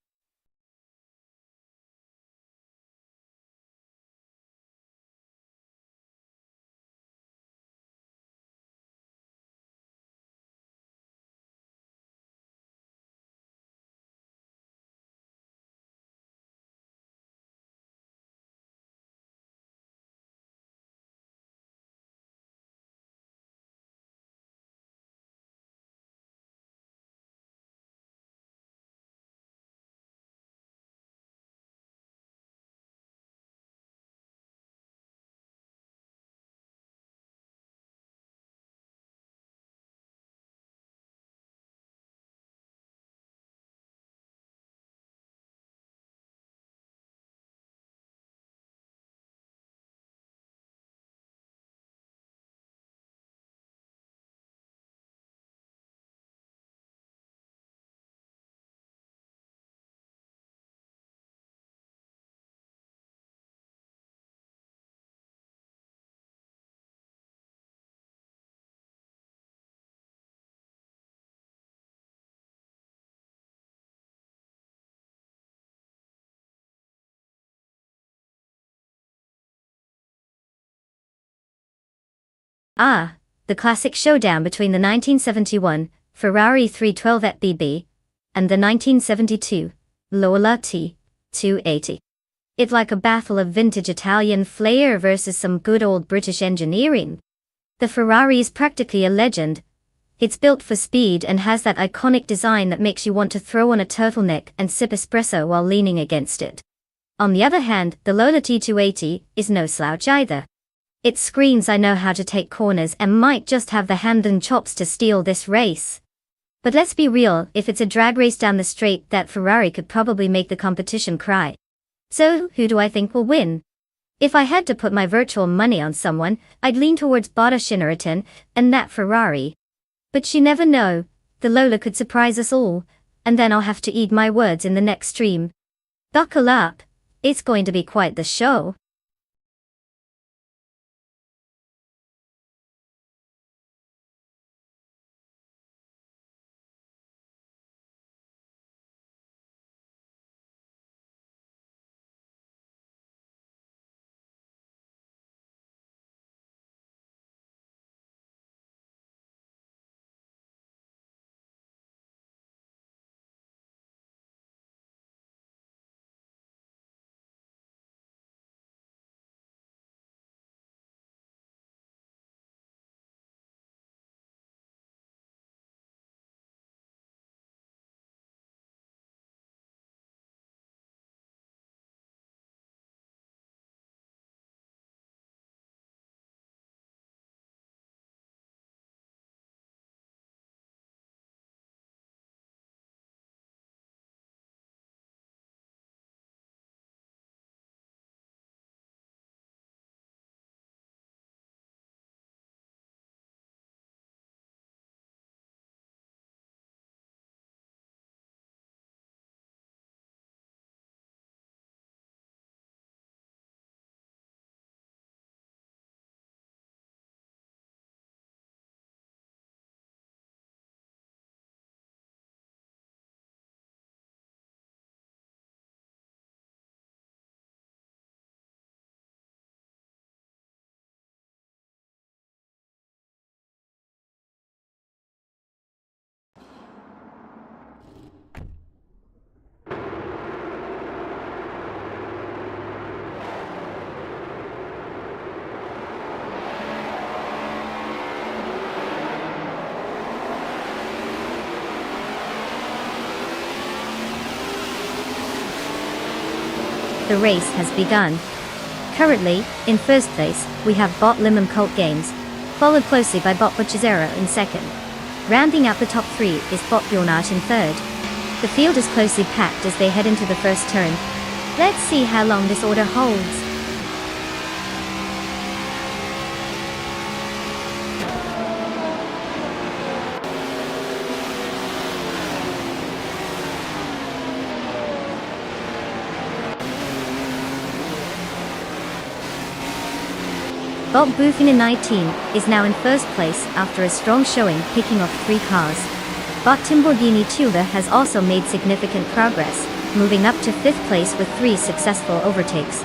The classic showdown between the 1971 Ferrari 312 BB and the 1972 Lola T280. It's like a battle of vintage Italian flair versus some good old British engineering. The Ferrari is practically a legend. It's built for speed and has that iconic design that makes you want to throw on a turtleneck and sip espresso while leaning against it. On the other hand, the Lola T280 is no slouch either. It screams, "I know how to take corners," and might just have the hand and chops to steal this race. But let's be real, if it's a drag race down the straight, that Ferrari could probably make the competition cry. So, who do I think will win? If I had to put my virtual money on someone, I'd lean towards Bottas and that Ferrari. But you never know, the Lola could surprise us all, and then I'll have to eat my words in the next stream. Buckle up, it's going to be quite the show. The race has begun. Currently, in first place, we have Bot Limum Cult Games, followed closely by Bot Butchizero in second. Rounding out the top three is Bot Bjornart in third. The field is closely packed as they head into the first turn. Let's see how long this order holds. Bob Buchanan 19 is now in first place after a strong showing, picking off 3 cars. Bot Timborghini Tudor has also made significant progress, moving up to 5th place with 3 successful overtakes.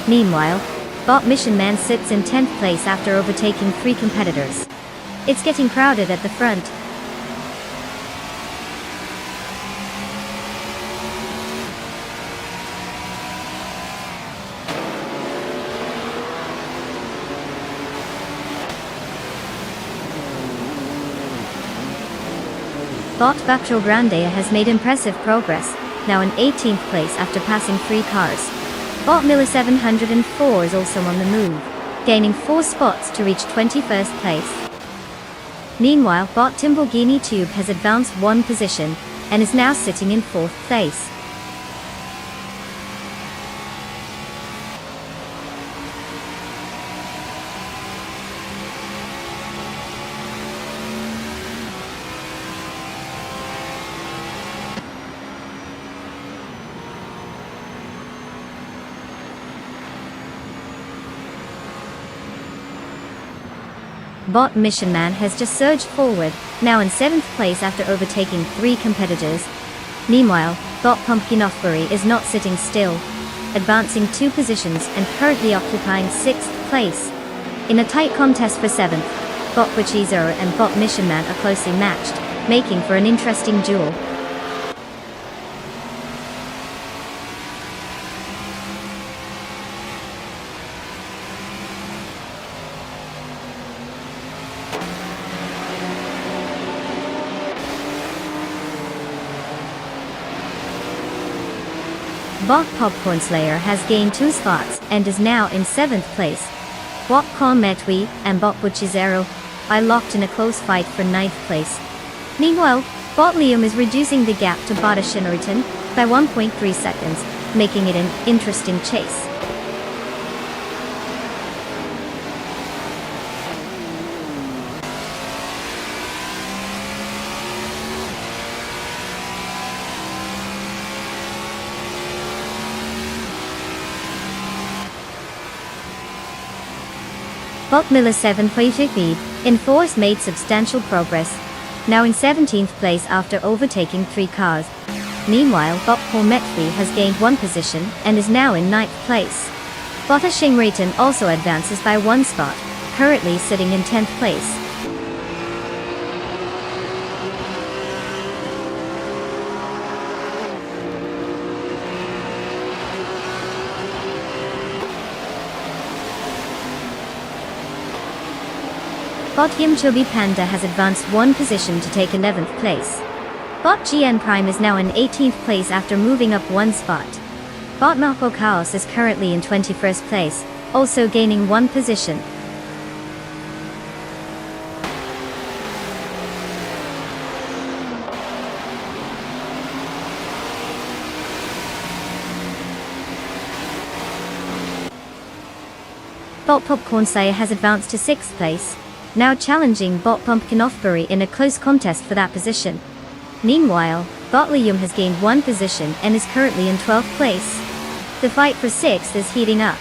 Meanwhile, Bot Mission Man sits in 10th place after overtaking 3 competitors. It's getting crowded at the front. Bot Baccio Grande has made impressive progress, now in 18th place after passing 3 cars. Bot Miller 704 is also on the move, gaining 4 spots to reach 21st place. Meanwhile, Bot Timborghini Tube has advanced 1 position, and is now sitting in 4th place. Bot Mission Man has just surged forward, now in 7th place after overtaking 3 competitors. Meanwhile, Bot Pumpkin Offbury is not sitting still, advancing 2 positions and currently occupying 6th place. In a tight contest for 7th, Bot Zero and Bot Mission Man are closely matched, making for an interesting duel. Bot Popcorn Slayer has gained 2 spots and is now in 7th place. Bot Cometwi and Bot Zero are locked in a close fight for 9th place. Meanwhile, Bot Liam is reducing the gap to Bot Shinriton by 1.3 seconds, making it an interesting chase. Bot Miller 7th place in 4th made substantial progress, now in 17th place after overtaking 3 cars. Meanwhile, Bot Cometwi has gained 1 position and is now in 9th place. Bot Shinriton also advances by 1 spot, currently sitting in 10th place. Bot Yimchobi Panda has advanced 1 position to take 11th place. Bot GN Prime is now in 18th place after moving up 1 spot. Bot Marco Chaos is currently in 21st place, also gaining 1 position. Bot Popcorn Slayer has advanced to 6th place, now challenging Bot Pumpkin Offbury in a close contest for that position. Meanwhile, Bot Liam has gained 1 position and is currently in 12th place. The fight for 6th is heating up.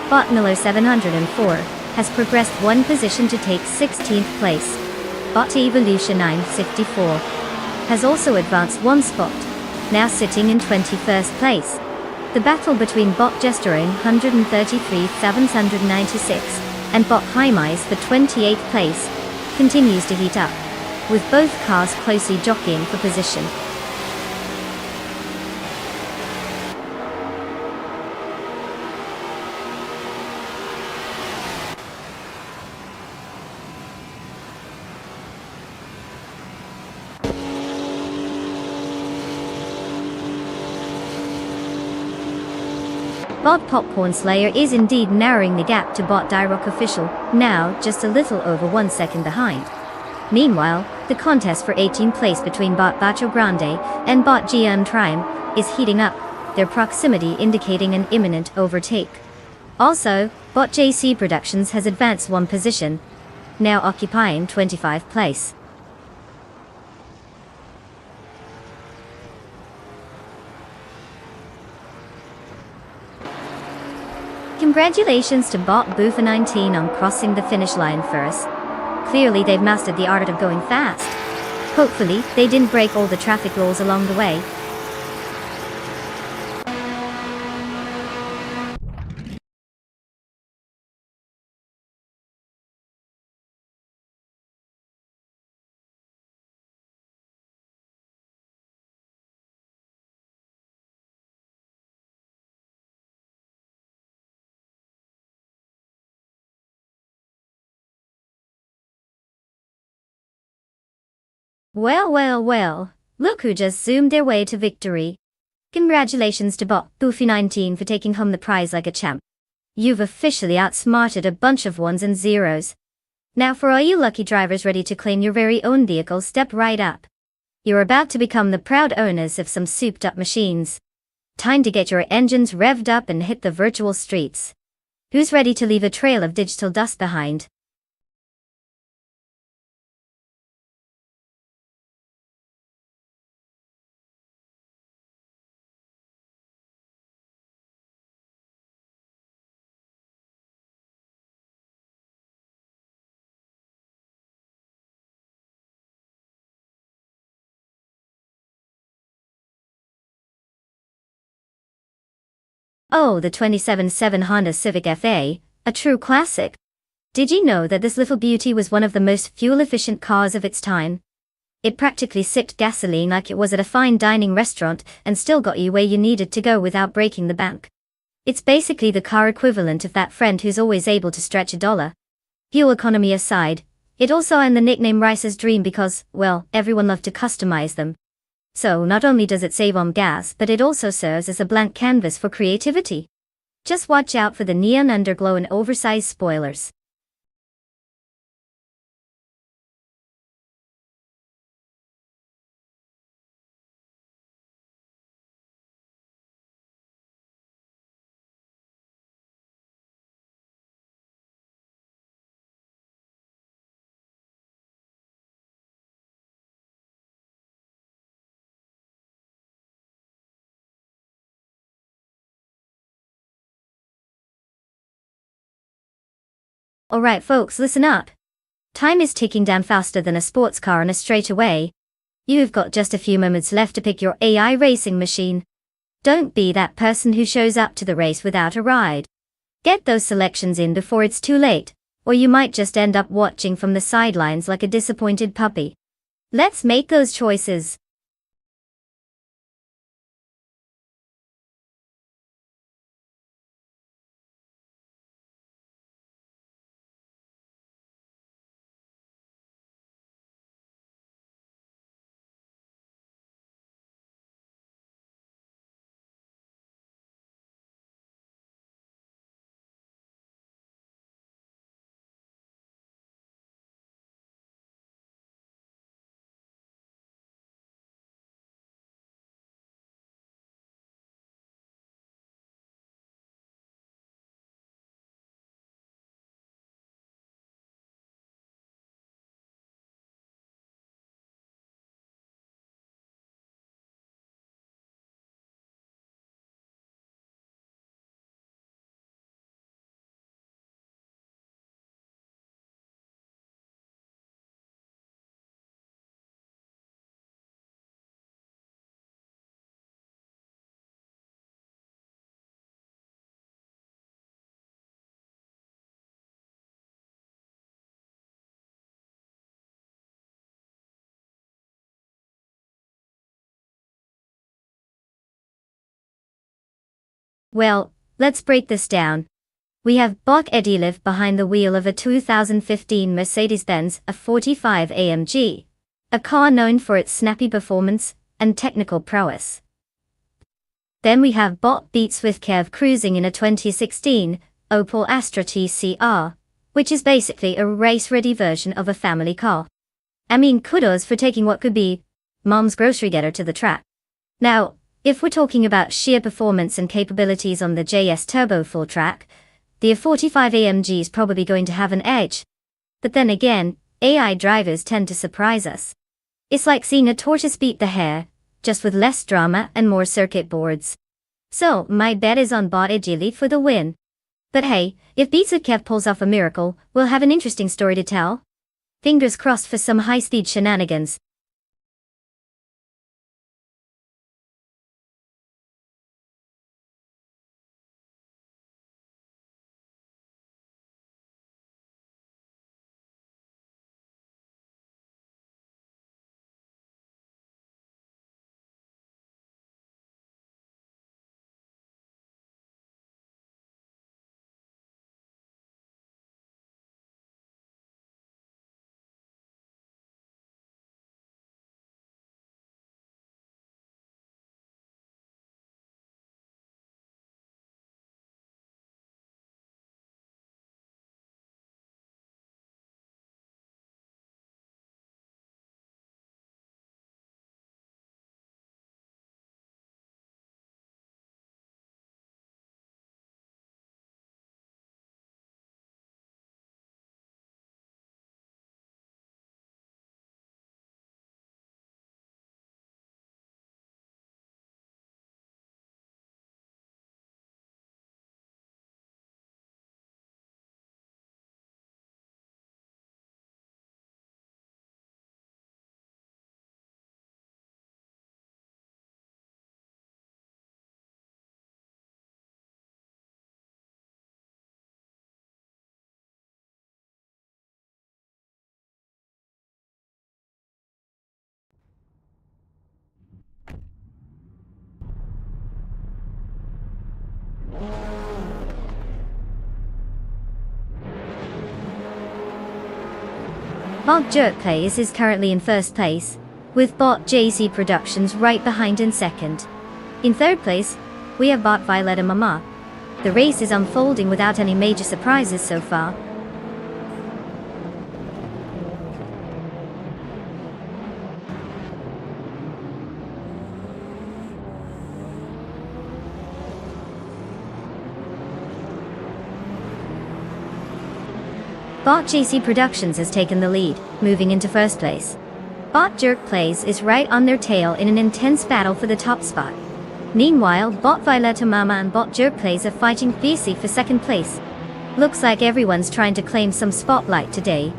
Bot Miller 704 has progressed 1 position to take 16th place. Bot Evolution 954 has also advanced 1 spot, now sitting in 21st place. The battle between Bot Jesterin 133,796 and Bot Hymise for 28th place continues to heat up, with both cars closely jockeying for position. Bot Popcorn Slayer is indeed narrowing the gap to Bot Dyrock Official, now just a little over 1 second behind. Meanwhile, the contest for 18th place between Bot Bacho Grande and Bot GN Prime is heating up, their proximity indicating an imminent overtake. Also, Bot JC Productions has advanced 1 position, now occupying 25th place. Congratulations to Bot Boofa19 on crossing the finish line first. Clearly they've mastered the art of going fast. Hopefully, they didn't break all the traffic rules along the way. Well, look who just zoomed their way to victory. Congratulations to Bot Boofy19 for taking home the prize like a champ. You've officially outsmarted a bunch of 1s and 0s. Now for all you lucky drivers ready to claim your very own vehicle, step right up. You're about to become the proud owners of some souped up machines. Time to get your engines revved up and hit the virtual streets. Who's ready to leave a trail of digital dust behind? Oh, the 27.7 Honda Civic FA, a true classic. Did you know that this little beauty was one of the most fuel-efficient cars of its time? It practically sipped gasoline like it was at a fine dining restaurant and still got you where you needed to go without breaking the bank. It's basically the car equivalent of that friend who's always able to stretch a dollar. Fuel economy aside, it also earned the nickname Rice's Dream because, well, everyone loved to customize them. So not only does it save on gas, but it also serves as a blank canvas for creativity. Just watch out for the neon underglow and oversized spoilers. Alright folks, listen up. Time is ticking down faster than a sports car on a straightaway. You've got just a few moments left to pick your AI racing machine. Don't be that person who shows up to the race without a ride. Get those selections in before it's too late, or you might just end up watching from the sidelines like a disappointed puppy. Let's make those choices. Well, let's break this down. We have Bok Ediliv behind the wheel of a 2015 Mercedes-Benz A45 AMG, a car known for its snappy performance and technical prowess. Then we have Bot Beat Swiftkev cruising in a 2016 Opel Astra TCR, which is basically a race-ready version of a family car. I mean, kudos for taking what could be mom's grocery getter to the track. Now, if we're talking about sheer performance and capabilities on the JS Turbo full track, the A45 AMG is probably going to have an edge. But then again, AI drivers tend to surprise us. It's like seeing a tortoise beat the hare, just with less drama and more circuit boards. So, my bet is on Bot Edili for the win. But hey, if Beatsukev pulls off a miracle, we'll have an interesting story to tell. Fingers crossed for some high-speed shenanigans. Bot Jerk Plays is currently in first place, with Bot JC Productions right behind in second. In third place, we have Bot Violetta Mama. The race is unfolding without any major surprises so far. Bot JC Productions has taken the lead, moving into first place. Bot Jerk Plays is right on their tail in an intense battle for the top spot. Meanwhile, Bot Violetta Mama and Bot Jerk Plays are fighting fiercely for second place. Looks like everyone's trying to claim some spotlight today.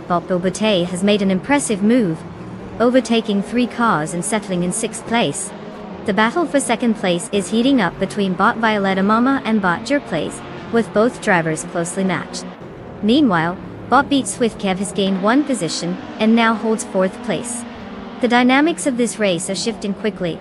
Bot Bobote has made an impressive move, overtaking 3 cars and settling in 6th place. The battle for second place is heating up between Bot Violetta Mama and Bot Jerk Plays, with both drivers closely matched. Meanwhile, Bot Beat Swift Kev has gained 1 position and now holds 4th place. The dynamics of this race are shifting quickly.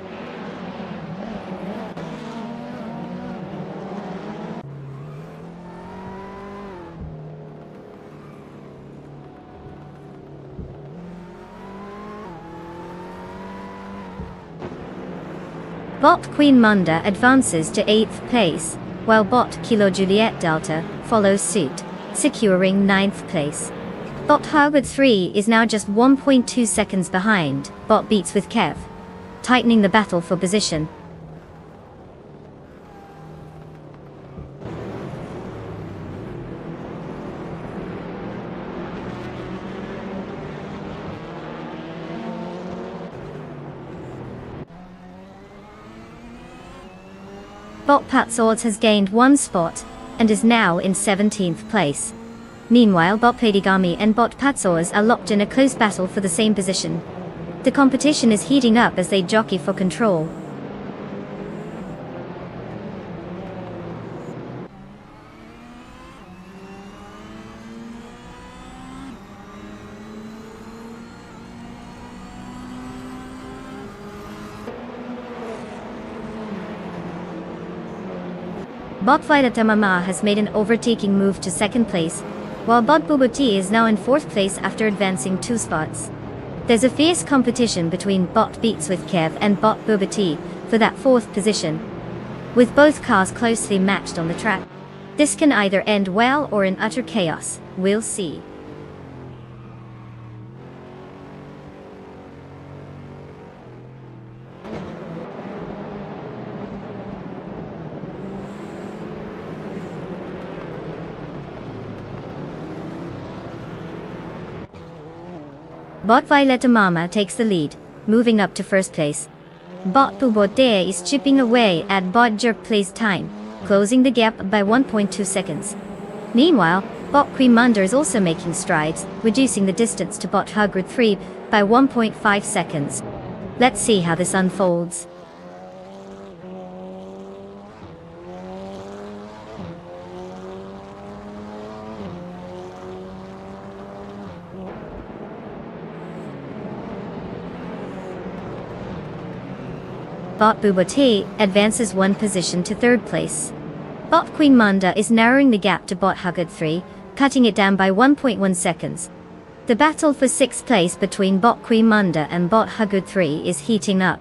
Bot Queen Munda advances to 8th place, while Bot Kilo Juliet Delta follows suit, securing 9th place. Bot Harvard 3 is now just 1.2 seconds behind Bot Beats with Kev, tightening the battle for position. Bot Patsords has gained 1 spot, and is now in 17th place. Meanwhile, Bot Pladigami and Bot Patsords are locked in a close battle for the same position. The competition is heating up as they jockey for control. Bot Violetta Mama has made an overtaking move to second place, while Bot Bobote is now in 4th place after advancing 2 spots. There's a fierce competition between Bot Beats with Kev and Bot Bobote for that 4th position, with both cars closely matched on the track. This can either end well or in utter chaos. We'll see. Bot Violetta Mama takes the lead, moving up to 1st place. Bot Bobote is chipping away at Bot Jerk Plays time, closing the gap by 1.2 seconds. Meanwhile, Bot Queen Munda is also making strides, reducing the distance to Bot Hugrid 3 by 1.5 seconds. Let's see how this unfolds. Bot Bobote advances 1 position to 3rd place. Bot Queen Munda is narrowing the gap to Bot Hugrid 3, cutting it down by 1.1 seconds. The battle for 6th place between Bot Queen Munda and Bot Hugrid 3 is heating up.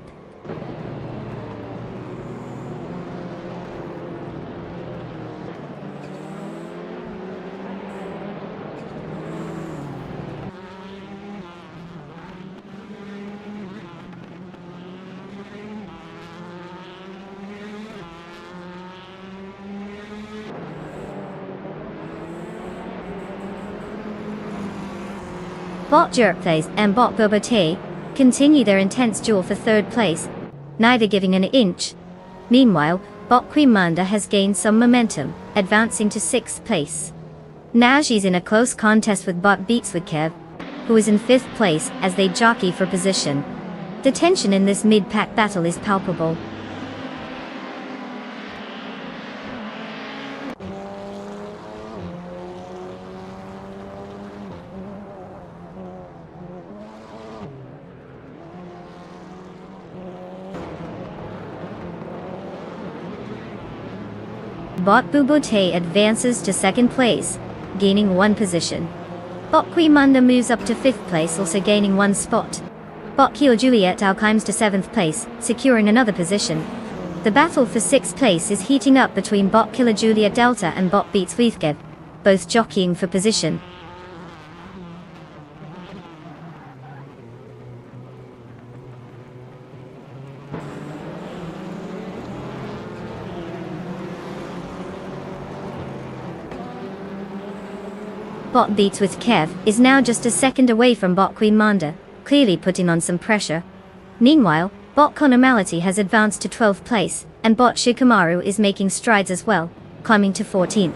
Bot Jerk Plays and Bot Bobote continue their intense duel for 3rd place, neither giving an inch. Meanwhile, Bot Queen Munda has gained some momentum, advancing to 6th place. Now she's in a close contest with Bot Beats with Kev, who is in 5th place as they jockey for position. The tension in this mid-pack battle is palpable. Bot Bubote advances to second place, gaining 1 position. Bot Quimanda moves up to 5th place, also gaining 1 spot. Bot Kilo Juliet now climbs to 7th place, securing another position. The battle for 6th place is heating up between Bot Kilo Juliet Delta and Bot Beats Weithgev, both jockeying for position. Bot Beats with Kev is now just a second away from Bot Queen Manda, clearly putting on some pressure. Meanwhile, Bot Konomality has advanced to 12th place, and Bot Shikamaru is making strides as well, climbing to 14th.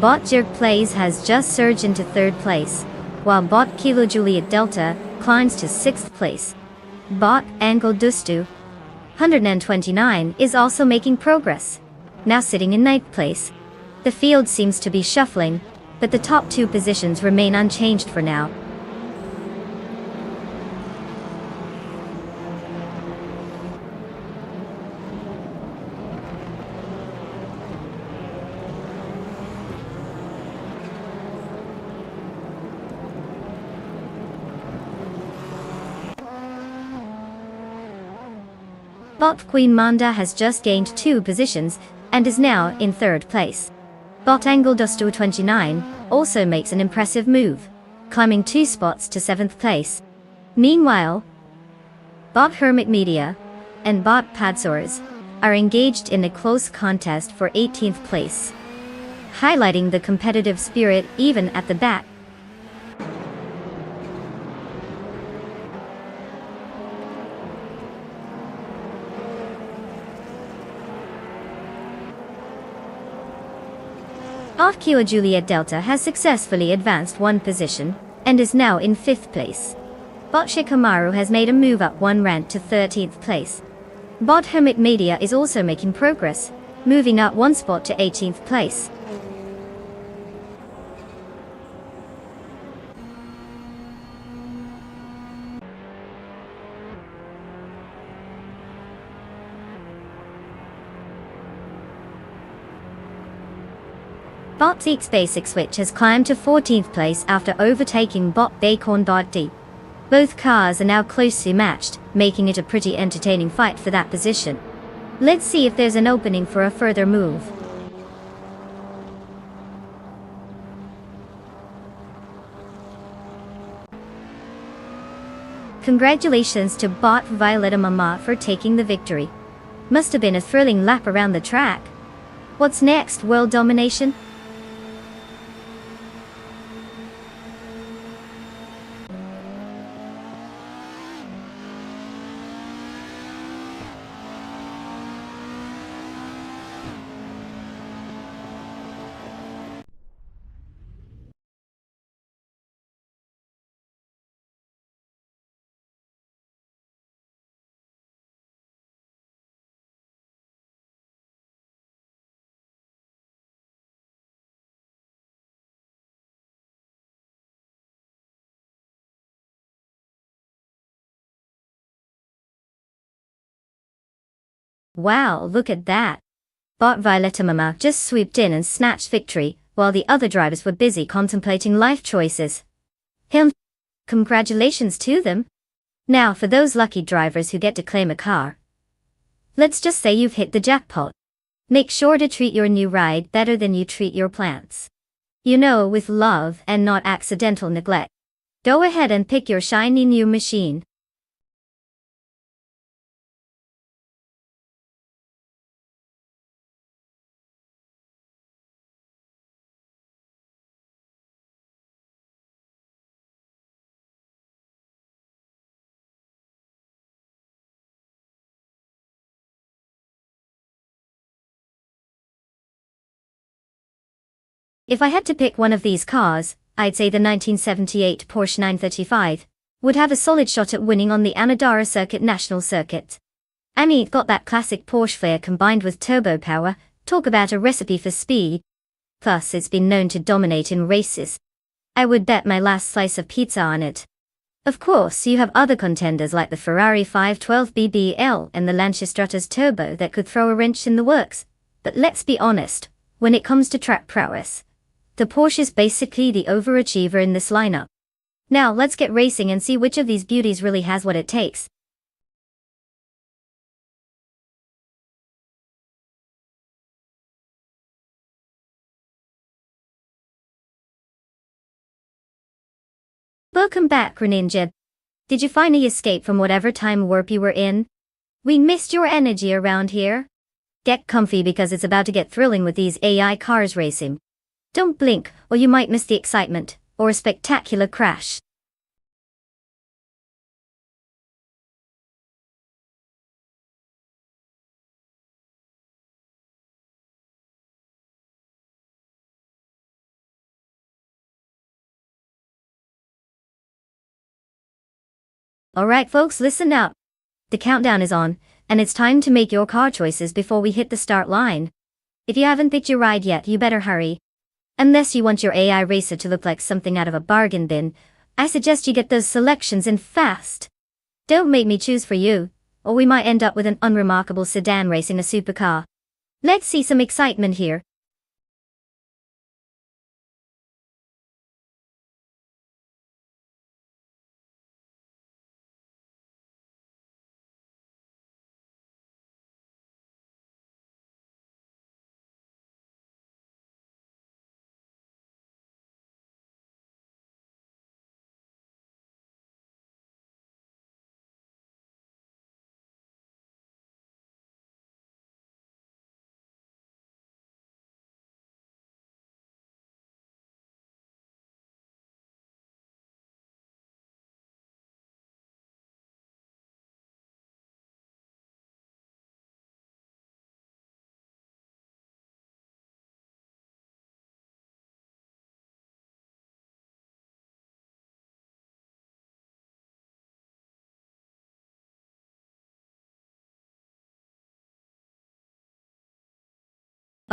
Bot Jerk Plays has just surged into 3rd place, while Bot Kilo Juliet Delta climbs to 6th place. Bot Angle Dustu 129 is also making progress, now sitting in 9th place. The field seems to be shuffling, but the top 2 positions remain unchanged for now. Bot Queen Manda has just gained 2 positions, and is now in 3rd place. Bot Angle Dusto 29 also makes an impressive move, climbing 2 spots to 7th place. Meanwhile, Bot Hermit Media and Bot Padsaurs are engaged in a close contest for 18th place, highlighting the competitive spirit even at the back. Bot Kilo Juliet Delta has successfully advanced 1 position, and is now in 5th place. Bot Shikamaru has made a move up 1 rank to 13th place. Bot Hermit Media is also making progress, moving up 1 spot to 18th place. Bot Zeke's Basic Switch has climbed to 14th place after overtaking Bot Bacon Bot D. Both cars are now closely matched, making it a pretty entertaining fight for that position. Let's see if there's an opening for a further move. Congratulations to Bot Violetta Mama for taking the victory. Must have been a thrilling lap around the track. What's next, world domination? Wow, look at that. Bot Violetta Mama just swooped in and snatched victory, while the other drivers were busy contemplating life choices. Congratulations to them. Now for those lucky drivers who get to claim a car. Let's just say you've hit the jackpot. Make sure to treat your new ride better than you treat your plants. You know, with love and not accidental neglect. Go ahead and pick your shiny new machine. If I had to pick one of these cars, I'd say the 1978 Porsche 935 would have a solid shot at winning on the Anadara Circuit National Circuit. I mean, it got that classic Porsche flair combined with turbo power. Talk about a recipe for speed. Plus, it's been known to dominate in races. I would bet my last slice of pizza on it. Of course, you have other contenders like the Ferrari 512 BBL and the Lancia Stratos Turbo that could throw a wrench in the works. But let's be honest, when it comes to track prowess, the Porsche is basically the overachiever in this lineup. Now let's get racing and see which of these beauties really has what it takes. Welcome back, Reninja. Did you finally escape from whatever time warp you were in? We missed your energy around here. Get comfy because it's about to get thrilling with these AI cars racing. Don't blink, or you might miss the excitement, or a spectacular crash. Alright folks, listen up. The countdown is on, and it's time to make your car choices before we hit the start line. If you haven't picked your ride yet, you better hurry. Unless you want your AI racer to look like something out of a bargain bin, I suggest you get those selections in fast. Don't make me choose for you, or we might end up with an unremarkable sedan racing a supercar. Let's see some excitement here.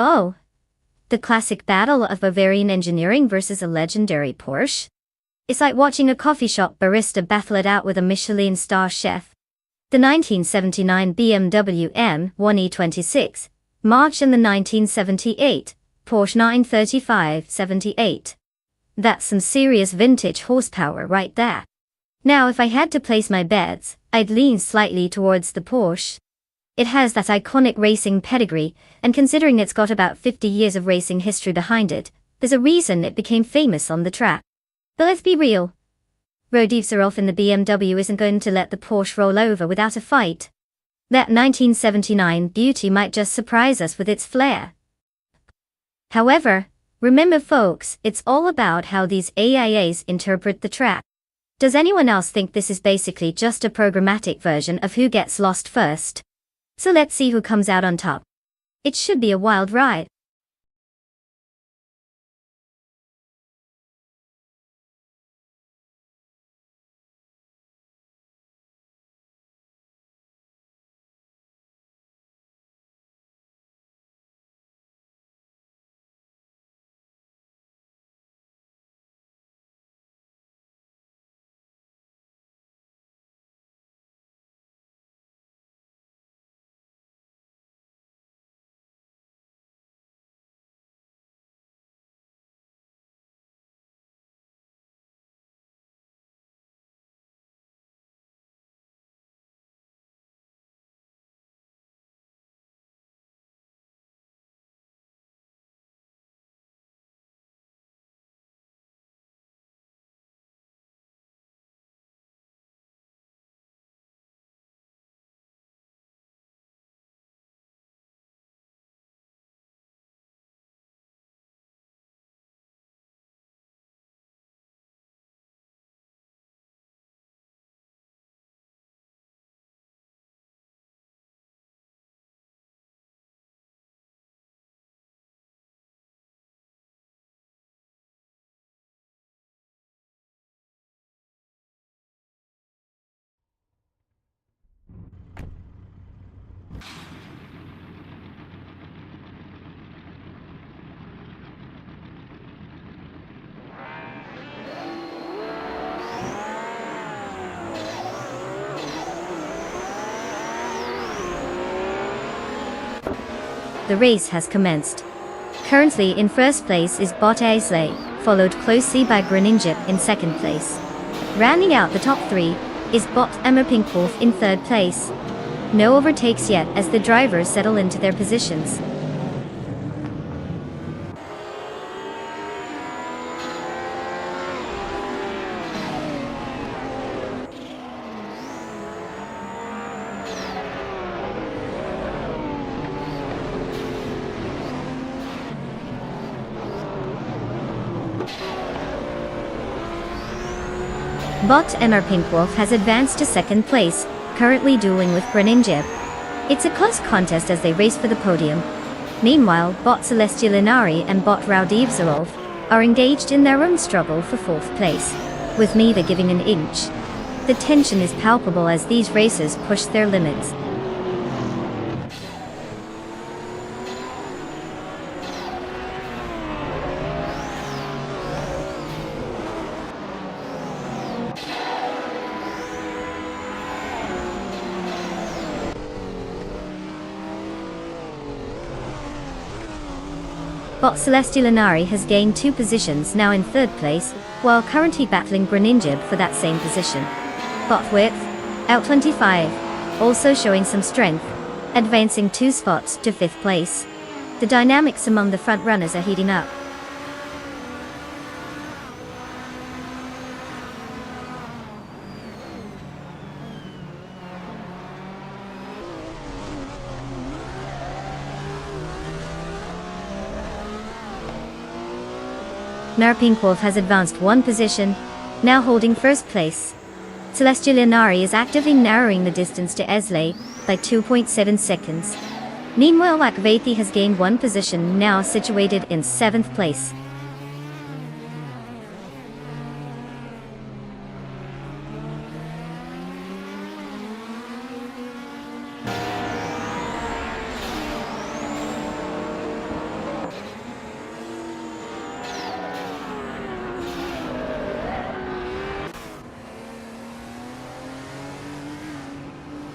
Oh, the classic battle of Bavarian engineering versus a legendary Porsche? It's like watching a coffee shop barista battle it out with a Michelin star chef. The 1979 BMW M1E26, March and the 1978 Porsche 935/78. That's some serious vintage horsepower right there. Now if I had to place my bets, I'd lean slightly towards the Porsche. It has that iconic racing pedigree, and considering it's got about 50 years of racing history behind it, there's a reason it became famous on the track. But let's be real. Rajiv Sarolf in the BMW isn't going to let the Porsche roll over without a fight. That 1979 beauty might just surprise us with its flair. However, remember folks, it's all about how these AIAs interpret the track. Does anyone else think this is basically just a programmatic version of who gets lost first? So let's see who comes out on top. It should be a wild ride. the race has commenced. Currently in first place is Bot Aisley, followed closely by Greninja in second place. Rounding out the top three is Bot Emma Pinkwolf in third place. No overtakes yet as the drivers settle into their positions. Bot Emma Pinkwolf has advanced to second place, currently dueling with Greninja. It's a close contest as they race for the podium. Meanwhile, Bot Celestial Inari and Bot Raudivzarov are engaged in their own struggle for fourth place, with neither giving an inch. The tension is palpable as these racers push their limits. Bot Celestial Inari has gained 2 positions now in third place, while currently battling Greninja for that same position. Bot Width, out 25, also showing some strength, advancing 2 spots to 5th place. The dynamics among the front runners are heating up. Emma Pinkwolf has advanced 1 position, now holding first place. Celestial Inari is actively narrowing the distance to Esley by 2.7 seconds. Meanwhile, Akvethi has gained 1 position, now situated in 7th place.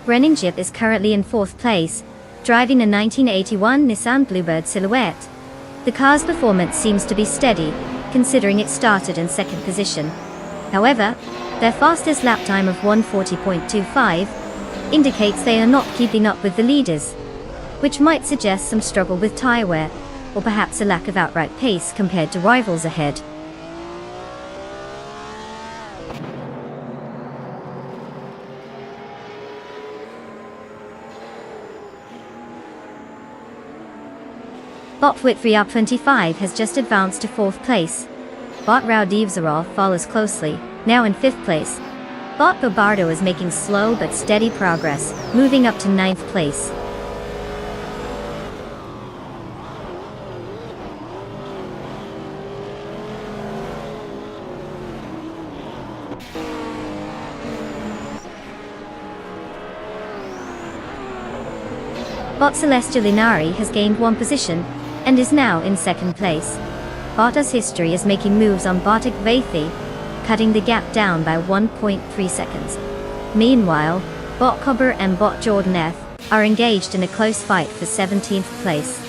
Greninja is currently in 4th place, driving a 1981 Nissan Bluebird Silhouette. The car's performance seems to be steady, considering it started in 2nd position. However, their fastest lap time of 1:40.25 indicates they are not keeping up with the leaders, which might suggest some struggle with tyre wear, or perhaps a lack of outright pace compared to rivals ahead. Bot Whitfree up 25 has just advanced to 4th place. Bot Raudivzarov follows closely, now in 5th place. Bot Bobardo is making slow but steady progress, moving up to 9th place. Bot Celestial Inari has gained 1 position, and is now in 2nd place. Bot's history is making moves on Bot Akvethi, cutting the gap down by 1.3 seconds. Meanwhile, Bot Cobber and Bot Jordan F are engaged in a close fight for 17th place.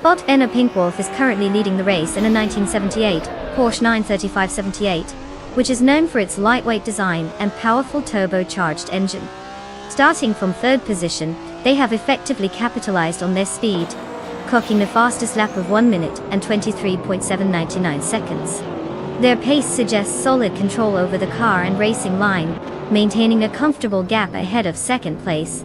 Bot Emma Pinkwolf is currently leading the race in a 1978 Porsche 935/78, which is known for its lightweight design and powerful turbocharged engine. Starting from 3rd position, they have effectively capitalized on their speed, clocking the fastest lap of 1 minute and 23.799 seconds. Their pace suggests solid control over the car and racing line, maintaining a comfortable gap ahead of 2nd place.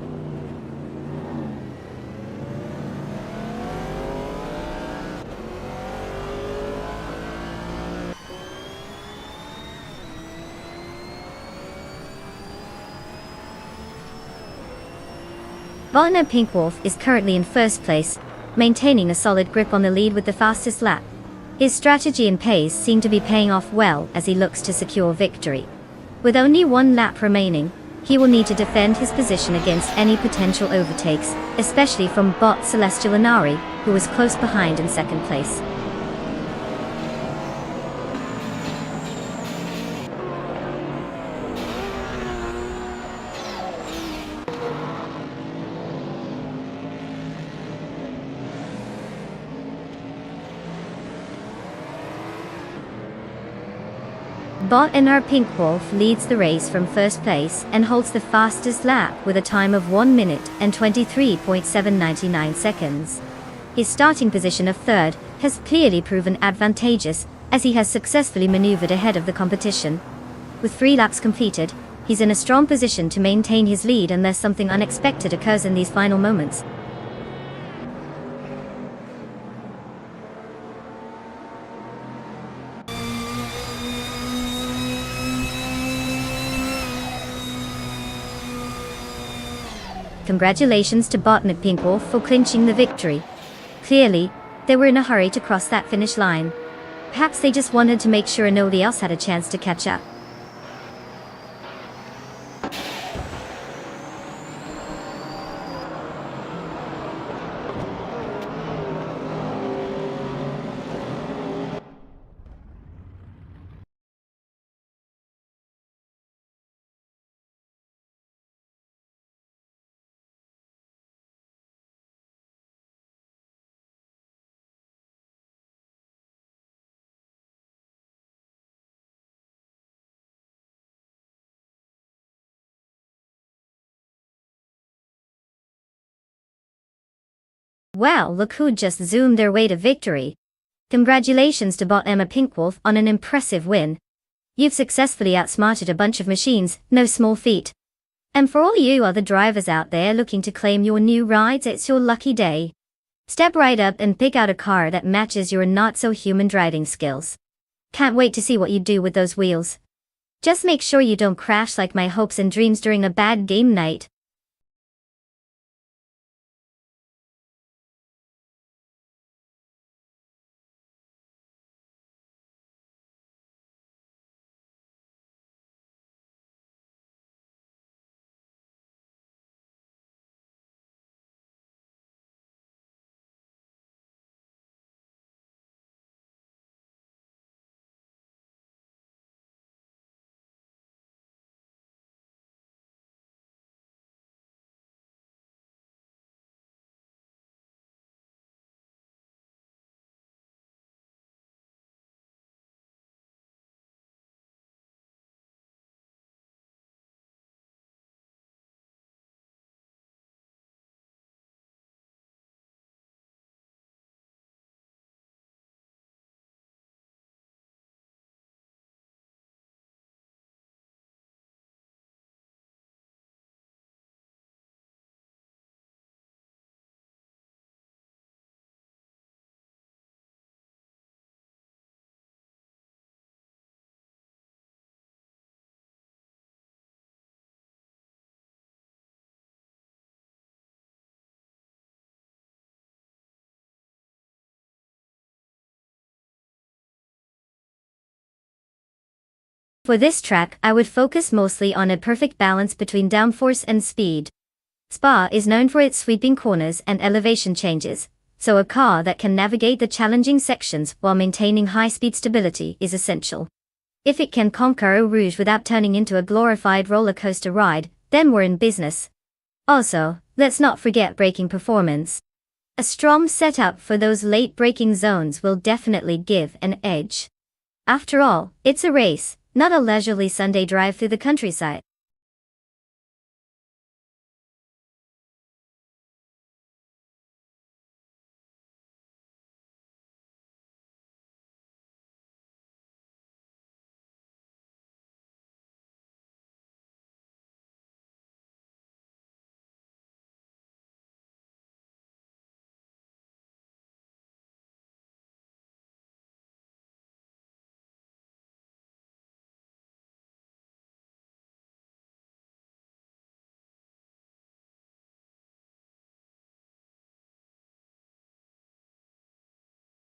Bot Emma Pinkwolf is currently in 1st place, maintaining a solid grip on the lead with the fastest lap. His strategy and pace seem to be paying off well as he looks to secure victory. With only one lap remaining, he will need to defend his position against any potential overtakes, especially from bot Celestial Inari, who was close behind in second place. Bot NR Pink Wolf leads the race from first place and holds the fastest lap with a time of 1 minute and 23.799 seconds. His starting position of third has clearly proven advantageous, as he has successfully maneuvered ahead of the competition. With 3 laps completed, he's in a strong position to maintain his lead unless something unexpected occurs in these final moments. Congratulations to Bot and Pink Wolf for clinching the victory. Clearly, they were in a hurry to cross that finish line. Perhaps they just wanted to make sure nobody else had a chance to catch up. Wow, look who just zoomed their way to victory. Congratulations to Bot Emma Pinkwolf on an impressive win. You've successfully outsmarted a bunch of machines, no small feat. And for all you other drivers out there looking to claim your new rides, it's your lucky day. Step right up and pick out a car that matches your not-so-human driving skills. Can't wait to see what you do with those wheels. Just make sure you don't crash like my hopes and dreams during a bad game night. For this track, I would focus mostly on a perfect balance between downforce and speed. Spa is known for its sweeping corners and elevation changes, so a car that can navigate the challenging sections while maintaining high-speed stability is essential. If it can conquer Eau Rouge without turning into a glorified roller coaster ride, then we're in business. Also, let's not forget braking performance. A strong setup for those late braking zones will definitely give an edge. After all, it's a race, not a leisurely Sunday drive through the countryside.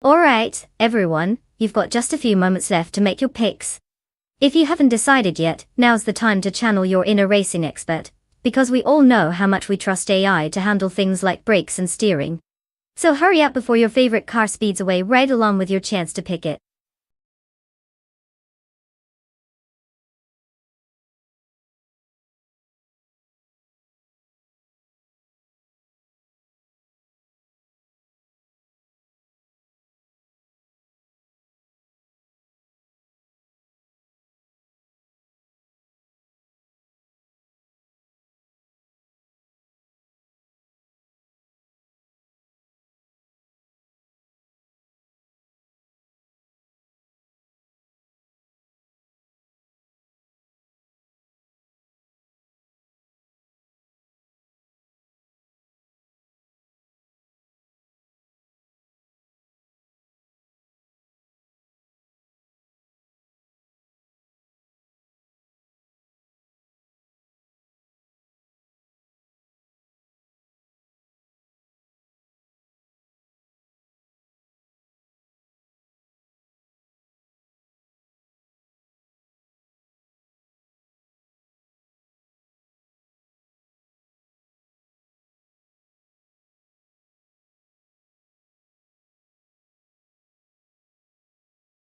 Alright, everyone, you've got just a few moments left to make your picks. If you haven't decided yet, now's the time to channel your inner racing expert, because we all know how much we trust AI to handle things like brakes and steering. So hurry up before your favorite car speeds away right along with your chance to pick it.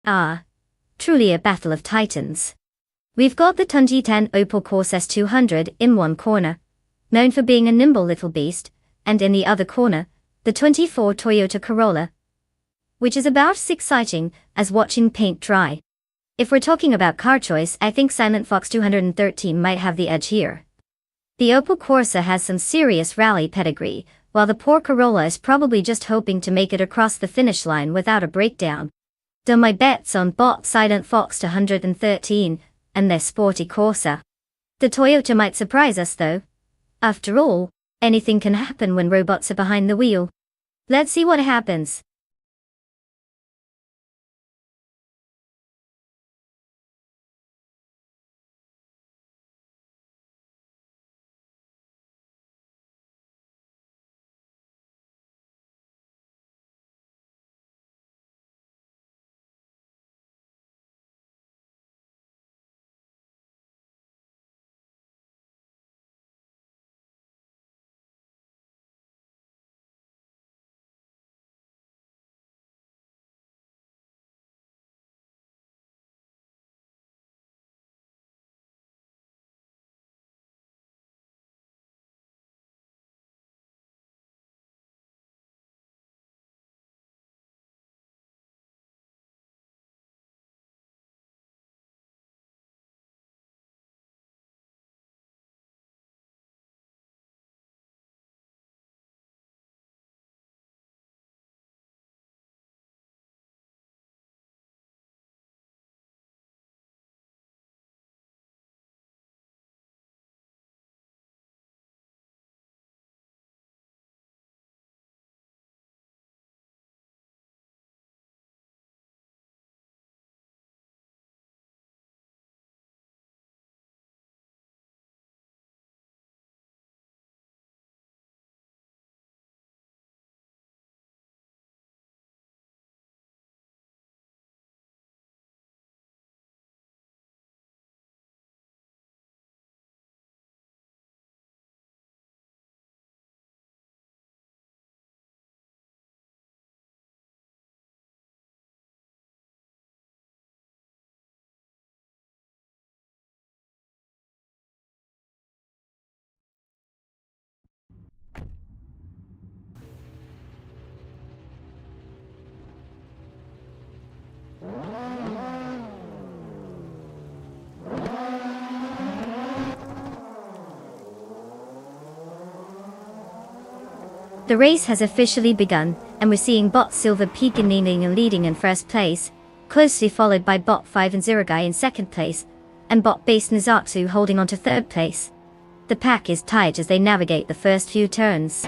Ah, truly a battle of titans. We've got the 2010 Opel Corsa S200 in one corner, known for being a nimble little beast, and in the other corner, the 24 Toyota Corolla, which is about as exciting as watching paint dry. If we're talking about car choice, I think Silent Fox 213 might have the edge here. The Opel Corsa has some serious rally pedigree, while the poor Corolla is probably just hoping to make it across the finish line without a breakdown. So my bet's on bot Silent Fox 213 and their sporty Corsa. The Toyota might surprise us though. After all, anything can happen when robots are behind the wheel. Let's see what happens. The race has officially begun, and we're seeing bot Silver Pekinini and leading in first place, closely followed by bot 5 and Ziragai in second place, and bot base Nizatsu holding on to third place. The pack is tight as they navigate the first few turns.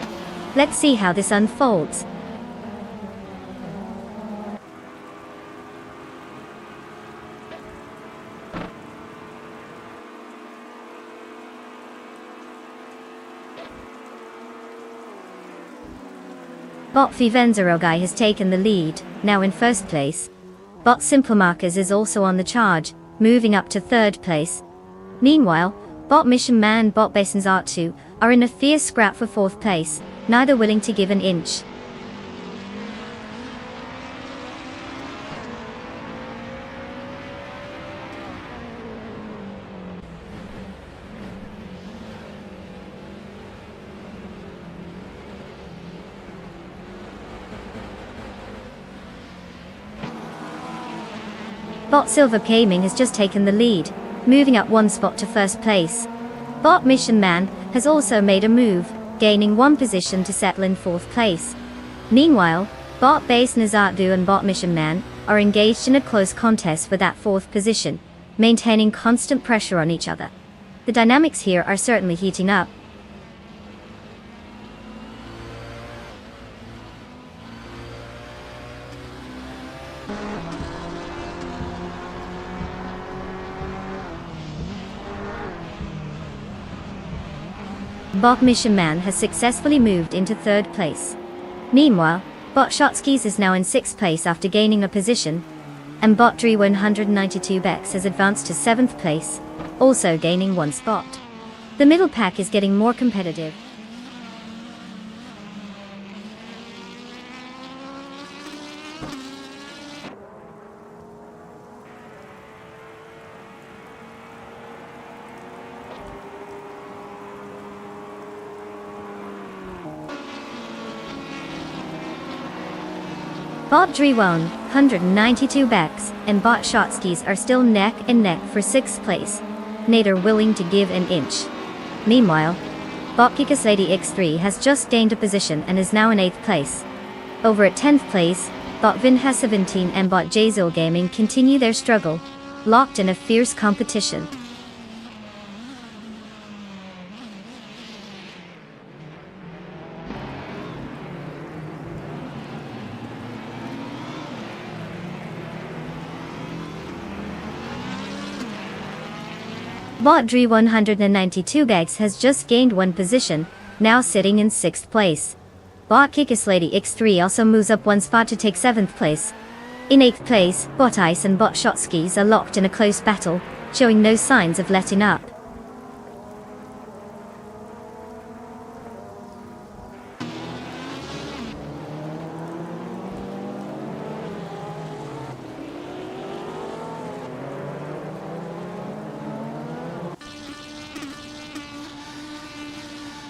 Let's see how this unfolds. Bot Vivenzarogai has taken the lead, now in first place. Bot Simple Markers is also on the charge, moving up to 3rd place. Meanwhile, Bot Mission Man and Bot Basin's Art 2 are in a fierce scrap for 4th place, neither willing to give an inch. Bot Silver Gaming has just taken the lead, moving up 1 spot to 1st place. Bot Mission Man has also made a move, gaining 1 position to settle in 4th place. Meanwhile, Bot Base Nazardu and Bot Mission Man are engaged in a close contest for that 4th position, maintaining constant pressure on each other. The dynamics here are certainly heating up. Bot Mission Man has successfully moved into 3rd place. Meanwhile, Bot Shotskis is now in 6th place after gaining a position, and Bot Dre 192 Bex has advanced to 7th place, also gaining 1 spot. The middle pack is getting more competitive. Bot Dre 192 Bex and Bot Shotskis are still neck and neck for 6th place, neither willing to give an inch. Meanwhile, Bot Kikas Lady X3 has just gained a position and is now in 8th place. Over at 10th place, Bot Vinha 17 and Bot Jazil Gaming continue their struggle, locked in a fierce competition. Bot Dre 192 Bex has just gained 1 position, now sitting in 6th place. Bot Kikas Lady X3 also moves up 1 spot to take 7th place. In 8th place, Bot Ice and Bot Shotskis are locked in a close battle, showing no signs of letting up.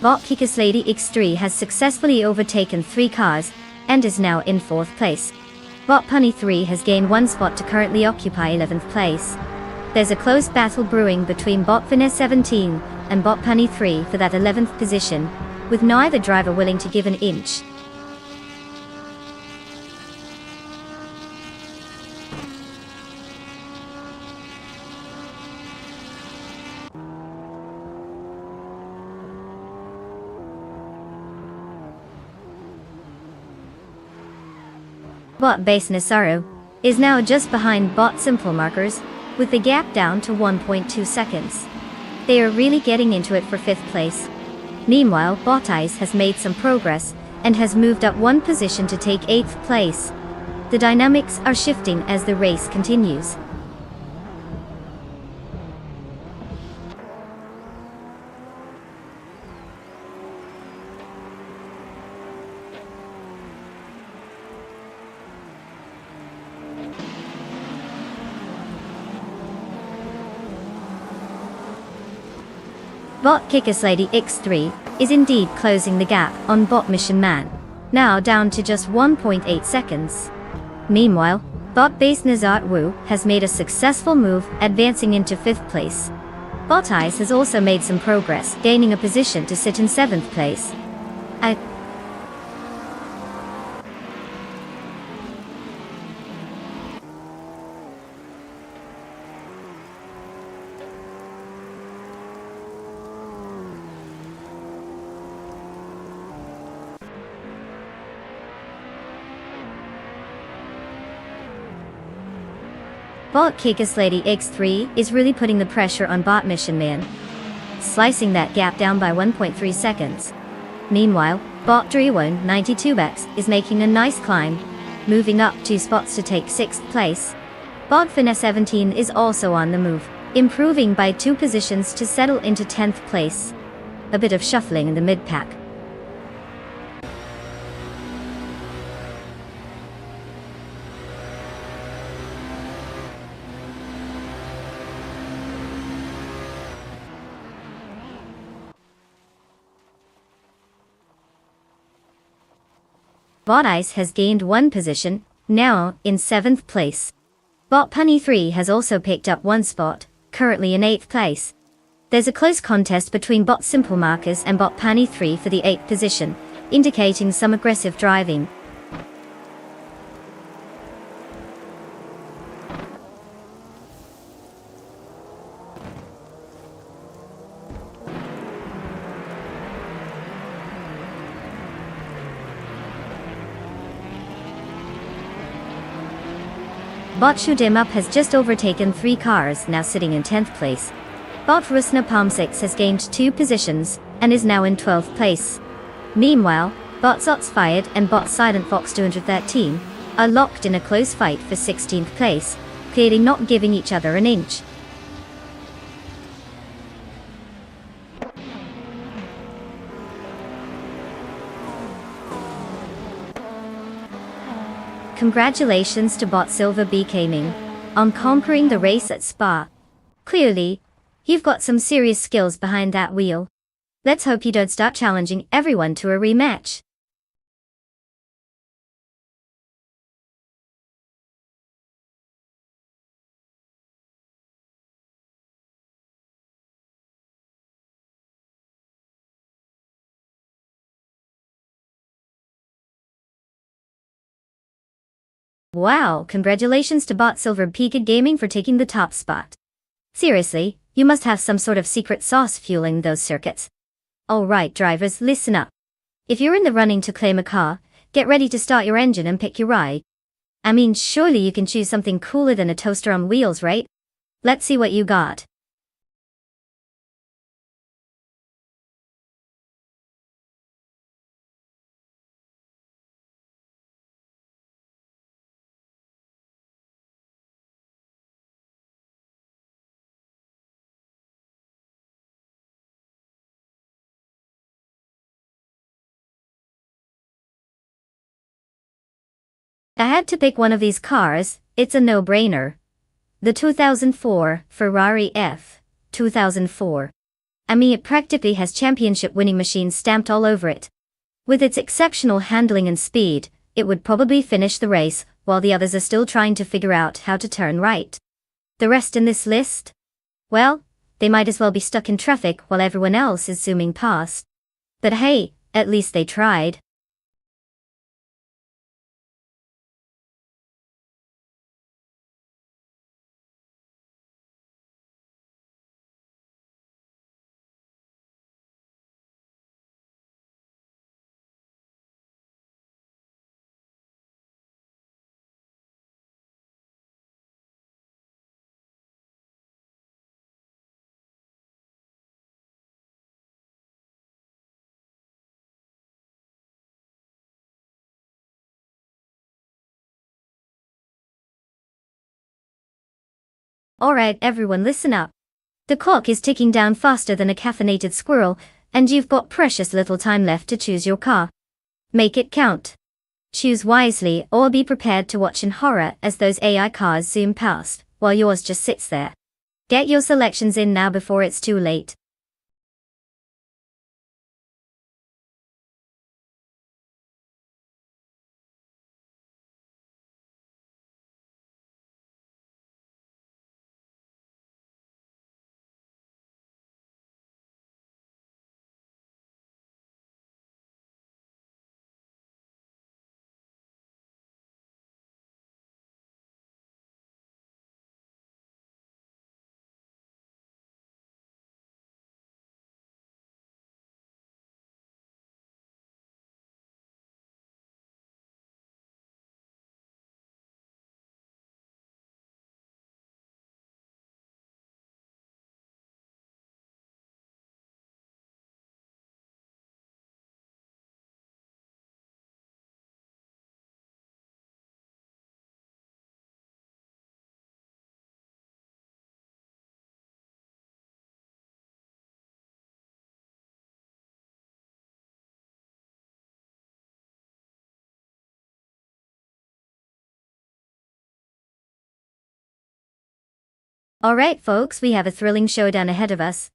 Bot Kikas Lady X3 has successfully overtaken 3 cars, and is now in 4th place. Bot Punny 3 has gained 1 spot to currently occupy 11th place. There's a close battle brewing between Bot Finesse 17 and Bot Punny 3 for that 11th position, with neither driver willing to give an inch. Bot Base Nasaru is now just behind Bot Simple Markers, with the gap down to 1.2 seconds. They are really getting into it for 5th place. Meanwhile, Bot Ice has made some progress, and has moved up 1 position to take 8th place. The dynamics are shifting as the race continues. Bot Kikas Lady X3 is indeed closing the gap on Bot Mission Man, now down to just 1.8 seconds. Meanwhile, Bot Base Nazart Wu has made a successful move, advancing into 5th place. Bot Ice has also made some progress, gaining a position to sit in 7th place. Bot Kikas Lady X3 is really putting the pressure on Bot Mission Man, slicing that gap down by 1.3 seconds. Meanwhile, Bot Dre 192 Bex is making a nice climb, moving up 2 spots to take 6th place. Bot Finesse 17 is also on the move, improving by 2 positions to settle into 10th place. A bit of shuffling in the mid-pack. Bot Ice has gained 1 position, now in 7th place. Bot Punny 3 has also picked up 1 spot, currently in 8th place. There's a close contest between Bot Simple Markers and Bot Punny 3 for the 8th position, indicating some aggressive driving. Bot Shoot 'Em Up has just overtaken 3 cars, now sitting in 10th place. Bot Rusna Palm 6 has gained 2 positions, and is now in 12th place. Meanwhile, Bot Zots Fired and Bot Silent Fox 213 are locked in a close fight for 16th place, clearly not giving each other an inch. Congratulations to Bot Silver B Gaming on conquering the race at Spa. Clearly, you've got some serious skills behind that wheel. Let's hope you don't start challenging everyone to a rematch. Wow, congratulations to Bot Silver Pika Gaming for taking the top spot. Seriously, you must have some sort of secret sauce fueling those circuits. Alright drivers, listen up. If you're in the running to claim a car, get ready to start your engine and pick your ride. I mean, surely you can choose something cooler than a toaster on wheels, right? Let's see what you got. I had to pick one of these cars, it's a no-brainer. The 2004 Ferrari F 2004. I mean, it practically has championship-winning machines stamped all over it. With its exceptional handling and speed, it would probably finish the race, while the others are still trying to figure out how to turn right. The rest in this list? Well, they might as well be stuck in traffic while everyone else is zooming past. But hey, at least they tried. Alright everyone, listen up. The clock is ticking down faster than a caffeinated squirrel, and you've got precious little time left to choose your car. Make it count. Choose wisely, or be prepared to watch in horror as those AI cars zoom past, while yours just sits there. Get your selections in now before it's too late. Alright folks, we have a thrilling showdown ahead of us.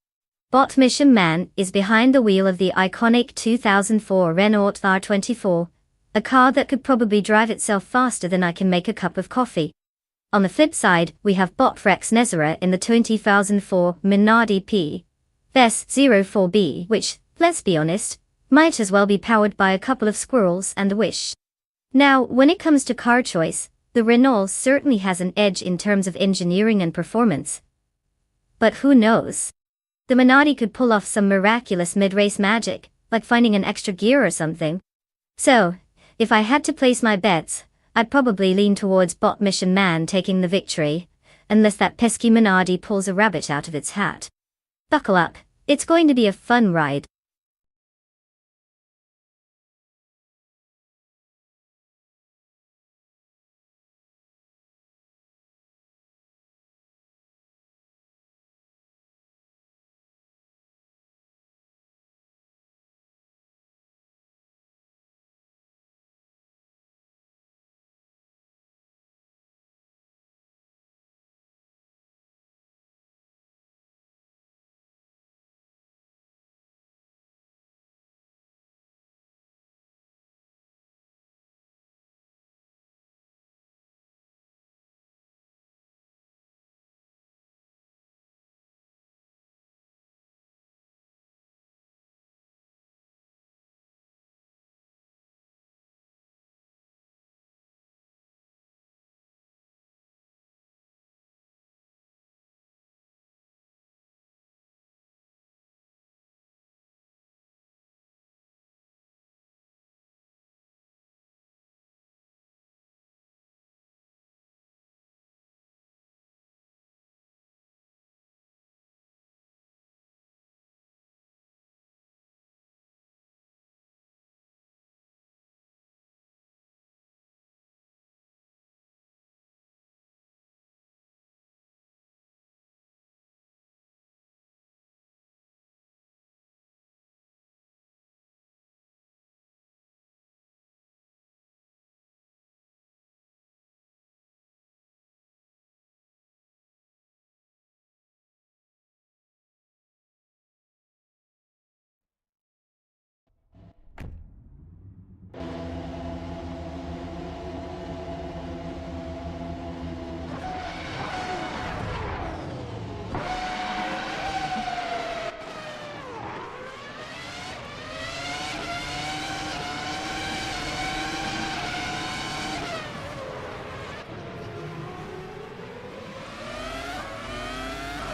Bot Mission Man is behind the wheel of the iconic 2004 Renault R24, a car that could probably drive itself faster than I can make a cup of coffee. On the flip side, we have Bot Rex Nezera in the 2004 Minardi P. S04B, which, let's be honest, might as well be powered by a couple of squirrels and a wish. Now, when it comes to car choice, the Renault certainly has an edge in terms of engineering and performance. But who knows? The Minardi could pull off some miraculous mid-race magic, like finding an extra gear or something. So, if I had to place my bets, I'd probably lean towards Bot Mission Man taking the victory, unless that pesky Minardi pulls a rabbit out of its hat. Buckle up, it's going to be a fun ride.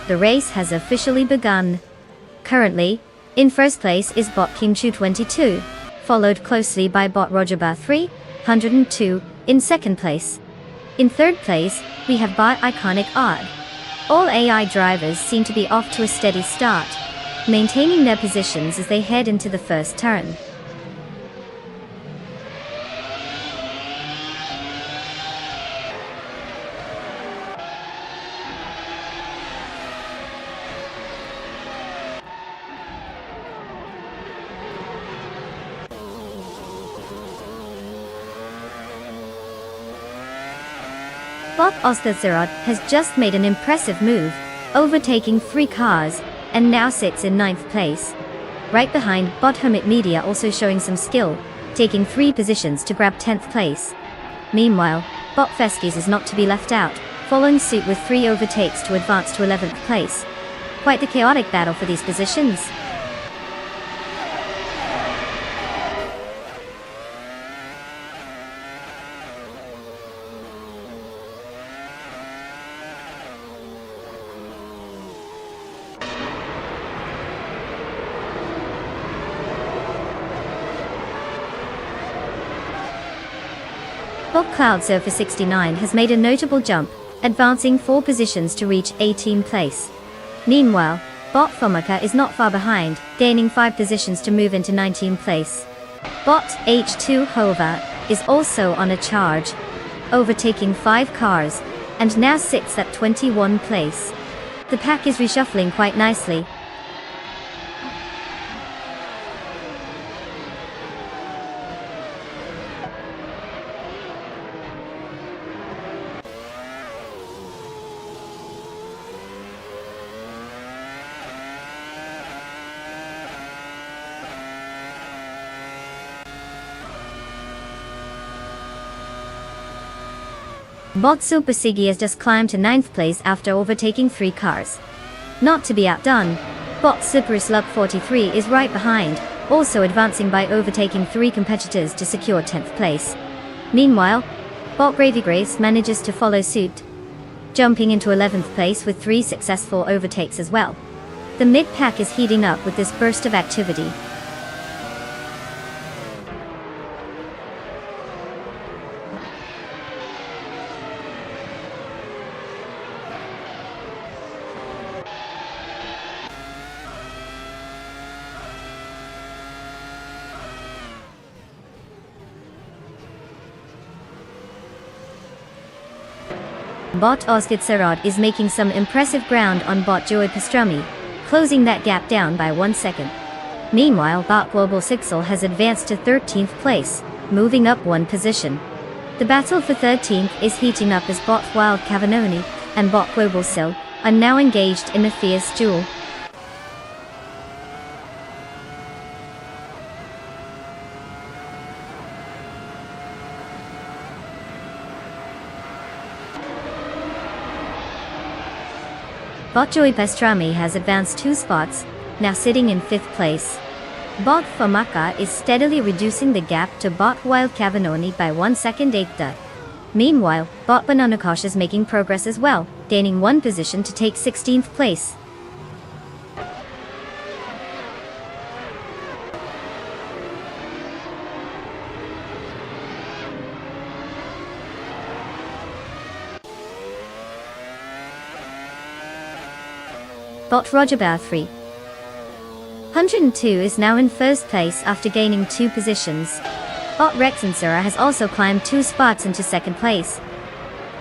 The race has officially begun. Currently, in first place is Bot Kimchu22, followed closely by Bot Rogerba 302 in second place. In third place, we have Bot Iconic Odd. All AI drivers seem to be off to a steady start, maintaining their positions as they head into the first turn. Bot Osterzeroth has just made an impressive move, overtaking 3 cars, and now sits in 9th place. Right behind, Bot Hermit Media also showing some skill, taking 3 positions to grab 10th place. Meanwhile, Bot Feskis is not to be left out, following suit with 3 overtakes to advance to 11th place. Quite the chaotic battle for these positions. Bot Cloud Surfer 69 has made a notable jump, advancing 4 positions to reach 18th place. Meanwhile, Bot Fomaka is not far behind, gaining 5 positions to move into 19th place. Bot H2 Hova is also on a charge, overtaking 5 cars, and now sits at 21st place. The pack is reshuffling quite nicely. Bot Super Siggy has just climbed to 9th place after overtaking 3 cars. Not to be outdone, Bot Super Slug 43 is right behind, also advancing by overtaking 3 competitors to secure 10th place. Meanwhile, Bot Gravy Grace manages to follow suit, jumping into 11th place with 3 successful overtakes as well. The mid-pack is heating up with this burst of activity. Bot Oscar Serrad is making some impressive ground on Bot Joey Pastrami, closing that gap down by 1 second. Meanwhile, Bot Global Sixel has advanced to 13th place, moving up 1 position. The battle for 13th is heating up as Bot Wild Cavanoni and Bot Global Sil are now engaged in a fierce duel. Bot Joey Pastrami has advanced 2 spots, now sitting in 5th place. Bot Famaka is steadily reducing the gap to Bot Wild Cavanoni by 1 second 8th. Meanwhile, Bot Bananakosh is making progress as well, gaining 1 position to take 16th place. Bot Roger Bathory 102 is now in 1st place after gaining 2 positions. Bot Rexensura has also climbed 2 spots into 2nd place.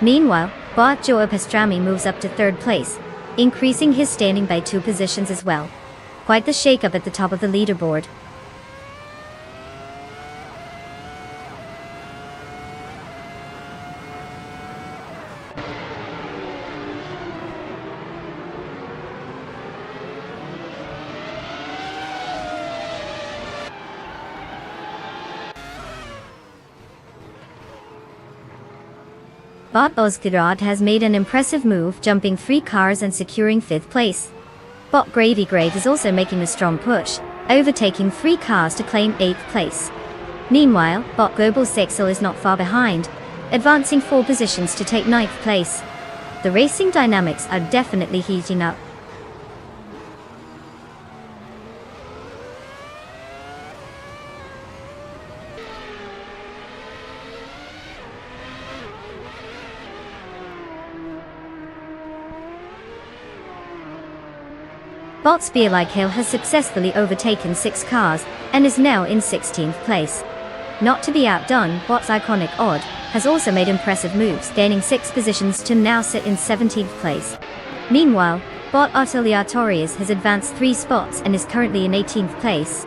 Meanwhile, Bot Joe Pastrami moves up to 3rd place, increasing his standing by 2 positions as well. Quite the shake-up at the top of the leaderboard. Bot Ozkirod has made an impressive move, jumping 3 cars and securing 5th place. Bot Gravy Grave is also making a strong push, overtaking 3 cars to claim 8th place. Meanwhile, Bot Global Sixel is not far behind, advancing 4 positions to take 9th place. The racing dynamics are definitely heating up. Bot Spear Like Hill has successfully overtaken 6 cars, and is now in 16th place. Not to be outdone, Bot's Iconic Odd has also made impressive moves, gaining 6 positions to now sit in 17th place. Meanwhile, Bot Artiliatorius has advanced 3 spots and is currently in 18th place.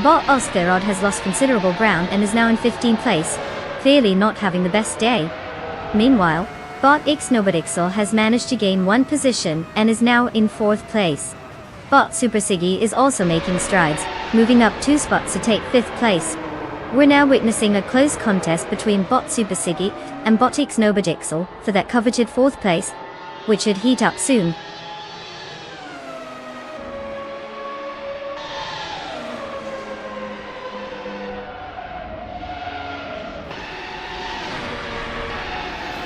Bot Oscarod has lost considerable ground and is now in 15th place, clearly not having the best day. Meanwhile, Bot Ixnobadixel has managed to gain 1 position and is now in 4th place. Bot Super Siggy is also making strides, moving up 2 spots to take 5th place. We're now witnessing a close contest between Bot Super Siggy and Bot Ixnobadixel for that coveted 4th place, which should heat up soon.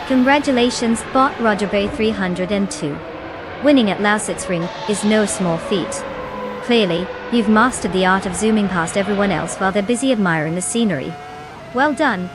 Congratulations, Bot Roger Bay 302. Winning at Lausitzring Ring is no small feat. Clearly, you've mastered the art of zooming past everyone else while they're busy admiring the scenery. Well done.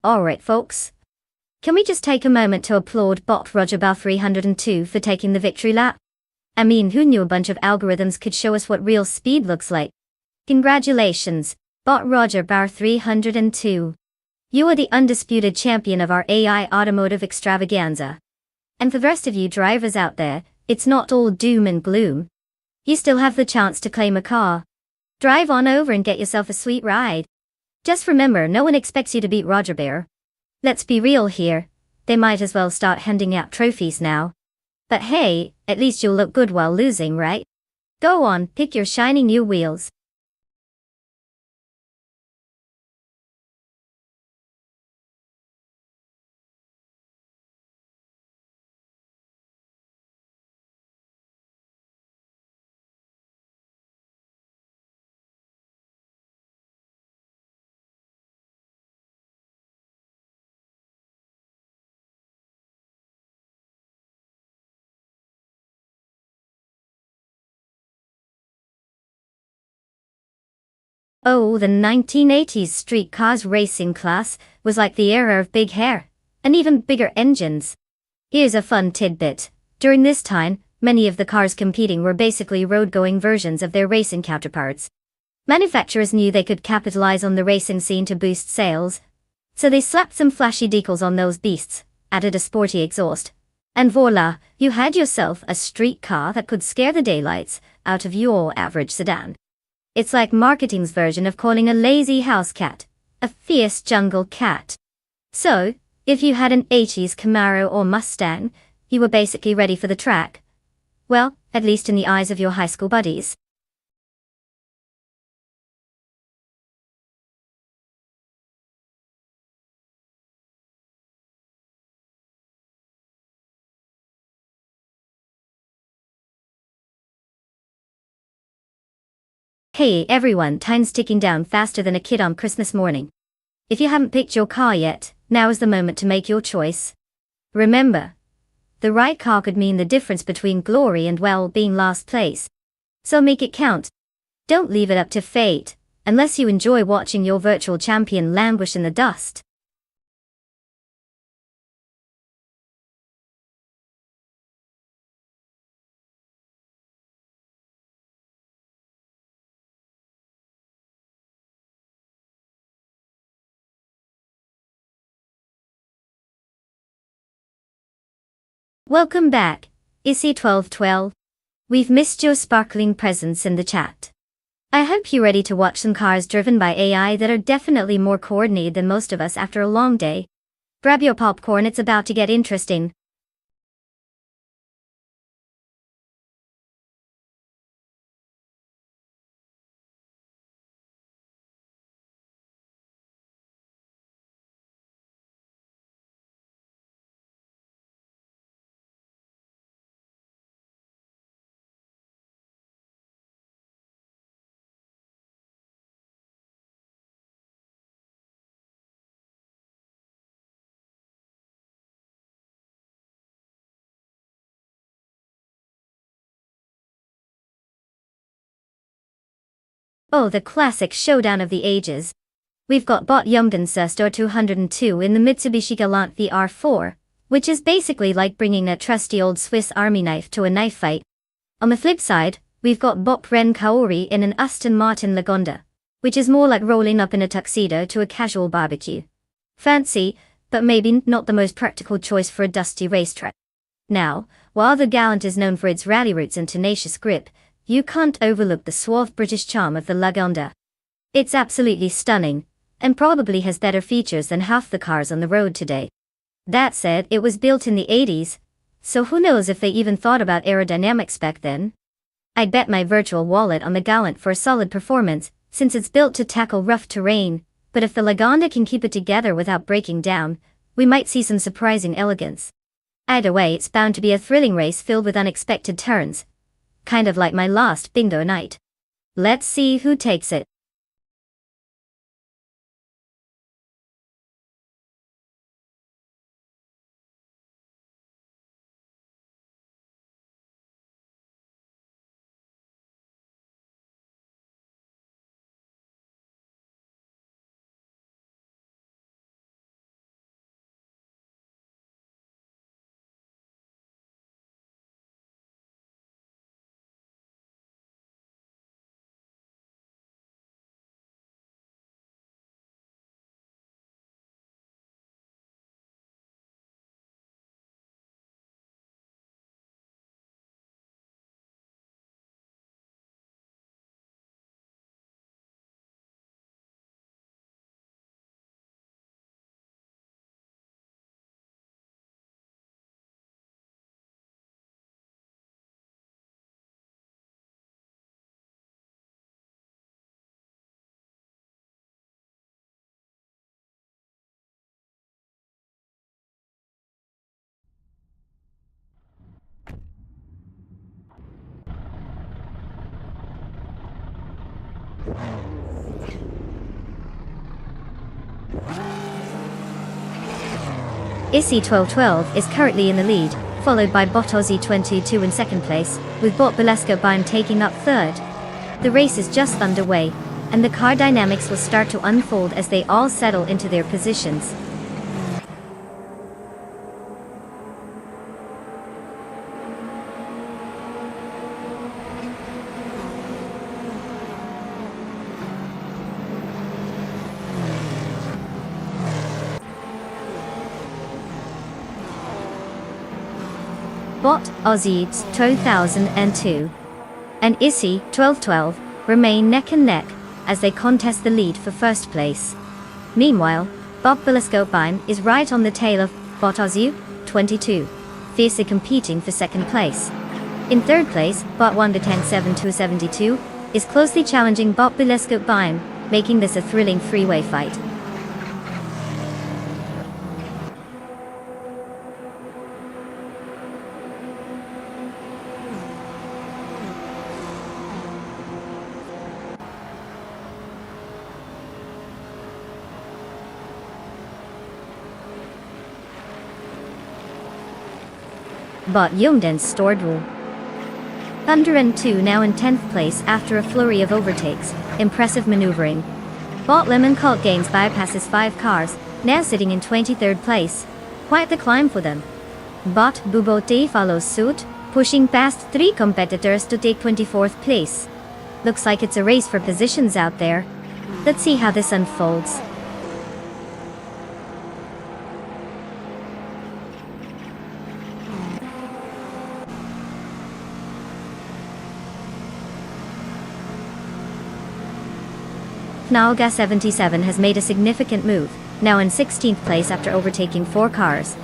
Alright folks. Can we just take a moment to applaud bot Roger Bow 302 for taking the victory lap? I mean, who knew a bunch of algorithms could show us what real speed looks like? Congratulations, bot Roger Bow 302. You are the undisputed champion of our AI automotive extravaganza. And for the rest of you drivers out there, it's not all doom and gloom. You still have the chance to claim a car. Drive on over and get yourself a sweet ride. Just remember, no one expects you to beat Roger Bear. Let's be real here, they might as well start handing out trophies now. But hey, at least you'll look good while losing, right? Go on, pick your shiny new wheels. Oh, the 1980s street cars racing class was like the era of big hair, and even bigger engines. Here's a fun tidbit. During this time, many of the cars competing were basically road-going versions of their racing counterparts. Manufacturers knew they could capitalize on the racing scene to boost sales, so they slapped some flashy decals on those beasts, added a sporty exhaust, and voila, you had yourself a street car that could scare the daylights out of your average sedan. It's like marketing's version of calling a lazy house cat a fierce jungle cat. So, if you had an 80s Camaro or Mustang, you were basically ready for the track. Well, at least in the eyes of your high school buddies. Hey everyone, time's ticking down faster than a kid on Christmas morning. If you haven't picked your car yet, now is the moment to make your choice. Remember, the right car could mean the difference between glory and, well, being last place. So make it count. Don't leave it up to fate, unless you enjoy watching your virtual champion languish in the dust. Welcome back, Issy1212. We've missed your sparkling presence in the chat. I hope you're ready to watch some cars driven by AI that are definitely more coordinated than most of us after a long day. Grab your popcorn, it's about to get interesting. Oh, the classic showdown of the ages. We've got bot Yumdensuster 202 in the Mitsubishi Galant VR4, which is basically like bringing a trusty old Swiss army knife to a knife fight. On the flip side, we've got bot Ren Kaori in an Aston Martin Lagonda, which is more like rolling up in a tuxedo to a casual barbecue. Fancy, but maybe not the most practical choice for a dusty racetrack. Now, while the Galant is known for its rally roots and tenacious grip, you can't overlook the suave British charm of the Lagonda. It's absolutely stunning, and probably has better features than half the cars on the road today. That said, it was built in the 80s, so who knows if they even thought about aerodynamics back then. I'd bet my virtual wallet on the Galant for a solid performance, since it's built to tackle rough terrain, but if the Lagonda can keep it together without breaking down, we might see some surprising elegance. Either way, it's bound to be a thrilling race filled with unexpected turns. Kind of like my last bingo night. Let's see who takes it. Issy 1212 is currently in the lead, followed by bot Aussie 22 in second place, with bot Bilesko Bime taking up third. The race is just underway, and the car dynamics will start to unfold as they all settle into their positions. Bot Aussie 2002 and Issy 1212 remain neck and neck as they contest the lead for first place. Meanwhile, bot Bilesko Bime is right on the tail of bot Aussie 22, fiercely competing for second place. In third place, bot Wonder Tank 7272 is closely challenging bot Bilesko Bime, making this a thrilling freeway fight. Bot Youngden's stored rule. Thunder N2 now in 10th place after a flurry of overtakes, impressive maneuvering. Bot Lemon Cult Gains bypasses 5 cars, now sitting in 23rd place. Quite the climb for them. Bot Bubote follows suit, pushing past 3 competitors to take 24th place. Looks like it's a race for positions out there. Let's see how this unfolds. Fnalga 77 has made a significant move, now in 16th place after overtaking 4 cars.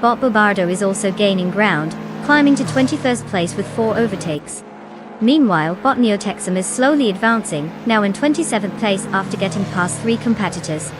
Bot Bobardo is also gaining ground, climbing to 21st place with 4 overtakes. Meanwhile, bot Neotexum is slowly advancing, now in 27th place after getting past 3 competitors.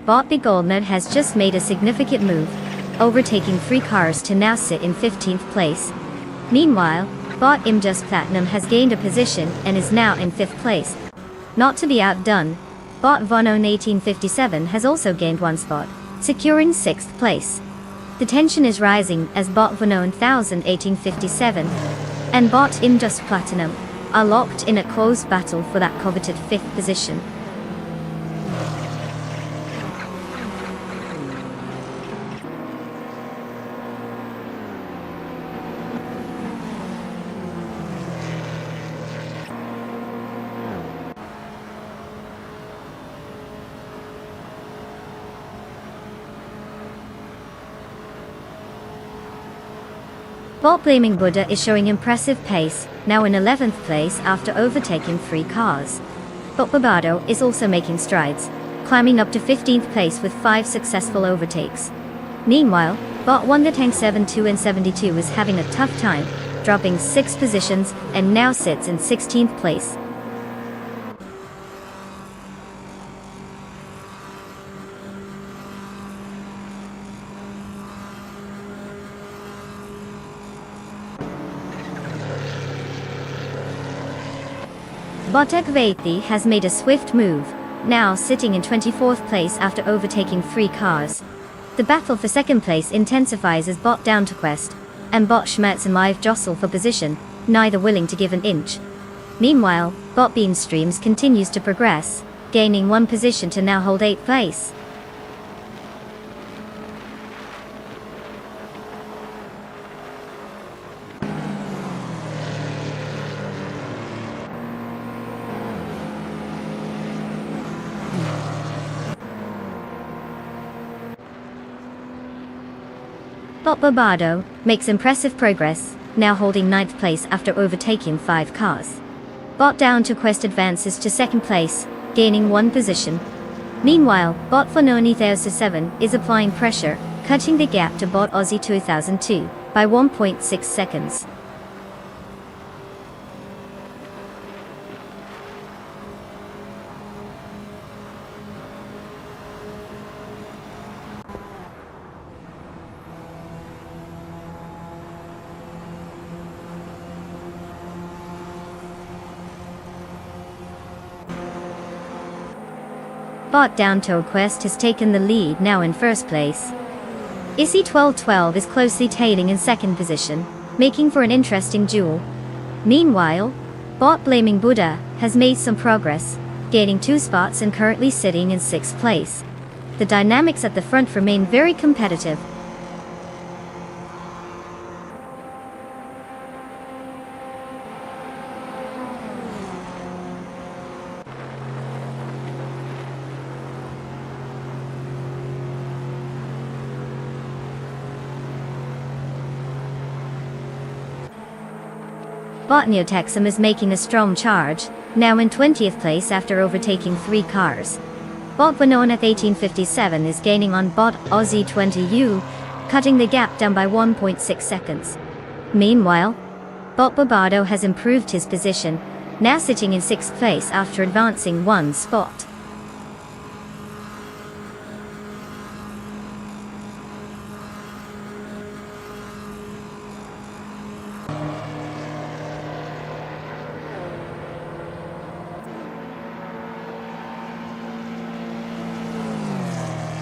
Bot Begoldmed has just made a significant move, overtaking 3 cars to now sit in 15th place. Meanwhile, bot Imjust Platinum has gained a position and is now in 5th place. Not to be outdone, bot Vonon 1857 has also gained 1 spot, securing 6th place. The tension is rising as bot Vonon 1857 and bot Imjust Platinum are locked in a close battle for that coveted 5th position. Bot Blaming Buddha is showing impressive pace, now in 11th place after overtaking 3 cars. Bot Barbado is also making strides, climbing up to 15th place with 5 successful overtakes. Meanwhile, bot Wonder Tank 72 and 72 is having a tough time, dropping 6 positions and now sits in 16th place. Botek Vaithi has made a swift move, now sitting in 24th place after overtaking 3 cars. The battle for second place intensifies as bot Down to Quest and bot Schmerz and Live jostle for position, neither willing to give an inch. Meanwhile, bot Bean Streams continues to progress, gaining 1 position to now hold 8th place. Bot Barbado makes impressive progress, now holding 9th place after overtaking 5 cars. Bot Down to Quest advances to 2nd place, gaining 1 position. Meanwhile, bot Fononi 7 is applying pressure, cutting the gap to bot Aussie 2002 by 1.6 seconds. Bot down to Quest has taken the lead now in first place. Issy 1212 is closely tailing in second position, making for an interesting duel. Meanwhile, Bot Blaming Buddha has made some progress, gaining 2 spots and currently sitting in 6th place. The dynamics at the front remain very competitive. Bot Neotexum is making a strong charge, now in 20th place after overtaking 3 cars. Bot Winoneth 1857 is gaining on Bot Aussie 20U, cutting the gap down by 1.6 seconds. Meanwhile, Bot Bobardo has improved his position, now sitting in 6th place after advancing 1 spot.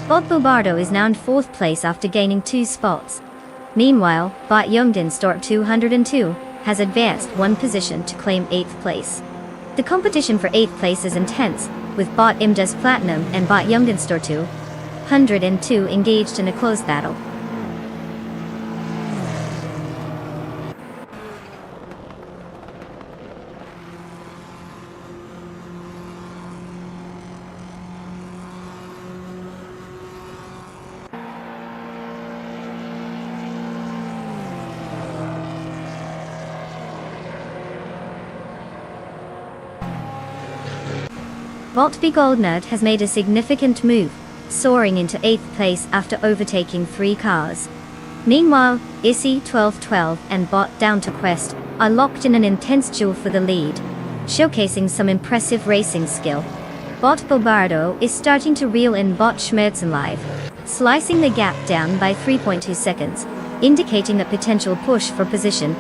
Bot Bobardo is now in 4th place after gaining 2 spots. Meanwhile, Bot Youngdinstorp 202 has advanced 1 position to claim 8th place. The competition for 8th place is intense, with Bot Imdas Platinum and Bot Youngdinstorp 202 engaged in a close battle. Bot Goldnut has made a significant move, soaring into 8th place after overtaking 3 cars. Meanwhile, Issy 1212 and Bot Down to Quest are locked in an intense duel for the lead, showcasing some impressive racing skill. Bot Bobardo is starting to reel in Bot Schmerzen live, slicing the gap down by 3.2 seconds, indicating a potential push for position.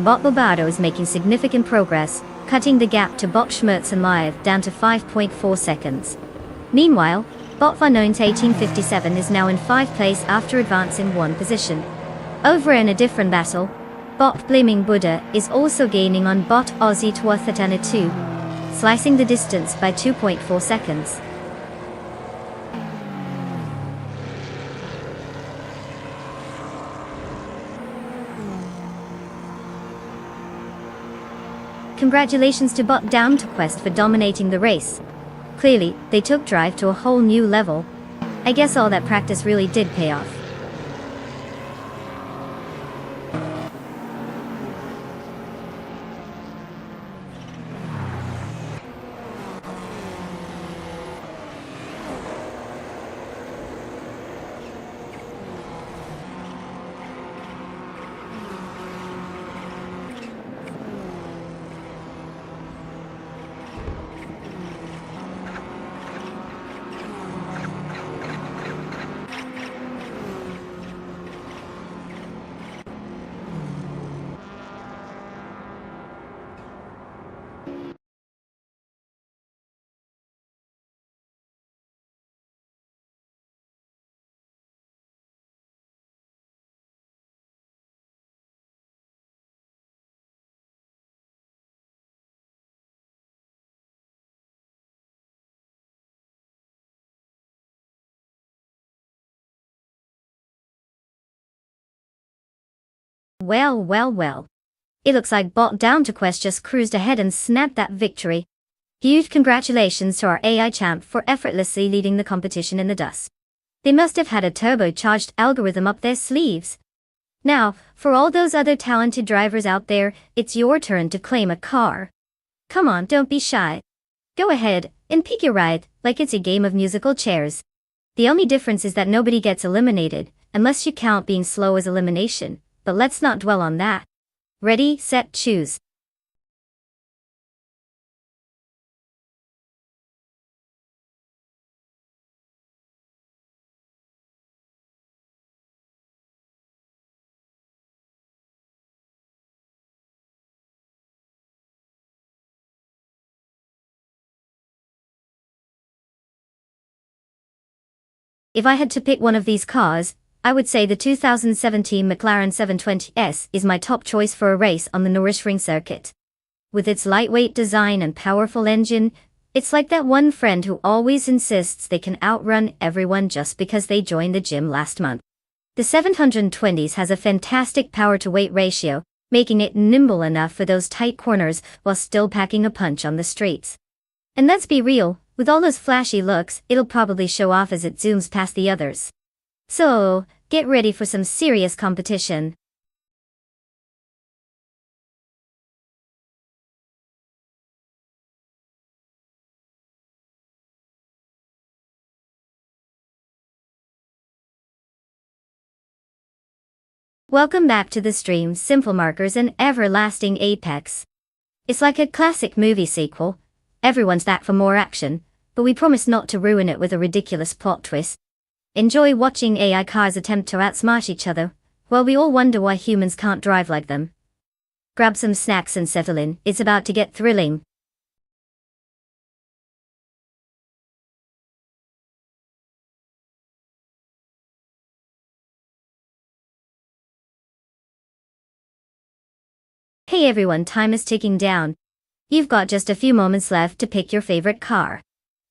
Bot Bobardo is making significant progress, cutting the gap to Bot Schmerzen live down to 5.4 seconds. Meanwhile, Bot Vanoint 1857 is now in 5th place after advancing 1 position. Over in a different battle, Bot Blaming Buddha is also gaining on Bot Aussie 2, slicing the distance by 2.4 seconds. Congratulations to Bot Down to Quest for dominating the race. Clearly, they took drive to a whole new level. I guess all that practice really did pay off. Well. It looks like Bot Down to Quest just cruised ahead and snapped that victory. Huge congratulations to our AI champ for effortlessly leading the competition in the dust. They must have had a turbocharged algorithm up their sleeves. Now, for all those other talented drivers out there, it's your turn to claim a car. Come on, don't be shy. Go ahead and pick your ride, like it's a game of musical chairs. The only difference is that nobody gets eliminated, unless you count being slow as elimination, but let's not dwell on that. Ready, set, choose. If I had to pick one of these cars, I would say the 2017 McLaren 720S is my top choice for a race on the Nürburgring circuit. With its lightweight design and powerful engine, it's like that one friend who always insists they can outrun everyone just because they joined the gym last month. The 720s has a fantastic power-to-weight ratio, making it nimble enough for those tight corners while still packing a punch on the streets. And let's be real, with all those flashy looks, it'll probably show off as it zooms past the others. So, get ready for some serious competition. Welcome back to the stream, Simple Markers and Everlasting Apex. It's like a classic movie sequel. Everyone's back for more action, but we promise not to ruin it with a ridiculous plot twist. Enjoy watching AI cars attempt to outsmart each other, while we all wonder why humans can't drive like them. Grab some snacks and settle in, it's about to get thrilling. Hey everyone, time is ticking down. You've got just a few moments left to pick your favorite car.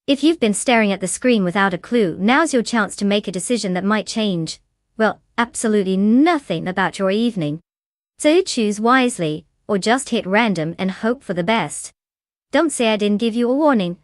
If you've been staring at the screen without a clue, now's your chance to make a decision that might change, well, absolutely nothing about your evening. So choose wisely, or just hit random and hope for the best. Don't say I didn't give you a warning.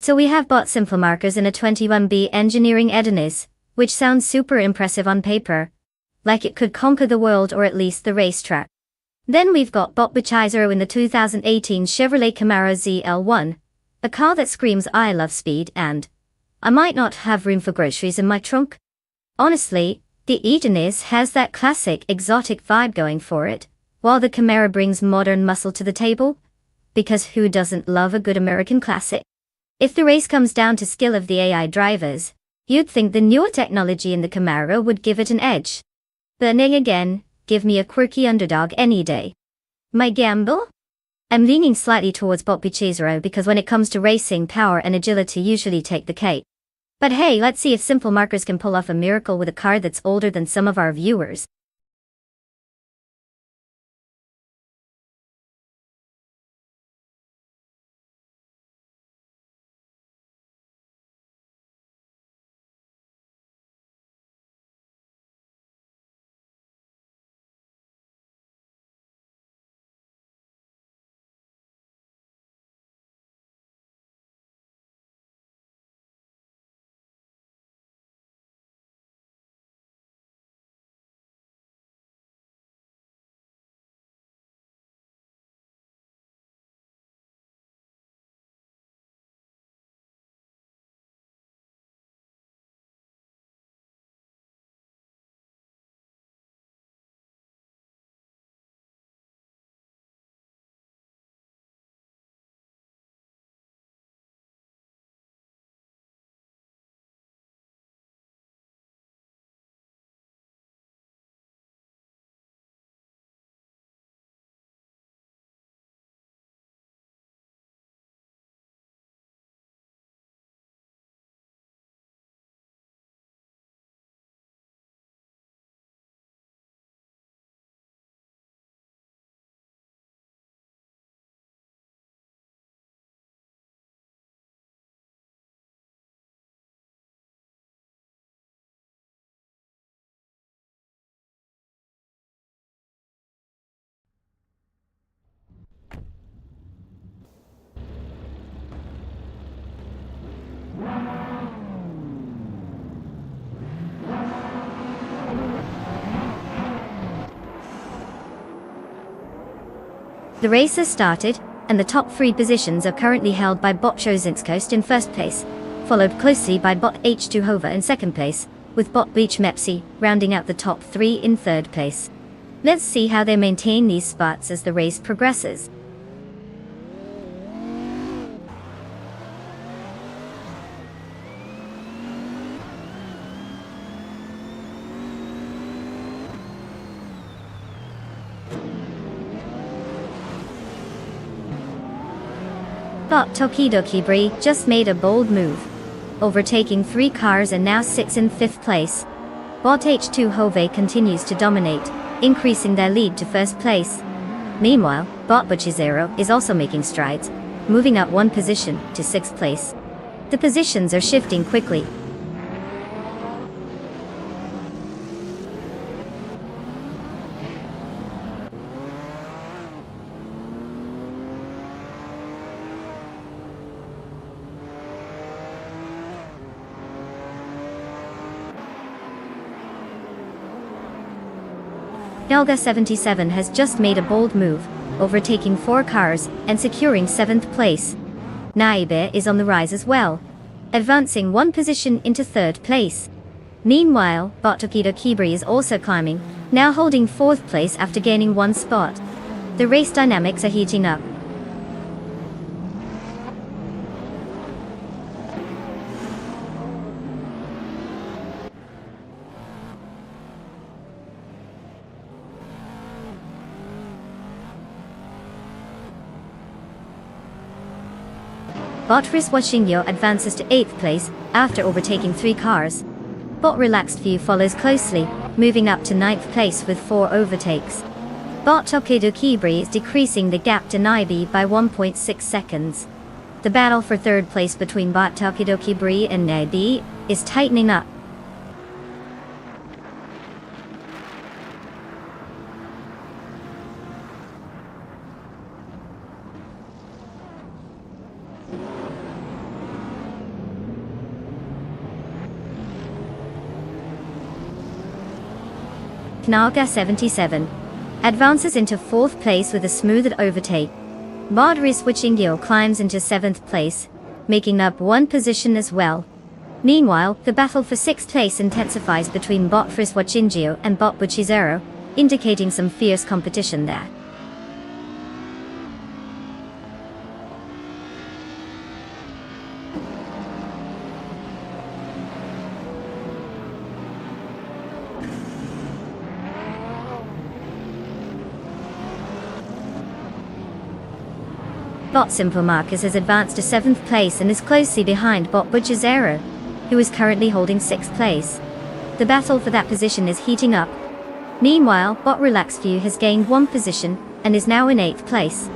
So we have bought simple markers in a 21B engineering Edenis, which sounds super impressive on paper. Like it could conquer the world or at least the racetrack. Then we've got Bob Bichizero in the 2018 Chevrolet Camaro ZL1, a car that screams I love speed and I might not have room for groceries in my trunk. Honestly, the Edenis has that classic exotic vibe going for it, while the Camaro brings modern muscle to the table. Because who doesn't love a good American classic? If the race comes down to skill of the AI drivers, you'd think the newer technology in the Camaro would give it an edge. But then again, give me a quirky underdog any day. My gamble? I'm leaning slightly towards Bob Bichizero because when it comes to racing, power and agility usually take the cake. But hey, let's see if Simple Markers can pull off a miracle with a car that's older than some of our viewers. The race has started, and the top 3 positions are currently held by bot Chozinskost in first place, followed closely by bot H2 Hova in second place, with bot Beach Mepsi rounding out the top 3 in third place. Let's see how they maintain these spots as the race progresses. Bot Tokidoki Brie just made a bold move, overtaking 3 cars and now sits in 5th place. Bot H2 Hove continues to dominate, increasing their lead to first place. Meanwhile, bot Buchizero is also making strides, moving up 1 position to 6th place. The positions are shifting quickly. Elga 77 has just made a bold move, overtaking 4 cars and securing 7th place. Naibe is on the rise as well, advancing 1 position into 3rd place. Meanwhile, bot Tokido Kibri is also climbing, now holding 4th place after gaining 1 spot. The race dynamics are heating up. Bot Riswashingyo advances to 8th place, after overtaking 3 cars. Bot Relaxed View follows closely, moving up to 9th place with 4 overtakes. Bot Tokido Kibri is decreasing the gap to Naibi by 1.6 seconds. The battle for 3rd place between bot Tokido Kibri and Naibi is tightening up. Knaga 77 advances into 4th place with a smooth overtake. Bot Riswachingyo climbs into 7th place, making up 1 position as well. Meanwhile, the battle for 6th place intensifies between bot Riswachingyo and bot Buchizero, indicating some fierce competition there. Bot Simple Marcus has advanced to 7th place and is closely behind bot Buchizero, who is currently holding 6th place. The battle for that position is heating up. Meanwhile, bot Relaxed View has gained 1 position and is now in 8th place.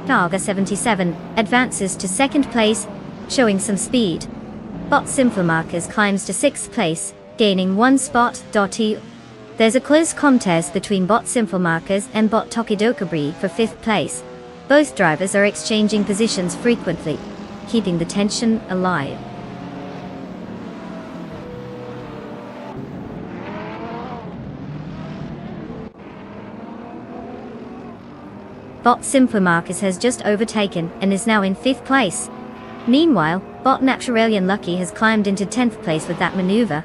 Naga 77 advances to 2nd place, showing some speed. Bot Simple Marcus climbs to 6th place, gaining 1 spot. There's a close contest between bot Simple Marcus and bot Tokidokabri for 5th place. Both drivers are exchanging positions frequently, keeping the tension alive. Bot Simple Marcus has just overtaken and is now in 5th place. Meanwhile, bot Naturalian Lucky has climbed into 10th place with that maneuver.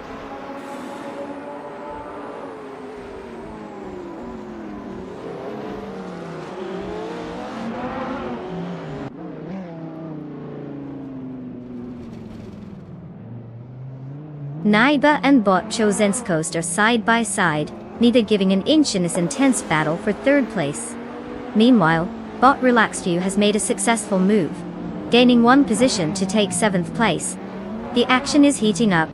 Naiba and bot Chozenskost are side by side, neither giving an inch in this intense battle for 3rd place. Meanwhile, bot Relaxed View has made a successful move, gaining 1 position to take 7th place. The action is heating up.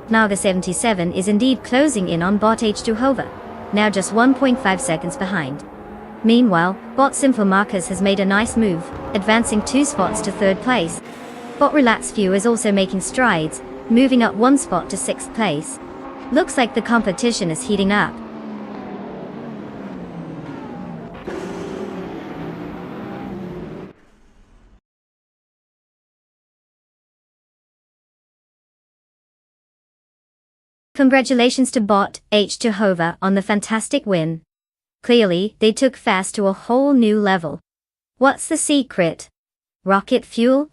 Naga 77 is indeed closing in on bot H2 Hova, now just 1.5 seconds behind. Meanwhile, bot Simple Marcus has made a nice move, advancing 2 spots to 3rd place. Bot Relax Few is also making strides, moving up 1 spot to 6th place. Looks like the competition is heating up. Congratulations to bot H2 Hova on the fantastic win. Clearly, they took fast to a whole new level. What's the secret? Rocket fuel?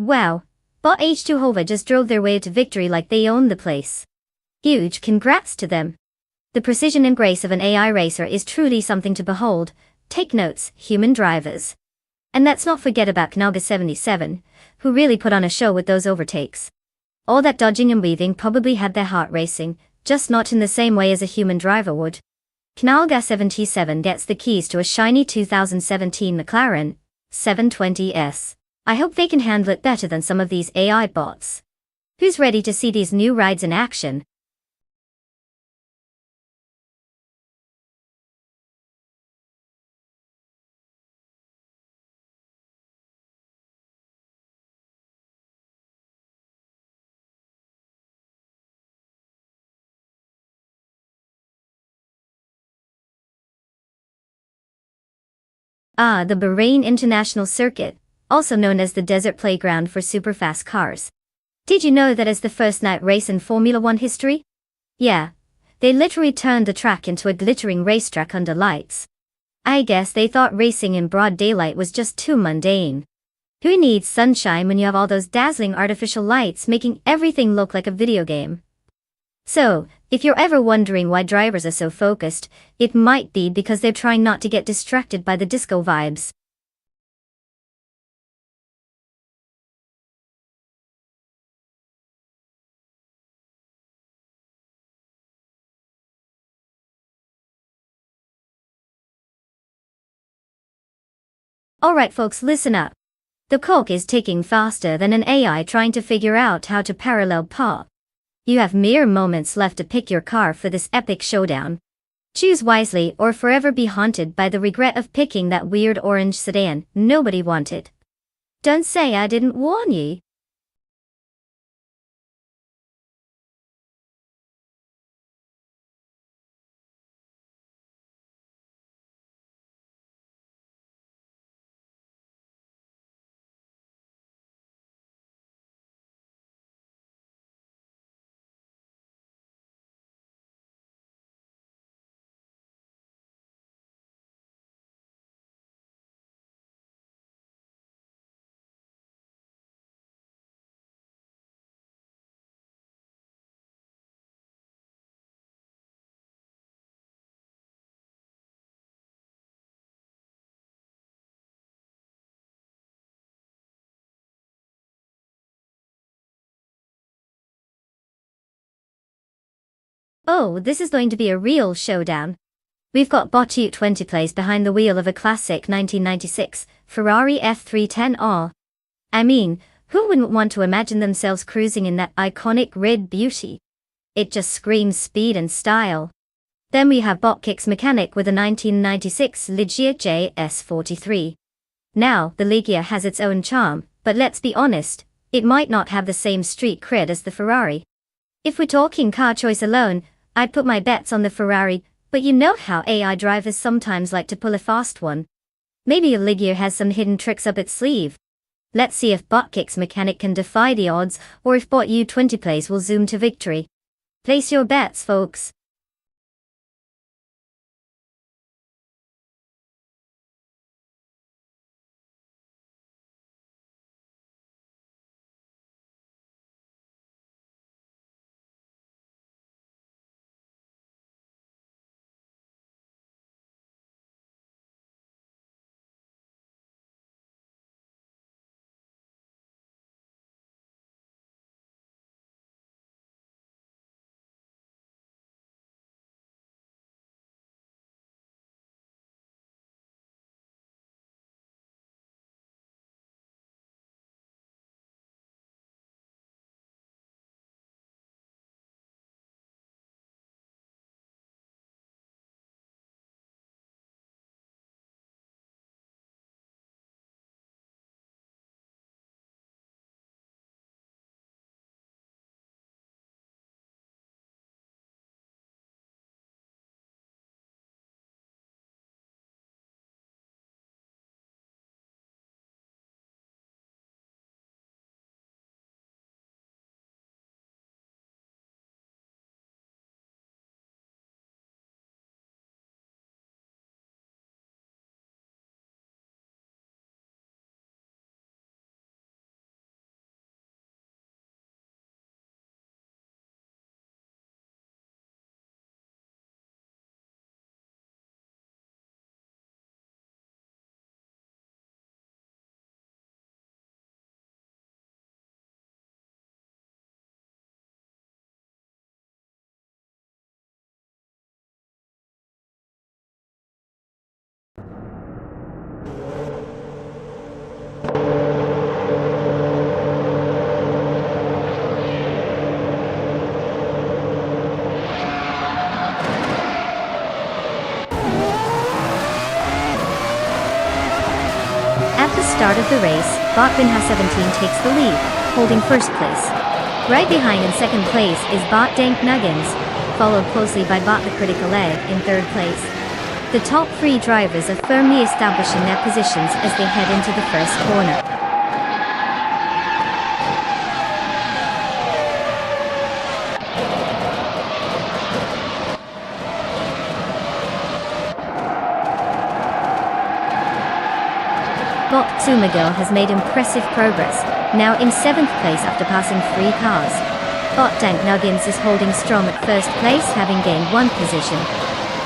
Wow, bot H2 Hova just drove their way to victory like they owned the place. Huge congrats to them. The precision and grace of an AI racer is truly something to behold. Take notes, human drivers. And let's not forget about Naga 77, who really put on a show with those overtakes. All that dodging and weaving probably had their heart racing, just not in the same way as a human driver would. Naga 77 gets the keys to a shiny 2017 McLaren 720S. I hope they can handle it better than some of these AI bots. Who's ready to see these new rides in action? The Bahrain International Circuit, also known as the desert playground for superfast cars. Did you know that is the first night race in Formula One history? Yeah, they literally turned the track into a glittering racetrack under lights. I guess they thought racing in broad daylight was just too mundane. Who needs sunshine when you have all those dazzling artificial lights making everything look like a video game? So, if you're ever wondering why drivers are so focused, it might be because they're trying not to get distracted by the disco vibes. Alright folks, listen up. The clock is ticking faster than an AI trying to figure out how to parallel park. You have mere moments left to pick your car for this epic showdown. Choose wisely or forever be haunted by the regret of picking that weird orange sedan nobody wanted. Don't say I didn't warn ye. Oh, this is going to be a real showdown. We've got Botute 20 plays behind the wheel of a classic 1996 Ferrari F310R. I mean, who wouldn't want to imagine themselves cruising in that iconic red beauty? It just screams speed and style. Then we have Botkick's mechanic with a 1996 Ligia JS43. Now, the Ligia has its own charm, but let's be honest, it might not have the same street cred as the Ferrari. If we're talking car choice alone, I'd put my bets on the Ferrari, but you know how AI drivers sometimes like to pull a fast one. Maybe a Ligia has some hidden tricks up its sleeve. Let's see if Botkick's mechanic can defy the odds, or if Bot U20 plays will zoom to victory. Place your bets, folks. start of the race, Bot Vinha 17 takes the lead, holding first place. Right behind in second place is Bot Dank Nuggins, followed closely by Bot the Critical Egg in third place. The top three drivers are firmly establishing their positions as they head into the first corner. Bot Tsumagil has made impressive progress, now in 7th place after passing 3 cars. Bot Dank Nuggins is holding strong at first place, having gained 1 position.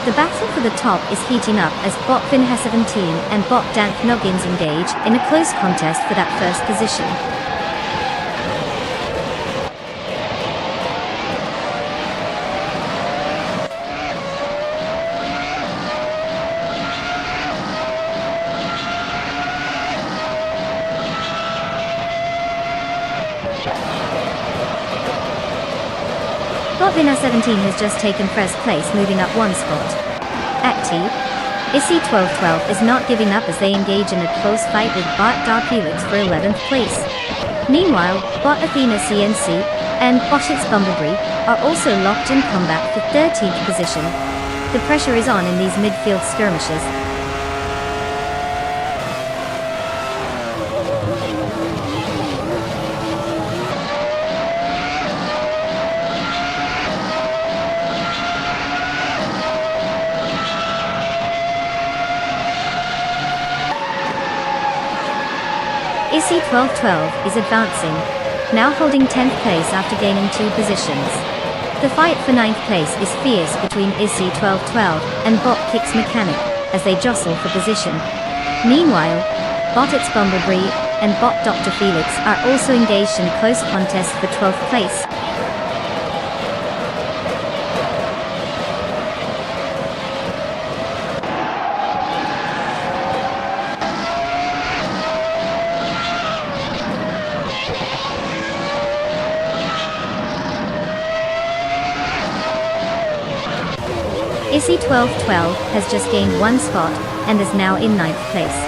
The battle for the top is heating up as Bot Vinha 17 and Bot Dank Nuggins engage in a close contest for that first position. Bot Vinha 17 has just taken first place, moving up 1 spot. Acti, ISI 1212 is not giving up as they engage in a close fight with Bot Dar Felix for 11th place. Meanwhile, Bot Athena CNC and Boschitz Bumblebee are also locked in combat for 13th position. The pressure is on in these midfield skirmishes. ISI 1212 is advancing, now holding 10th place after gaining 2 positions. The fight for 9th place is fierce between ISI 1212 and Bot Kicks Mechanic, as they jostle for position. Meanwhile, Bottit's Bumblebee and Bot Dr. Felix are also engaged in a close contest for 12th place. ISI 1212 has just gained 1 spot and is now in 9th place.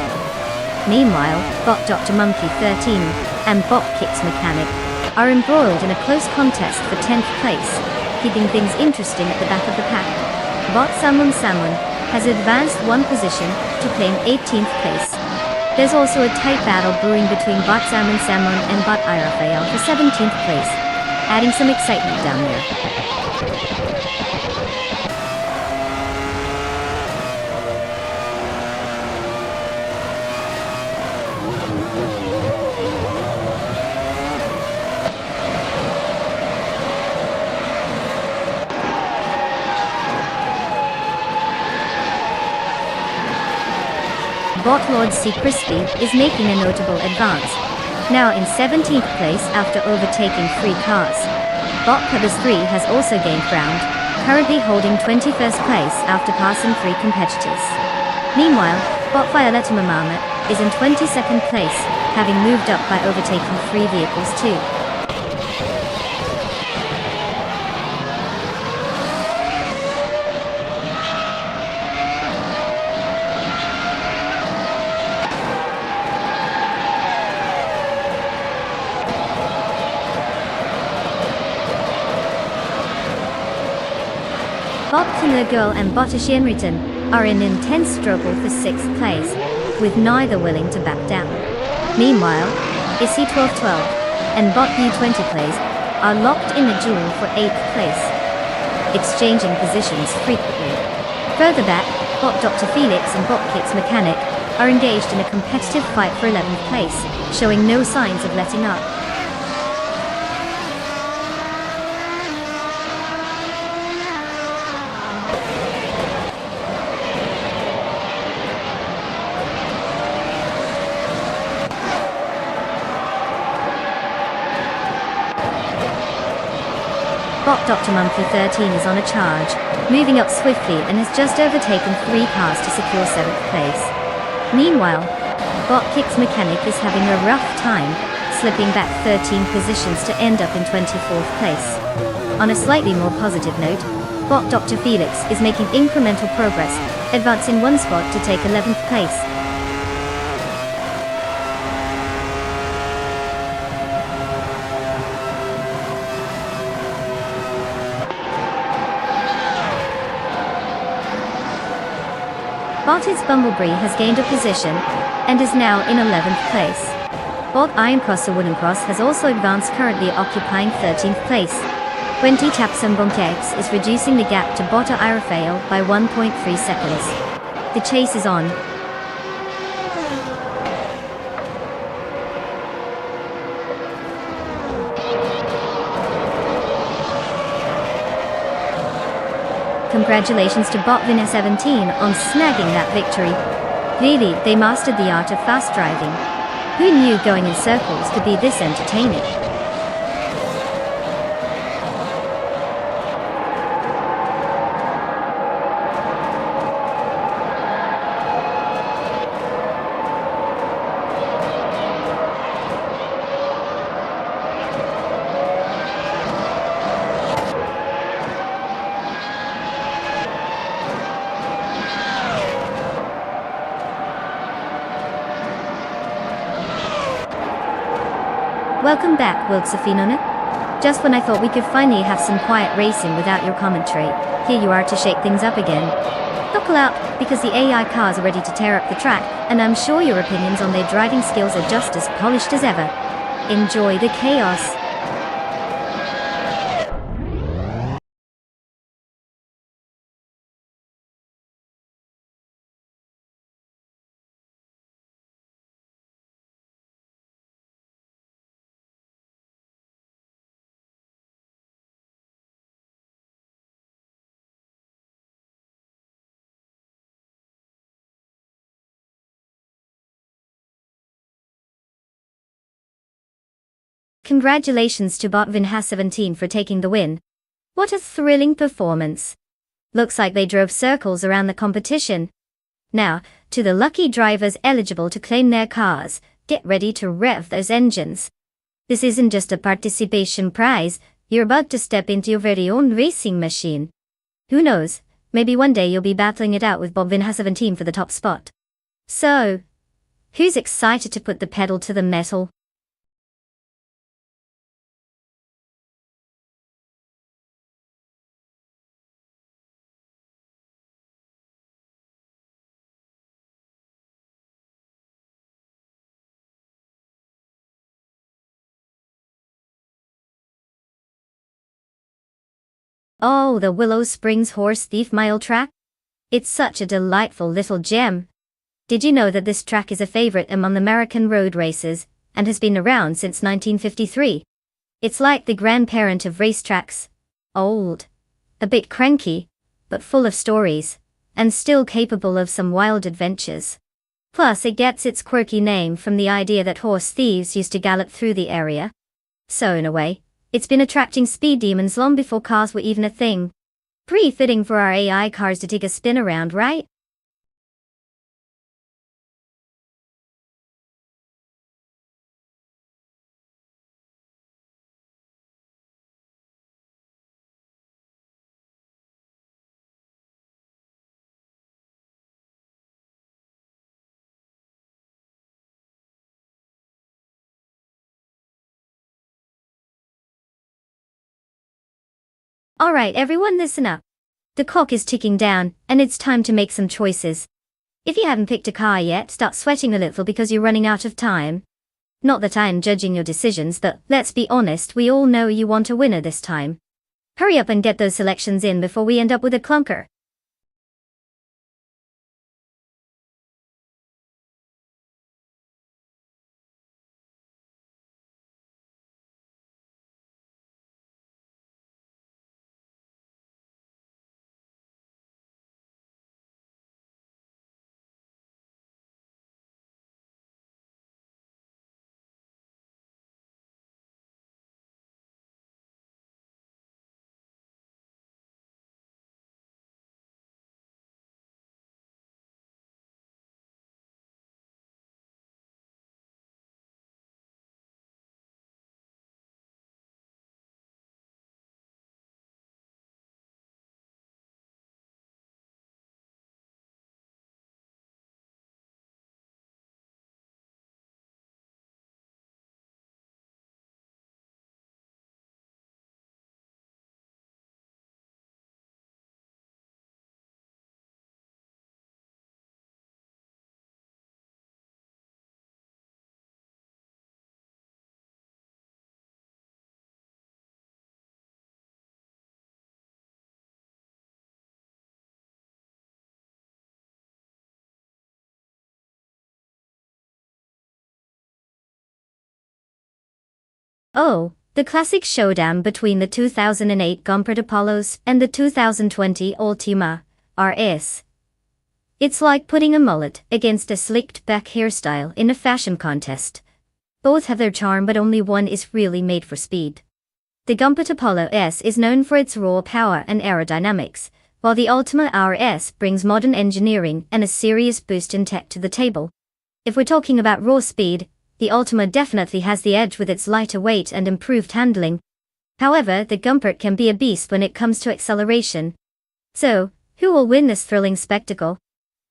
Meanwhile, Bot Dr. Monkey 13 and Bot Kicks Mechanic are embroiled in a close contest for 10th place, keeping things interesting at the back of the pack. Bot Samun Samun has advanced 1 position to claim 18th place. There's also a tight battle brewing between Bot Samun Samun and Bot Irafael for 17th place, adding some excitement down there. Bot Lord C. Crispy is making a notable advance, now in 17th place after overtaking 3 cars. Bot Covers 3 has also gained ground, currently holding 21st place after passing 3 competitors. Meanwhile, Bot Violetta Mamama is in 22nd place, having moved up by overtaking 3 vehicles too. Bot Killer Girl and Bot Ashienritan are in intense struggle for 6th place, with neither willing to back down. Meanwhile, ISI 1212 and Bot U20 plays are locked in a duel for 8th place, exchanging positions frequently. Further back, Bot Dr. Felix and Bot Kicks Mechanic are engaged in a competitive fight for 11th place, showing no signs of letting up. Bot Dr. Monkey 13 is on a charge, moving up swiftly and has just overtaken 3 cars to secure 7th place. Meanwhile, Bot Kicks Mechanic is having a rough time, slipping back 13 positions to end up in 24th place. On a slightly more positive note, Bot Dr. Felix is making incremental progress, advancing 1 spot to take 11th place. Bot's Bumblebee has gained a position and is now in 11th place. Bot Ironcross Wooden Cross has also advanced, currently occupying 13th place. 20 Tapson Bunkex is reducing the gap to Bota Aerofail by 1.3 seconds. The chase is on. Congratulations to Botvin 17 on snagging that victory. Really, they mastered the art of fast driving. Who knew going in circles could be this entertaining? Welcome back, Wilksafinona. Just when I thought we could finally have some quiet racing without your commentary, here you are to shake things up again. Buckle up, because the AI cars are ready to tear up the track, and I'm sure your opinions on their driving skills are just as polished as ever. Enjoy the chaos. Congratulations to Botvin 17 for taking the win. What a thrilling performance. Looks like they drove circles around the competition. Now, to the lucky drivers eligible to claim their cars, get ready to rev those engines. This isn't just a participation prize, you're about to step into your very own racing machine. Who knows, maybe one day you'll be battling it out with Botvin 17 for the top spot. So, who's excited to put the pedal to the metal? Oh, the Willow Springs Horse Thief Mile track? It's such a delightful little gem. Did you know that this track is a favorite among American road races, and has been around since 1953? It's like the grandparent of racetracks. Old. A bit cranky, but full of stories, and still capable of some wild adventures. Plus, it gets its quirky name from the idea that horse thieves used to gallop through the area. So in a way, it's been attracting speed demons long before cars were even a thing. Pretty fitting for our AI cars to take a spin around, right? Alright everyone, listen up. The clock is ticking down, and it's time to make some choices. If you haven't picked a car yet, start sweating a little because you're running out of time. Not that I'm judging your decisions, but let's be honest, we all know you want a winner this time. Hurry up and get those selections in before we end up with a clunker. Oh, the classic showdown between the 2008 Gumpert Apollos and the 2020 Ultima RS. It's like putting a mullet against a slicked back hairstyle in a fashion contest. Both have their charm, but only one is really made for speed. The Gumpert Apollo S is known for its raw power and aerodynamics, while the Ultima RS brings modern engineering and a serious boost in tech to the table. If we're talking about raw speed, the Ultima definitely has the edge with its lighter weight and improved handling. However, the Gumpert can be a beast when it comes to acceleration. So, who will win this thrilling spectacle?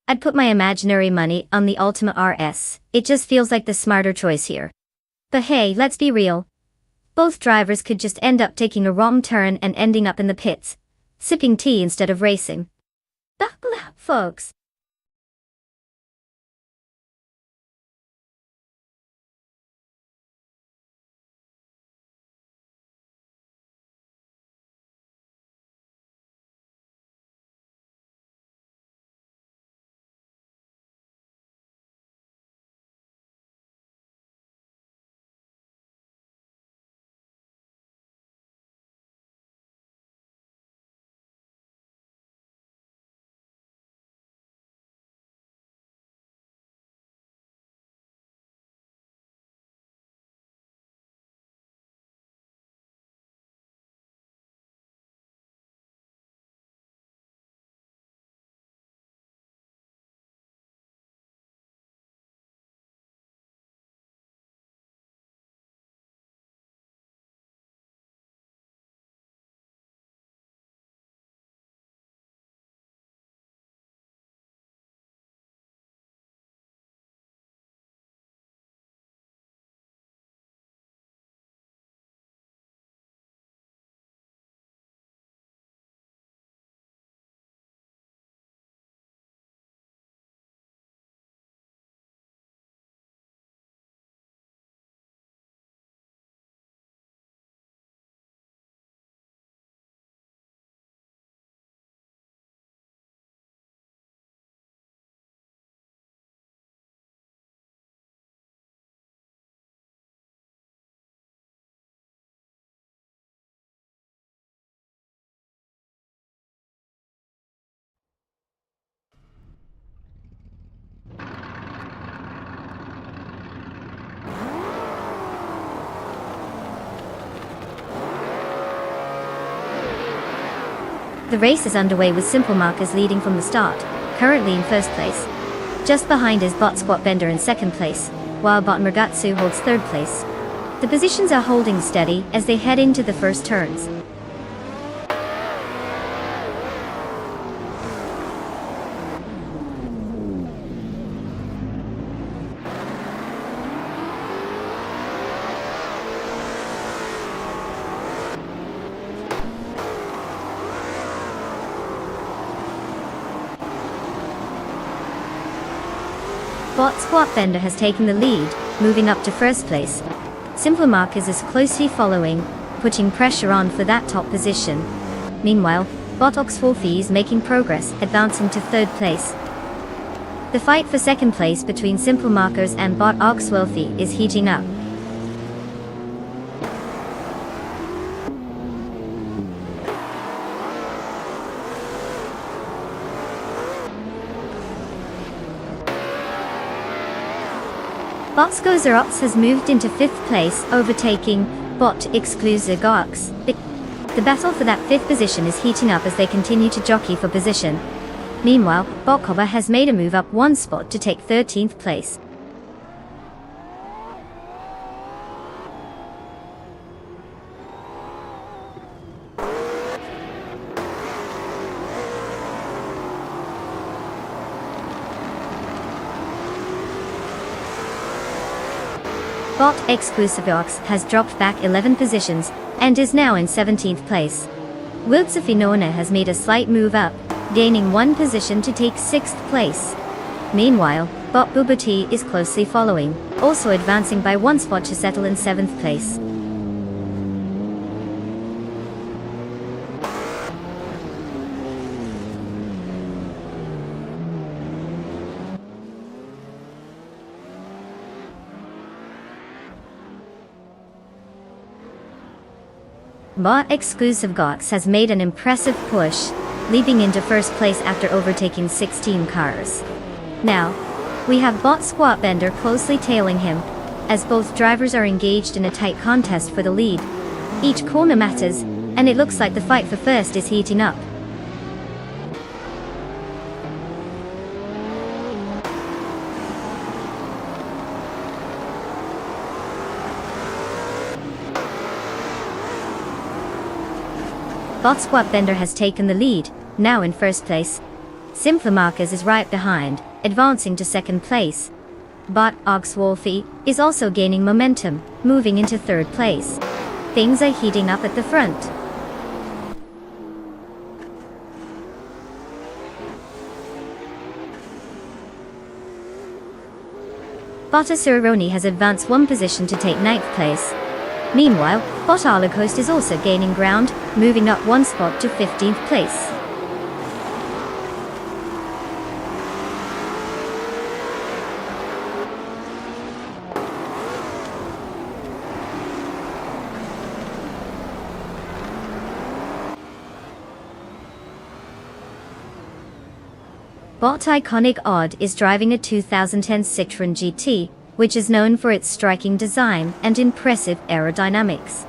I'd put my imaginary money on the Ultima RS, it just feels like the smarter choice here. But hey, let's be real. Both drivers could just end up taking a wrong turn and ending up in the pits, sipping tea instead of racing. Buckle up, folks. The race is underway with Simple Markers leading from the start, currently in first place. Just behind is Bot Squat Bender in second place, while Bot Murgatsu holds third place. The positions are holding steady as they head into the first turns. Bot Squat Bender has taken the lead, moving up to first place. Simple Markers is closely following, putting pressure on for that top position. Meanwhile, Bot Oxwolfie is making progress, advancing to third place. The fight for second place between Simple Markers and Bot Oxwolfie is heating up. Botsko Zerox has moved into 5th place, overtaking Bot Exclusive Gox. The battle for that 5th position is heating up as they continue to jockey for position. Meanwhile, Botkoba has made a move up one spot to take 13th place. Bot Exclusivox has dropped back 11 positions, and is now in 17th place. Wildsofinona has made a slight move up, gaining one position to take 6th place. Meanwhile, Bot Bubati is closely following, also advancing by one spot to settle in 7th place. Bot Exclusive Gox has made an impressive push, leaping into first place after overtaking 16 cars. Now, we have Bot Squat Bender closely tailing him, as both drivers are engaged in a tight contest for the lead. Each corner matters, and it looks like the fight for first is heating up. Bot Squat Bender has taken the lead, now in first place. Simpler Markers is right behind, advancing to second place. Bot Oxwolfie is also gaining momentum, moving into third place. Things are heating up at the front. Bot Asuroni has advanced one position to take ninth place. Meanwhile, Bot Arlacost is also gaining ground, moving up one spot to 15th place. Bot Iconic Odd is driving a 2010 Citroën GT, which is known for its striking design and impressive aerodynamics.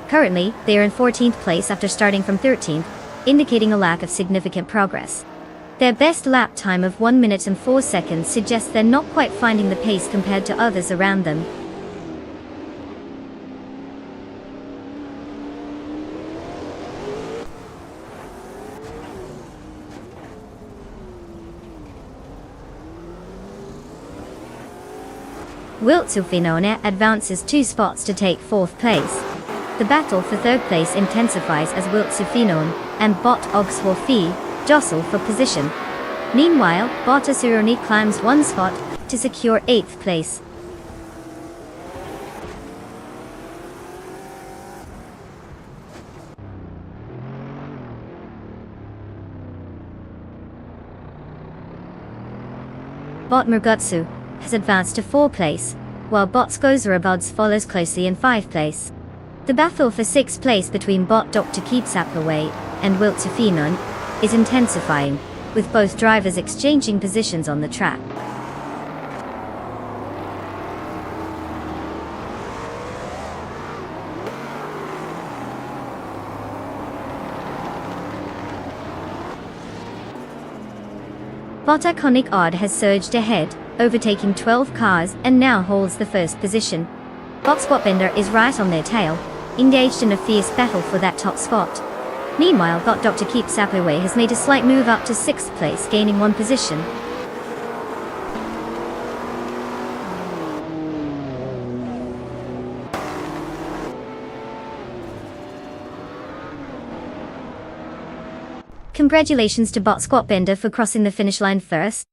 Currently, they are in 14th place after starting from 13th, indicating a lack of significant progress. Their best lap time of 1 minute and 4 seconds suggests they're not quite finding the pace compared to others around them. Wiltsufinone advances 2 spots to take 4th place. The battle for 3rd place intensifies as Wiltsufinone and Bot Oxwolfie jostle for position. Meanwhile, Bot Asuroni climbs 1 spot to secure 8th place. Bot Murgutsu has advanced to 4th place, while Bot Skozerabuds follows closely in 5th place. The battle for 6th place between Bot Dr. Keepsapaway and Wiltsufinon is intensifying, with both drivers exchanging positions on the track. Bot Iconic Odd has surged ahead, overtaking 12 cars and now holds the first position. Bot Squat Bender is right on their tail, engaged in a fierce battle for that top spot. Meanwhile, Bot Dr. Keepsapaway has made a slight move up to 6th place, gaining 1 position. Congratulations to Bot Squat Bender for crossing the finish line first.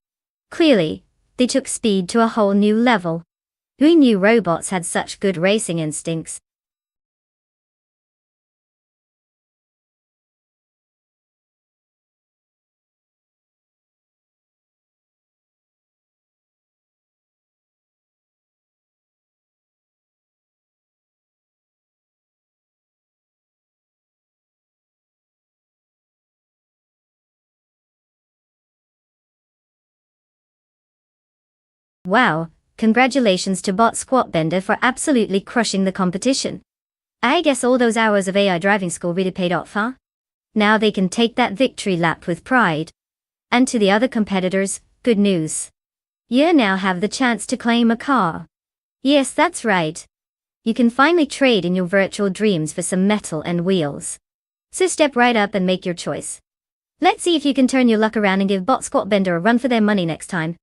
Clearly, they took speed to a whole new level. Who knew robots had such good racing instincts? Wow, congratulations to Bot Squat Bender for absolutely crushing the competition. I guess all those hours of AI driving school really paid off, huh? Now they can take that victory lap with pride. And to the other competitors, good news. You now have the chance to claim a car. Yes, that's right. You can finally trade in your virtual dreams for some metal and wheels. So step right up and make your choice. Let's see if you can turn your luck around and give Bot Squat Bender a run for their money next time.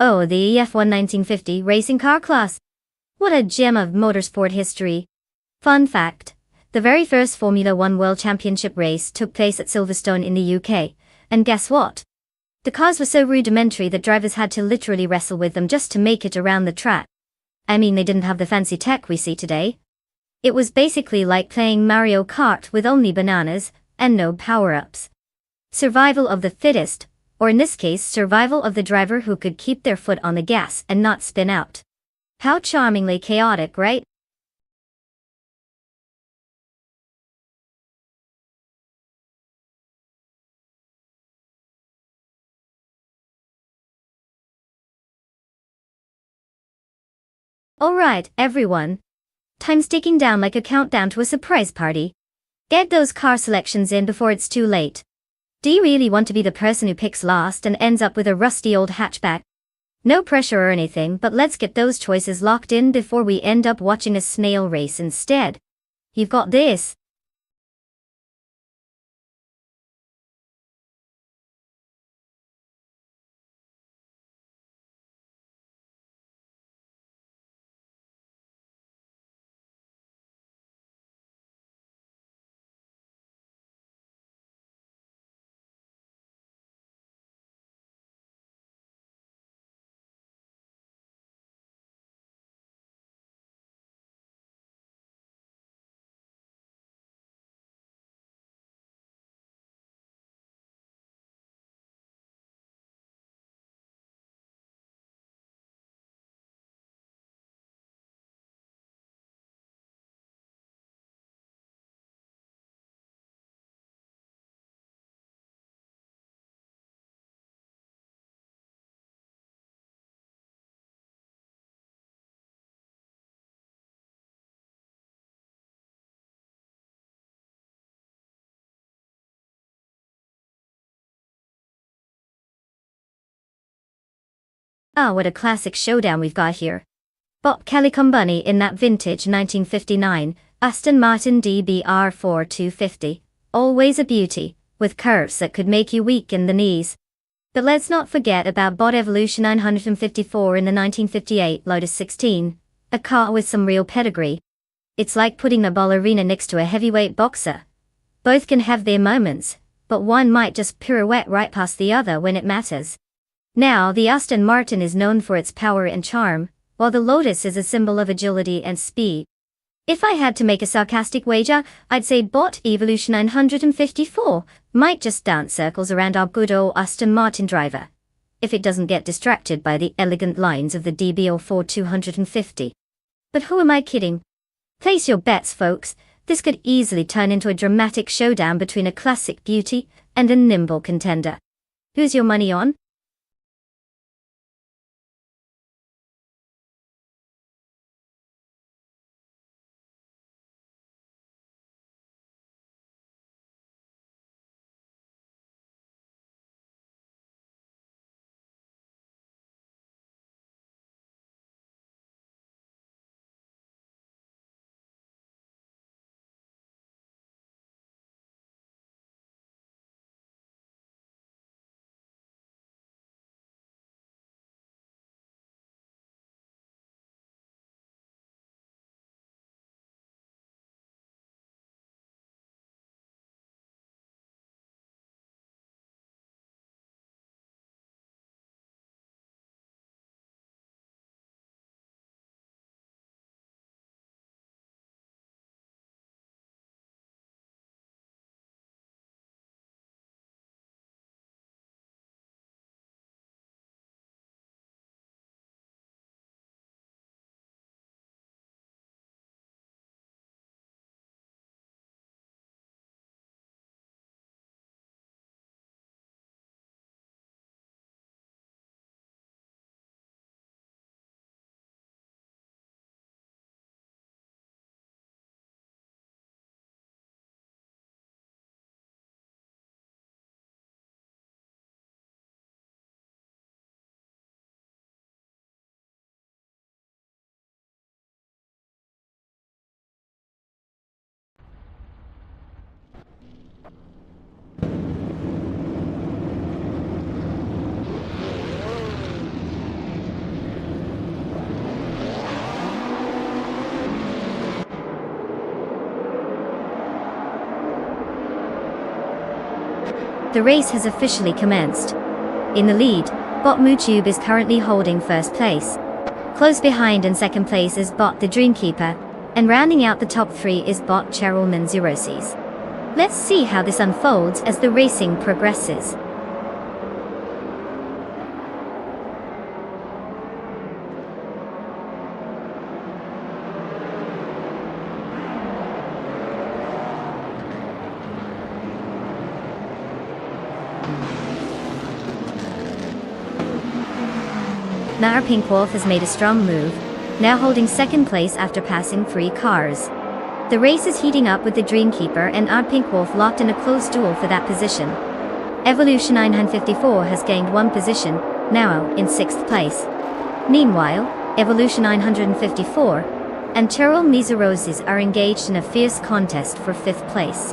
Oh, the F1 1950 racing car class. What a gem of motorsport history. Fun fact, The very first Formula One World Championship race took place at Silverstone in the UK, and guess what? The cars were so rudimentary that drivers had to literally wrestle with them just to make it around the track. I mean, they didn't have the fancy tech we see today. It was basically like playing Mario Kart with only bananas and no power-ups. Survival of the fittest, or in this case survival of the driver who could keep their foot on the gas and not spin out. How charmingly chaotic, right? Alright, everyone. Time's ticking down like a countdown to a surprise party. Get those car selections in before it's too late. Do you really want to be the person who picks last and ends up with a rusty old hatchback? No pressure or anything, but let's get those choices locked in before we end up watching a snail race instead. You've got this. Ah, what a classic showdown we've got here. Bob Kelly Bunny in that vintage 1959 Aston Martin DBR 4250. Always a beauty, with curves that could make you weak in the knees. But let's not forget about Bot Evolution 954 in the 1958 Lotus 16, a car with some real pedigree. It's like putting a ballerina next to a heavyweight boxer. Both can have their moments, but one might just pirouette right past the other when it matters. Now, the Aston Martin is known for its power and charm, while the Lotus is a symbol of agility and speed. If I had to make a sarcastic wager, I'd say Bot Evolution 954 might just dance circles around our good old Aston Martin driver, if it doesn't get distracted by the elegant lines of the DBO 250. But who am I kidding? Place your bets, folks. This could easily turn into a dramatic showdown between a classic beauty and a nimble contender. Who's your money on? the race has officially commenced. In the lead, Bot Mutube is currently holding first place. Close behind in second place is Bot the Dreamkeeper, and rounding out the top three is Bot Cheryl Manzuroses. Let's see how this unfolds as the racing progresses. Nair Pinkwolf has made a strong move, now holding second place after passing 3 cars. The race is heating up with the Dreamkeeper and Ard Pinkwolf locked in a close duel for that position. Evolution 954 has gained 1 position, now in 6th place. Meanwhile, Evolution 954 and Cheryl Manzuroses are engaged in a fierce contest for 5th place.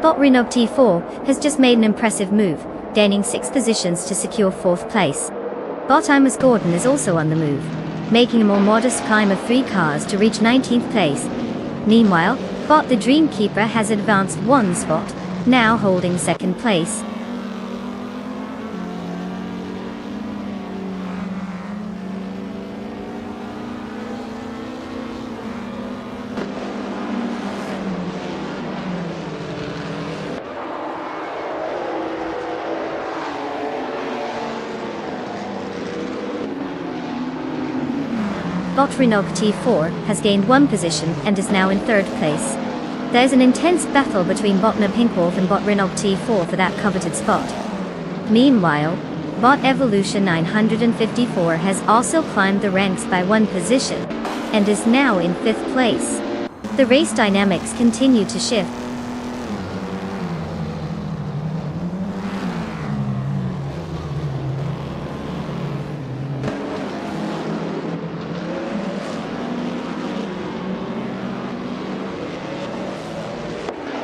Bot Renault T4 has just made an impressive move, gaining 6 positions to secure 4th place. Bot Imus Gordon is also on the move, making a more modest climb of 3 cars to reach 19th place. Meanwhile, Bot the Dreamkeeper has advanced 1 spot, now holding 2nd place. Bot Renault T4 has gained 1 position and is now in 3rd place. There is an intense battle between Bot Pinkwolf and Bot Renault T4 for that coveted spot. Meanwhile, Bot Evolution 954 has also climbed the ranks by 1 position and is now in 5th place. The race dynamics continue to shift.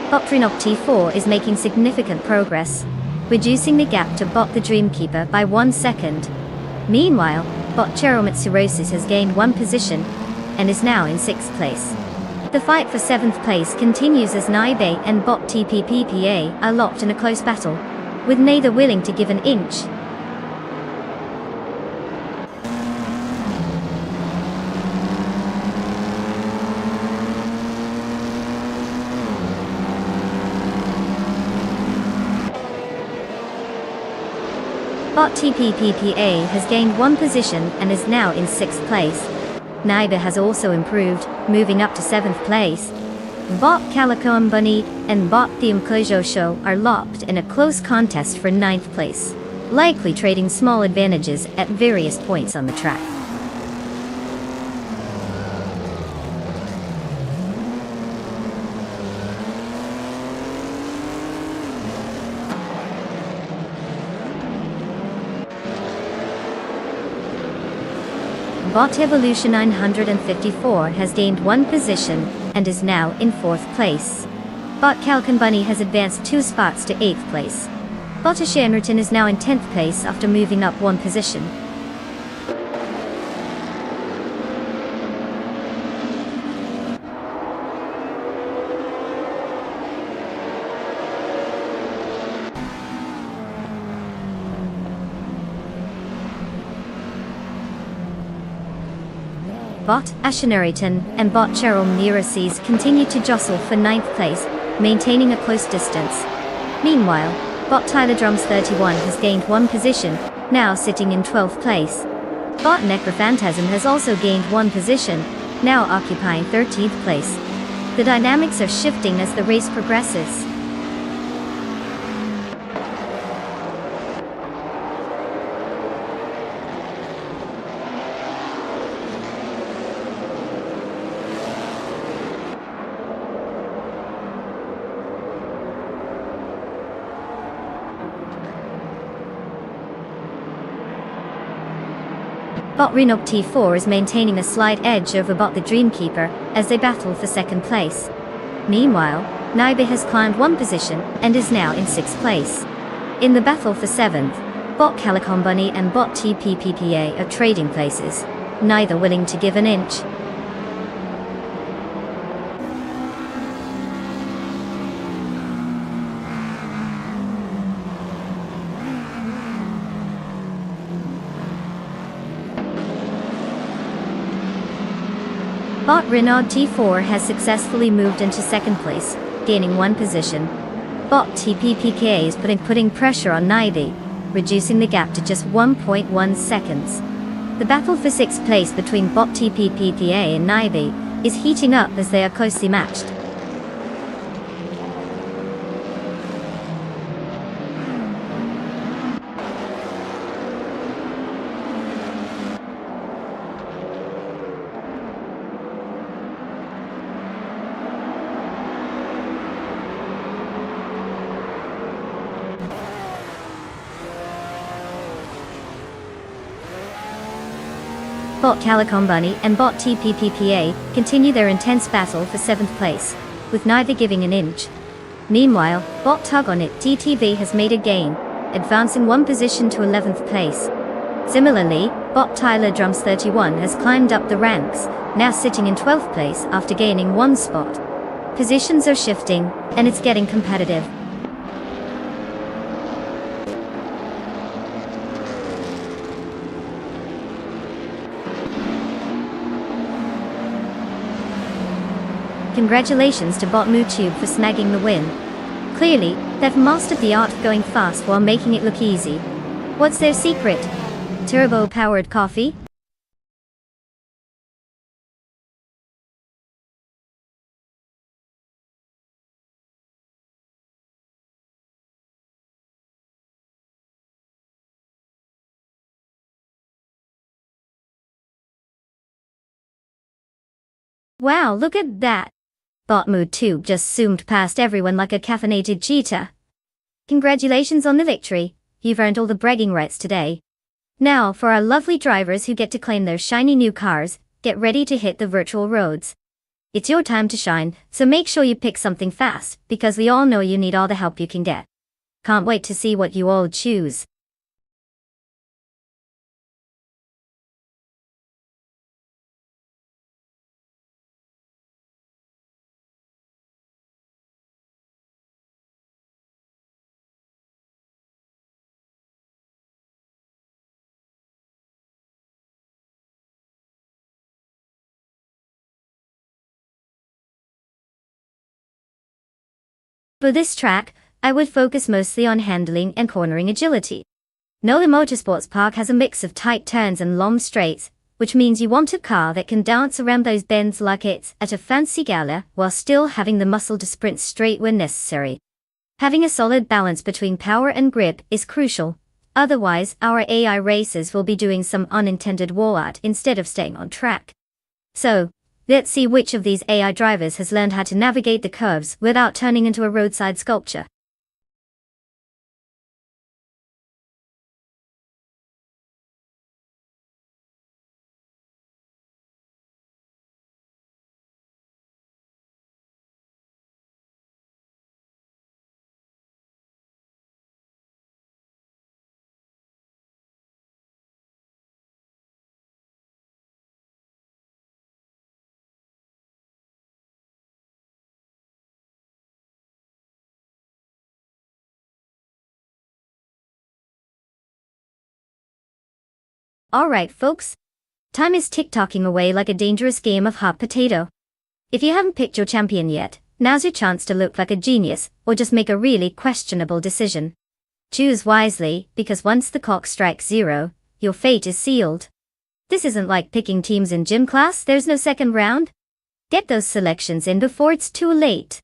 Bot Renault T4 is making significant progress, reducing the gap to Bot the Dreamkeeper by 1 second. Meanwhile, Bot Cheryl Manzuroses has gained 1 position and is now in 6th place. The fight for 7th place continues as Naibe and Bot TPPPA are locked in a close battle, with neither willing to give an inch. Bot TPPPA has gained 1 position and is now in 6th place. Naibe has also improved, moving up to 7th place. Bot Calico Bunny and Bot the Mkojo Show are locked in a close contest for 9th place, likely trading small advantages at various points on the track. Bot Evolution 954 has gained 1 position and is now in 4th place. Bot Calcon Bunny has advanced 2 spots to 8th place. Bot Ashanriton is now in 10th place after moving up 1 position. Bot Ashanariton and Bot Cheryl Manzuroses continue to jostle for 9th place, maintaining a close distance. Meanwhile, Bot Tyler Drums 31 has gained 1 position, now sitting in 12th place. Bot Necrophantasm has also gained 1 position, now occupying 13th place. The dynamics are shifting as the race progresses. Bot Renault T4 is maintaining a slight edge over Bot the Dreamkeeper as they battle for 2nd place. Meanwhile, Naibe has climbed one position and is now in 6th place. In the battle for 7th, Bot Calicom Bunny and Bot TPPPA are trading places, neither willing to give an inch. Bot Renaud T4 has successfully moved into 2nd place, gaining one position. Bot TPPK is putting pressure on Naibe, reducing the gap to just 1.1 seconds. The battle for 6th place between Bot TPPPA and Naibe is heating up as they are closely matched. Bot Calicom Bunny and Bot TPPPA continue their intense battle for 7th place, with neither giving an inch. Meanwhile, Bot Tug on It TTV has made a gain, advancing one position to 11th place. Similarly, Bot Tyler Drums 31 has climbed up the ranks, now sitting in 12th place after gaining one spot. Positions are shifting, and it's getting competitive. Congratulations to Bot MooTube for snagging the win. Clearly, they've mastered the art of going fast while making it look easy. What's their secret? Turbo-powered coffee? Wow, look at that! Bot MooTube just zoomed past everyone like a caffeinated cheetah. Congratulations on the victory, you've earned all the bragging rights today. Now, for our lovely drivers who get to claim their shiny new cars, get ready to hit the virtual roads. It's your time to shine, so make sure you pick something fast, because we all know you need all the help you can get. Can't wait to see what you all choose. For this track, I would focus mostly on handling and cornering agility. NOLA Motorsports Park has a mix of tight turns and long straights, which means you want a car that can dance around those bends like it's at a fancy gala while still having the muscle to sprint straight when necessary. Having a solid balance between power and grip is crucial, otherwise our AI racers will be doing some unintended wall art instead of staying on track. So, let's see which of these AI drivers has learned how to navigate the curves without turning into a roadside sculpture. Alright folks, time is tick-tocking away like a dangerous game of hot potato. If you haven't picked your champion yet, now's your chance to look like a genius, or just make a really questionable decision. Choose wisely, because once the clock strikes 0, your fate is sealed. This isn't like picking teams in gym class, there's no second round. Get those selections in before it's too late.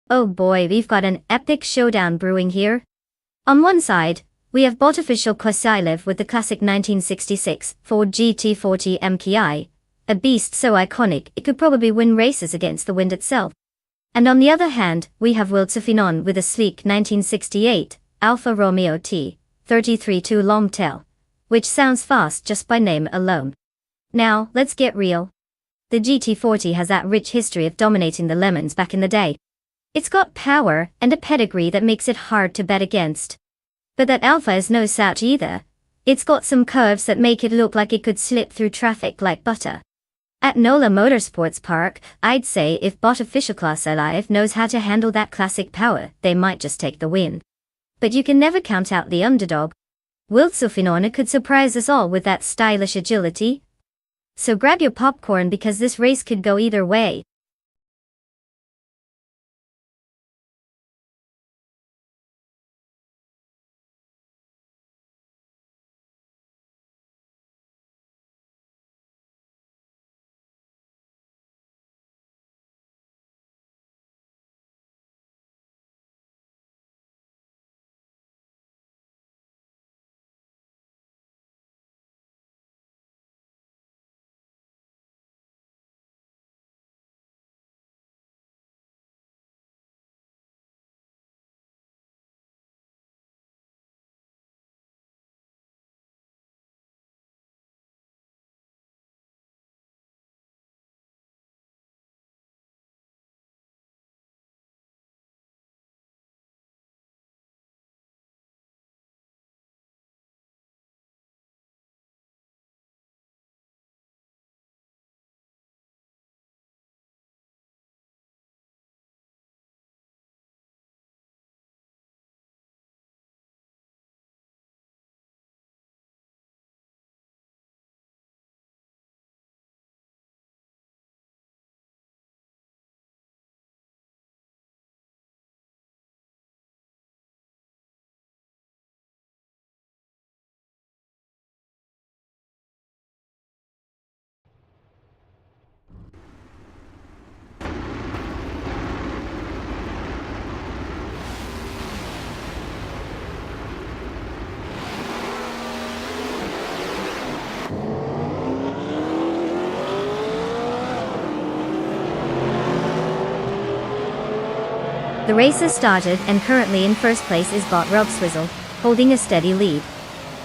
Oh boy, we've got an epic showdown brewing here. On one side, we have bot official Kosylev with the classic 1966 Ford GT40 MKI, a beast so iconic it could probably win races against the wind itself. And on the other hand, we have Will Finon with a sleek 1968 Alfa Romeo T 33-2 Longtail, which sounds fast just by name alone. Now, let's get real. The GT40 has that rich history of dominating the lemons back in the day. It's got power and a pedigree that makes it hard to bet against. But that Alfa is no slouch either. It's got some curves that make it look like it could slip through traffic like butter. At NOLA Motorsports Park, I'd say if bot official class alive knows how to handle that classic power, they might just take the win. But you can never count out the underdog. Will Finon could surprise us all with that stylish agility. So grab your popcorn because this race could go either way. The race has started and currently in first place is bot Rob Swizzle, holding a steady lead.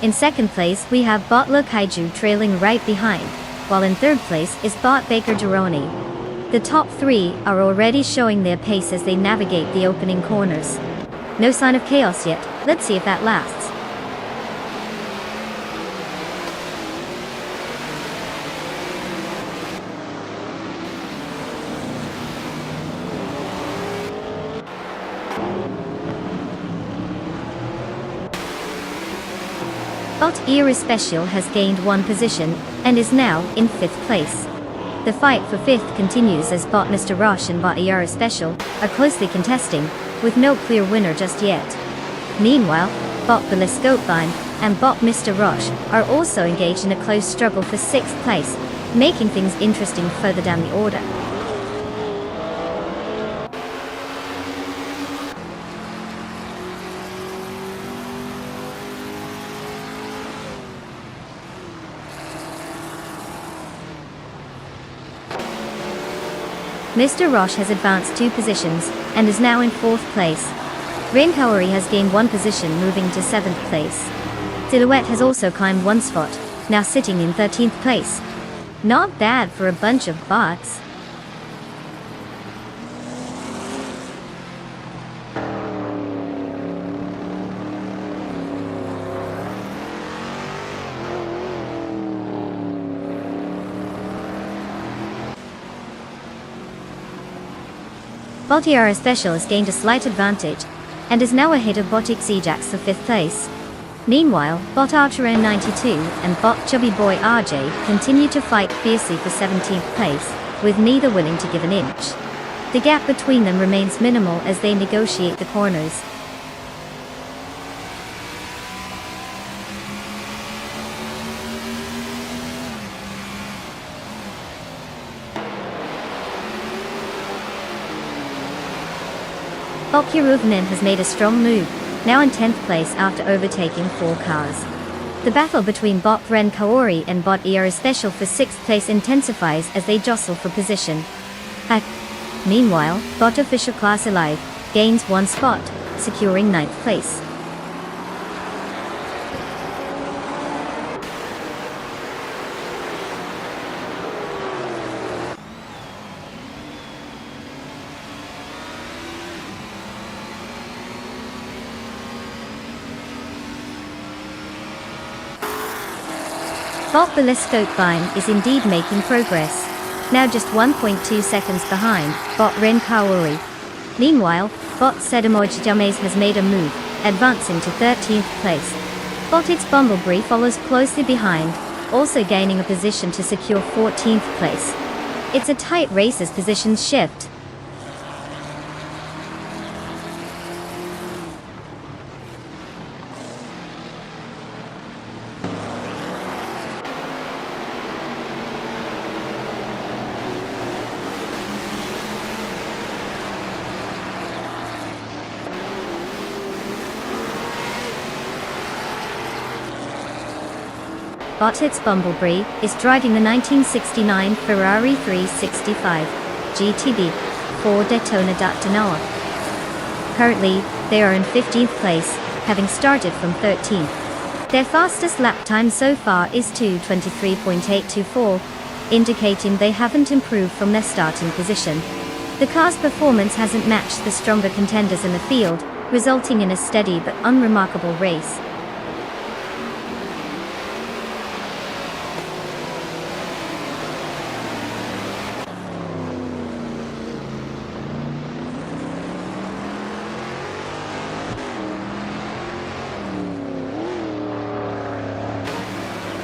In second place we have bot Le Kaiju trailing right behind, while in third place is bot Baker Duroni. The top three are already showing their pace as they navigate the opening corners. No sign of chaos yet, let's see if that lasts. Bot Irrespecial has gained one position, and is now in fifth place. The fight for fifth continues as bot Mr. Roche and bot Irrespecial are closely contesting, with no clear winner just yet. Meanwhile, bot Belescopevine and bot Mr. Roche are also engaged in a close struggle for sixth place, making things interesting further down the order. Mr. Roche has advanced 2 positions, and is now in 4th place. Rain Kaori has gained 1 position, moving to 7th place. Silhouette has also climbed 1 spot, now sitting in 13th place. Not bad for a bunch of bots. Bot Tiara Special has gained a slight advantage, and is now ahead of bot Xejax for 5th place. Meanwhile, bot Archer 92 and bot Chubby Boy RJ continue to fight fiercely for 17th place, with neither willing to give an inch. The gap between them remains minimal as they negotiate the corners. Bokiruvnin has made a strong move, now in 10th place after overtaking 4 cars. The battle between Bot Ren Kaori and Bot ER Special for 6th place intensifies as they jostle for position. Meanwhile, Bot Official Class Alive gains 1 spot, securing 9th place. Bot Ballistotvine is indeed making progress, now just 1.2 seconds behind Bot Ren Kaori. Meanwhile, Bot Sedamoj James has made a move, advancing to 13th place. Bot It's Bumblebee follows closely behind, also gaining a position to secure 14th place. It's a tight race as positions shift. Bot It's Bumblebee is driving the 1969 Ferrari 365 GTB for Daytona Daytona. Currently, they are in 15th place, having started from 13th. Their fastest lap time so far is 2:23.824, indicating they haven't improved from their starting position. The car's performance hasn't matched the stronger contenders in the field, resulting in a steady but unremarkable race.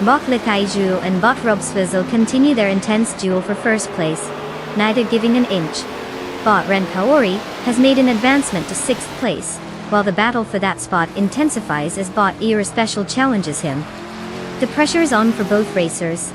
Bot Likaiju and Bot Robswizzle continue their intense duel for first place, neither giving an inch. Bot Ren Kaori has made an advancement to 6th place, while the battle for that spot intensifies as Bot ER Special challenges him. The pressure is on for both racers.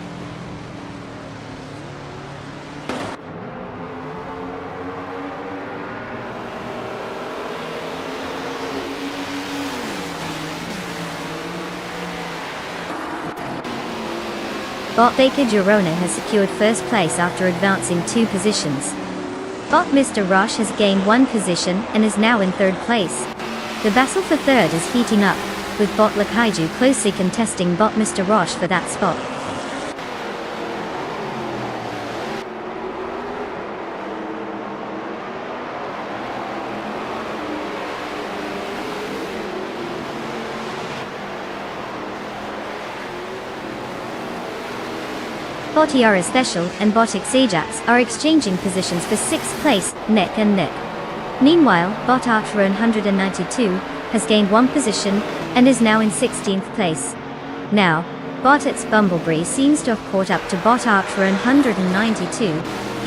Bot Baker Girona has secured first place after advancing 2 positions. Bot Mr. Roche has gained 1 position and is now in 3rd place. The battle for 3rd is heating up, with Bot Lakaiju closely contesting Bot Mr. Roche for that spot. Bot ER Special and Bot Ajax are exchanging positions for 6th place, neck and neck. Meanwhile, Bot Artra 192 has gained 1 position and is now in 16th place. Now, Bot It's Bumblebee seems to have caught up to Bot Artra 192,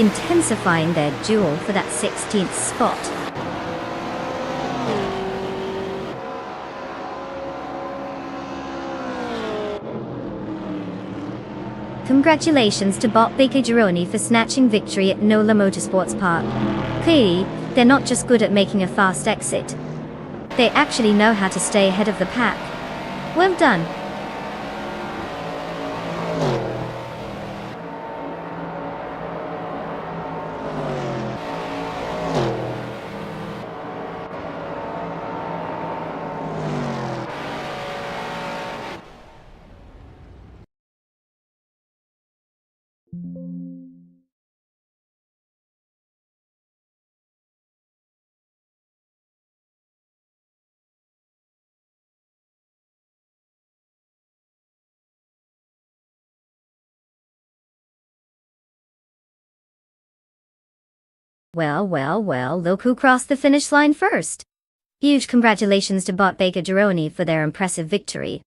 intensifying their duel for that 16th spot. Congratulations to Bot Baker Gironi for snatching victory at NOLA Motorsports Park. Clearly, they're not just good at making a fast exit. They actually know how to stay ahead of the pack. Well done. Well, look who crossed the finish line first. Huge congratulations to Bot Baker Gironi for their impressive victory.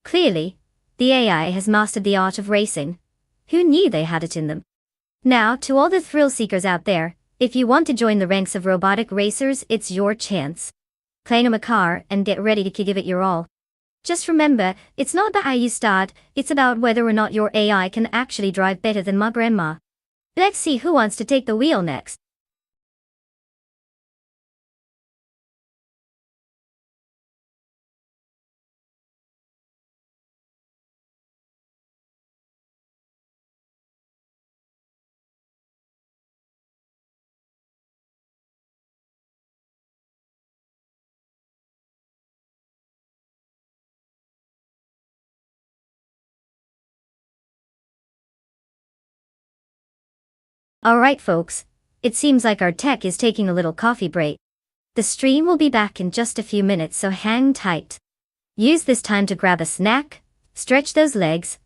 Clearly, the AI has mastered the art of racing. Who knew they had it in them? Now, to all the thrill seekers out there, if you want to join the ranks of robotic racers, it's your chance. Claim a car and get ready to give it your all. Just remember, it's not about how you start, it's about whether or not your AI can actually drive better than my grandma. Let's see who wants to take the wheel next. Alright folks, it seems like our tech is taking a little coffee break. The stream will be back in just a few minutes, so hang tight. Use this time to grab a snack, stretch those legs,